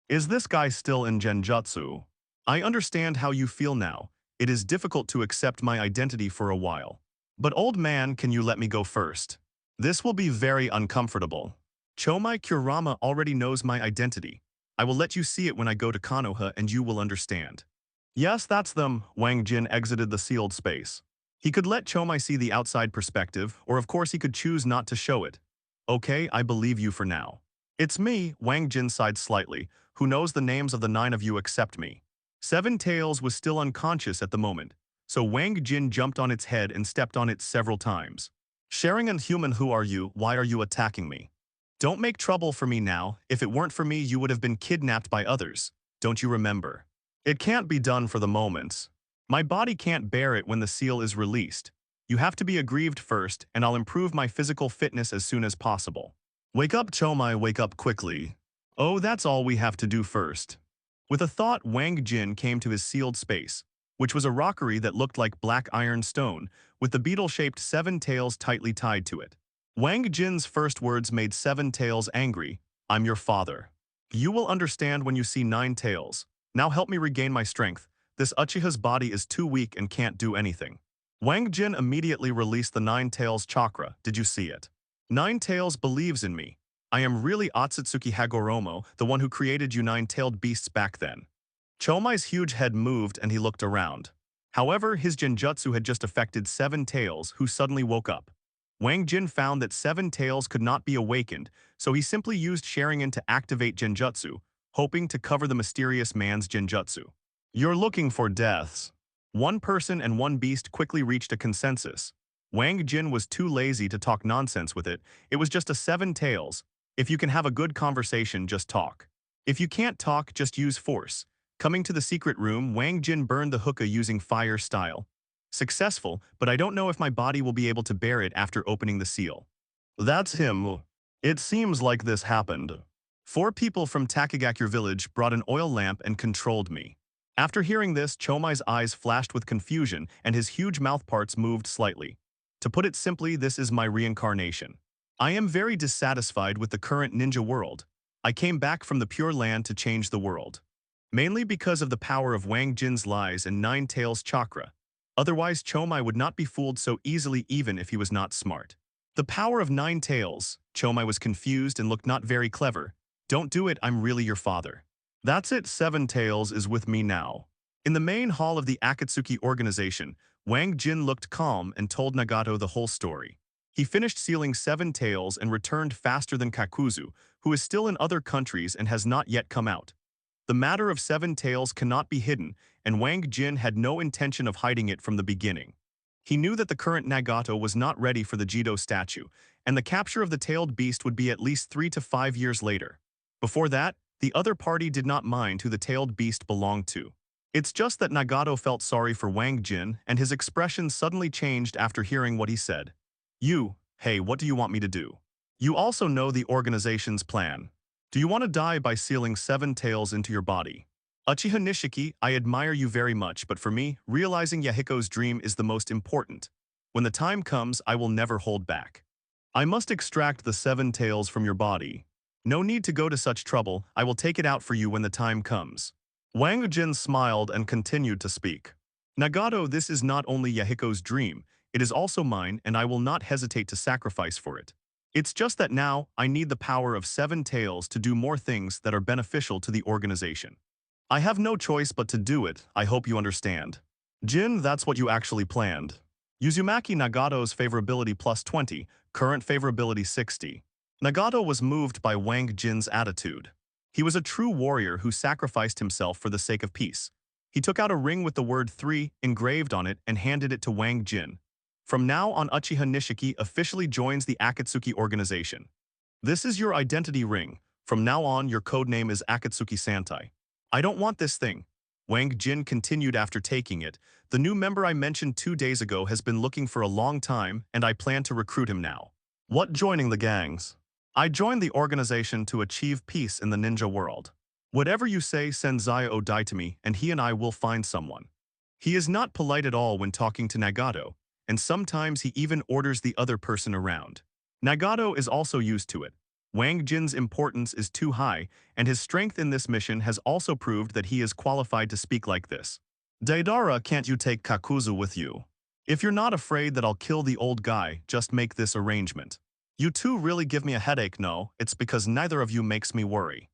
Is this guy still in genjutsu? I understand how you feel now. It is difficult to accept my identity for a while. But old man, can you let me go first? This will be very uncomfortable. Chomai Kurama already knows my identity. I will let you see it when I go to Konoha and you will understand. Yes, that's them. Wang Jin exited the sealed space. He could let Chomai see the outside perspective, or of course he could choose not to show it. Okay, I believe you for now. It's me, Wang Jin sighed slightly, who knows the names of the 9 of you except me. 7 Tails was still unconscious at the moment, so Wang Jin jumped on its head and stepped on it several times. Sharingan human, who are you? Why are you attacking me? Don't make trouble for me now. If it weren't for me, you would have been kidnapped by others. Don't you remember? It can't be done for the moment. My body can't bear it when the seal is released. You have to be aggrieved first, and I'll improve my physical fitness as soon as possible. Wake up, Chomai, wake up quickly. Oh, that's all we have to do first. With a thought, Wang Jin came to his sealed space, which was a rockery that looked like black iron stone, with the beetle-shaped seven tails tightly tied to it. Wang Jin's first words made Seven Tails angry. I'm your father. You will understand when you see Nine Tails. Now help me regain my strength. This Uchiha's body is too weak and can't do anything. Wang Jin immediately released the Nine Tails chakra. Did you see it? Nine Tails believes in me. I am really Otsutsuki Hagoromo, the one who created you nine-tailed beasts back then. Chomai's huge head moved and he looked around. However, his genjutsu had just affected Seven Tails, who suddenly woke up. Wang Jin found that Seven Tails could not be awakened, so he simply used Sharingan to activate genjutsu, hoping to cover the mysterious man's genjutsu. You're looking for deaths. One person and one beast quickly reached a consensus. Wang Jin was too lazy to talk nonsense with it. It was just a Seven Tails. If you can have a good conversation, just talk. If you can't talk, just use force. Coming to the secret room, Wang Jin burned the hookah using fire style. Successful, but I don't know if my body will be able to bear it after opening the seal. That's him. It seems like this happened. 4 people from Takagakure village brought an oil lamp and controlled me. After hearing this, Chomai's eyes flashed with confusion and his huge mouth parts moved slightly. To put it simply, this is my reincarnation. I am very dissatisfied with the current ninja world. I came back from the Pure Land to change the world. Mainly because of the power of Wang Jin's lies and Nine Tails chakra. Otherwise, Chomai would not be fooled so easily even if he was not smart. The power of Nine Tails. Chomai was confused and looked not very clever. Don't do it, I'm really your father. That's it, Seven Tails is with me now. In the main hall of the Akatsuki organization, Wang Jin looked calm and told Nagato the whole story. He finished sealing Seven Tails and returned faster than Kakuzu, who is still in other countries and has not yet come out. The matter of Seven Tails cannot be hidden, and Wang Jin had no intention of hiding it from the beginning. He knew that the current Nagato was not ready for the Jido statue, and the capture of the tailed beast would be at least 3 to 5 years later. Before that, the other party did not mind who the tailed beast belonged to. It's just that Nagato felt sorry for Wang Jin, and his expression suddenly changed after hearing what he said. Hey, what do you want me to do? You also know the organization's plan. Do you want to die by sealing Seven Tails into your body? Uchiha Nishiki, I admire you very much, but for me, realizing Yahiko's dream is the most important. When the time comes, I will never hold back. I must extract the Seven Tails from your body. No need to go to such trouble, I will take it out for you when the time comes. Wang Jin smiled and continued to speak. Nagato, this is not only Yahiko's dream, it is also mine and I will not hesitate to sacrifice for it. It's just that now, I need the power of Seven Tails to do more things that are beneficial to the organization. I have no choice but to do it, I hope you understand. Jin, that's what you actually planned. Uzumaki Nagato's favorability plus 20, current favorability 60. Nagato was moved by Wang Jin's attitude. He was a true warrior who sacrificed himself for the sake of peace. He took out a ring with the word 3 engraved on it and handed it to Wang Jin. From now on, Uchiha Nishiki officially joins the Akatsuki organization. This is your identity ring. From now on, your codename is Akatsuki Santai. I don't want this thing. Wang Jin continued after taking it. The new member I mentioned 2 days ago has been looking for a long time, and I plan to recruit him now. What joining the gangs? I joined the organization to achieve peace in the ninja world. Whatever you say, send Zaya Odai to me, and he and I will find someone. He is not polite at all when talking to Nagato, and sometimes he even orders the other person around. Nagato is also used to it. Wang Jin's importance is too high, and his strength in this mission has also proved that he is qualified to speak like this. Deidara, can't you take Kakuzu with you? If you're not afraid that I'll kill the old guy, just make this arrangement. You two really give me a headache, no, it's because neither of you makes me worry.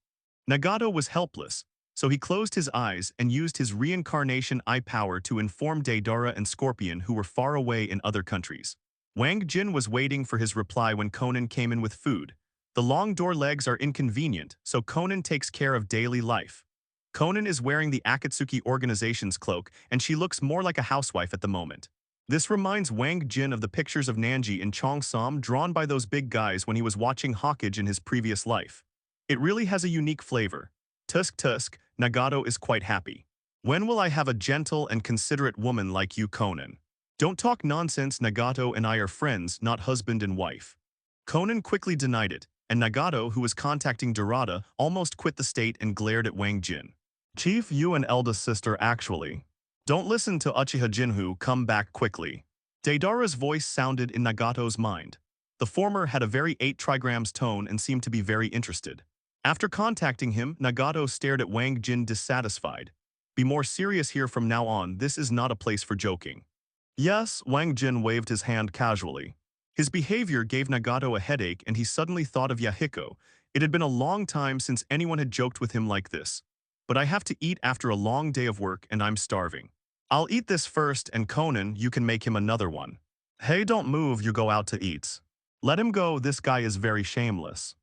Nagato was helpless, so he closed his eyes and used his reincarnation eye power to inform Deidara and Scorpion, who were far away in other countries. Wang Jin was waiting for his reply when Conan came in with food. The long door legs are inconvenient, so Conan takes care of daily life. Conan is wearing the Akatsuki organization's cloak, and she looks more like a housewife at the moment. This reminds Wang Jin of the pictures of Nanji in Cheongsam drawn by those big guys when he was watching Hokage in his previous life. It really has a unique flavor. Tusk, Nagato is quite happy. When will I have a gentle and considerate woman like you, Conan? Don't talk nonsense, Nagato and I are friends, not husband and wife. Conan quickly denied it, and Nagato, who was contacting Dorada, almost quit the state and glared at Wang Jin. Chief, you and eldest sister actually. Don't listen to Uchiha Jinhu, come back quickly. Deidara's voice sounded in Nagato's mind. The former had a very 8 trigrams tone and seemed to be very interested. After contacting him, Nagato stared at Wang Jin dissatisfied. Be more serious here from now on, this is not a place for joking. Yes, Wang Jin waved his hand casually. His behavior gave Nagato a headache and he suddenly thought of Yahiko. It had been a long time since anyone had joked with him like this. But I have to eat after a long day of work and I'm starving. I'll eat this first and Conan, you can make him another one. Hey, don't move, you go out to eat. Let him go, this guy is very shameless.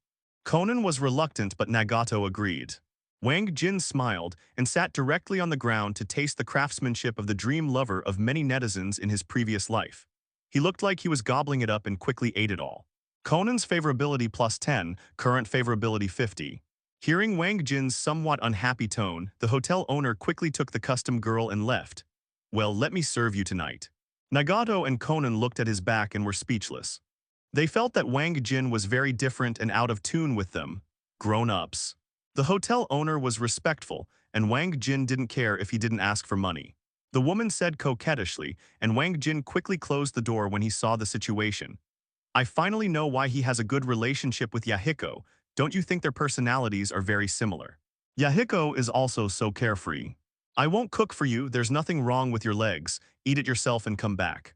Conan was reluctant but Nagato agreed. Wang Jin smiled and sat directly on the ground to taste the craftsmanship of the dream lover of many netizens in his previous life. He looked like he was gobbling it up and quickly ate it all. Conan's favorability plus 10, current favorability 50. Hearing Wang Jin's somewhat unhappy tone, the hotel owner quickly took the custom girl and left. Well, let me serve you tonight. Nagato and Conan looked at his back and were speechless. They felt that Wang Jin was very different and out of tune with them. Grown-ups. The hotel owner was respectful, and Wang Jin didn't care if he didn't ask for money. The woman said coquettishly, and Wang Jin quickly closed the door when he saw the situation. I finally know why he has a good relationship with Yahiko. Don't you think their personalities are very similar? Yahiko is also so carefree. I won't cook for you, there's nothing wrong with your legs, eat it yourself and come back.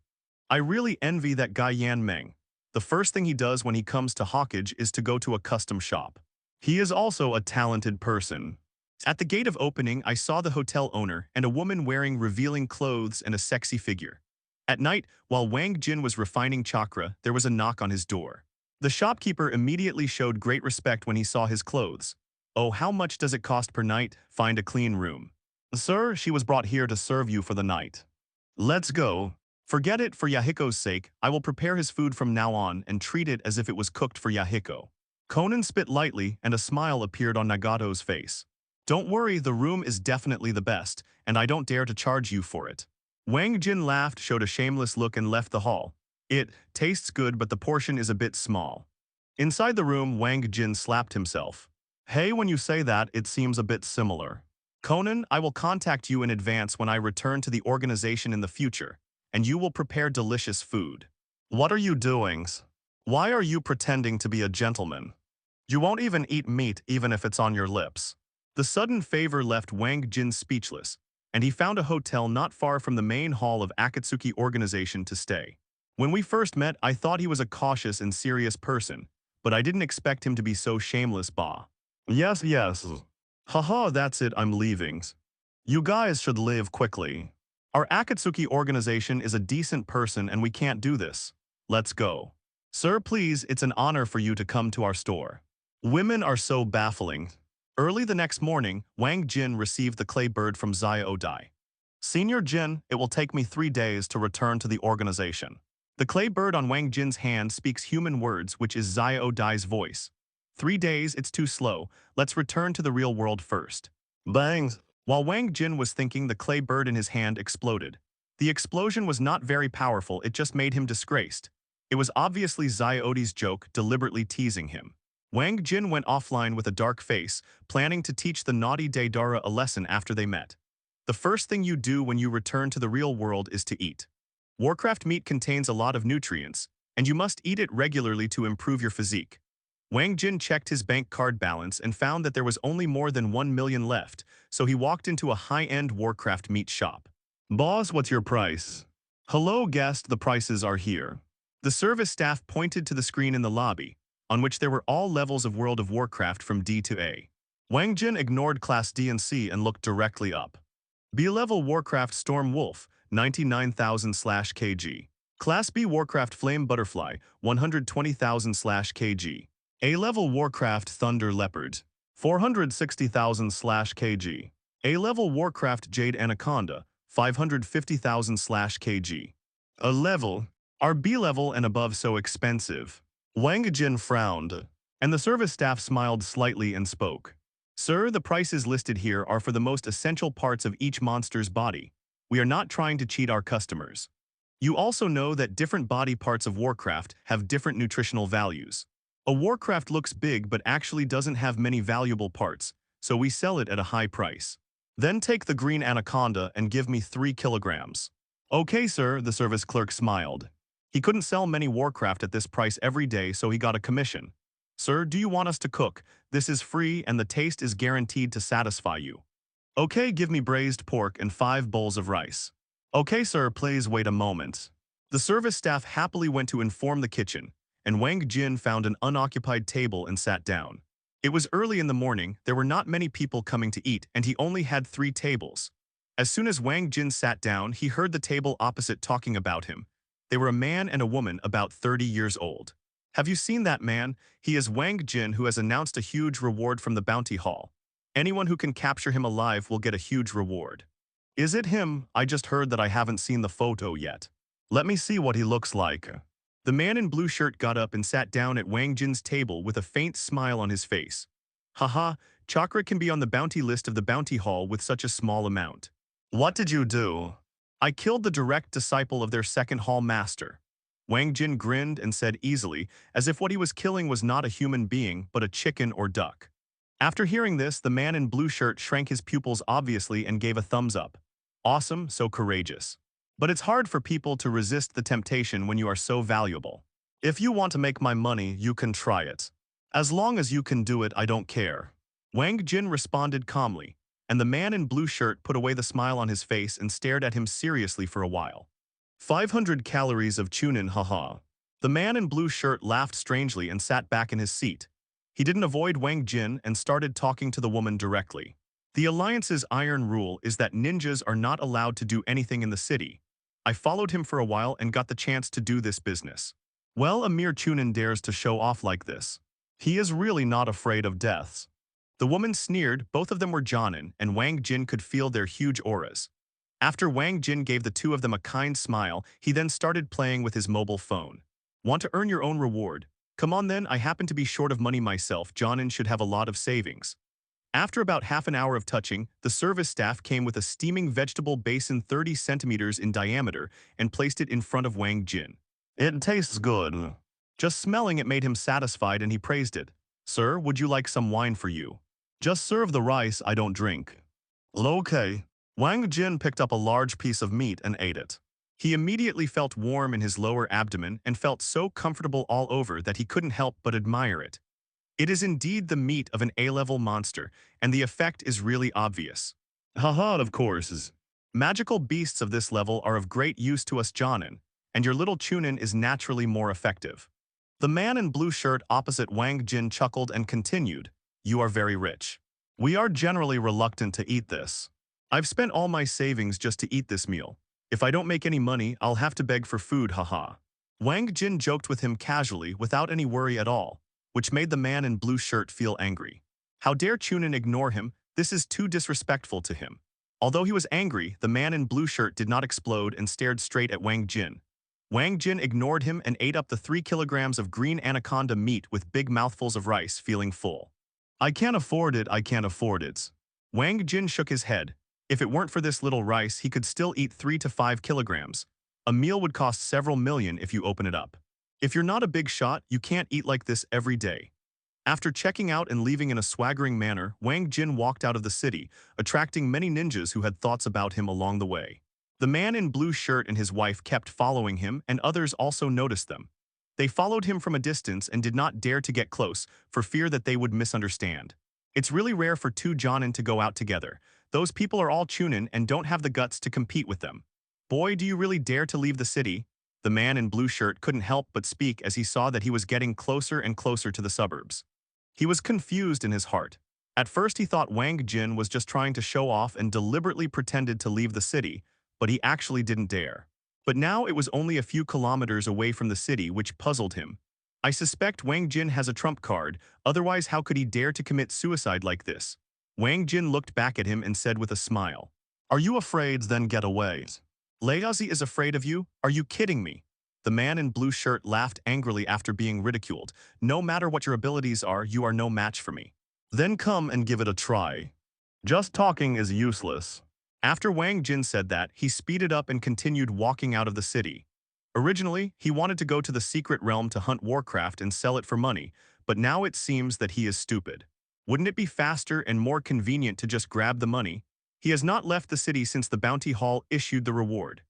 I really envy that guy Yan Meng. The first thing he does when he comes to Hokage is to go to a custom shop. He is also a talented person. At the gate of opening, I saw the hotel owner and a woman wearing revealing clothes and a sexy figure. At night, while Wang Jin was refining chakra, there was a knock on his door. The shopkeeper immediately showed great respect when he saw his clothes. Oh, how much does it cost per night? Find a clean room. Sir, she was brought here to serve you for the night. Let's go. Forget it, for Yahiko's sake, I will prepare his food from now on and treat it as if it was cooked for Yahiko. Conan spit lightly and a smile appeared on Nagato's face. Don't worry, the room is definitely the best, and I don't dare to charge you for it. Wang Jin laughed, showed a shameless look and left the hall. It tastes good, but the portion is a bit small. Inside the room, Wang Jin slapped himself. Hey, when you say that, it seems a bit similar. Conan, I will contact you in advance when I return to the organization in the future, and you will prepare delicious food. What are you doing? Why are you pretending to be a gentleman? You won't even eat meat even if it's on your lips. The sudden favor left Wang Jin speechless, and he found a hotel not far from the main hall of Akatsuki organization to stay. When we first met, I thought he was a cautious and serious person, but I didn't expect him to be so shameless, bah. Yes. Haha, that's it, I'm leaving. You guys should leave quickly. Our Akatsuki organization is a decent person and we can't do this. Let's go. Sir, please, it's an honor for you to come to our store. Women are so baffling. Early the next morning, Wang Jin received the clay bird from Zaya Odai. Senior Jin, it will take me 3 days to return to the organization. The clay bird on Wang Jin's hand speaks human words, which is Zaya Odai's voice. 3 days, it's too slow. Let's return to the real world first. Bang! While Wang Jin was thinking, the clay bird in his hand exploded. The explosion was not very powerful, it just made him disgraced. It was obviously Zaya Odai's joke, deliberately teasing him. Wang Jin went offline with a dark face, planning to teach the naughty Deidara a lesson after they met. The first thing you do when you return to the real world is to eat. Warcraft meat contains a lot of nutrients, and you must eat it regularly to improve your physique. Wang Jin checked his bank card balance and found that there was only more than 1 million left, so he walked into a high-end Warcraft meat shop. Boss, what's your price? Hello, guest, the prices are here. The service staff pointed to the screen in the lobby, on which there were all levels of World of Warcraft from D to A. Wang Jin ignored Class D and C and looked directly up. B-level Warcraft Storm Wolf, 99,000/kg. Class B Warcraft Flame Butterfly, 120,000/kg. A-level Warcraft Thunder Leopard, 460,000/kg. A-level Warcraft Jade Anaconda, 550,000/kg. A level. Are B-level and above so expensive? Wang Jin frowned, and the service staff smiled slightly and spoke. Sir, the prices listed here are for the most essential parts of each monster's body. We are not trying to cheat our customers. You also know that different body parts of Warcraft have different nutritional values. A Warcraft looks big but actually doesn't have many valuable parts, so we sell it at a high price. Then take the green anaconda and give me 3 kilograms. Okay, sir, the service clerk smiled. He couldn't sell many Warcraft at this price every day, so he got a commission. Sir, do you want us to cook? This is free and the taste is guaranteed to satisfy you. Okay, give me braised pork and 5 bowls of rice. Okay, sir, please wait a moment. The service staff happily went to inform the kitchen, and Wang Jin found an unoccupied table and sat down. It was early in the morning, there were not many people coming to eat, and he only had 3 tables. As soon as Wang Jin sat down, he heard the table opposite talking about him. They were a man and a woman about 30 years old. Have you seen that man? He is Wang Jin, who has announced a huge reward from the bounty hall. Anyone who can capture him alive will get a huge reward. Is it him? I just heard that I haven't seen the photo yet. Let me see what he looks like. The man in blue shirt got up and sat down at Wang Jin's table with a faint smile on his face. Haha, chakra can be on the bounty list of the bounty hall with such a small amount. What did you do? I killed the direct disciple of their second hall master. Wang Jin grinned and said easily, as if what he was killing was not a human being but a chicken or duck. After hearing this, the man in blue shirt shrank his pupils obviously and gave a thumbs up. Awesome, so courageous. But it's hard for people to resist the temptation when you are so valuable. If you want to make my money, you can try it. As long as you can do it, I don't care. Wang Jin responded calmly, and the man in blue shirt put away the smile on his face and stared at him seriously for a while. 500 calories of chunin, haha. The man in blue shirt laughed strangely and sat back in his seat. He didn't avoid Wang Jin and started talking to the woman directly. The Alliance's iron rule is that ninjas are not allowed to do anything in the city. I followed him for a while and got the chance to do this business. Well, a mere chunin dares to show off like this. He is really not afraid of deaths. The woman sneered, both of them were Jonin, and Wang Jin could feel their huge auras. After Wang Jin gave the two of them a kind smile, he then started playing with his mobile phone. Want to earn your own reward? Come on then, I happen to be short of money myself. Jonin should have a lot of savings. After about half an hour of touching, the service staff came with a steaming vegetable basin 30 centimeters in diameter and placed it in front of Wang Jin. It tastes good. Just smelling it made him satisfied and he praised it. Sir, would you like some wine for you? Just serve the rice, I don't drink. Okay. Wang Jin picked up a large piece of meat and ate it. He immediately felt warm in his lower abdomen and felt so comfortable all over that he couldn't help but admire it. It is indeed the meat of an A-level monster, and the effect is really obvious. Haha, of course. Magical beasts of this level are of great use to us Jonin, and your little chunin is naturally more effective. The man in blue shirt opposite Wang Jin chuckled and continued, You are very rich. We are generally reluctant to eat this. I've spent all my savings just to eat this meal. If I don't make any money, I'll have to beg for food, haha. Wang Jin joked with him casually without any worry at all, which made the man in blue shirt feel angry. How dare Chunin ignore him? This is too disrespectful to him. Although he was angry, the man in blue shirt did not explode and stared straight at Wang Jin. Wang Jin ignored him and ate up the 3 kilograms of green anaconda meat with big mouthfuls of rice, feeling full. I can't afford it, I can't afford it. Wang Jin shook his head. If it weren't for this little rice, he could still eat 3 to 5 kilograms. A meal would cost several million if you open it up. If you're not a big shot, you can't eat like this every day. After checking out and leaving in a swaggering manner, Wang Jin walked out of the city, attracting many ninjas who had thoughts about him along the way. The man in blue shirt and his wife kept following him, and others also noticed them. They followed him from a distance and did not dare to get close, for fear that they would misunderstand. It's really rare for two Jonin to go out together. Those people are all Chunin and don't have the guts to compete with them. Boy, do you really dare to leave the city? The man in blue shirt couldn't help but speak as he saw that he was getting closer and closer to the suburbs. He was confused in his heart. At first he thought Wang Jin was just trying to show off and deliberately pretended to leave the city, but he actually didn't dare. But now it was only a few kilometers away from the city, which puzzled him. I suspect Wang Jin has a trump card, otherwise how could he dare to commit suicide like this? Wang Jin looked back at him and said with a smile, Are you afraid? Then get away. Laozi is afraid of you? Are you kidding me? The man in blue shirt laughed angrily after being ridiculed. No matter what your abilities are, you are no match for me. Then come and give it a try. Just talking is useless. After Wang Jin said that, he speeded up and continued walking out of the city. Originally, he wanted to go to the secret realm to hunt warcraft and sell it for money, but now it seems that he is stupid. Wouldn't it be faster and more convenient to just grab the money? He has not left the city since the bounty hall issued the reward.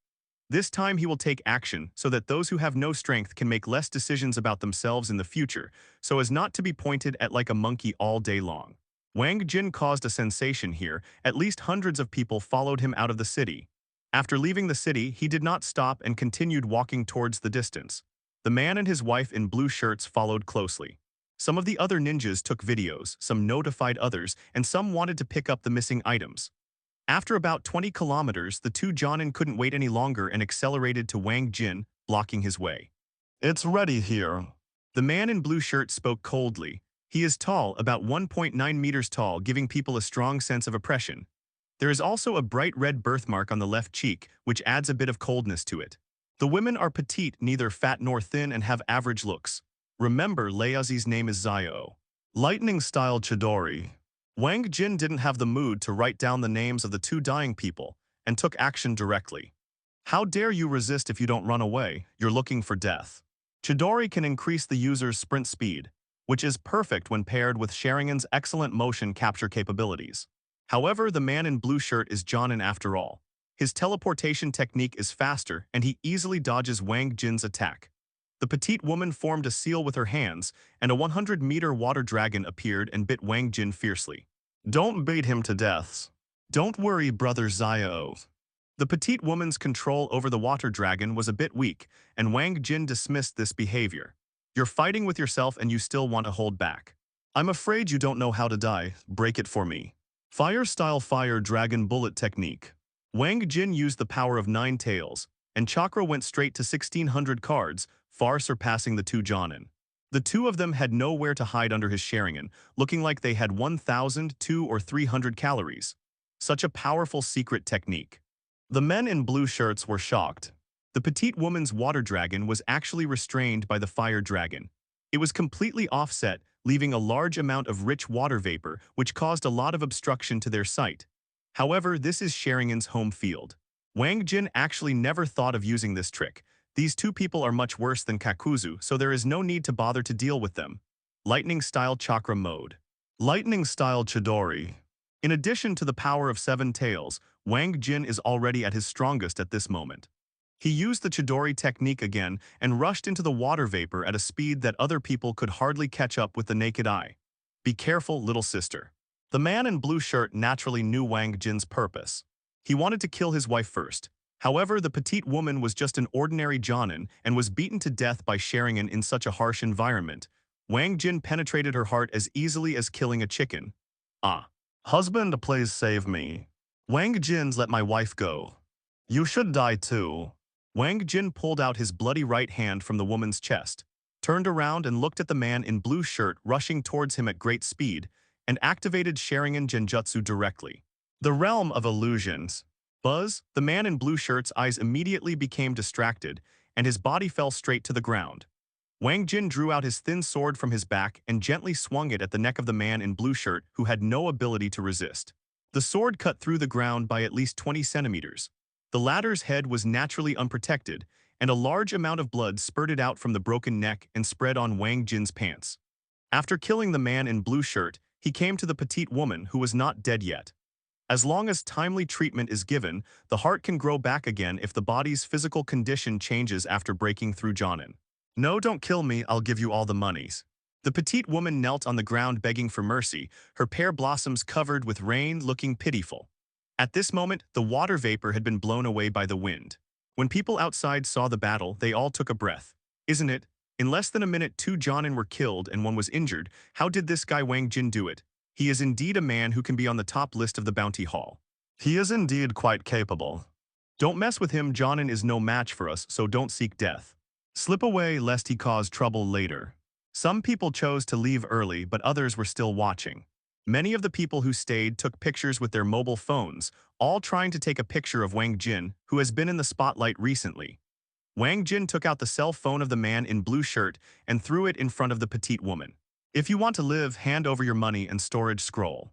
This time he will take action so that those who have no strength can make less decisions about themselves in the future, so as not to be pointed at like a monkey all day long. Wang Jin caused a sensation here. At least hundreds of people followed him out of the city. After leaving the city, he did not stop and continued walking towards the distance. The man and his wife in blue shirts followed closely. Some of the other ninjas took videos, some notified others, and some wanted to pick up the missing items. After about 20 kilometers, the two Jonin couldn't wait any longer and accelerated to Wang Jin, blocking his way. It's ready here. The man in blue shirt spoke coldly. He is tall, about 1.9 meters tall, giving people a strong sense of oppression. There is also a bright red birthmark on the left cheek, which adds a bit of coldness to it. The women are petite, neither fat nor thin, and have average looks. Remember, Leazi's name is Zio. Lightning-style Chidori. Wang Jin didn't have the mood to write down the names of the two dying people, and took action directly. How dare you resist if you don't run away? You're looking for death. Chidori can increase the user's sprint speed, which is perfect when paired with Sharingan's excellent motion capture capabilities. However, the man in blue shirt is Jonin after all. His teleportation technique is faster, and he easily dodges Wang Jin's attack. The petite woman formed a seal with her hands, and a 100-meter water dragon appeared and bit Wang Jin fiercely. Don't beat him to death. Don't worry, brother Zio. The petite woman's control over the water dragon was a bit weak, and Wang Jin dismissed this behavior. You're fighting with yourself and you still want to hold back. I'm afraid you don't know how to die. Break it for me. Fire-style fire dragon bullet technique. Wang Jin used the power of 9 tails, and chakra went straight to 1600 cards, far surpassing the two Jonin. The two of them had nowhere to hide under his Sharingan, looking like they had 1,000, 200 or 300 calories. Such a powerful secret technique. The men in blue shirts were shocked. The petite woman's water dragon was actually restrained by the fire dragon. It was completely offset, leaving a large amount of rich water vapor, which caused a lot of obstruction to their sight. However, this is Sharingan's home field. Wang Jin actually never thought of using this trick. These two people are much worse than Kakuzu, so there is no need to bother to deal with them. Lightning-style chakra mode. Lightning-style Chidori. In addition to the power of 7 tails, Wang Jin is already at his strongest at this moment. He used the Chidori technique again and rushed into the water vapor at a speed that other people could hardly catch up with the naked eye. Be careful, little sister. The man in blue shirt naturally knew Wang Jin's purpose. He wanted to kill his wife first. However, the petite woman was just an ordinary Jonin and was beaten to death by Sharingan in such a harsh environment. Wang Jin penetrated her heart as easily as killing a chicken. Ah. Husband, please save me. Wang Jin's let my wife go. You should die too. Wang Jin pulled out his bloody right hand from the woman's chest, turned around and looked at the man in blue shirt rushing towards him at great speed, and activated Sharingan Genjutsu directly. The realm of illusions. Buzz, the man in blue shirt's eyes immediately became distracted, and his body fell straight to the ground. Wang Jin drew out his thin sword from his back and gently swung it at the neck of the man in blue shirt who had no ability to resist. The sword cut through the ground by at least 20 centimeters. The latter's head was naturally unprotected, and a large amount of blood spurted out from the broken neck and spread on Wang Jin's pants. After killing the man in blue shirt, he came to the petite woman who was not dead yet. As long as timely treatment is given, the heart can grow back again if the body's physical condition changes after breaking through Jonin. No, don't kill me, I'll give you all the monies. The petite woman knelt on the ground begging for mercy, her pear blossoms covered with rain looking pitiful. At this moment, the water vapor had been blown away by the wind. When people outside saw the battle, they all took a breath. Isn't it? In less than a minute, 2 Jonin were killed and 1 was injured. How did this guy Wang Jin do it? He is indeed a man who can be on the top list of the bounty hall. He is indeed quite capable. Don't mess with him, Jonin is no match for us, so don't seek death. Slip away lest he cause trouble later. Some people chose to leave early, but others were still watching. Many of the people who stayed took pictures with their mobile phones, all trying to take a picture of Wang Jin, who has been in the spotlight recently. Wang Jin took out the cell phone of the man in blue shirt and threw it in front of the petite woman. If you want to live, hand over your money and storage scroll.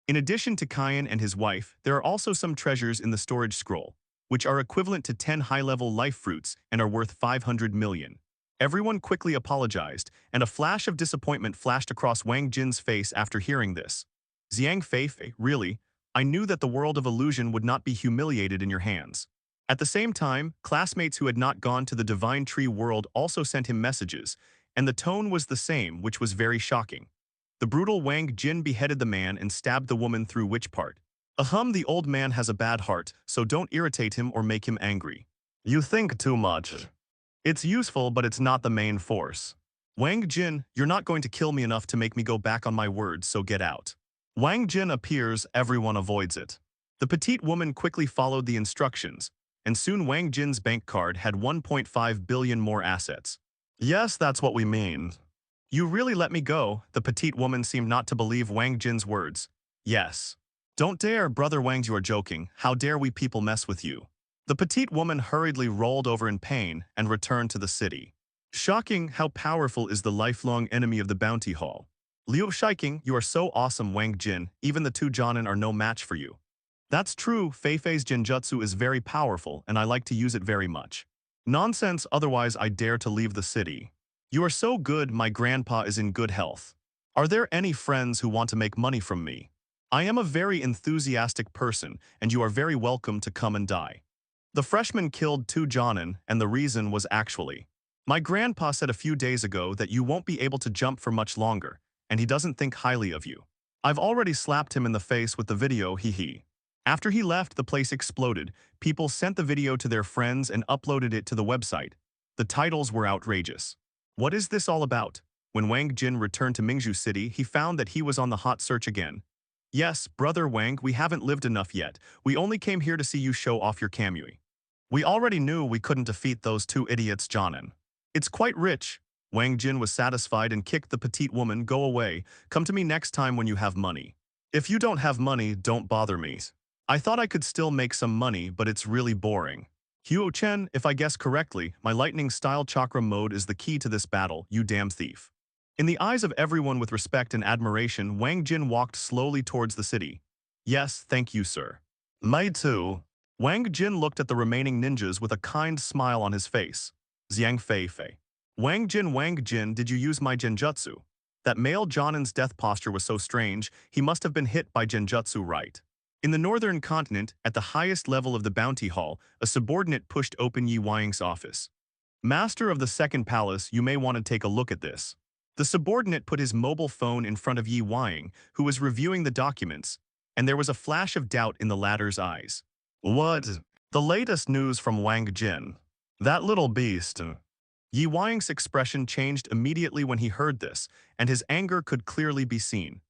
In addition to Kyan and his wife, there are also some treasures in the storage scroll, which are equivalent to 10 high-level life fruits and are worth 500 million. Everyone quickly apologized, and a flash of disappointment flashed across Wang Jin's face after hearing this. Xiang Feifei, really? I knew that the world of illusion would not be humiliated in your hands. At the same time, classmates who had not gone to the Divine Tree world also sent him messages, and the tone was the same, which was very shocking. The brutal Wang Jin beheaded the man and stabbed the woman through which part? The old man has a bad heart, so don't irritate him or make him angry. You think too much. It's useful, but it's not the main force. Wang Jin, you're not going to kill me enough to make me go back on my word, so get out. Wang Jin appears, everyone avoids it. The petite woman quickly followed the instructions, and soon Wang Jin's bank card had 1.5 billion more assets. Yes, that's what we mean. You really let me go? The petite woman seemed not to believe Wang Jin's words. Yes. Don't dare, brother Wang, you are joking. How dare we people mess with you? The petite woman hurriedly rolled over in pain and returned to the city. Shocking, how powerful is the lifelong enemy of the bounty hall. Liu Shiking, you are so awesome, Wang Jin, even the two Jonin are no match for you. That's true, Feifei's genjutsu is very powerful and I like to use it very much. Nonsense, otherwise I dare to leave the city. You are so good, my grandpa is in good health. Are there any friends who want to make money from me? I am a very enthusiastic person and you are very welcome to come and die. The freshman killed two Jonin and the reason was actually, my grandpa said a few days ago that you won't be able to jump for much longer, and he doesn't think highly of you. I've already slapped him in the face with the video, hee. After he left, the place exploded. People sent the video to their friends and uploaded it to the website. The titles were outrageous. What is this all about? When Wang Jin returned to Mingzhu City, he found that he was on the hot search again. Yes, brother Wang, we haven't lived enough yet. We only came here to see you show off your kamui. We already knew we couldn't defeat those two idiots Jonin. It's quite rich. Wang Jin was satisfied and kicked the petite woman. Go away. Come to me next time when you have money. If you don't have money, don't bother me. I thought I could still make some money, but it's really boring. Huo Chen, if I guess correctly, my lightning-style chakra mode is the key to this battle, you damn thief. In the eyes of everyone with respect and admiration, Wang Jin walked slowly towards the city. Yes, thank you, sir. Me too. Wang Jin looked at the remaining ninjas with a kind smile on his face. Xiang Feifei. Wang Jin, did you use my genjutsu? That male Jonin's death posture was so strange, he must have been hit by genjutsu, right? In the northern continent, at the highest level of the bounty hall, a subordinate pushed open Yi Wang's office. Master of the second palace, you may want to take a look at this. The subordinate put his mobile phone in front of Yi Wang, who was reviewing the documents, and there was a flash of doubt in the latter's eyes. What? The latest news from Wang Jin. That little beast. Yi Wang's expression changed immediately when he heard this, and his anger could clearly be seen.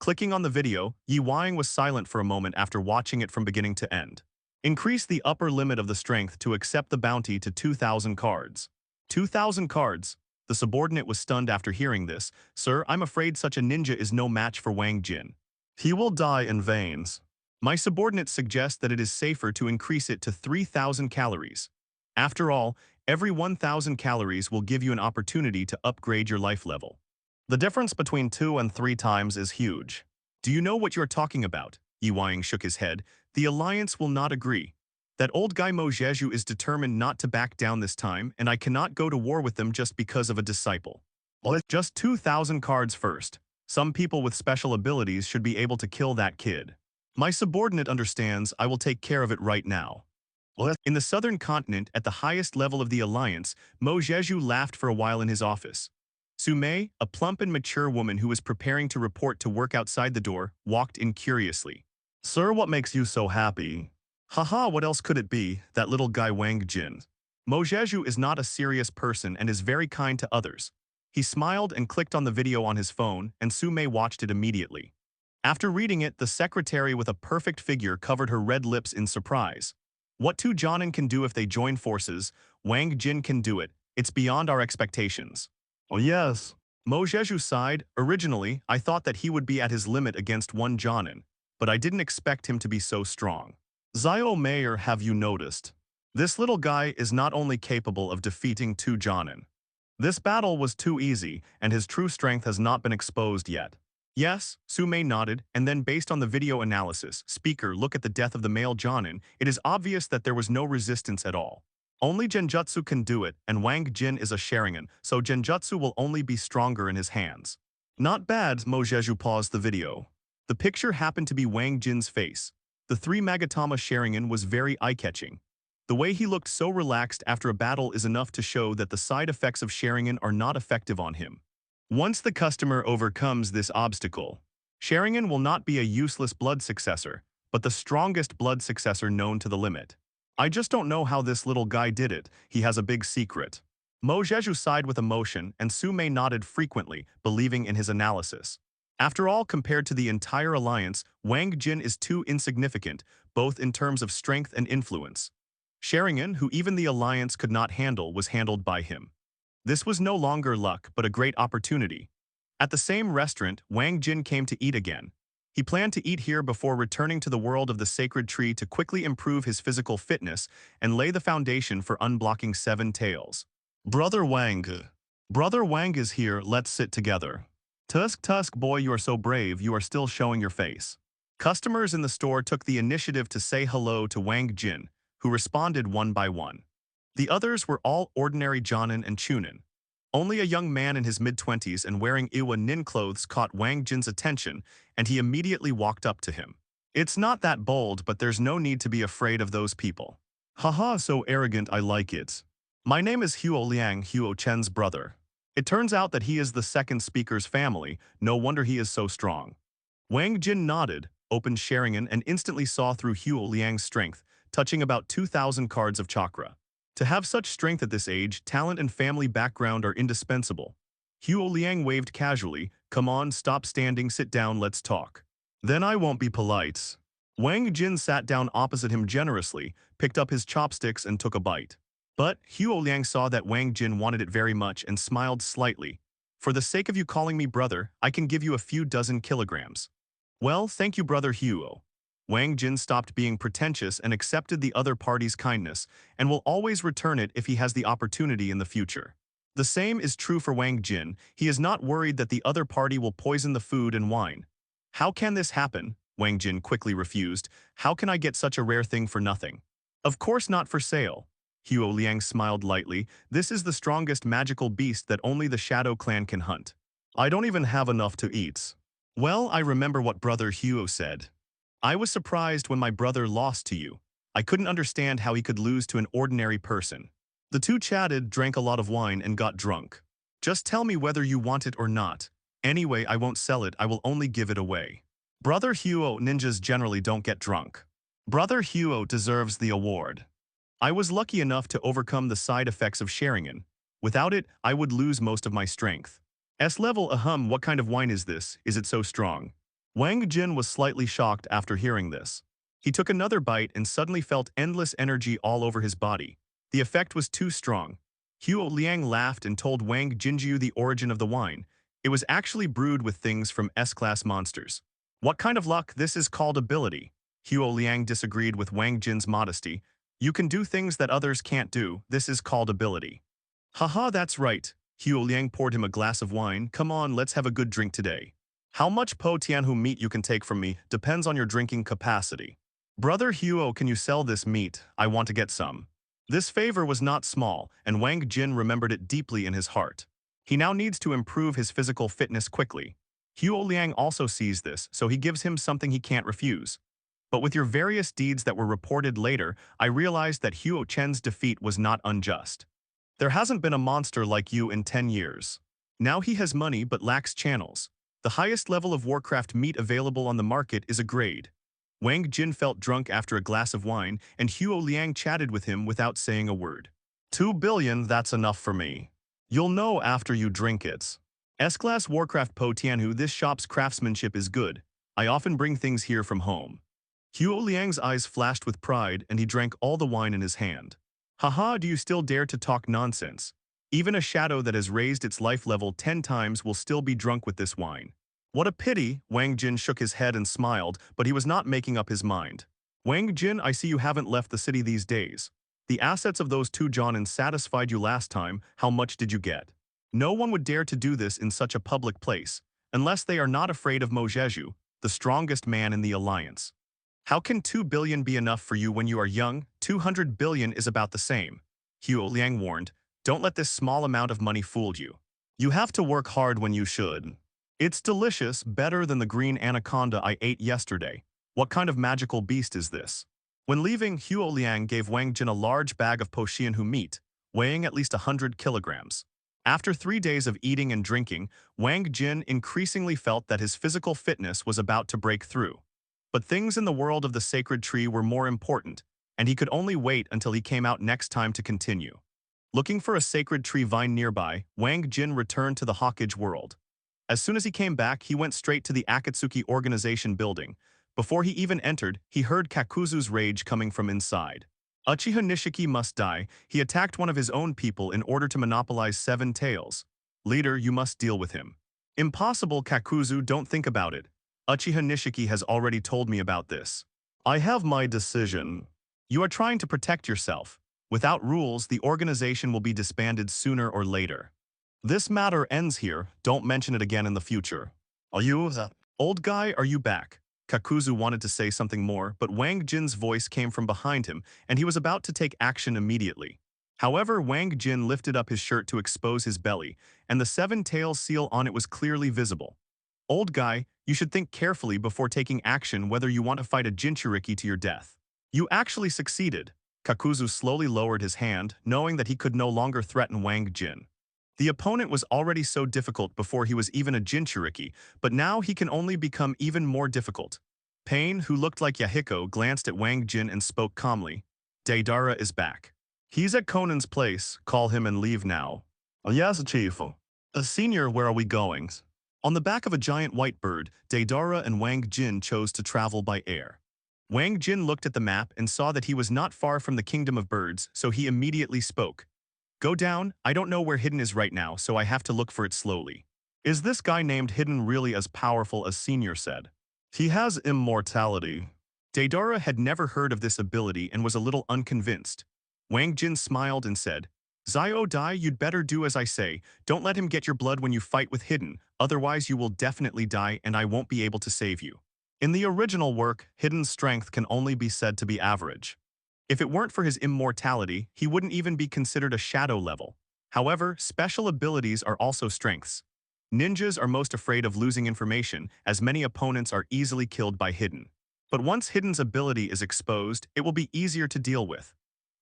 Clicking on the video, Yi Wang was silent for a moment after watching it from beginning to end. Increase the upper limit of the strength to accept the bounty to 2,000 cards. 2,000 cards? The subordinate was stunned after hearing this. Sir, I'm afraid such a ninja is no match for Wang Jin. He will die in veins. My subordinate suggests that it is safer to increase it to 3,000 calories. After all, every 1,000 calories will give you an opportunity to upgrade your life level. The difference between 2 and 3 times is huge. Do you know what you're talking about? Yi Wang shook his head. The alliance will not agree. That old guy Mo Zheju is determined not to back down this time, and I cannot go to war with them just because of a disciple. Just 2,000 cards first. Some people with special abilities should be able to kill that kid. My subordinate understands. I will take care of it right now. In the southern continent, at the highest level of the alliance, Mo Zheju laughed for a while in his office. Su Mei, a plump and mature woman who was preparing to report to work outside the door, walked in curiously. Sir, what makes you so happy? Haha, what else could it be, that little guy Wang Jin. Mo Zheju is not a serious person and is very kind to others. He smiled and clicked on the video on his phone, and Su Mei watched it immediately. After reading it, the secretary with a perfect figure covered her red lips in surprise. What two Jonin can do if they join forces, Wang Jin can do it. It's beyond our expectations. Oh yes. Mo Zheju sighed. Originally, I thought that he would be at his limit against one Jonin, but I didn't expect him to be so strong. Zio Mayor, have you noticed? This little guy is not only capable of defeating two Jonin, This battle was too easy, and his true strength has not been exposed yet. Yes, Sumei nodded, and then based on the video analysis, speaker look at the death of the male Jonin, it is obvious that there was no resistance at all. Only Genjutsu can do it, and Wang Jin is a Sharingan, so Genjutsu will only be stronger in his hands. Not bad, Mojeju paused the video. The picture happened to be Wang Jin's face. The 3 Magatama Sharingan was very eye-catching. The way he looked so relaxed after a battle is enough to show that the side effects of Sharingan are not effective on him. Once the customer overcomes this obstacle, Sharingan will not be a useless blood successor, but the strongest blood successor known to the limit. I just don't know how this little guy did it, he has a big secret. Mojeju sighed with emotion and Sumei nodded frequently, believing in his analysis. After all, compared to the entire alliance, Wang Jin is too insignificant, both in terms of strength and influence. Sharingan, who even the alliance could not handle, was handled by him. This was no longer luck, but a great opportunity. At the same restaurant, Wang Jin came to eat again. He planned to eat here before returning to the world of the sacred tree to quickly improve his physical fitness and lay the foundation for unblocking 7 tails. Brother Wang. Brother Wang is here, let's sit together. Tusk boy, you are so brave, you are still showing your face. Customers in the store took the initiative to say hello to Wang Jin, who responded one by one. The others were all ordinary Jonin and Chunin. Only a young man in his mid-20s and wearing Iwa Nin clothes caught Wang Jin's attention, and he immediately walked up to him. It's not that bold, but there's no need to be afraid of those people. Haha, so arrogant, I like it. My name is Huo Liang, Huo Chen's brother. It turns out that he is the second speaker's family, no wonder he is so strong. Wang Jin nodded, opened Sharingan and instantly saw through Huo Liang's strength, touching about 2,000 cards of chakra. To have such strength at this age, talent and family background are indispensable. Huo Liang waved casually, come on, stop standing, sit down, let's talk. Then I won't be polite. Wang Jin sat down opposite him generously, picked up his chopsticks and took a bite. But Huo Liang saw that Wang Jin wanted it very much and smiled slightly. For the sake of you calling me brother, I can give you a few dozen kilograms. Well, thank you, brother Huo. Wang Jin stopped being pretentious and accepted the other party's kindness, and will always return it if he has the opportunity in the future. The same is true for Wang Jin, he is not worried that the other party will poison the food and wine. How can this happen? Wang Jin quickly refused. How can I get such a rare thing for nothing? Of course not for sale. Huo Liang smiled lightly. This is the strongest magical beast that only the Shadow Clan can hunt. I don't even have enough to eat. Well, I remember what brother Huo said. I was surprised when my brother lost to you. I couldn't understand how he could lose to an ordinary person. The two chatted, drank a lot of wine, and got drunk. Just tell me whether you want it or not. Anyway, I won't sell it, I will only give it away. Brother Huo, ninjas generally don't get drunk. Brother Huo deserves the award. I was lucky enough to overcome the side effects of Sharingan. Without it, I would lose most of my strength. S-level, what kind of wine is this? Is it so strong? Wang Jin was slightly shocked after hearing this. He took another bite and suddenly felt endless energy all over his body. The effect was too strong. Huo Liang laughed and told Wang Jinjiu the origin of the wine. It was actually brewed with things from S-class monsters. What kind of luck? This is called ability. Huo Liang disagreed with Wang Jin's modesty. You can do things that others can't do. This is called ability. Haha, that's right. Huo Liang poured him a glass of wine. Come on, let's have a good drink today. How much Po Tianhu meat you can take from me depends on your drinking capacity. Brother Huo, can you sell this meat? I want to get some. This favor was not small, and Wang Jin remembered it deeply in his heart. He now needs to improve his physical fitness quickly. Huo Liang also sees this, so he gives him something he can't refuse. But with your various deeds that were reported later, I realized that Huo Chen's defeat was not unjust. There hasn't been a monster like you in 10 years. Now he has money but lacks channels. The highest level of Warcraft meat available on the market is a grade. Wang Jin felt drunk after a glass of wine, and Huo Liang chatted with him without saying a word. 2 billion, that's enough for me. You'll know after you drink it. S-Class Warcraft Po Tianhu, this shop's craftsmanship is good. I often bring things here from home. Huo Liang's eyes flashed with pride, and he drank all the wine in his hand. Haha, do you still dare to talk nonsense? Even a shadow that has raised its life level 10 times will still be drunk with this wine. What a pity, Wang Jin shook his head and smiled, but he was not making up his mind. Wang Jin, I see you haven't left the city these days. The assets of those 2 Jonins satisfied you last time, how much did you get? No one would dare to do this in such a public place, unless they are not afraid of Mojeju, the strongest man in the alliance. How can 2 billion be enough for you when you are young? 200 billion is about the same. Huo Liang warned, don't let this small amount of money fool you. You have to work hard when you should. It's delicious, better than the green anaconda I ate yesterday. What kind of magical beast is this? When leaving, Huo Liang gave Wang Jin a large bag of Poshianhu meat, weighing at least 100 kilograms. After 3 days of eating and drinking, Wang Jin increasingly felt that his physical fitness was about to break through. But things in the world of the sacred tree were more important, and he could only wait until he came out next time to continue. Looking for a sacred tree vine nearby, Wang Jin returned to the Hokage world. As soon as he came back, he went straight to the Akatsuki organization building. Before he even entered, he heard Kakuzu's rage coming from inside. Uchiha Nishiki must die. He attacked one of his own people in order to monopolize 7 tails. Leader, you must deal with him. Impossible, Kakuzu, don't think about it. Uchiha Nishiki has already told me about this. I have my decision. You are trying to protect yourself. Without rules, the organization will be disbanded sooner or later. This matter ends here. Don't mention it again in the future. Are you the old guy? Are you back? Kakuzu wanted to say something more, but Wang Jin's voice came from behind him, and he was about to take action immediately. However, Wang Jin lifted up his shirt to expose his belly, and the 7-tail seal on it was clearly visible. Old guy, you should think carefully before taking action whether you want to fight a Jinchuriki to your death. You actually succeeded. Kakuzu slowly lowered his hand, knowing that he could no longer threaten Wang Jin. The opponent was already so difficult before he was even a Jinchuriki, but now he can only become even more difficult. Pain, who looked like Yahiko, glanced at Wang Jin and spoke calmly. Deidara is back. He's at Conan's place. Call him and leave now. Oh, yes, chief. Senior, where are we going? On the back of a giant white bird, Deidara and Wang Jin chose to travel by air. Wang Jin looked at the map and saw that he was not far from the kingdom of birds, so he immediately spoke. Go down, I don't know where Hidden is right now, so I have to look for it slowly. Is this guy named Hidden really as powerful as Senior said? He has immortality. Deidara had never heard of this ability and was a little unconvinced. Wang Jin smiled and said, Zio Dai, you'd better do as I say. Don't let him get your blood when you fight with Hidden, otherwise you will definitely die and I won't be able to save you. In the original work, Hidden's strength can only be said to be average. If it weren't for his immortality, he wouldn't even be considered a shadow level. However, special abilities are also strengths. Ninjas are most afraid of losing information, as many opponents are easily killed by Hidden. But once Hidden's ability is exposed, it will be easier to deal with.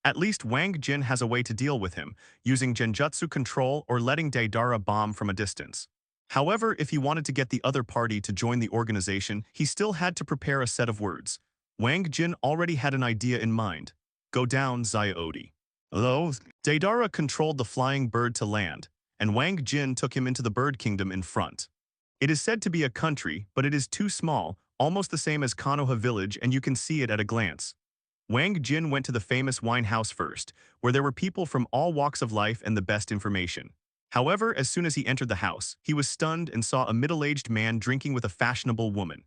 At least Wang Jin has a way to deal with him, using Genjutsu control or letting Deidara bomb from a distance. However, if he wanted to get the other party to join the organization, he still had to prepare a set of words. Wang Jin already had an idea in mind. Go down, Xiaodi. Hello? Deidara controlled the flying bird to land, and Wang Jin took him into the bird kingdom in front. It is said to be a country, but it is too small, almost the same as Konoha village, and you can see it at a glance. Wang Jin went to the famous wine house first, where there were people from all walks of life and the best information. However, as soon as he entered the house, he was stunned and saw a middle-aged man drinking with a fashionable woman.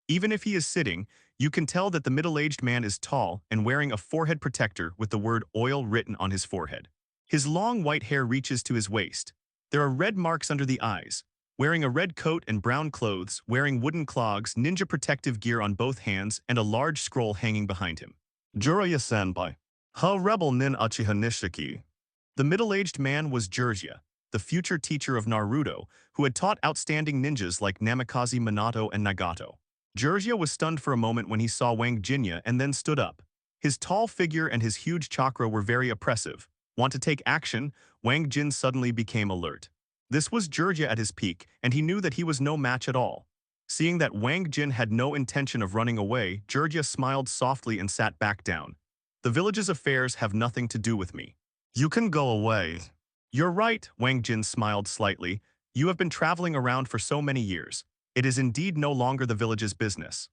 Even if he is sitting, you can tell that the middle-aged man is tall and wearing a forehead protector with the word oil written on his forehead. His long white hair reaches to his waist. There are red marks under the eyes. Wearing a red coat and brown clothes, wearing wooden clogs, ninja protective gear on both hands, and a large scroll hanging behind him. Jiraiya-senpai. Ha rebel nin Uchiha Nishiki. The middle-aged man was Jiraiya, the future teacher of Naruto, who had taught outstanding ninjas like Namikaze Minato and Nagato. Jiraiya was stunned for a moment when he saw Wang Jinya and then stood up. His tall figure and his huge chakra were very oppressive. Want to take action? Wang Jin suddenly became alert. This was Jiraiya at his peak, and he knew that he was no match at all. Seeing that Wang Jin had no intention of running away, Jiraiya smiled softly and sat back down. The village's affairs have nothing to do with me. You can go away. You're right, Wang Jin smiled slightly. You have been traveling around for so many years. It is indeed no longer the village's business.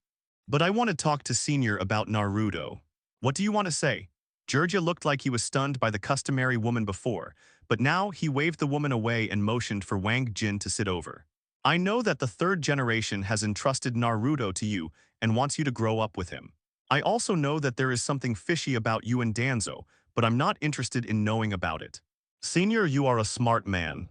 But I want to talk to Senior about Naruto. What do you want to say? Jiraiya looked like he was stunned by the customary woman before, but now he waved the woman away and motioned for Wang Jin to sit over. I know that the 3rd generation has entrusted Naruto to you and wants you to grow up with him. I also know that there is something fishy about you and Danzo, but I'm not interested in knowing about it. Senior, you are a smart man.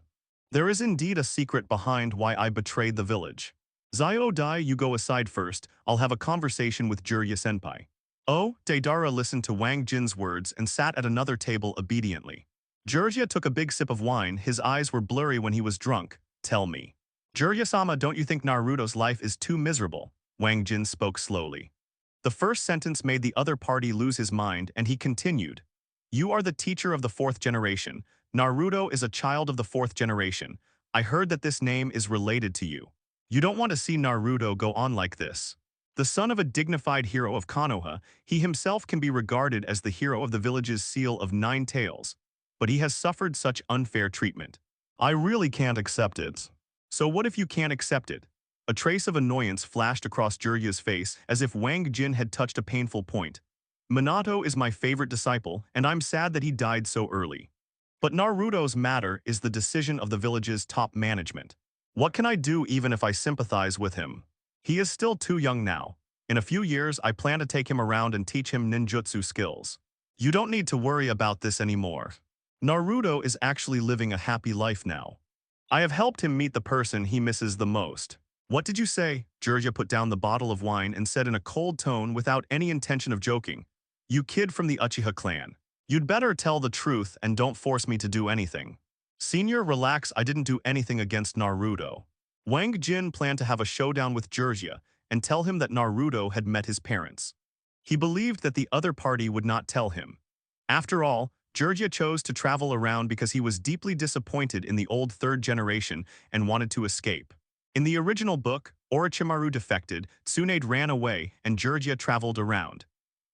There is indeed a secret behind why I betrayed the village. Zio Dai, you go aside first. I'll have a conversation with Jirya-senpai. Oh, Deidara listened to Wang Jin's words and sat at another table obediently. Jirya took a big sip of wine. His eyes were blurry when he was drunk. Tell me. Jirya-sama, don't you think Naruto's life is too miserable? Wang Jin spoke slowly. The first sentence made the other party lose his mind, and he continued. You are the teacher of the fourth generation. Naruto is a child of the fourth generation. I heard that this name is related to you. You don't want to see Naruto go on like this. The son of a dignified hero of Konoha, he himself can be regarded as the hero of the village's seal of 9 tails. But he has suffered such unfair treatment. I really can't accept it. So what if you can't accept it? A trace of annoyance flashed across Jirya's face as if Wang Jin had touched a painful point. Minato is my favorite disciple, and I'm sad that he died so early. But Naruto's matter is the decision of the village's top management. What can I do even if I sympathize with him? He is still too young now. In a few years, I plan to take him around and teach him ninjutsu skills. You don't need to worry about this anymore. Naruto is actually living a happy life now. I have helped him meet the person he misses the most. What did you say? Jirya put down the bottle of wine and said in a cold tone without any intention of joking. You kid from the Uchiha clan. You'd better tell the truth and don't force me to do anything. Senior, relax, I didn't do anything against Naruto. Wang Jin planned to have a showdown with Jirya and tell him that Naruto had met his parents. He believed that the other party would not tell him. After all, Jirya chose to travel around because he was deeply disappointed in the old third generation and wanted to escape. In the original book, Orochimaru defected, Tsunade ran away, and Jirya traveled around.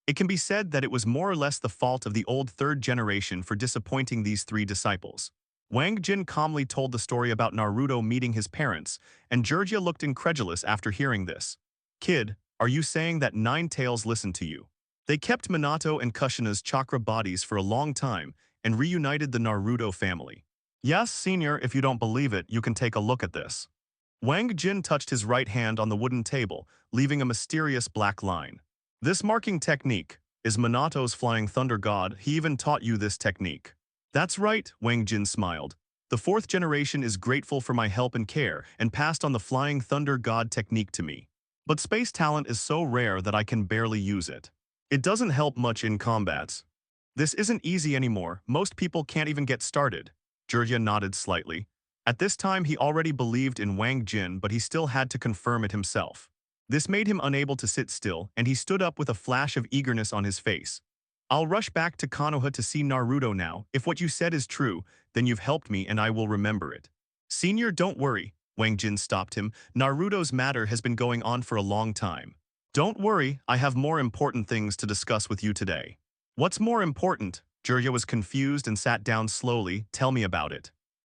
It can be said that it was more or less the fault of the old third generation for disappointing these 3 disciples. Wang Jin calmly told the story about Naruto meeting his parents, and Jirya looked incredulous after hearing this. Kid, are you saying that 9 tails listened to you? They kept Minato and Kushina's chakra bodies for a long time and reunited the Naruto family. Yes, senior, if you don't believe it, you can take a look at this. Wang Jin touched his right hand on the wooden table, leaving a mysterious black line. This marking technique is Minato's flying thunder god. He even taught you this technique. That's right, Wang Jin smiled. The fourth generation is grateful for my help and care and passed on the flying thunder god technique to me. But space talent is so rare that I can barely use it. It doesn't help much in combats. This isn't easy anymore. Most people can't even get started. Jirya nodded slightly. At this time, he already believed in Wang Jin, but he still had to confirm it himself. This made him unable to sit still, and he stood up with a flash of eagerness on his face. I'll rush back to Konoha to see Naruto now. If what you said is true, then you've helped me and I will remember it. Senior, don't worry. Wang Jin stopped him. Naruto's matter has been going on for a long time. Don't worry, I have more important things to discuss with you today. What's more important? Jirya was confused and sat down slowly. Tell me about it.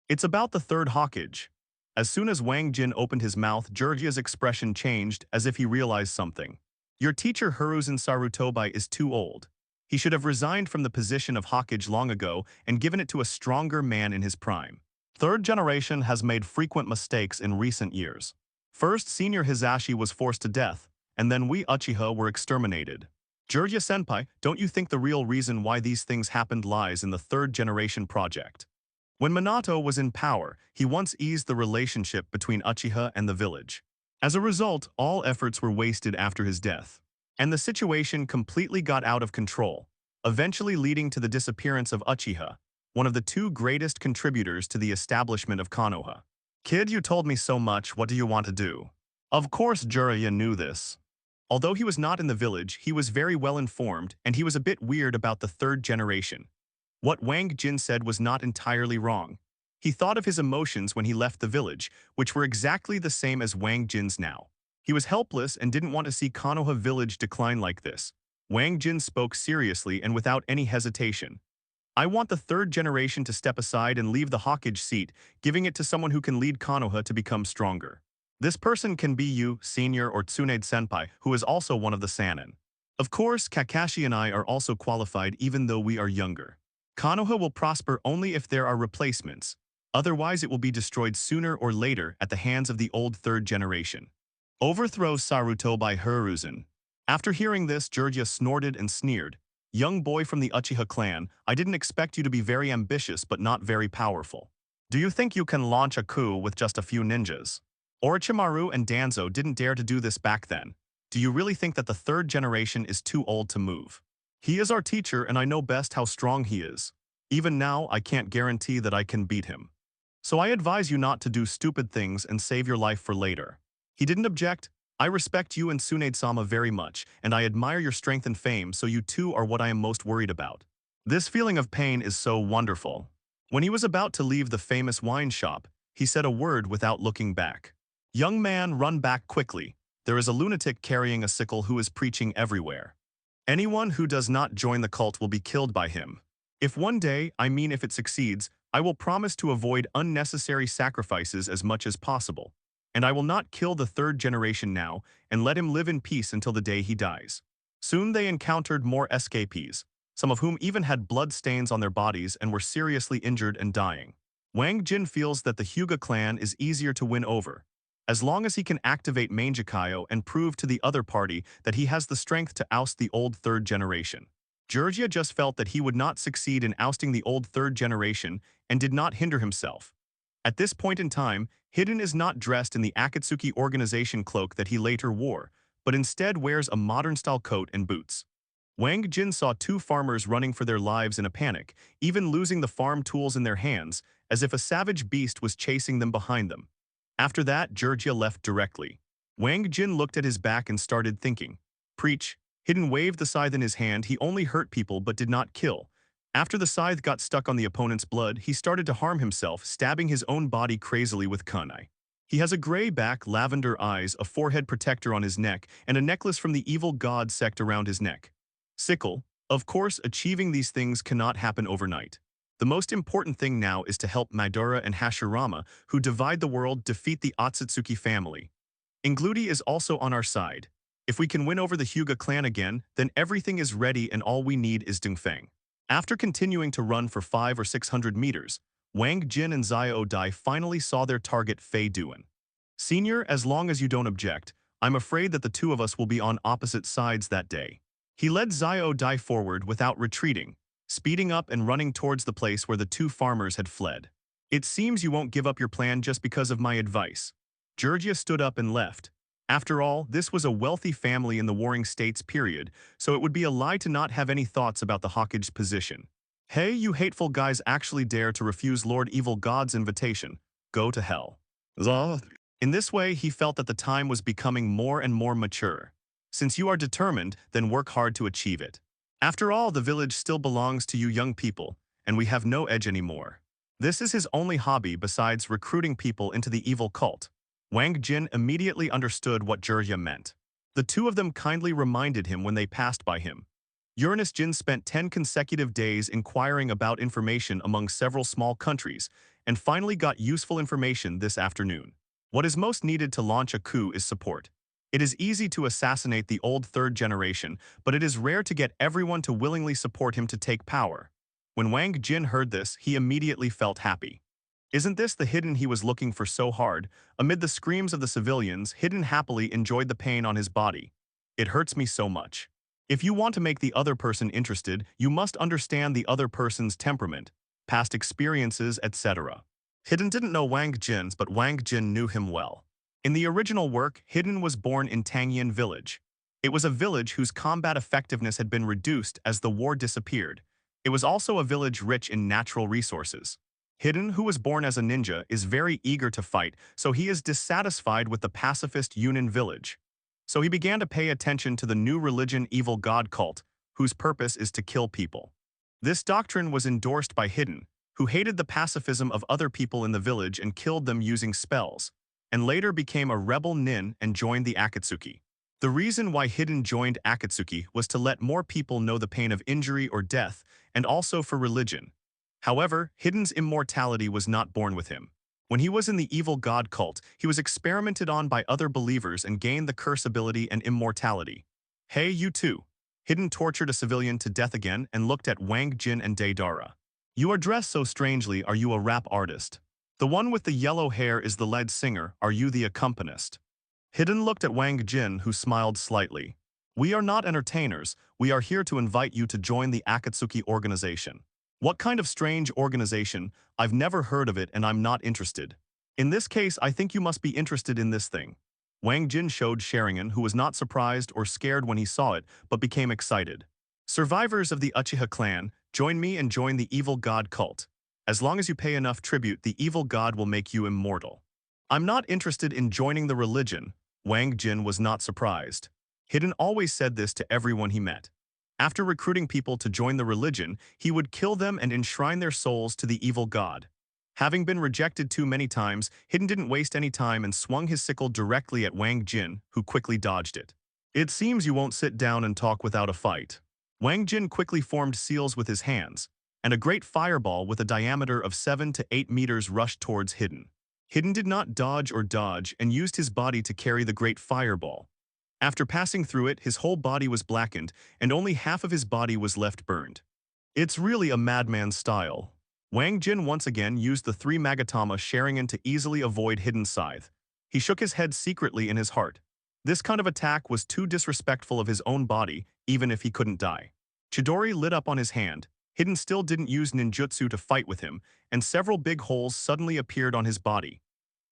It's about the third Hokage. As soon as Wang Jin opened his mouth, Jirya's expression changed as if he realized something. Your teacher Hiruzen Sarutobi is too old. He should have resigned from the position of Hokage long ago and given it to a stronger man in his prime. Third generation has made frequent mistakes in recent years. First, Senior Hisashi was forced to death, and then we Uchiha were exterminated. Jirya-senpai, don't you think the real reason why these things happened lies in the third generation project? When Minato was in power, he once eased the relationship between Uchiha and the village. As a result, all efforts were wasted after his death. And the situation completely got out of control, eventually leading to the disappearance of Uchiha, one of the 2 greatest contributors to the establishment of Konoha. Kid, you told me so much, what do you want to do? Of course Jiraiya knew this. Although he was not in the village, he was very well informed, and he was a bit weird about the third generation. What Wang Jin said was not entirely wrong. He thought of his emotions when he left the village, which were exactly the same as Wang Jin's now. He was helpless and didn't want to see Konoha village decline like this. Wang Jin spoke seriously and without any hesitation. I want the third generation to step aside and leave the Hokage seat, giving it to someone who can lead Konoha to become stronger. This person can be you, Senior, or Tsunade-senpai, who is also one of the Sannin. Of course, Kakashi and I are also qualified even though we are younger. Konoha will prosper only if there are replacements. Otherwise, it will be destroyed sooner or later at the hands of the old third generation. Overthrow Sarutobi Hiruzen. After hearing this, Jirya snorted and sneered. Young boy from the Uchiha clan, I didn't expect you to be very ambitious but not very powerful. Do you think you can launch a coup with just a few ninjas? Orochimaru and Danzo didn't dare to do this back then. Do you really think that the third generation is too old to move? He is our teacher and I know best how strong he is. Even now, I can't guarantee that I can beat him. So I advise you not to do stupid things and save your life for later. He didn't object. I respect you and Tsunade-sama very much, and I admire your strength and fame, so you two are what I am most worried about. This feeling of pain is so wonderful. When he was about to leave the famous wine shop, he said a word without looking back. Young man, run back quickly. There is a lunatic carrying a sickle who is preaching everywhere. Anyone who does not join the cult will be killed by him. If one day, I mean if it succeeds, I will promise to avoid unnecessary sacrifices as much as possible. And I will not kill the third generation now and let him live in peace until the day he dies. Soon they encountered more escapees, some of whom even had blood stains on their bodies and were seriously injured and dying. Wang Jin feels that the Hyuga clan is easier to win over, as long as he can activate Mangekyō and prove to the other party that he has the strength to oust the old third generation. Georgia just felt that he would not succeed in ousting the old third generation and did not hinder himself. At this point in time, Hiden is not dressed in the Akatsuki organization cloak that he later wore, but instead wears a modern-style coat and boots. Wang Jin saw two farmers running for their lives in a panic, even losing the farm tools in their hands, as if a savage beast was chasing them behind them. After that, Georgia left directly. Wang Jin looked at his back and started thinking. Preach. Hiden waved the scythe in his hand. He only hurt people but did not kill. After the scythe got stuck on the opponent's blood, he started to harm himself, stabbing his own body crazily with kunai. He has a gray back, lavender eyes, a forehead protector on his neck, and a necklace from the evil god sect around his neck. Sickle. Of course, achieving these things cannot happen overnight. The most important thing now is to help Madara and Hashirama, who divide the world, defeat the Otsutsuki family. Ingludi is also on our side. If we can win over the Hyuga clan again, then everything is ready and all we need is Dongfeng. After continuing to run for 500 or 600 meters, Wang Jin and Xiao Dai finally saw their target Fei Duan. Senior, as long as you don't object, I'm afraid that the two of us will be on opposite sides that day. He led Xiao Dai forward without retreating, speeding up and running towards the place where the two farmers had fled. It seems you won't give up your plan just because of my advice. Georgia stood up and left. After all, this was a wealthy family in the Warring States period, so it would be a lie to not have any thoughts about the Hokage's position. Hey, you hateful guys actually dare to refuse Lord Evil God's invitation. Go to hell. In this way, he felt that the time was becoming more and more mature. Since you are determined, then work hard to achieve it. After all, the village still belongs to you young people, and we have no edge anymore. This is his only hobby besides recruiting people into the evil cult. Wang Jin immediately understood what Georgia meant. The two of them kindly reminded him when they passed by him. Uranus Jin spent 10 consecutive days inquiring about information among several small countries, and finally got useful information this afternoon. What is most needed to launch a coup is support. It is easy to assassinate the old third generation, but it is rare to get everyone to willingly support him to take power. When Wang Jin heard this, he immediately felt happy. Isn't this the Hiden he was looking for so hard? Amid the screams of the civilians, Hiden happily enjoyed the pain on his body. It hurts me so much. If you want to make the other person interested, you must understand the other person's temperament, past experiences, etc. Hiden didn't know Wang Jin's, but Wang Jin knew him well. In the original work, Hiden was born in Tangyan Village. It was a village whose combat effectiveness had been reduced as the war disappeared. It was also a village rich in natural resources. Hiden, who was born as a ninja, is very eager to fight, so he is dissatisfied with the pacifist Yunin village. So he began to pay attention to the new religion evil god cult, whose purpose is to kill people. This doctrine was endorsed by Hiden, who hated the pacifism of other people in the village and killed them using spells, and later became a rebel nin and joined the Akatsuki. The reason why Hiden joined Akatsuki was to let more people know the pain of injury or death, and also for religion. However, Hiden's immortality was not born with him. When he was in the evil god cult, he was experimented on by other believers and gained the curse ability and immortality. Hey, you two. Hiden tortured a civilian to death again and looked at Wang Jin and Deidara. You are dressed so strangely. Are you a rap artist? The one with the yellow hair is the lead singer. Are you the accompanist? Hiden looked at Wang Jin, who smiled slightly. We are not entertainers. We are here to invite you to join the Akatsuki organization. What kind of strange organization? I've never heard of it and I'm not interested. In this case, I think you must be interested in this thing. Wang Jin showed Sharingan, who was not surprised or scared when he saw it, but became excited. Survivors of the Uchiha clan, join me and join the evil god cult. As long as you pay enough tribute, the evil god will make you immortal. I'm not interested in joining the religion. Wang Jin was not surprised. Hidden always said this to everyone he met. After recruiting people to join the religion, he would kill them and enshrine their souls to the evil god. Having been rejected too many times, Hidden didn't waste any time and swung his sickle directly at Wang Jin, who quickly dodged it. It seems you won't sit down and talk without a fight. Wang Jin quickly formed seals with his hands, and a great fireball with a diameter of 7 to 8 meters rushed towards Hidden. Hidden did not dodge or dodge and used his body to carry the great fireball. After passing through it, his whole body was blackened, and only half of his body was left burned. It's really a madman's style. Wang Jin once again used the 3 Magatama Sharingan to easily avoid Hidden's scythe. He shook his head secretly in his heart. This kind of attack was too disrespectful of his own body, even if he couldn't die. Chidori lit up on his hand. Hidden still didn't use ninjutsu to fight with him, and several big holes suddenly appeared on his body.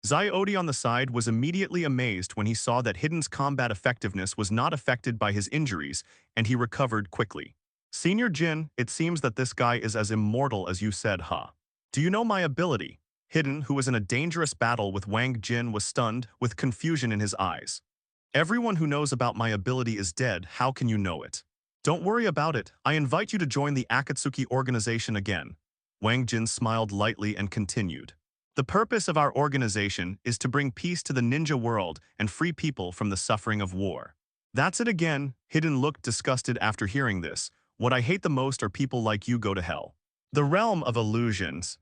Zyodi on the side was immediately amazed when he saw that Hidden's combat effectiveness was not affected by his injuries, and he recovered quickly. Senior Jin, it seems that this guy is as immortal as you said, huh? Do you know my ability? Hidden, who was in a dangerous battle with Wang Jin, was stunned, with confusion in his eyes. Everyone who knows about my ability is dead, how can you know it? Don't worry about it, I invite you to join the Akatsuki organization again. Wang Jin smiled lightly and continued. The purpose of our organization is to bring peace to the ninja world and free people from the suffering of war. That's it again. Hidden looked disgusted after hearing this. What I hate the most are people like you go to hell. The realm of illusions.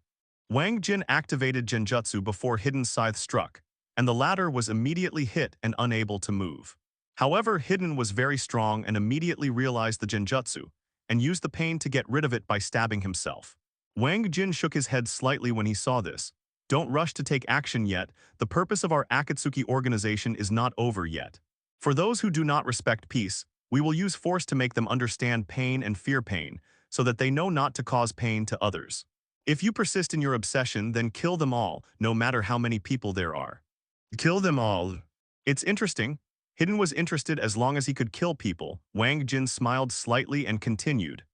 Wang Jin activated Genjutsu before Hidden's scythe struck, and the latter was immediately hit and unable to move. However, Hidden was very strong and immediately realized the Genjutsu, and used the pain to get rid of it by stabbing himself. Wang Jin shook his head slightly when he saw this. Don't rush to take action yet, the purpose of our Akatsuki organization is not over yet. For those who do not respect peace, we will use force to make them understand pain and fear pain, so that they know not to cause pain to others. If you persist in your obsession, then kill them all, no matter how many people there are. Kill them all. It's interesting. Hidden was interested as long as he could kill people. Wang Jin smiled slightly and continued.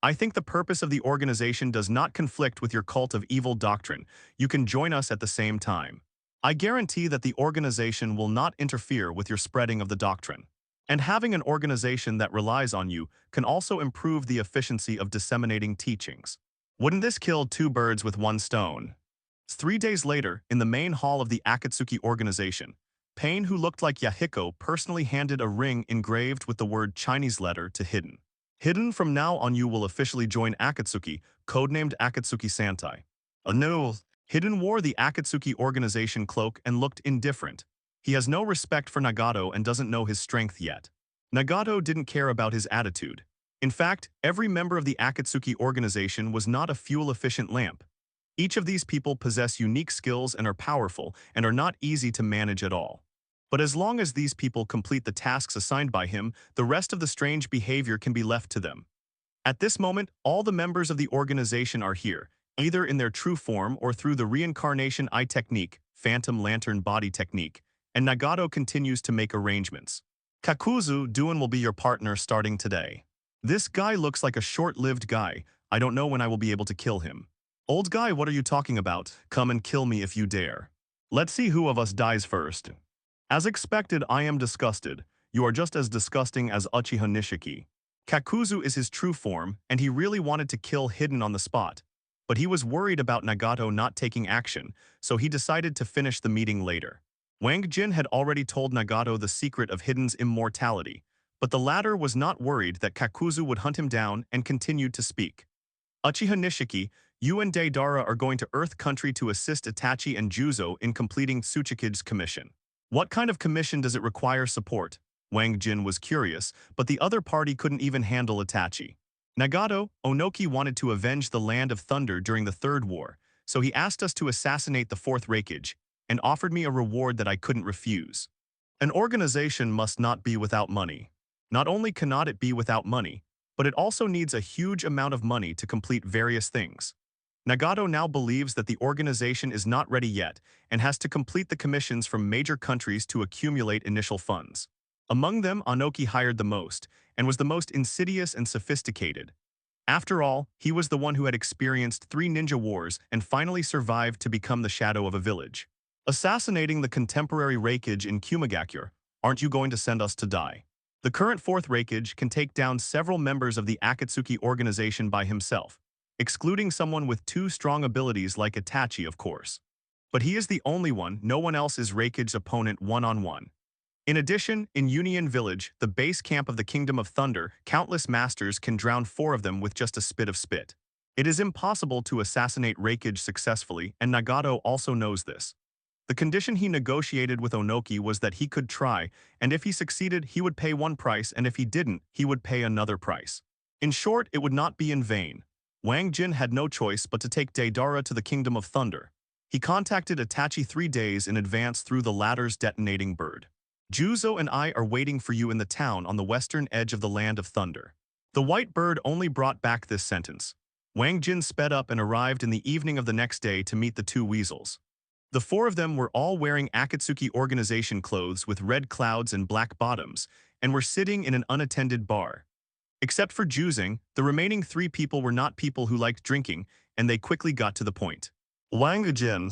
I think the purpose of the organization does not conflict with your cult of evil doctrine. You can join us at the same time. I guarantee that the organization will not interfere with your spreading of the doctrine. And having an organization that relies on you can also improve the efficiency of disseminating teachings. Wouldn't this kill 2 birds with 1 stone? 3 days later, in the main hall of the Akatsuki organization, Pain, who looked like Yahiko, personally handed a ring engraved with the word Chinese letter to Hidden. Hidden, from now on you will officially join Akatsuki, codenamed Akatsuki Santai. No. Hidden wore the Akatsuki organization cloak and looked indifferent. He has no respect for Nagato and doesn't know his strength yet. Nagato didn't care about his attitude. In fact, every member of the Akatsuki organization was not a fuel-efficient lamp. Each of these people possess unique skills and are powerful and are not easy to manage at all. But as long as these people complete the tasks assigned by him, the rest of the strange behavior can be left to them. At this moment, all the members of the organization are here, either in their true form or through the reincarnation eye technique, phantom lantern body technique, and Nagato continues to make arrangements. Kakuzu, Duan will be your partner starting today. This guy looks like a short-lived guy. I don't know when I will be able to kill him. Old guy, what are you talking about? Come and kill me if you dare. Let's see who of us dies first. As expected, I am disgusted. You are just as disgusting as Uchiha Nishiki. Kakuzu is his true form, and he really wanted to kill Hidden on the spot. But he was worried about Nagato not taking action, so he decided to finish the meeting later. Wang Jin had already told Nagato the secret of Hidden's immortality, but the latter was not worried that Kakuzu would hunt him down and continued to speak. Uchiha Nishiki, you and Deidara are going to Earth Country to assist Itachi and Juzo in completing Tsuchikide's commission. What kind of commission does it require support? Wang Jin was curious, but the other party couldn't even handle Itachi. Nagato, Onoki wanted to avenge the Land of Thunder during the Third War, so he asked us to assassinate the Fourth Raikage, and offered me a reward that I couldn't refuse. An organization must not be without money. Not only cannot it be without money, but it also needs a huge amount of money to complete various things. Nagato now believes that the organization is not ready yet and has to complete the commissions from major countries to accumulate initial funds. Among them, Anoki hired the most, and was the most insidious and sophisticated. After all, he was the one who had experienced 3 ninja wars and finally survived to become the shadow of a village. Assassinating the contemporary Raikage in Kumagakure, aren't you going to send us to die? The current 4th Raikage can take down several members of the Akatsuki organization by himself, excluding someone with 2 strong abilities like Itachi, of course. But he is the only one, no one else is Raikage's opponent one-on-one. In addition, in Union Village, the base camp of the Kingdom of Thunder, countless masters can drown 4 of them with just a spit of spit. It is impossible to assassinate Raikage successfully, and Nagato also knows this. The condition he negotiated with Onoki was that he could try, and if he succeeded, he would pay one price, and if he didn't, he would pay another price. In short, it would not be in vain. Wang Jin had no choice but to take Deidara to the Kingdom of Thunder. He contacted Itachi 3 days in advance through the latter's detonating bird. Juzo and I are waiting for you in the town on the western edge of the Land of Thunder. The white bird only brought back this sentence. Wang Jin sped up and arrived in the evening of the next day to meet the 2 weasels. The 4 of them were all wearing Akatsuki organization clothes with red clouds and black bottoms, and were sitting in an unattended bar. Except for Juzang, the remaining 3 people were not people who liked drinking, and they quickly got to the point. Wang Jin,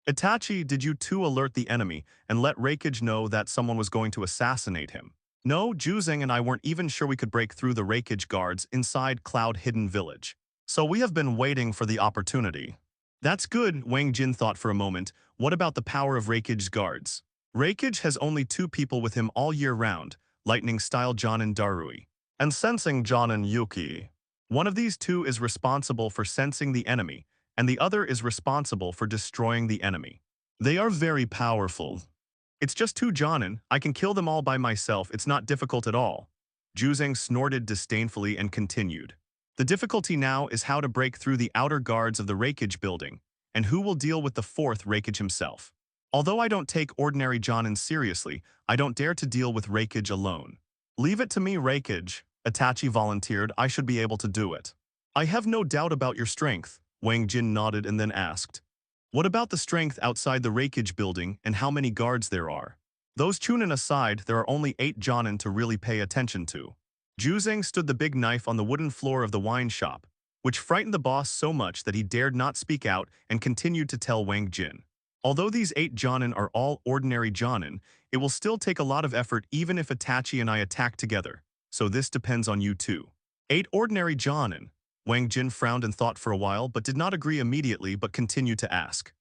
Itachi, did you too alert the enemy and let Raikage know that someone was going to assassinate him? No, Juzang and I weren't even sure we could break through the Raikage guards inside Cloud Hidden Village. So we have been waiting for the opportunity. That's good, Wang Jin thought for a moment. What about the power of Raikage's guards? Raikage has only 2 people with him all year round, lightning-style Jonin Darui, and sensing Jonin Yuki. One of these 2 is responsible for sensing the enemy, and the other is responsible for destroying the enemy. They are very powerful. It's just 2 Jonin, I can kill them all by myself, it's not difficult at all. Juzang snorted disdainfully and continued. The difficulty now is how to break through the outer guards of the Raikage building, and who will deal with the 4th Raikage himself. Although I don't take ordinary Jonin seriously, I don't dare to deal with Raikage alone. Leave it to me, Raikage, Itachi volunteered, I should be able to do it. I have no doubt about your strength. Wang Jin nodded and then asked, what about the strength outside the Raikage building and how many guards there are? Those Chunin aside, there are only 8 Jonin to really pay attention to. Juzang stood the big knife on the wooden floor of the wine shop, which frightened the boss so much that he dared not speak out and continued to tell Wang Jin. Although these 8 Jonin are all ordinary Jonin, it will still take a lot of effort even if Itachi and I attack together, so this depends on you too. 8 ordinary Jonin. Wang Jin frowned and thought for a while but did not agree immediately but continued to ask.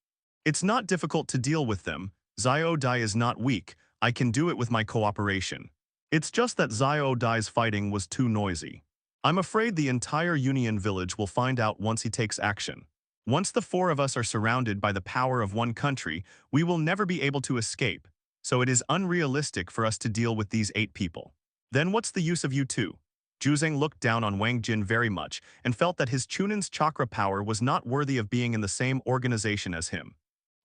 It's not difficult to deal with them. Zio Dai is not weak. I can do it with my cooperation. It's just that Zio Dai's fighting was too noisy. I'm afraid the entire Union Village will find out once he takes action. Once the 4 of us are surrounded by the power of one country, we will never be able to escape, so it is unrealistic for us to deal with these 8 people. Then what's the use of you 2? Juzang looked down on Wang Jin very much and felt that his Chunin's chakra power was not worthy of being in the same organization as him.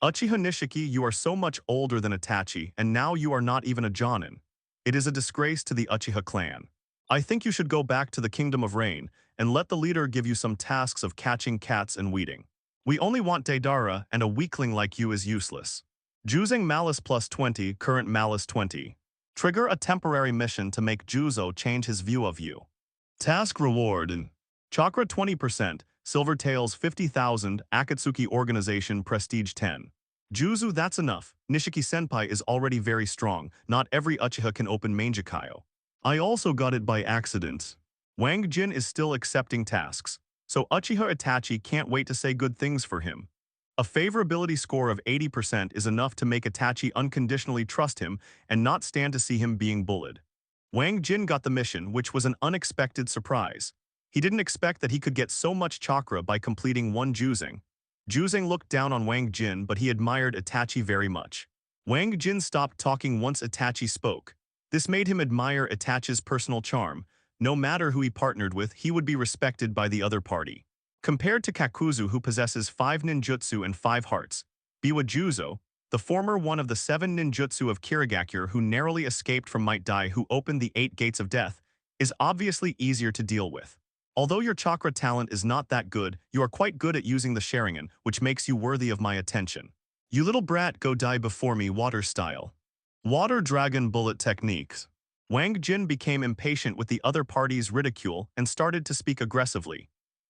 Uchiha Nishiki, you are so much older than Itachi, and now you are not even a Jonin. It is a disgrace to the Uchiha clan. I think you should go back to the Kingdom of Rain and let the leader give you some tasks of catching cats and weeding. We only want Deidara, and a weakling like you is useless. Juzang Malice plus 20, current Malice 20. Trigger a temporary mission to make Juzo change his view of you. Task reward. Chakra 20%, Silver Tails 50,000, Akatsuki Organization Prestige 10. Juzu, that's enough. Nishiki-senpai is already very strong. Not every Uchiha can open Mangekyō. I also got it by accident. Wang Jin is still accepting tasks, so Uchiha Itachi can't wait to say good things for him. A favorability score of 80% is enough to make Itachi unconditionally trust him and not stand to see him being bullied. Wang Jin got the mission, which was an unexpected surprise. He didn't expect that he could get so much chakra by completing one Juzang. Juzang looked down on Wang Jin, but he admired Itachi very much. Wang Jin stopped talking once Itachi spoke. This made him admire Itachi's personal charm. No matter who he partnered with, he would be respected by the other party. Compared to Kakuzu, who possesses 5 ninjutsu and 5 hearts, Biwa Juzo, the former one of the 7 ninjutsu of Kirigakure who narrowly escaped from Might Dai who opened the 8 gates of death, is obviously easier to deal with. Although your chakra talent is not that good, you are quite good at using the Sharingan, which makes you worthy of my attention. You little brat, go die before me, water style. Water dragon bullet techniques. Wang Jin became impatient with the other party's ridicule and started to speak aggressively.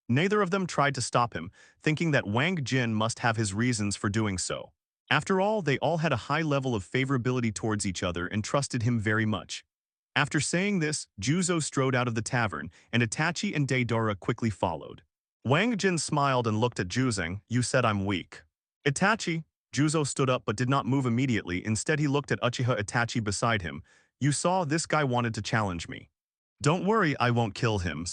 Neither of them tried to stop him, thinking that Wang Jin must have his reasons for doing so. After all, they all had a high level of favorability towards each other and trusted him very much. After saying this, Juzo strode out of the tavern, and Itachi and Deidara quickly followed. Wang Jin smiled and looked at Juzeng. You said I'm weak. Itachi. Juzo stood up but did not move immediately. Instead, he looked at Uchiha Itachi beside him. You saw, this guy wanted to challenge me. Don't worry, I won't kill him.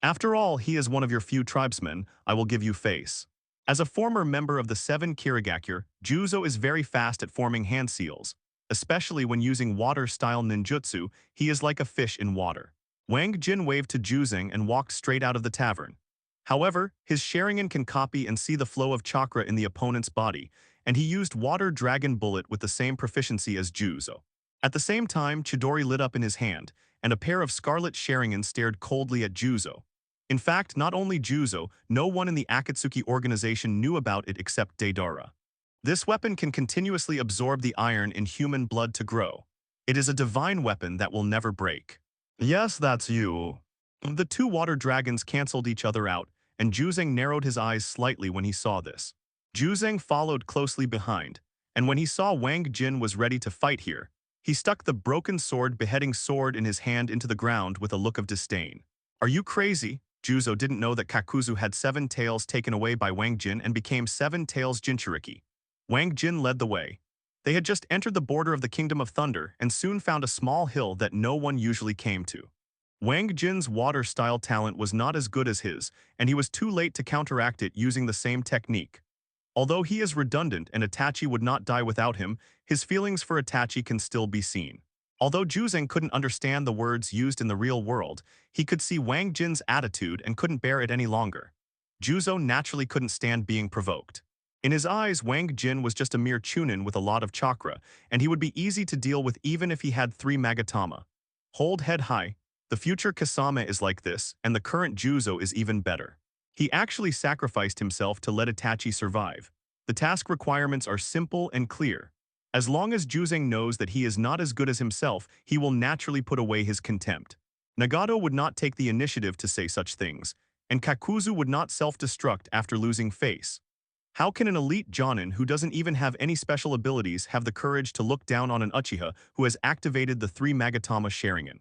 After all, he is one of your few tribesmen. I will give you face. As a former member of the 7 Kirigakure, Juzo is very fast at forming hand seals. Especially when using water-style ninjutsu, he is like a fish in water. Wang Jin waved to Juzeng and walked straight out of the tavern. However, his Sharingan can copy and see the flow of chakra in the opponent's body, and he used Water Dragon Bullet with the same proficiency as Juzo. At the same time, Chidori lit up in his hand, and a pair of scarlet Sharingan stared coldly at Juzo. In fact, not only Juzo, no one in the Akatsuki organization knew about it except Deidara. This weapon can continuously absorb the iron in human blood to grow. It is a divine weapon that will never break. Yes, that's you. The two water dragons canceled each other out, and Juzeng narrowed his eyes slightly when he saw this. Juzeng followed closely behind, and when he saw Wang Jin was ready to fight here, he stuck the broken sword beheading sword in his hand into the ground with a look of disdain. Are you crazy? Juzo didn't know that Kakuzu had 7 tails taken away by Wang Jin and became 7 tails Jinchuriki. Wang Jin led the way. They had just entered the border of the Kingdom of Thunder and soon found a small hill that no one usually came to. Wang Jin's water-style talent was not as good as his, and he was too late to counteract it using the same technique. Although he is redundant and Itachi would not die without him, his feelings for Itachi can still be seen. Although Juzeng couldn't understand the words used in the real world, he could see Wang Jin's attitude and couldn't bear it any longer. Juzo naturally couldn't stand being provoked. In his eyes, Wang Jin was just a mere chunin with a lot of chakra, and he would be easy to deal with even if he had 3 Magatama. Hold head high. The future Kasame is like this, and the current Juzo is even better. He actually sacrificed himself to let Itachi survive. The task requirements are simple and clear. As long as Juzeng knows that he is not as good as himself, he will naturally put away his contempt. Nagato would not take the initiative to say such things, and Kakuzu would not self-destruct after losing face. How can an elite Jonin who doesn't even have any special abilities have the courage to look down on an Uchiha who has activated the 3 Magatama Sharingan?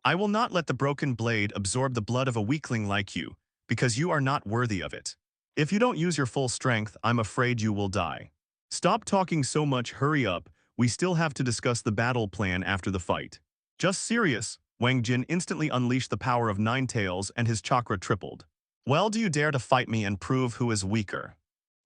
I will not let the broken blade absorb the blood of a weakling like you, because you are not worthy of it. If you don't use your full strength, I'm afraid you will die. Stop talking so much, hurry up, we still have to discuss the battle plan after the fight. Just serious. Wang Jin instantly unleashed the power of 9 tails and his chakra tripled. Well, do you dare to fight me and prove who is weaker?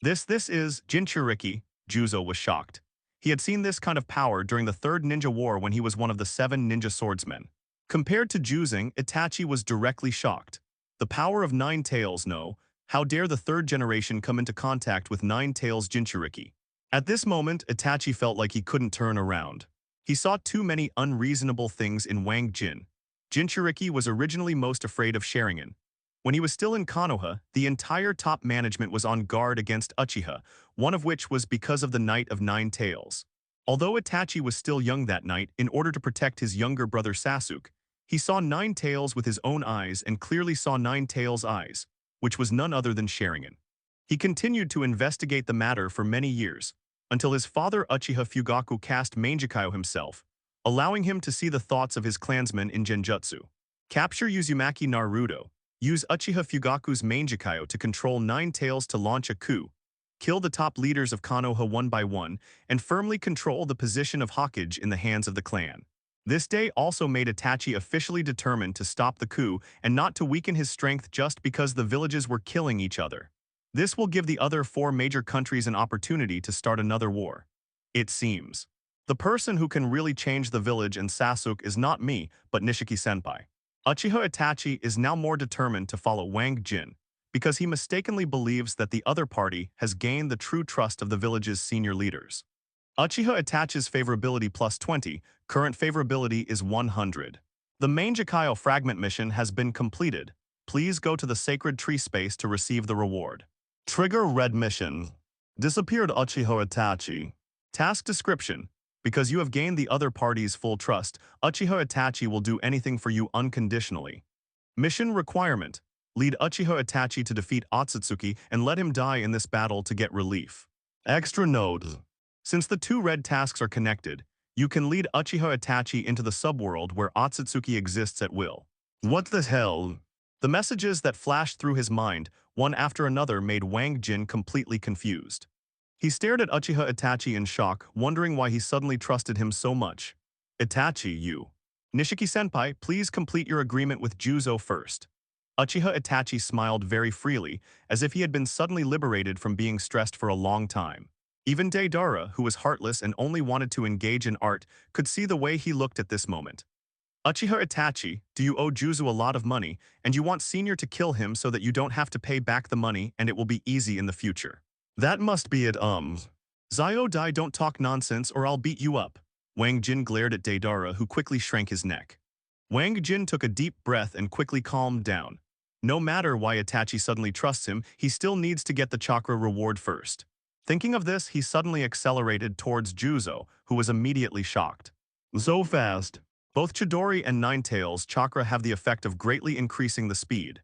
This is Jinchuriki. Juzo was shocked. He had seen this kind of power during the 3rd Ninja War when he was one of the 7 ninja swordsmen. Compared to Juzeng, Itachi was directly shocked. The power of 9 tails, no. How dare the 3rd generation come into contact with 9 tails Jinchuriki? At this moment, Itachi felt like he couldn't turn around. He saw too many unreasonable things in Wang Jin. Jinchuriki was originally most afraid of Sharingan. When he was still in Konoha, the entire top management was on guard against Uchiha, one of which was because of the Knight of 9 Tails. Although Itachi was still young that night, in order to protect his younger brother Sasuke, he saw 9 Tails with his own eyes and clearly saw 9 Tails' eyes, which was none other than Sharingan. He continued to investigate the matter for many years, until his father Uchiha Fugaku cast Mangekyō himself, allowing him to see the thoughts of his clansmen in Genjutsu. Capture Uzumaki Naruto. Use Uchiha Fugaku's Mangekyō to control 9 Tails to launch a coup, kill the top leaders of Konoha one by one, and firmly control the position of Hokage in the hands of the clan. This day also made Itachi officially determined to stop the coup and not to weaken his strength just because the villages were killing each other. This will give the other 4 major countries an opportunity to start another war. It seems. The person who can really change the village and Sasuke is not me, but Nishiki-senpai. Uchiha Itachi is now more determined to follow Wang Jin, because he mistakenly believes that the other party has gained the true trust of the village's senior leaders. Uchiha Itachi's favorability +20, current favorability is 100. The Mangekyō fragment mission has been completed. Please go to the sacred tree space to receive the reward. Trigger red mission. Disappeared Uchiha Itachi. Task description. Because you have gained the other party's full trust, Uchiha Itachi will do anything for you unconditionally. Mission requirement. Lead Uchiha Itachi to defeat Otsutsuki and let him die in this battle to get relief. Extra note. Since the two red tasks are connected, you can lead Uchiha Itachi into the subworld where Otsutsuki exists at will. What the hell? The messages that flashed through his mind, one after another, made Wang Jin completely confused. He stared at Uchiha Itachi in shock, wondering why he suddenly trusted him so much. Itachi, you. Nishiki-senpai, please complete your agreement with Juzo first. Uchiha Itachi smiled very freely, as if he had been suddenly liberated from being stressed for a long time. Even Deidara, who was heartless and only wanted to engage in art, could see the way he looked at this moment. Uchiha Itachi, do you owe Juzo a lot of money, and you want Senior to kill him so that you don't have to pay back the money and it will be easy in the future? That must be it, Zio Dai, don't talk nonsense or I'll beat you up. Wang Jin glared at Deidara, who quickly shrank his neck. Wang Jin took a deep breath and quickly calmed down. No matter why Itachi suddenly trusts him, he still needs to get the chakra reward first. Thinking of this, he suddenly accelerated towards Juzo, who was immediately shocked. So fast. Both Chidori and Ninetales chakra have the effect of greatly increasing the speed.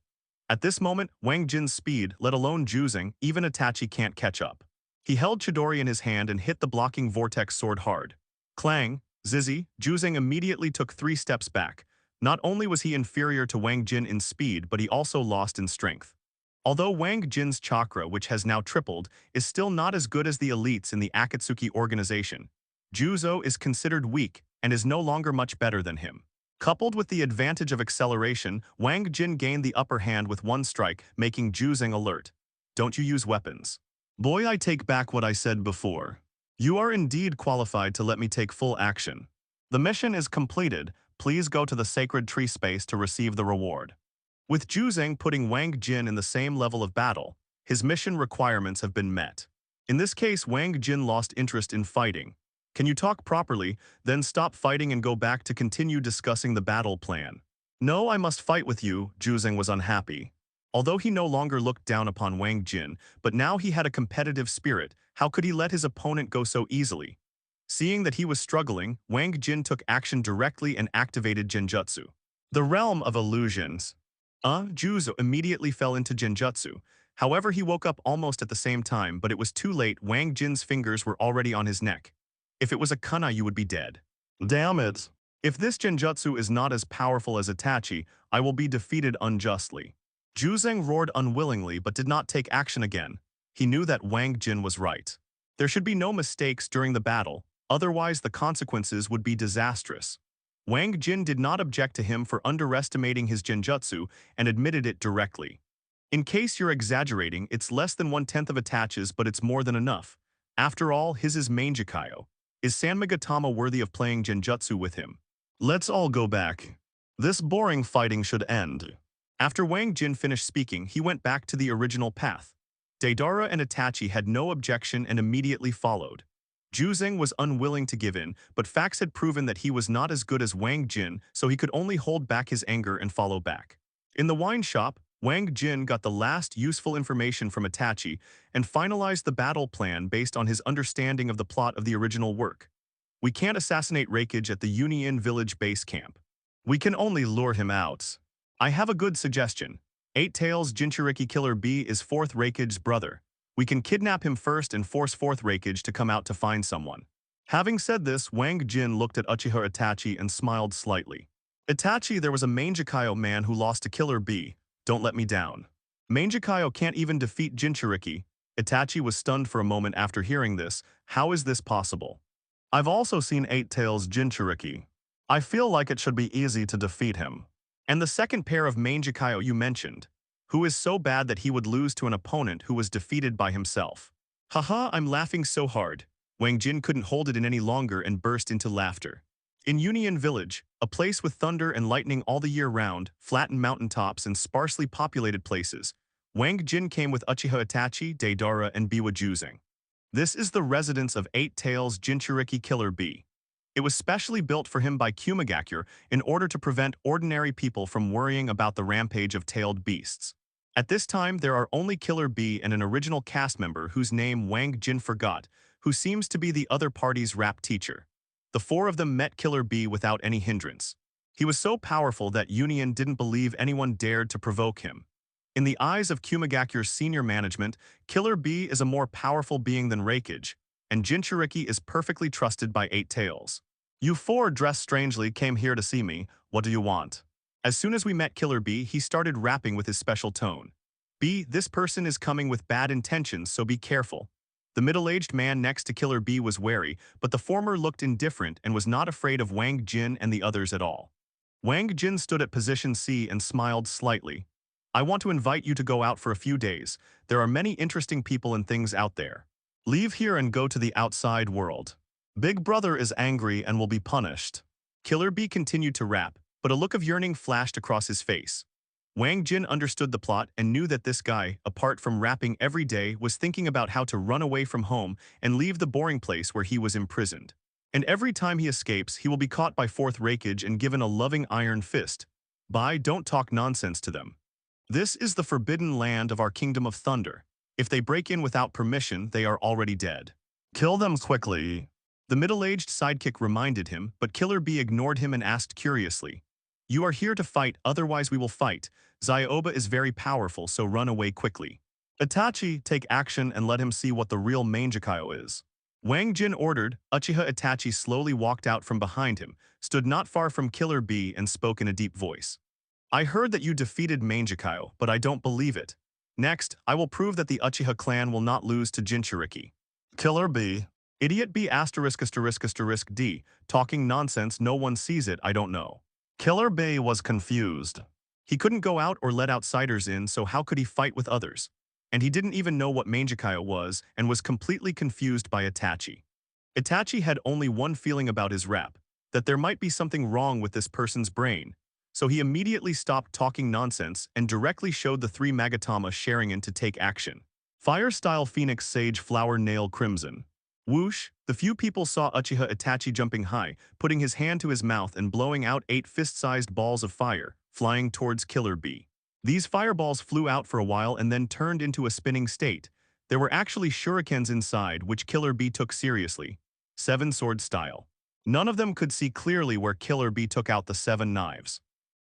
At this moment, Wang Jin's speed, let alone Juzing, even Itachi can't catch up. He held Chidori in his hand and hit the blocking vortex sword hard. Clang, Zizi, Juzing immediately took 3 steps back. Not only was he inferior to Wang Jin in speed, but he also lost in strength. Although Wang Jin's chakra, which has now tripled, is still not as good as the elites in the Akatsuki organization, Juzo is considered weak and is no longer much better than him. Coupled with the advantage of acceleration, Wang Jin gained the upper hand with one strike, making Juzing alert. Don't you use weapons. Boy, I take back what I said before. You are indeed qualified to let me take full action. The mission is completed. Please go to the sacred tree space to receive the reward. With Juzeng putting Wang Jin in the same level of battle, his mission requirements have been met. In this case, Wang Jin lost interest in fighting. Can you talk properly, then stop fighting and go back to continue discussing the battle plan? No, I must fight with you, Juzeng was unhappy. Although he no longer looked down upon Wang Jin, but now he had a competitive spirit, how could he let his opponent go so easily? Seeing that he was struggling, Wang Jin took action directly and activated Genjutsu. The realm of illusions. Juzo immediately fell into Genjutsu. However, he woke up almost at the same time, but it was too late. Wang Jin's fingers were already on his neck. If it was a kunai, you would be dead. Damn it. If this Genjutsu is not as powerful as Itachi, I will be defeated unjustly. Juzeng roared unwillingly but did not take action again. He knew that Wang Jin was right. There should be no mistakes during the battle, otherwise the consequences would be disastrous. Wang Jin did not object to him for underestimating his Genjutsu and admitted it directly. In case you're exaggerating, it's less than 1/10 of Itachi's, but it's more than enough. After all, his is Mangekyō. Is Sanmagatama worthy of playing Genjutsu with him? Let's all go back. This boring fighting should end. After Wang Jin finished speaking, he went back to the original path. Deidara and Itachi had no objection and immediately followed. Juzeng was unwilling to give in, but facts had proven that he was not as good as Wang Jin, so he could only hold back his anger and follow back. In the wine shop, Wang Jin got the last useful information from Itachi and finalized the battle plan based on his understanding of the plot of the original work. We can't assassinate Raikage at the Union Village base camp. We can only lure him out. I have a good suggestion. Eight Tails Jinchuriki Killer B is 4th Raikage's brother. We can kidnap him first and force 4th Raikage to come out to find someone. Having said this, Wang Jin looked at Uchiha Itachi and smiled slightly. Itachi, there was a Mangekyō man who lost to Killer B. Don't let me down. Mangekyō can't even defeat Jinchuriki. Itachi was stunned for a moment after hearing this. How is this possible? I've also seen Eight Tails Jinchuriki. I feel like it should be easy to defeat him. And the second pair of Mangekyō you mentioned, who is so bad that he would lose to an opponent who was defeated by himself. Haha, I'm laughing so hard. Wang Jin couldn't hold it in any longer and burst into laughter. In Union Village, a place with thunder and lightning all the year round, flattened mountaintops and sparsely populated places, Wang Jin came with Uchiha Itachi, Deidara, and Biwa Juzeng. This is the residence of Eight Tails Jinchuriki Killer B. It was specially built for him by Kumagakure in order to prevent ordinary people from worrying about the rampage of tailed beasts. At this time, there are only Killer Bee and an original cast member whose name Wang Jin forgot, who seems to be the other party's rap teacher. The four of them met Killer Bee without any hindrance. He was so powerful that Union didn't believe anyone dared to provoke him. In the eyes of Kumagakure's senior management, Killer Bee is a more powerful being than Raikage, and Jinchuriki is perfectly trusted by Eight Tails. You four dressed strangely came here to see me. What do you want? As soon as we met Killer Bee, he started rapping with his special tone. B, this person is coming with bad intentions, so be careful. The middle-aged man next to Killer Bee was wary, but the former looked indifferent and was not afraid of Wang Jin and the others at all. Wang Jin stood at position C and smiled slightly. I want to invite you to go out for a few days. There are many interesting people and things out there. Leave here and go to the outside world. Big Brother is angry and will be punished. Killer Bee continued to rap, but a look of yearning flashed across his face. Wang Jin understood the plot and knew that this guy, apart from rapping every day, was thinking about how to run away from home and leave the boring place where he was imprisoned. And every time he escapes, he will be caught by Fourth Raikage and given a loving iron fist. Don't talk nonsense to them. This is the forbidden land of our Kingdom of Thunder. If they break in without permission, they are already dead. Kill them quickly. The middle-aged sidekick reminded him, but Killer Bee ignored him and asked curiously, you are here to fight, otherwise we will fight. Zaioba is very powerful, so run away quickly. Itachi, take action and let him see what the real Mangekyō is. Wang Jin ordered. Uchiha Itachi slowly walked out from behind him, stood not far from Killer Bee and spoke in a deep voice. I heard that you defeated Mangekyō, but I don't believe it. Next, I will prove that the Uchiha clan will not lose to Jinchuriki. Killer Bee. Idiot B ****** D. Talking nonsense, no one sees it, I don't know. Killer Bee was confused. He couldn't go out or let outsiders in, so how could he fight with others? And he didn't even know what Mangekyō was and was completely confused by Itachi. Itachi had only one feeling about his rap, that there might be something wrong with this person's brain, so he immediately stopped talking nonsense and directly showed the three Magatama Sharingan to take action. Fire Style Phoenix Sage Flower Nail Crimson. Whoosh! The few people saw Uchiha Itachi jumping high, putting his hand to his mouth and blowing out 8 fist-sized balls of fire, flying towards Killer Bee. These fireballs flew out for a while and then turned into a spinning state. There were actually shurikens inside, which Killer Bee took seriously. 7 sword style. None of them could see clearly where Killer Bee took out the 7 knives.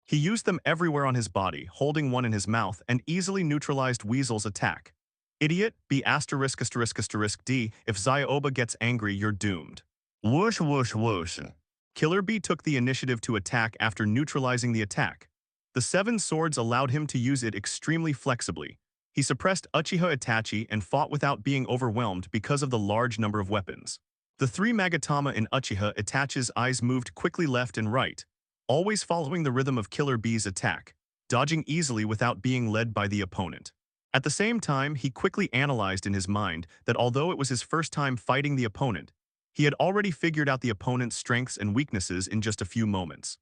He used them everywhere on his body, holding one in his mouth, and easily neutralized Weasel's attack. Idiot, B ****** D. If Zaioba gets angry, you're doomed. Whoosh whoosh whoosh. Killer Bee took the initiative to attack after neutralizing the attack. The 7 swords allowed him to use it extremely flexibly. He suppressed Uchiha Itachi and fought without being overwhelmed because of the large number of weapons. The 3 Magatama in Uchiha Itachi's eyes moved quickly left and right, always following the rhythm of Killer Bee's attack, dodging easily without being led by the opponent. At the same time, he quickly analyzed in his mind that although it was his first time fighting the opponent, he had already figured out the opponent's strengths and weaknesses in just a few moments.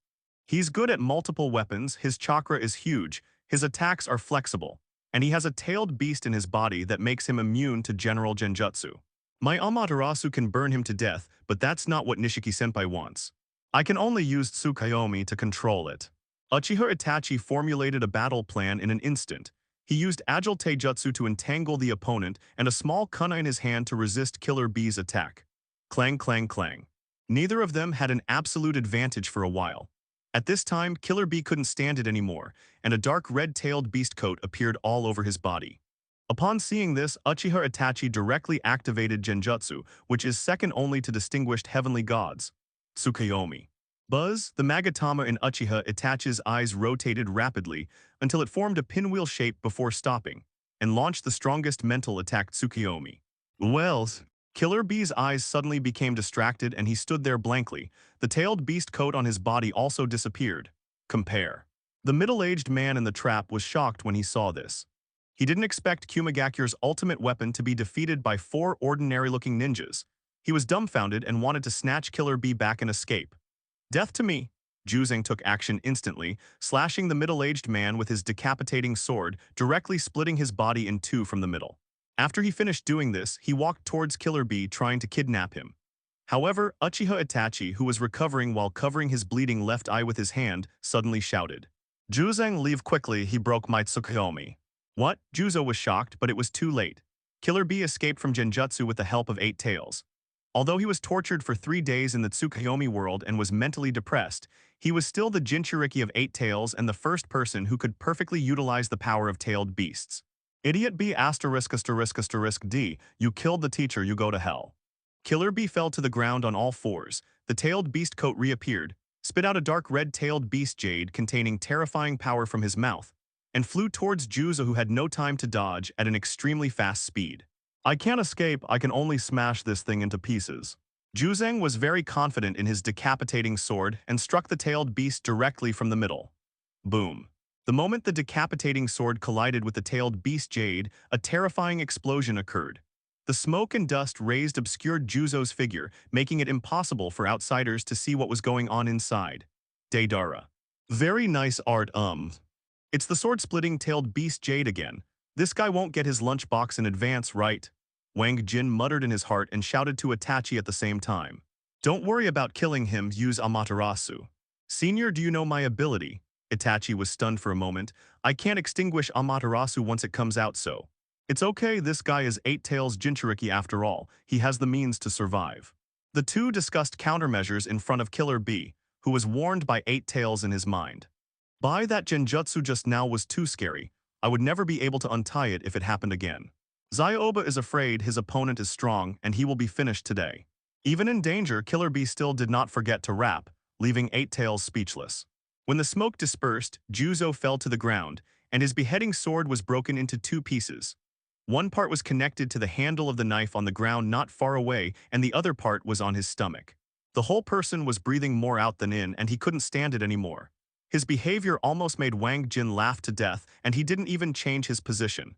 He's good at multiple weapons, his chakra is huge, his attacks are flexible, and he has a tailed beast in his body that makes him immune to general genjutsu. My Amaterasu can burn him to death, but that's not what Nishiki-senpai wants. I can only use Tsukuyomi to control it. Uchiha Itachi formulated a battle plan in an instant. He used Agile Taijutsu to entangle the opponent and a small kunai in his hand to resist Killer Bee's attack. Clang clang clang. Neither of them had an absolute advantage for a while. At this time, Killer Bee couldn't stand it anymore, and a dark red-tailed beast coat appeared all over his body. Upon seeing this, Uchiha Itachi directly activated Genjutsu, which is second only to distinguished heavenly gods. Tsukuyomi. Buzz, the Magatama in Uchiha Itachi's eyes rotated rapidly until it formed a pinwheel shape before stopping, and launched the strongest mental attack Tsukuyomi. Wells. Killer Bee's eyes suddenly became distracted and he stood there blankly. The tailed beast coat on his body also disappeared. Compare. The middle-aged man in the trap was shocked when he saw this. He didn't expect Kumagakure's ultimate weapon to be defeated by 4 ordinary-looking ninjas. He was dumbfounded and wanted to snatch Killer Bee back and escape. Death to me! Juzang took action instantly, slashing the middle-aged man with his decapitating sword, directly splitting his body in 2 from the middle. After he finished doing this, he walked towards Killer Bee trying to kidnap him. However, Uchiha Itachi, who was recovering while covering his bleeding left eye with his hand, suddenly shouted, "Juzang, leave quickly, he broke my Tsukuyomi." What? Juzo was shocked, but it was too late. Killer Bee escaped from Genjutsu with the help of 8 Tails. Although he was tortured for 3 days in the Tsukuyomi world and was mentally depressed, he was still the Jinchuriki of 8 Tails and the first person who could perfectly utilize the power of tailed beasts. Idiot B *****D, you killed the teacher, you go to hell. Killer Bee fell to the ground on all fours. The tailed beast coat reappeared, spit out a dark red-tailed beast jade containing terrifying power from his mouth, and flew towards Juzo, who had no time to dodge, at an extremely fast speed. I can't escape, I can only smash this thing into pieces. Juzang was very confident in his decapitating sword and struck the tailed beast directly from the middle. Boom. The moment the decapitating sword collided with the tailed beast jade, a terrifying explosion occurred. The smoke and dust raised obscured Juzo's figure, making it impossible for outsiders to see what was going on inside. Deidara. Very nice art, It's the sword-splitting tailed beast jade again. This guy won't get his lunchbox in advance, right? Wang Jin muttered in his heart and shouted to Itachi at the same time. Don't worry about killing him, use Amaterasu. Senior, do you know my ability? Itachi was stunned for a moment. I can't extinguish Amaterasu once it comes out, so. It's okay, this guy is 8 Tails Jinchuriki after all. He has the means to survive. The two discussed countermeasures in front of Killer Bee, who was warned by 8 Tails in his mind. By that genjutsu just now was too scary. I would never be able to untie it if it happened again. Zyoba is afraid his opponent is strong and he will be finished today. Even in danger, Killer Bee still did not forget to rap, leaving 8 Tails speechless. When the smoke dispersed, Juzo fell to the ground, and his beheading sword was broken into 2 pieces. One part was connected to the handle of the knife on the ground not far away, and the other part was on his stomach. The whole person was breathing more out than in, and he couldn't stand it anymore. His behavior almost made Wang Jin laugh to death, and he didn't even change his position.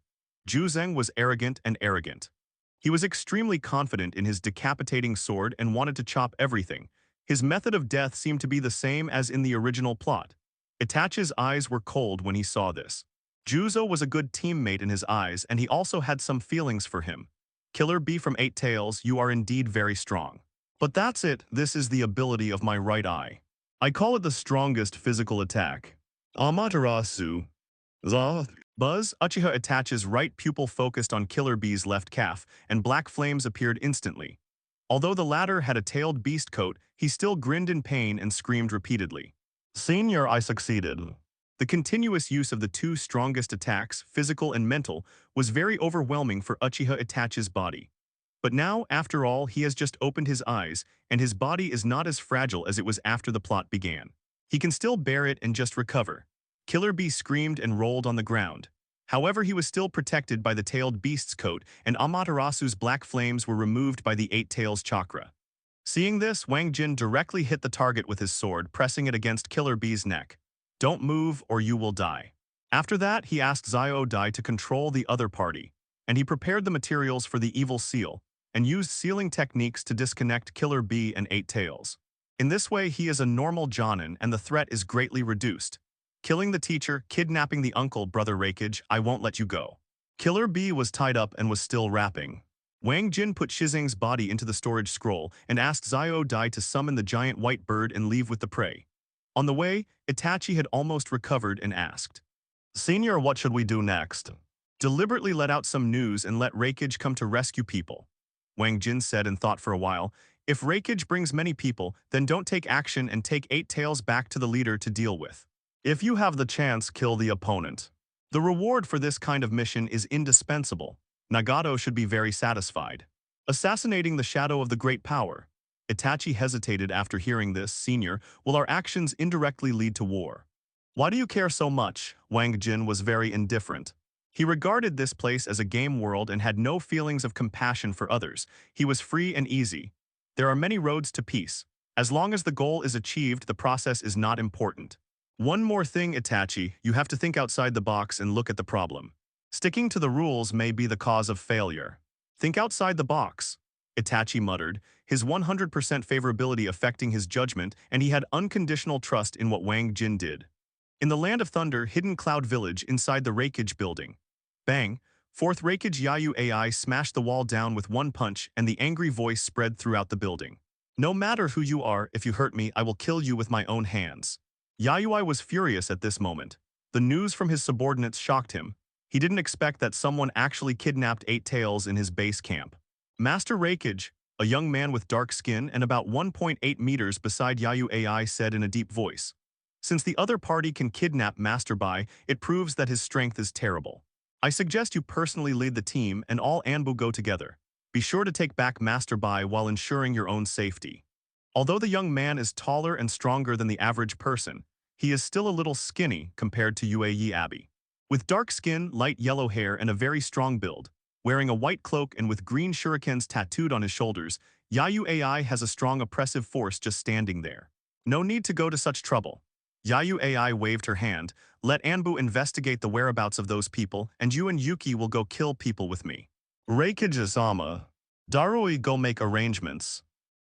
Juzang was arrogant and arrogant. He was extremely confident in his decapitating sword and wanted to chop everything. His method of death seemed to be the same as in the original plot. Itachi's eyes were cold when he saw this. Juzo was a good teammate in his eyes, and he also had some feelings for him. Killer Bee from 8 Tails, you are indeed very strong. But that's it, this is the ability of my right eye. I call it the strongest physical attack. Amaterasu. Buzz, Uchiha Itachi's right pupil focused on Killer Bee's left calf, and black flames appeared instantly. Although the latter had a tailed beast coat, he still grinned in pain and screamed repeatedly. Senior, I succeeded. The continuous use of the 2 strongest attacks, physical and mental, was very overwhelming for Uchiha Itachi's body. But now, after all, he has just opened his eyes, and his body is not as fragile as it was after the plot began. He can still bear it and just recover. Killer Bee screamed and rolled on the ground. However, he was still protected by the tailed beast's coat, and Amaterasu's black flames were removed by the 8 Tails chakra. Seeing this, Wang Jin directly hit the target with his sword, pressing it against Killer Bee's neck. Don't move or you will die. After that, he asked Zyodai to control the other party, and he prepared the materials for the evil seal, and used sealing techniques to disconnect Killer Bee and 8 Tails. In this way, he is a normal Jonin and the threat is greatly reduced. Killing the teacher, kidnapping the uncle, Brother Rakage, I won't let you go. Killer Bee was tied up and was still rapping. Wang Jin put Shizang's body into the storage scroll and asked Zyodai to summon the giant white bird and leave with the prey. On the way, Itachi had almost recovered and asked, Senior, what should we do next? Deliberately let out some news and let Rakage come to rescue people. Wang Jin said and thought for a while, if Rakage brings many people, then don't take action and take 8 Tails back to the leader to deal with. If you have the chance, kill the opponent. The reward for this kind of mission is indispensable. Nagato should be very satisfied. Assassinating the shadow of the great power. Itachi hesitated after hearing this. Senior, will our actions indirectly lead to war? Why do you care so much? Wang Jin was very indifferent. He regarded this place as a game world and had no feelings of compassion for others. He was free and easy. There are many roads to peace. As long as the goal is achieved, the process is not important. One more thing, Itachi, you have to think outside the box and look at the problem. Sticking to the rules may be the cause of failure. Think outside the box. Itachi muttered, his 100% favorability affecting his judgment, and he had unconditional trust in what Wang Jin did. In the Land of Thunder, hidden Cloud Village inside the Rakage building. Bang! 4th Rakage Yayu AI smashed the wall down with one punch, and the angry voice spread throughout the building. No matter who you are, if you hurt me, I will kill you with my own hands. Yayoi was furious at this moment. The news from his subordinates shocked him. He didn't expect that someone actually kidnapped Eight Tails in his base camp. Master Reikage, a young man with dark skin and about 1.8 meters beside Yayu AI, said in a deep voice. Since the other party can kidnap Master Bai, it proves that his strength is terrible. I suggest you personally lead the team and all Anbu go together. Be sure to take back Master Bai while ensuring your own safety. Although the young man is taller and stronger than the average person, he is still a little skinny compared to Yueyi Abbey. With dark skin, light yellow hair, and a very strong build, wearing a white cloak and with green shurikens tattooed on his shoulders, Yayu AI has a strong oppressive force just standing there. No need to go to such trouble. Yayu AI waved her hand. Let Anbu investigate the whereabouts of those people, and you and Yuki will go kill people with me. Reikage-sama, Darui go make arrangements.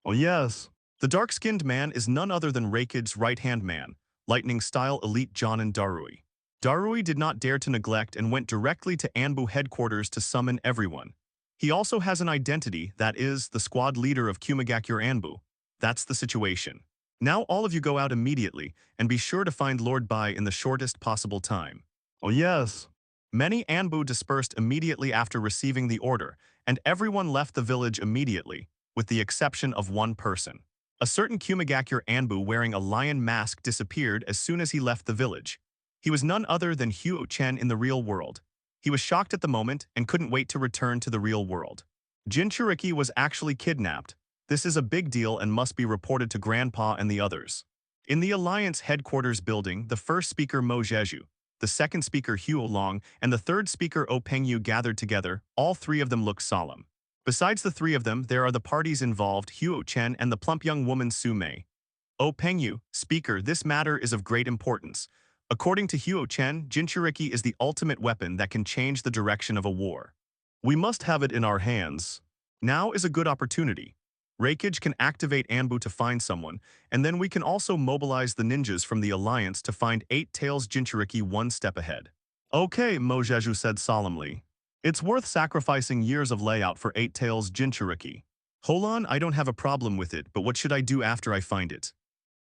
Oh yes. The dark-skinned man is none other than Reikage's right-hand man, lightning-style elite Jonin Darui. Darui did not dare to neglect and went directly to Anbu headquarters to summon everyone. He also has an identity, that is, the squad leader of Kumagakure Anbu. That's the situation. Now all of you go out immediately, and be sure to find Lord Bai in the shortest possible time. Oh yes. Many Anbu dispersed immediately after receiving the order, and everyone left the village immediately, with the exception of one person. A certain Kumagakure Anbu wearing a lion mask disappeared as soon as he left the village. He was none other than Huo Chen in the real world. He was shocked at the moment and couldn't wait to return to the real world. Jinchuriki was actually kidnapped. This is a big deal and must be reported to Grandpa and the others. In the Alliance headquarters building, the first speaker Mo Jeju, the second speaker Huo Long, and the third speaker O Pengyu gathered together. All three of them look solemn. Besides the three of them, there are the parties involved, Huo Chen and the plump young woman Su Mei. O Pengyu, speaker, this matter is of great importance. According to Huo Chen, Jinchuriki is the ultimate weapon that can change the direction of a war. We must have it in our hands. Now is a good opportunity. Reikage can activate Anbu to find someone, and then we can also mobilize the ninjas from the Alliance to find Eight Tails Jinchuriki one step ahead. Okay, Mo Jeju said solemnly. It's worth sacrificing years of layout for Eight Tails Jinchuriki. Hold on, I don't have a problem with it, but what should I do after I find it?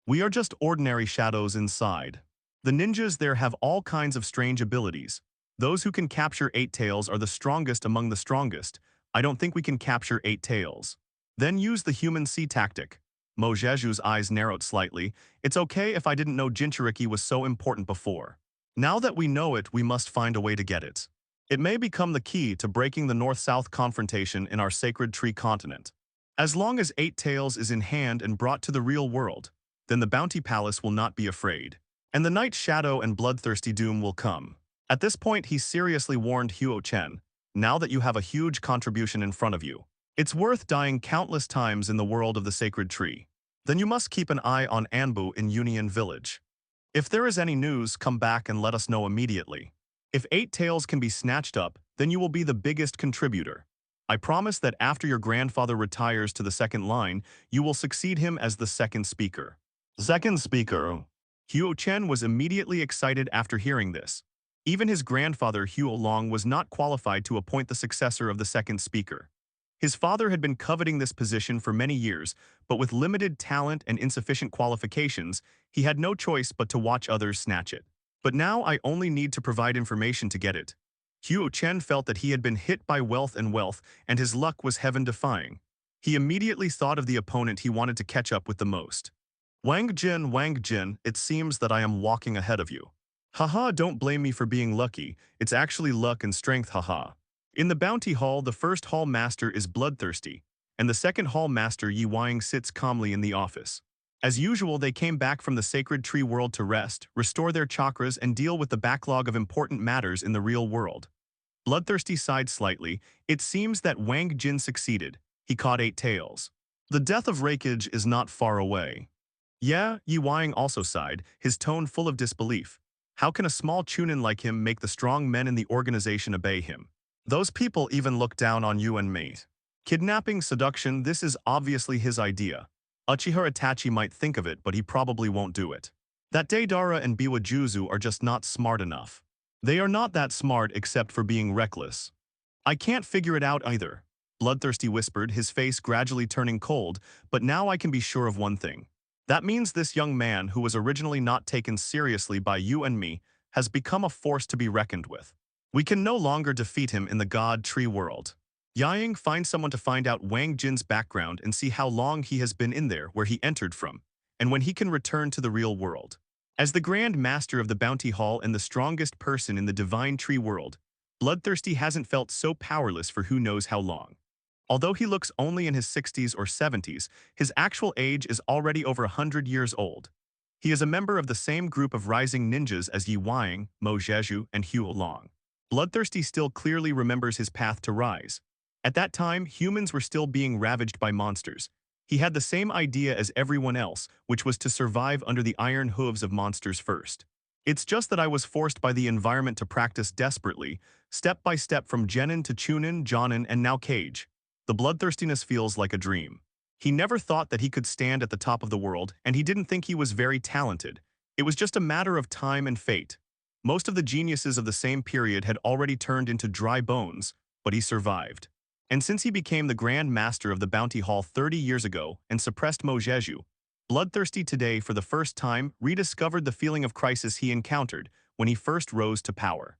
We are just ordinary shadows inside. The ninjas there have all kinds of strange abilities. Those who can capture Eight Tails are the strongest among the strongest. I don't think we can capture Eight Tails. Then use the human sea tactic. Mo Jeju's eyes narrowed slightly. It's okay if I didn't know Jinchuriki was so important before. Now that we know it, we must find a way to get it. It may become the key to breaking the North-South confrontation in our Sacred Tree continent. As long as Eight Tails is in hand and brought to the real world, then the Bounty Palace will not be afraid. And the Night Shadow and Bloodthirsty Doom will come. At this point, he seriously warned Huo Chen, now that you have a huge contribution in front of you, it's worth dying countless times in the world of the Sacred Tree. Then you must keep an eye on Anbu in Union Village. If there is any news, come back and let us know immediately. If Eight Tails can be snatched up, then you will be the biggest contributor. I promise that after your grandfather retires to the second line, you will succeed him as the second speaker. Second speaker. Huo Chen was immediately excited after hearing this. Even his grandfather Huo Long was not qualified to appoint the successor of the second speaker. His father had been coveting this position for many years, but with limited talent and insufficient qualifications, he had no choice but to watch others snatch it. But now I only need to provide information to get it. Huo Chen felt that he had been hit by wealth, and his luck was heaven-defying. He immediately thought of the opponent he wanted to catch up with the most. Wang Jin, it seems that I am walking ahead of you. Haha, don't blame me for being lucky, it's actually luck and strength, haha. In the Bounty Hall, the first Hall Master is bloodthirsty, and the second Hall Master Yi Wang sits calmly in the office. As usual, they came back from the Sacred Tree world to rest, restore their chakras, and deal with the backlog of important matters in the real world. Bloodthirsty sighed slightly. It seems that Wang Jin succeeded. He caught Eight Tails. The death of Reikage is not far away. Yeah, Yi Wang also sighed, his tone full of disbelief. How can a small chunin like him make the strong men in the organization obey him? Those people even look down on you and me. Kidnapping, seduction, this is obviously his idea. Uchiha Itachi might think of it, but he probably won't do it. That Deidara and Biwa Juzu are just not smart enough. They are not that smart except for being reckless. I can't figure it out either. Bloodthirsty whispered, his face gradually turning cold, but now I can be sure of one thing. That means this young man, who was originally not taken seriously by you and me, has become a force to be reckoned with. We can no longer defeat him in the God Tree world. Yang, find someone to find out Wang Jin's background and see how long he has been in there where he entered from, and when he can return to the real world. As the Grand Master of the Bounty Hall and the strongest person in the Divine Tree world, Bloodthirsty hasn't felt so powerless for who knows how long. Although he looks only in his 60s or 70s, his actual age is already over 100 years old. He is a member of the same group of rising ninjas as Yi Wang, Mo Zheju, and Hu Long. Bloodthirsty still clearly remembers his path to rise. At that time, humans were still being ravaged by monsters. He had the same idea as everyone else, which was to survive under the iron hooves of monsters first. It's just that I was forced by the environment to practice desperately, step by step from Genin to Chunin, Jonin, and now Cage. The bloodthirstiness feels like a dream. He never thought that he could stand at the top of the world, and he didn't think he was very talented. It was just a matter of time and fate. Most of the geniuses of the same period had already turned into dry bones, but he survived. And since he became the Grand Master of the Bounty Hall 30 years ago and suppressed Mo Zheju, Bloodthirsty today for the first time rediscovered the feeling of crisis he encountered when he first rose to power.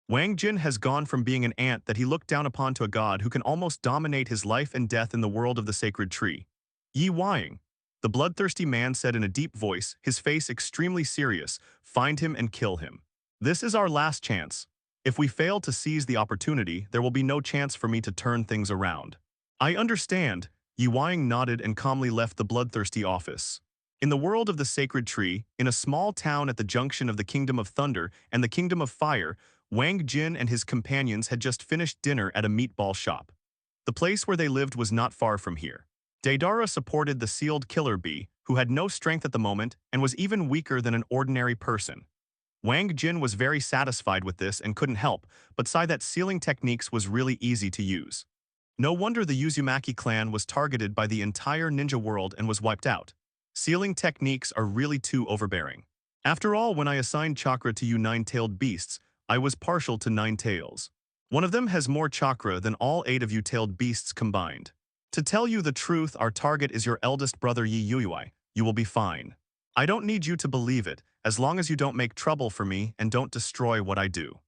Wang Jin has gone from being an ant that he looked down upon to a god who can almost dominate his life and death in the world of the sacred tree. Yi Wang, the bloodthirsty man said in a deep voice, his face extremely serious, find him and kill him. This is our last chance. If we fail to seize the opportunity, there will be no chance for me to turn things around. I understand. Yi Wang nodded and calmly left the bloodthirsty office. In the world of the sacred tree, in a small town at the junction of the Kingdom of Thunder and the Kingdom of Fire, Wang Jin and his companions had just finished dinner at a meatball shop. The place where they lived was not far from here. Deidara supported the sealed killer bee, who had no strength at the moment and was even weaker than an ordinary person. Wang Jin was very satisfied with this and couldn't help but sigh that sealing techniques was really easy to use. No wonder the Uzumaki clan was targeted by the entire ninja world and was wiped out. Sealing techniques are really too overbearing. After all, when I assigned chakra to you nine-tailed beasts, I was partial to nine tails. One of them has more chakra than all 8 of you tailed beasts combined. To tell you the truth, our target is your eldest brother Yi Yuyuai. You will be fine. I don't need you to believe it, as long as you don't make trouble for me and don't destroy what I do.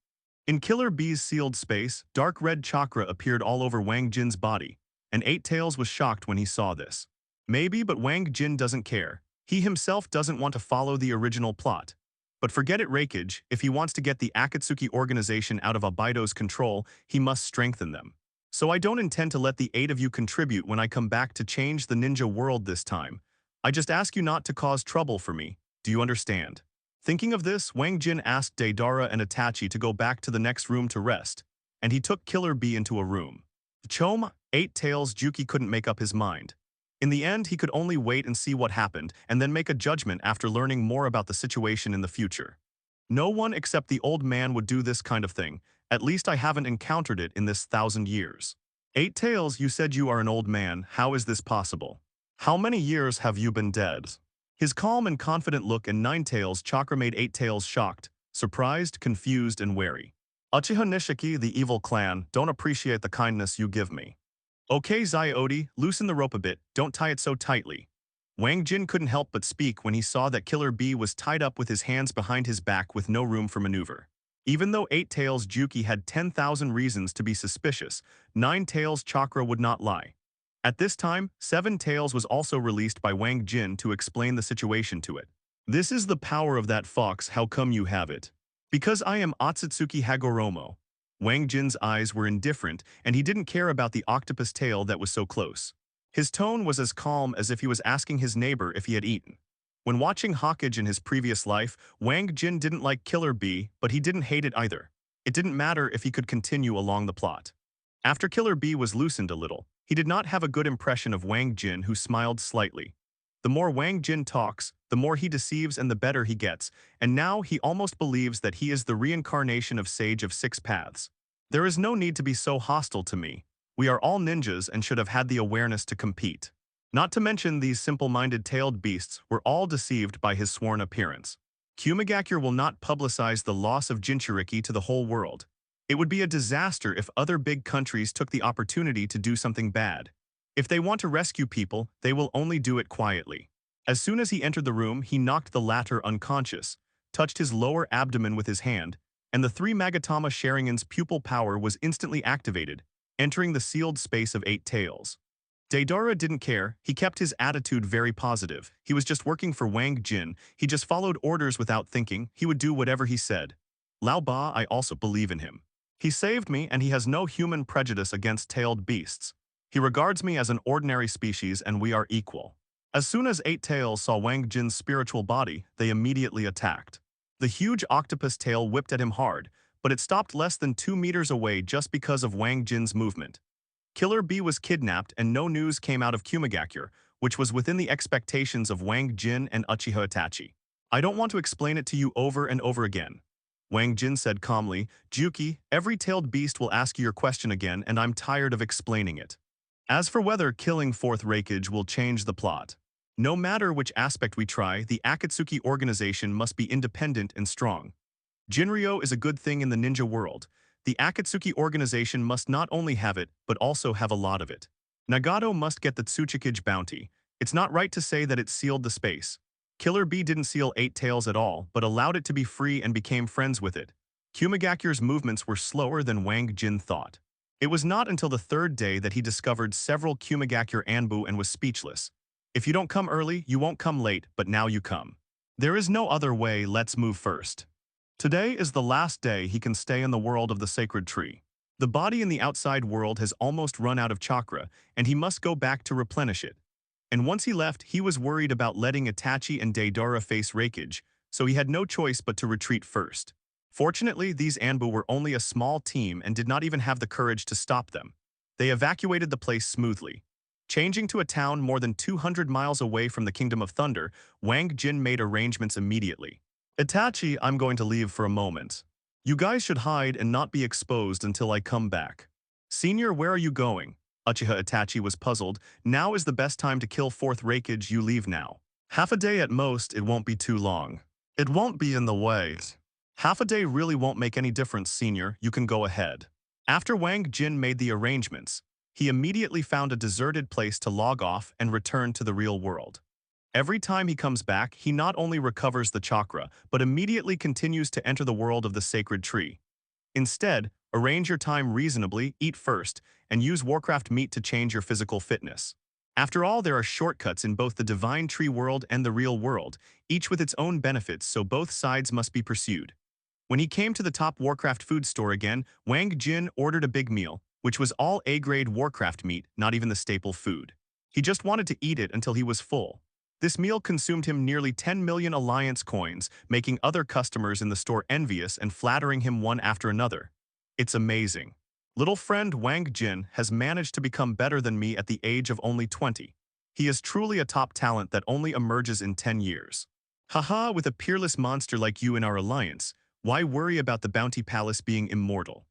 In Killer Bee's sealed space, dark red chakra appeared all over Wang Jin's body, and 8 Tails was shocked when he saw this. Maybe, but Wang Jin doesn't care. He himself doesn't want to follow the original plot. But forget it, Reikage, if he wants to get the Akatsuki organization out of Abido's control, he must strengthen them. So I don't intend to let the 8 of you contribute when I come back to change the ninja world this time. I just ask you not to cause trouble for me. Do you understand? Thinking of this, Wang Jin asked Deidara and Itachi to go back to the next room to rest, and he took Killer Bee into a room. Chom, 8 Tails Juki couldn't make up his mind. In the end, he could only wait and see what happened and then make a judgment after learning more about the situation in the future. No one except the old man would do this kind of thing. At least I haven't encountered it in this 1,000 years. 8 Tails, you said you are an old man. How is this possible? How many years have you been dead? His calm and confident look and 9 Tails chakra made 8 Tails shocked, surprised, confused, and wary. Uchiha Nishiki, the evil clan, don't appreciate the kindness you give me. Okay, Zyodi, loosen the rope a bit, don't tie it so tightly. Wang Jin couldn't help but speak when he saw that Killer Bee was tied up with his hands behind his back with no room for maneuver. Even though 8 Tails Juki had 10,000 reasons to be suspicious, 9 Tails chakra would not lie. At this time, 7 Tails was also released by Wang Jin to explain the situation to it. This is the power of that fox, how come you have it? Because I am Otsutsuki Hagoromo. Wang Jin's eyes were indifferent, and he didn't care about the octopus tail that was so close. His tone was as calm as if he was asking his neighbor if he had eaten. When watching Hokage in his previous life, Wang Jin didn't like Killer Bee, but he didn't hate it either. It didn't matter if he could continue along the plot. After Killer Bee was loosened a little, he did not have a good impression of Wang Jin, who smiled slightly. The more Wang Jin talks, the more he deceives and the better he gets, and now he almost believes that he is the reincarnation of Sage of 6 Paths. There is no need to be so hostile to me. We are all ninjas and should have had the awareness to compete. Not to mention these simple-minded tailed beasts were all deceived by his sworn appearance. Kumigakure will not publicize the loss of Jinchuriki to the whole world. It would be a disaster if other big countries took the opportunity to do something bad. If they want to rescue people, they will only do it quietly. As soon as he entered the room, he knocked the latter unconscious, touched his lower abdomen with his hand, and the three Magatama Sharingan's pupil power was instantly activated, entering the sealed space of 8 tails. Deidara didn't care. He kept his attitude very positive. He was just working for Wang Jin. He just followed orders without thinking. He would do whatever he said. Lao Ba, I also believe in him. He saved me, and he has no human prejudice against tailed beasts. He regards me as an ordinary species, and we are equal. As soon as 8 tails saw Wang Jin's spiritual body, they immediately attacked. The huge octopus tail whipped at him hard, but it stopped less than 2 meters away just because of Wang Jin's movement. Killer Bee was kidnapped, and no news came out of Kumigakure, which was within the expectations of Wang Jin and Uchiha Itachi. I don't want to explain it to you over and over again. Wang Jin said calmly, Juki, every tailed beast will ask you your question again, and I'm tired of explaining it. As for whether killing fourth Raikage will change the plot, no matter which aspect we try, the Akatsuki organization must be independent and strong. Jinryo is a good thing in the ninja world. The Akatsuki organization must not only have it, but also have a lot of it. Nagato must get the Tsuchikage bounty. It's not right to say that it sealed the space. Killer Bee didn't seal 8 tails at all, but allowed it to be free and became friends with it. Kumigakure's movements were slower than Wang Jin thought. It was not until the 3rd day that he discovered several Kumigakure Anbu and was speechless. If you don't come early, you won't come late, but now you come. There is no other way, let's move first. Today is the last day he can stay in the world of the sacred tree. The body in the outside world has almost run out of chakra, and he must go back to replenish it. And once he left, he was worried about letting Itachi and Deidara face Raikage, so he had no choice but to retreat first. Fortunately, these Anbu were only a small team and did not even have the courage to stop them. They evacuated the place smoothly. Changing to a town more than 200 miles away from the Kingdom of Thunder, Wang Jin made arrangements immediately. Itachi, I'm going to leave for a moment. You guys should hide and not be exposed until I come back. Senior, where are you going? Uchiha Itachi was puzzled. Now is the best time to kill fourth Raikage, you leave now. Half a day at most, it won't be too long. It won't be in the way. Half a day really won't make any difference, Senior, you can go ahead. After Wang Jin made the arrangements, he immediately found a deserted place to log off and return to the real world. Every time he comes back, he not only recovers the chakra, but immediately continues to enter the world of the sacred tree. Instead, arrange your time reasonably, eat first, and use Warcraft meat to change your physical fitness. After all, there are shortcuts in both the divine tree world and the real world, each with its own benefits, so both sides must be pursued. When he came to the top Warcraft food store again, Wang Jin ordered a big meal, which was all A-grade Warcraft meat, not even the staple food. He just wanted to eat it until he was full. This meal consumed him nearly 10 million Alliance coins, making other customers in the store envious and flattering him one after another. It's amazing. Little friend Wang Jin has managed to become better than me at the age of only 20. He is truly a top talent that only emerges in 10 years. Haha, with a peerless monster like you in our alliance, why worry about the Bounty Palace being immortal?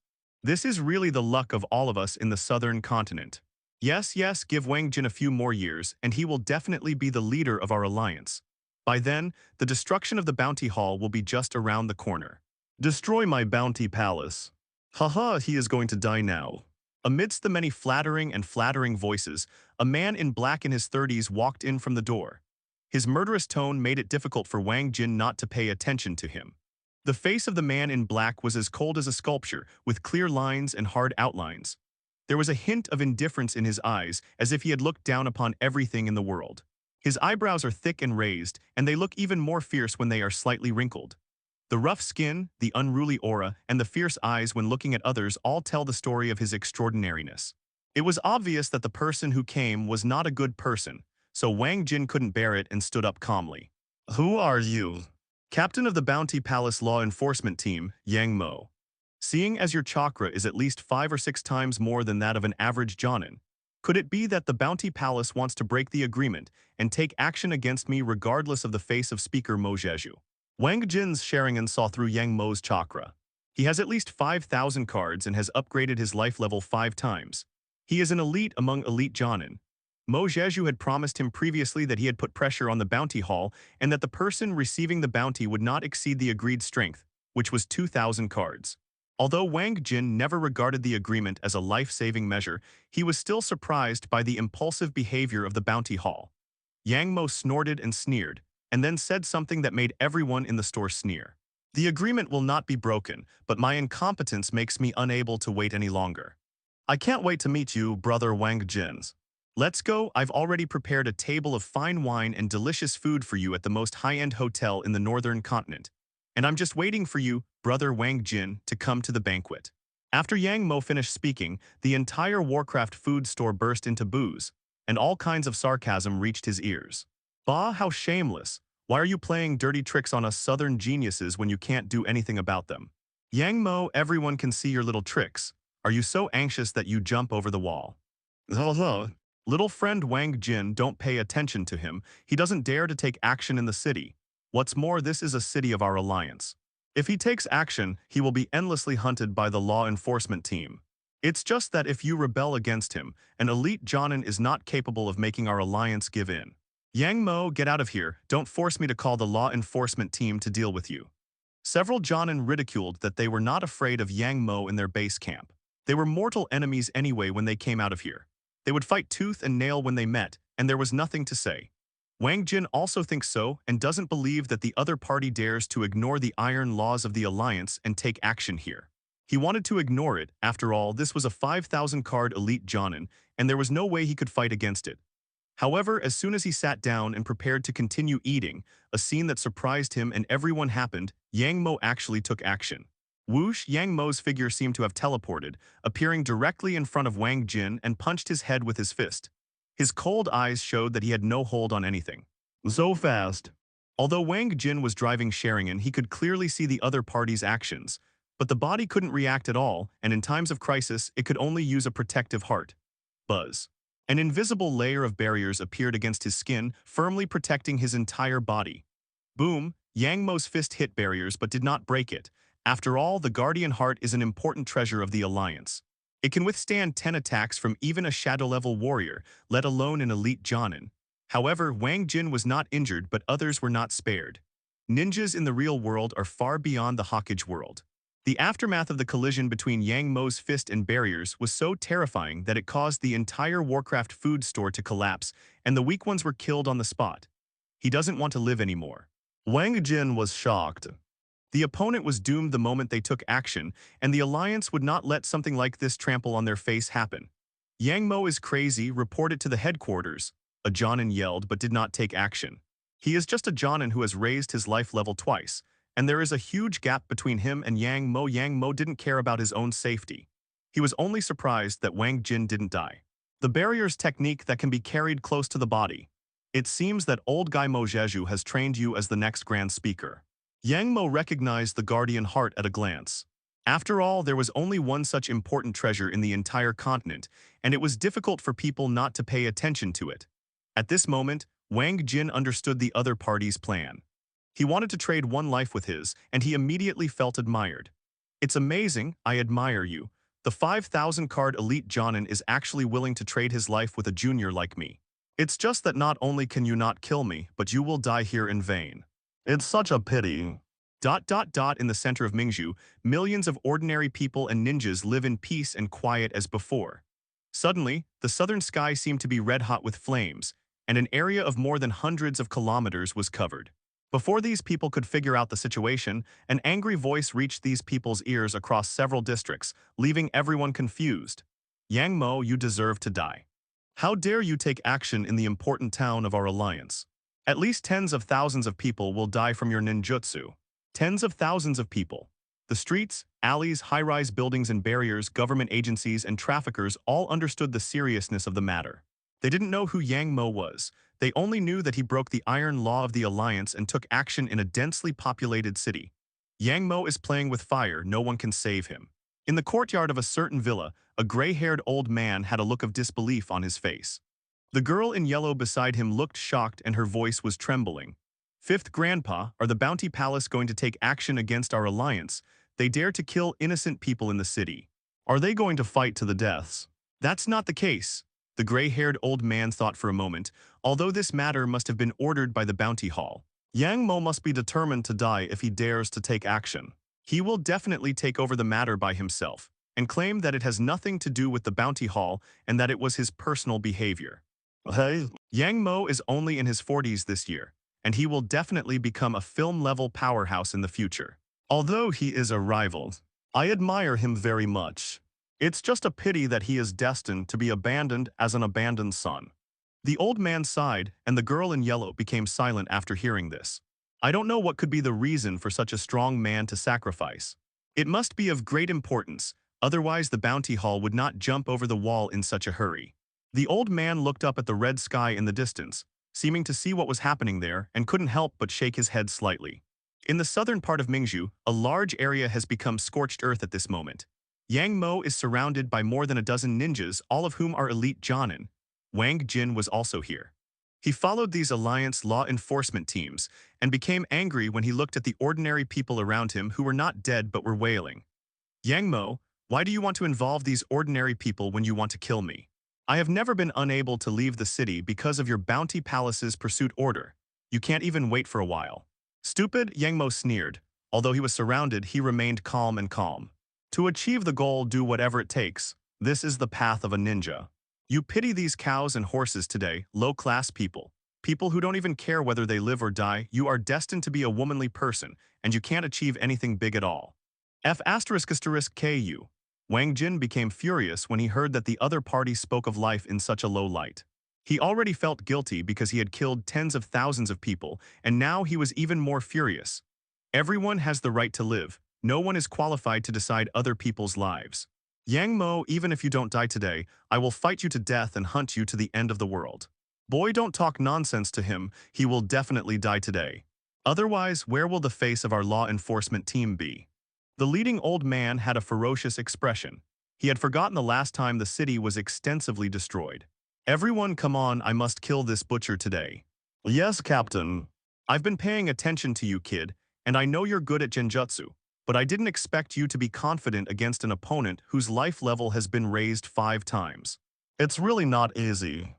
This is really the luck of all of us in the southern continent. Yes, give Wang Jin a few more years, and he will definitely be the leader of our alliance. By then, the destruction of the Bounty Hall will be just around the corner. Destroy my Bounty Palace. Haha, he is going to die now. Amidst the many flattering voices, a man in black in his 30s walked in from the door. His murderous tone made it difficult for Wang Jin not to pay attention to him. The face of the man in black was as cold as a sculpture, with clear lines and hard outlines. There was a hint of indifference in his eyes, as if he had looked down upon everything in the world. His eyebrows are thick and raised, and they look even more fierce when they are slightly wrinkled. The rough skin, the unruly aura, and the fierce eyes when looking at others all tell the story of his extraordinariness. It was obvious that the person who came was not a good person, so Wang Jin couldn't bear it and stood up calmly. Who are you? Captain of the Bounty Palace Law Enforcement Team, Yang Mo. Seeing as your chakra is at least 5 or 6 times more than that of an average Jonin, could it be that the Bounty Palace wants to break the agreement and take action against me regardless of the face of Speaker Mo Jeju? Wang Jin's Sharingan saw through Yang Mo's chakra. He has at least 5,000 cards and has upgraded his life level 5 times. He is an elite among elite Jonin. Mo Jeju had promised him previously that he had put pressure on the bounty hall and that the person receiving the bounty would not exceed the agreed strength, which was 2,000 cards. Although Wang Jin never regarded the agreement as a life-saving measure, he was still surprised by the impulsive behavior of the bounty hall. Yang Mo snorted and sneered, and then said something that made everyone in the store sneer. The agreement will not be broken, but my incompetence makes me unable to wait any longer. I can't wait to meet you, brother Wang Jins. Let's go. I've already prepared a table of fine wine and delicious food for you at the most high-end hotel in the northern continent. And I'm just waiting for you, brother Wang Jin, to come to the banquet. After Yang Mo finished speaking, the entire Warcraft food store burst into boos, and all kinds of sarcasm reached his ears. Bah, how shameless. Why are you playing dirty tricks on us southern geniuses when you can't do anything about them? Yang Mo, everyone can see your little tricks. Are you so anxious that you jump over the wall? Little friend Wang Jin, don't pay attention to him. He doesn't dare to take action in the city. What's more, this is a city of our alliance. If he takes action, he will be endlessly hunted by the law enforcement team. It's just that if you rebel against him, an elite Jonin is not capable of making our alliance give in. Yang Mo, get out of here. Don't force me to call the law enforcement team to deal with you. Several Jonin ridiculed that they were not afraid of Yang Mo in their base camp. They were mortal enemies anyway when they came out of here. They would fight tooth and nail when they met, and there was nothing to say. Wang Jin also thinks so and doesn't believe that the other party dares to ignore the iron laws of the alliance and take action here. He wanted to ignore it. After all, this was a 5,000-card elite Jonin, and there was no way he could fight against it. However, as soon as he sat down and prepared to continue eating, a scene that surprised him and everyone happened. Yang Mo actually took action. Whoosh, Yang Mo's figure seemed to have teleported, appearing directly in front of Wang Jin and punched his head with his fist. His cold eyes showed that he had no hold on anything. So fast. Although Wang Jin was driving Sharingan, he could clearly see the other party's actions, but the body couldn't react at all, and in times of crisis, it could only use a protective heart. Buzz. An invisible layer of barriers appeared against his skin, firmly protecting his entire body. Boom, Yang Mo's fist hit barriers but did not break it. After all, the Guardian Heart is an important treasure of the Alliance. It can withstand 10 attacks from even a shadow-level warrior, let alone an elite Jonin. However, Wang Jin was not injured, but others were not spared. Ninjas in the real world are far beyond the Hokage world. The aftermath of the collision between Yang Mo's fist and barriers was so terrifying that it caused the entire Warcraft food store to collapse, and the weak ones were killed on the spot. He doesn't want to live anymore. Wang Jin was shocked. The opponent was doomed the moment they took action, and the Alliance would not let something like this trample on their face happen. Yang Mo is crazy, report it to the headquarters. A Jonin yelled but did not take action. He is just a Jonin who has raised his life level twice, and there is a huge gap between him and Yang Mo. Yang Mo didn't care about his own safety. He was only surprised that Wang Jin didn't die. The barrier's technique that can be carried close to the body. It seems that old guy Mo Jeju has trained you as the next grand speaker. Yang Mo recognized the Guardian Heart at a glance. After all, there was only one such important treasure in the entire continent, and it was difficult for people not to pay attention to it. At this moment, Wang Jin understood the other party's plan. He wanted to trade one life with his, and he immediately felt admired. It's amazing, I admire you. The 5,000-card elite Jonin is actually willing to trade his life with a junior like me. It's just that not only can you not kill me, but you will die here in vain. It's such a pity. In the center of Mingzhu, millions of ordinary people and ninjas live in peace and quiet as before. Suddenly, the southern sky seemed to be red-hot with flames, and an area of more than hundreds of kilometers was covered. Before these people could figure out the situation, an angry voice reached these people's ears across several districts, leaving everyone confused. Yang Mo, you deserve to die. How dare you take action in the important town of our alliance? At least tens of thousands of people will die from your ninjutsu. Tens of thousands of people. The streets, alleys, high-rise buildings and barriers, government agencies and traffickers all understood the seriousness of the matter. They didn't know who Yang Mo was. They only knew that he broke the iron law of the alliance and took action in a densely populated city. Yang Mo is playing with fire, no one can save him. In the courtyard of a certain villa, a gray-haired old man had a look of disbelief on his face. The girl in yellow beside him looked shocked and her voice was trembling. Fifth Grandpa, are the Bounty Palace going to take action against our alliance? They dare to kill innocent people in the city. Are they going to fight to the deaths? That's not the case. The gray-haired old man thought for a moment, although this matter must have been ordered by the Bounty Hall. Yang Mo must be determined to die if he dares to take action. He will definitely take over the matter by himself and claim that it has nothing to do with the bounty haul and that it was his personal behavior. Hey. Yang Mo is only in his 40s this year, and he will definitely become a film-level powerhouse in the future. Although he is a rival, I admire him very much. It's just a pity that he is destined to be abandoned as an abandoned son. The old man sighed, and the girl in yellow became silent after hearing this. I don't know what could be the reason for such a strong man to sacrifice. It must be of great importance, otherwise the bounty haul would not jump over the wall in such a hurry. The old man looked up at the red sky in the distance, seeming to see what was happening there, and couldn't help but shake his head slightly. In the southern part of Mingzhu, a large area has become scorched earth at this moment. Yang Mo is surrounded by more than a dozen ninjas, all of whom are elite Jonin. Wang Jin was also here. He followed these alliance law enforcement teams and became angry when he looked at the ordinary people around him who were not dead but were wailing. Yang Mo, why do you want to involve these ordinary people when you want to kill me? I have never been unable to leave the city because of your bounty palace's pursuit order. You can't even wait for a while. Stupid, Yang Mo sneered. Although he was surrounded, he remained calm and calm. To achieve the goal, do whatever it takes. This is the path of a ninja. You pity these cows and horses today, low-class people. People who don't even care whether they live or die. You are destined to be a womanly person, and you can't achieve anything big at all. F***KU. Wang Jin became furious when he heard that the other party spoke of life in such a low light. He already felt guilty because he had killed tens of thousands of people, and now he was even more furious. Everyone has the right to live. No one is qualified to decide other people's lives. Yang Mo, even if you don't die today, I will fight you to death and hunt you to the end of the world. Boy, don't talk nonsense to him. He will definitely die today. Otherwise, where will the face of our law enforcement team be? The leading old man had a ferocious expression. He had forgotten the last time the city was extensively destroyed. Everyone, come on, I must kill this butcher today. Yes, Captain. I've been paying attention to you, kid, and I know you're good at genjutsu, but I didn't expect you to be confident against an opponent whose life level has been raised 5 times. It's really not easy.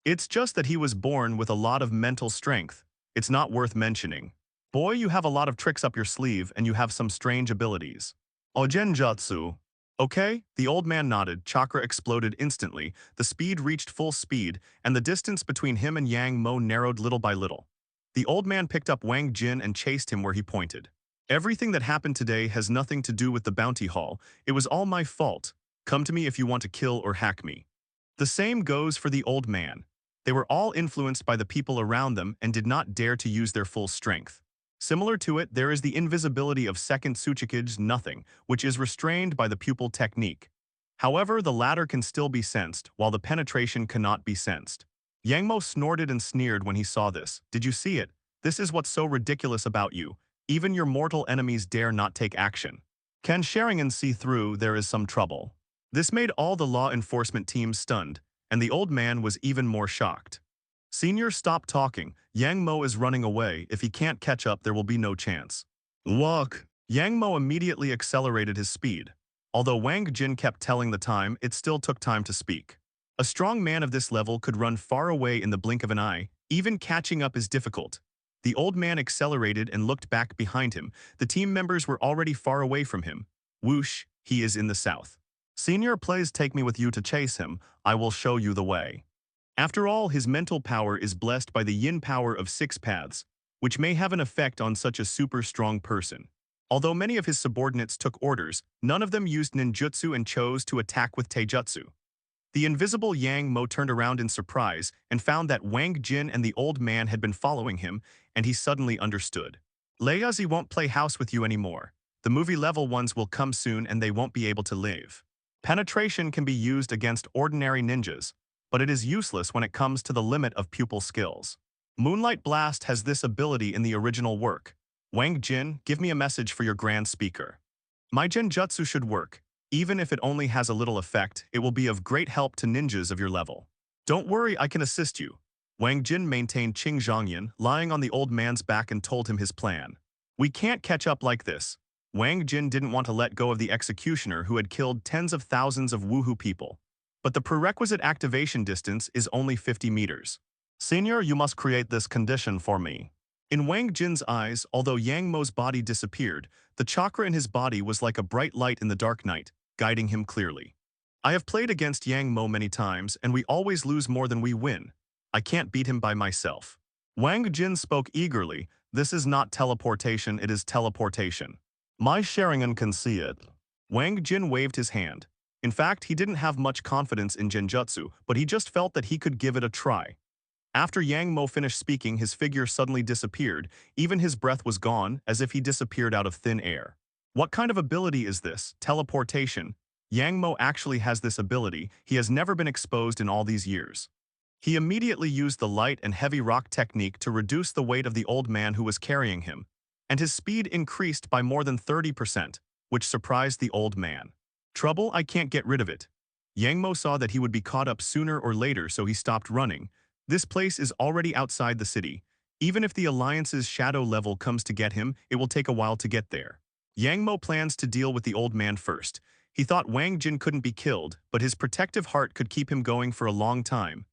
It's just that he was born with a lot of mental strength. It's not worth mentioning. Boy, you have a lot of tricks up your sleeve and you have some strange abilities. Oh, genjutsu. Okay, the old man nodded. Chakra exploded instantly, the speed reached full speed, and the distance between him and Yang Mo narrowed little by little. The old man picked up Wang Jin and chased him where he pointed. Everything that happened today has nothing to do with the bounty haul. It was all my fault. Come to me if you want to kill or hack me. The same goes for the old man. They were all influenced by the people around them and did not dare to use their full strength. Similar to it, there is the invisibility of second Tsuchikage's nothing, which is restrained by the pupil technique. However, the latter can still be sensed, while the penetration cannot be sensed. Yang Mo snorted and sneered when he saw this. Did you see it? This is what's so ridiculous about you. Even your mortal enemies dare not take action. Can Sharingan see through? There is some trouble. This made all the law enforcement teams stunned, and the old man was even more shocked. Senior, stop talking. Yang Mo is running away. If he can't catch up, there will be no chance. Walk. Yang Mo immediately accelerated his speed. Although Wang Jin kept telling the time, it still took time to speak. A strong man of this level could run far away in the blink of an eye. Even catching up is difficult. The old man accelerated and looked back behind him. The team members were already far away from him. Whoosh, he is in the south. Senior, please take me with you to chase him. I will show you the way. After all, his mental power is blessed by the yin power of 6 paths, which may have an effect on such a super strong person. Although many of his subordinates took orders, none of them used ninjutsu and chose to attack with taijutsu. The invisible Yang Mo turned around in surprise and found that Wang Jin and the old man had been following him, and he suddenly understood. Layazi won't play house with you anymore. The movie level ones will come soon and they won't be able to live. Penetration can be used against ordinary ninjas, but it is useless when it comes to the limit of pupil skills. Moonlight Blast has this ability in the original work. Wang Jin, give me a message for your grand speaker. My genjutsu should work. Even if it only has a little effect, it will be of great help to ninjas of your level. Don't worry, I can assist you. Wang Jin maintained Qing Zhongyan, lying on the old man's back, and told him his plan. We can't catch up like this. Wang Jin didn't want to let go of the executioner who had killed tens of thousands of woohoo people. But the prerequisite activation distance is only 50 meters. Senior, you must create this condition for me. In Wang Jin's eyes, although Yang Mo's body disappeared, the chakra in his body was like a bright light in the dark night, guiding him clearly. I have played against Yang Mo many times, and we always lose more than we win. I can't beat him by myself. Wang Jin spoke eagerly. This is not teleportation, it is teleportation. My Sharingan can see it. Wang Jin waved his hand. In fact, he didn't have much confidence in Genjutsu, but he just felt that he could give it a try. After Yang Mo finished speaking, his figure suddenly disappeared. Even his breath was gone, as if he disappeared out of thin air. What kind of ability is this? Teleportation. Yang Mo actually has this ability. He has never been exposed in all these years. He immediately used the light and heavy rock technique to reduce the weight of the old man who was carrying him, and his speed increased by more than 30%, which surprised the old man. Trouble, I can't get rid of it. Yang Mo saw that he would be caught up sooner or later, so he stopped running. This place is already outside the city. Even if the Alliance's shadow level comes to get him, it will take a while to get there. Yang Mo plans to deal with the old man first. He thought Wang Jin couldn't be killed, but his protective heart could keep him going for a long time.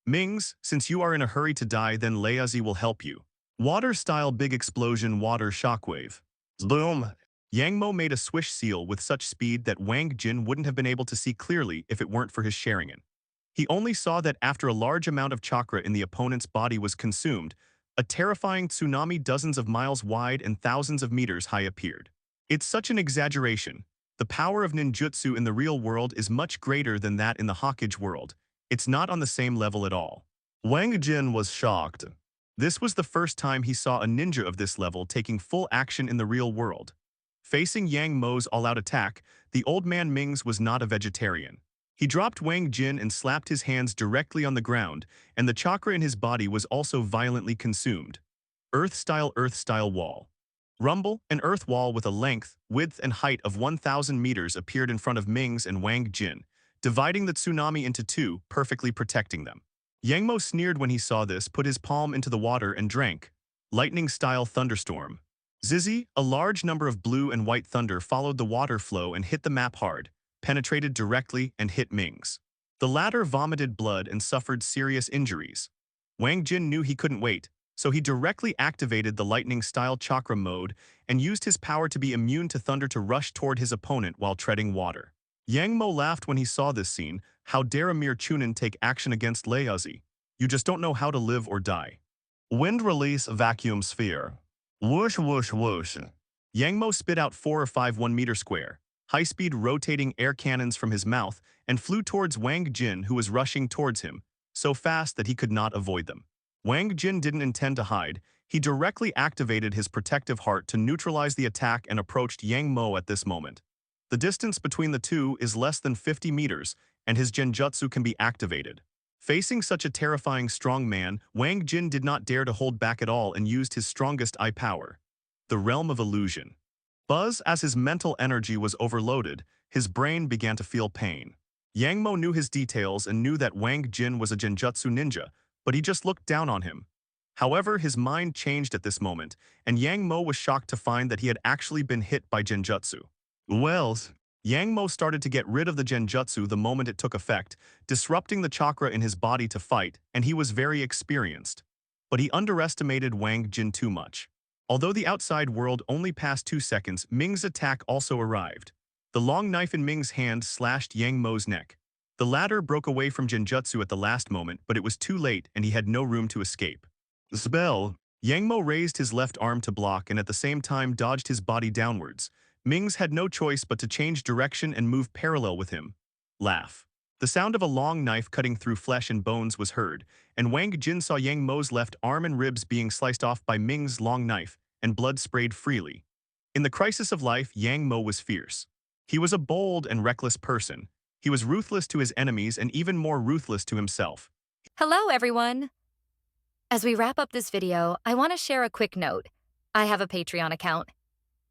Mings, since you are in a hurry to die, then Leiazi will help you. Water-style big explosion water shockwave. Boom! Yang Mo made a swish seal with such speed that Wang Jin wouldn't have been able to see clearly if it weren't for his Sharingan. He only saw that after a large amount of chakra in the opponent's body was consumed, a terrifying tsunami dozens of miles wide and thousands of meters high appeared. It's such an exaggeration. The power of ninjutsu in the real world is much greater than that in the Hokage world. It's not on the same level at all. Wang Jin was shocked. This was the first time he saw a ninja of this level taking full action in the real world. Facing Yang Mo's all-out attack, the old man Mings was not a vegetarian. He dropped Wang Jin and slapped his hands directly on the ground, and the chakra in his body was also violently consumed. Earth-style wall. Rumble, an earth wall with a length, width, and height of 1,000 meters appeared in front of Mings and Wang Jin, dividing the tsunami into two, perfectly protecting them. Yang Mo sneered when he saw this, put his palm into the water and drank. Lightning-style thunderstorm. Zizi, a large number of blue and white thunder followed the water flow and hit the map hard, penetrated directly and hit Mings. The latter vomited blood and suffered serious injuries. Wang Jin knew he couldn't wait, so he directly activated the lightning-style chakra mode and used his power to be immune to thunder to rush toward his opponent while treading water. Yang Mo laughed when he saw this scene. How dare a mere Chunin take action against Leiazi? You just don't know how to live or die. Wind release vacuum sphere. Whoosh whoosh whoosh. Yang Mo spit out 4 or 5 1-meter square, high-speed rotating air cannons from his mouth and flew towards Wang Jin, who was rushing towards him, so fast that he could not avoid them. Wang Jin didn't intend to hide. He directly activated his protective heart to neutralize the attack and approached Yang Mo at this moment. The distance between the two is less than 50 meters, and his genjutsu can be activated. Facing such a terrifying strong man, Wang Jin did not dare to hold back at all and used his strongest eye power. The realm of illusion. Buzz, as his mental energy was overloaded, his brain began to feel pain. Yang Mo knew his details and knew that Wang Jin was a genjutsu ninja, but he just looked down on him. However, his mind changed at this moment, and Yang Mo was shocked to find that he had actually been hit by genjutsu. Well, Yang Mo started to get rid of the genjutsu the moment it took effect, disrupting the chakra in his body to fight, and he was very experienced. But he underestimated Wang Jin too much. Although the outside world only passed 2 seconds, Ming's attack also arrived. The long knife in Ming's hand slashed Yang Mo's neck. The latter broke away from genjutsu at the last moment, but it was too late and he had no room to escape. Spell. Yang Mo raised his left arm to block and at the same time dodged his body downwards. Mings had no choice but to change direction and move parallel with him. Laugh. The sound of a long knife cutting through flesh and bones was heard, and Wang Jin saw Yang Mo's left arm and ribs being sliced off by Ming's long knife, and blood sprayed freely. In the crisis of life, Yang Mo was fierce. He was a bold and reckless person. He was ruthless to his enemies and even more ruthless to himself. Hello, everyone! As we wrap up this video, I want to share a quick note. I have a Patreon account.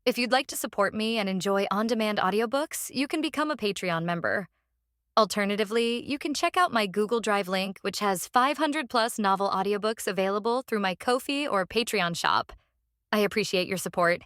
If you'd like to support me and enjoy on-demand audiobooks, you can become a Patreon member. Alternatively, you can check out my Google Drive link, which has 500+ novel audiobooks available through my Ko-fi or Patreon shop. I appreciate your support.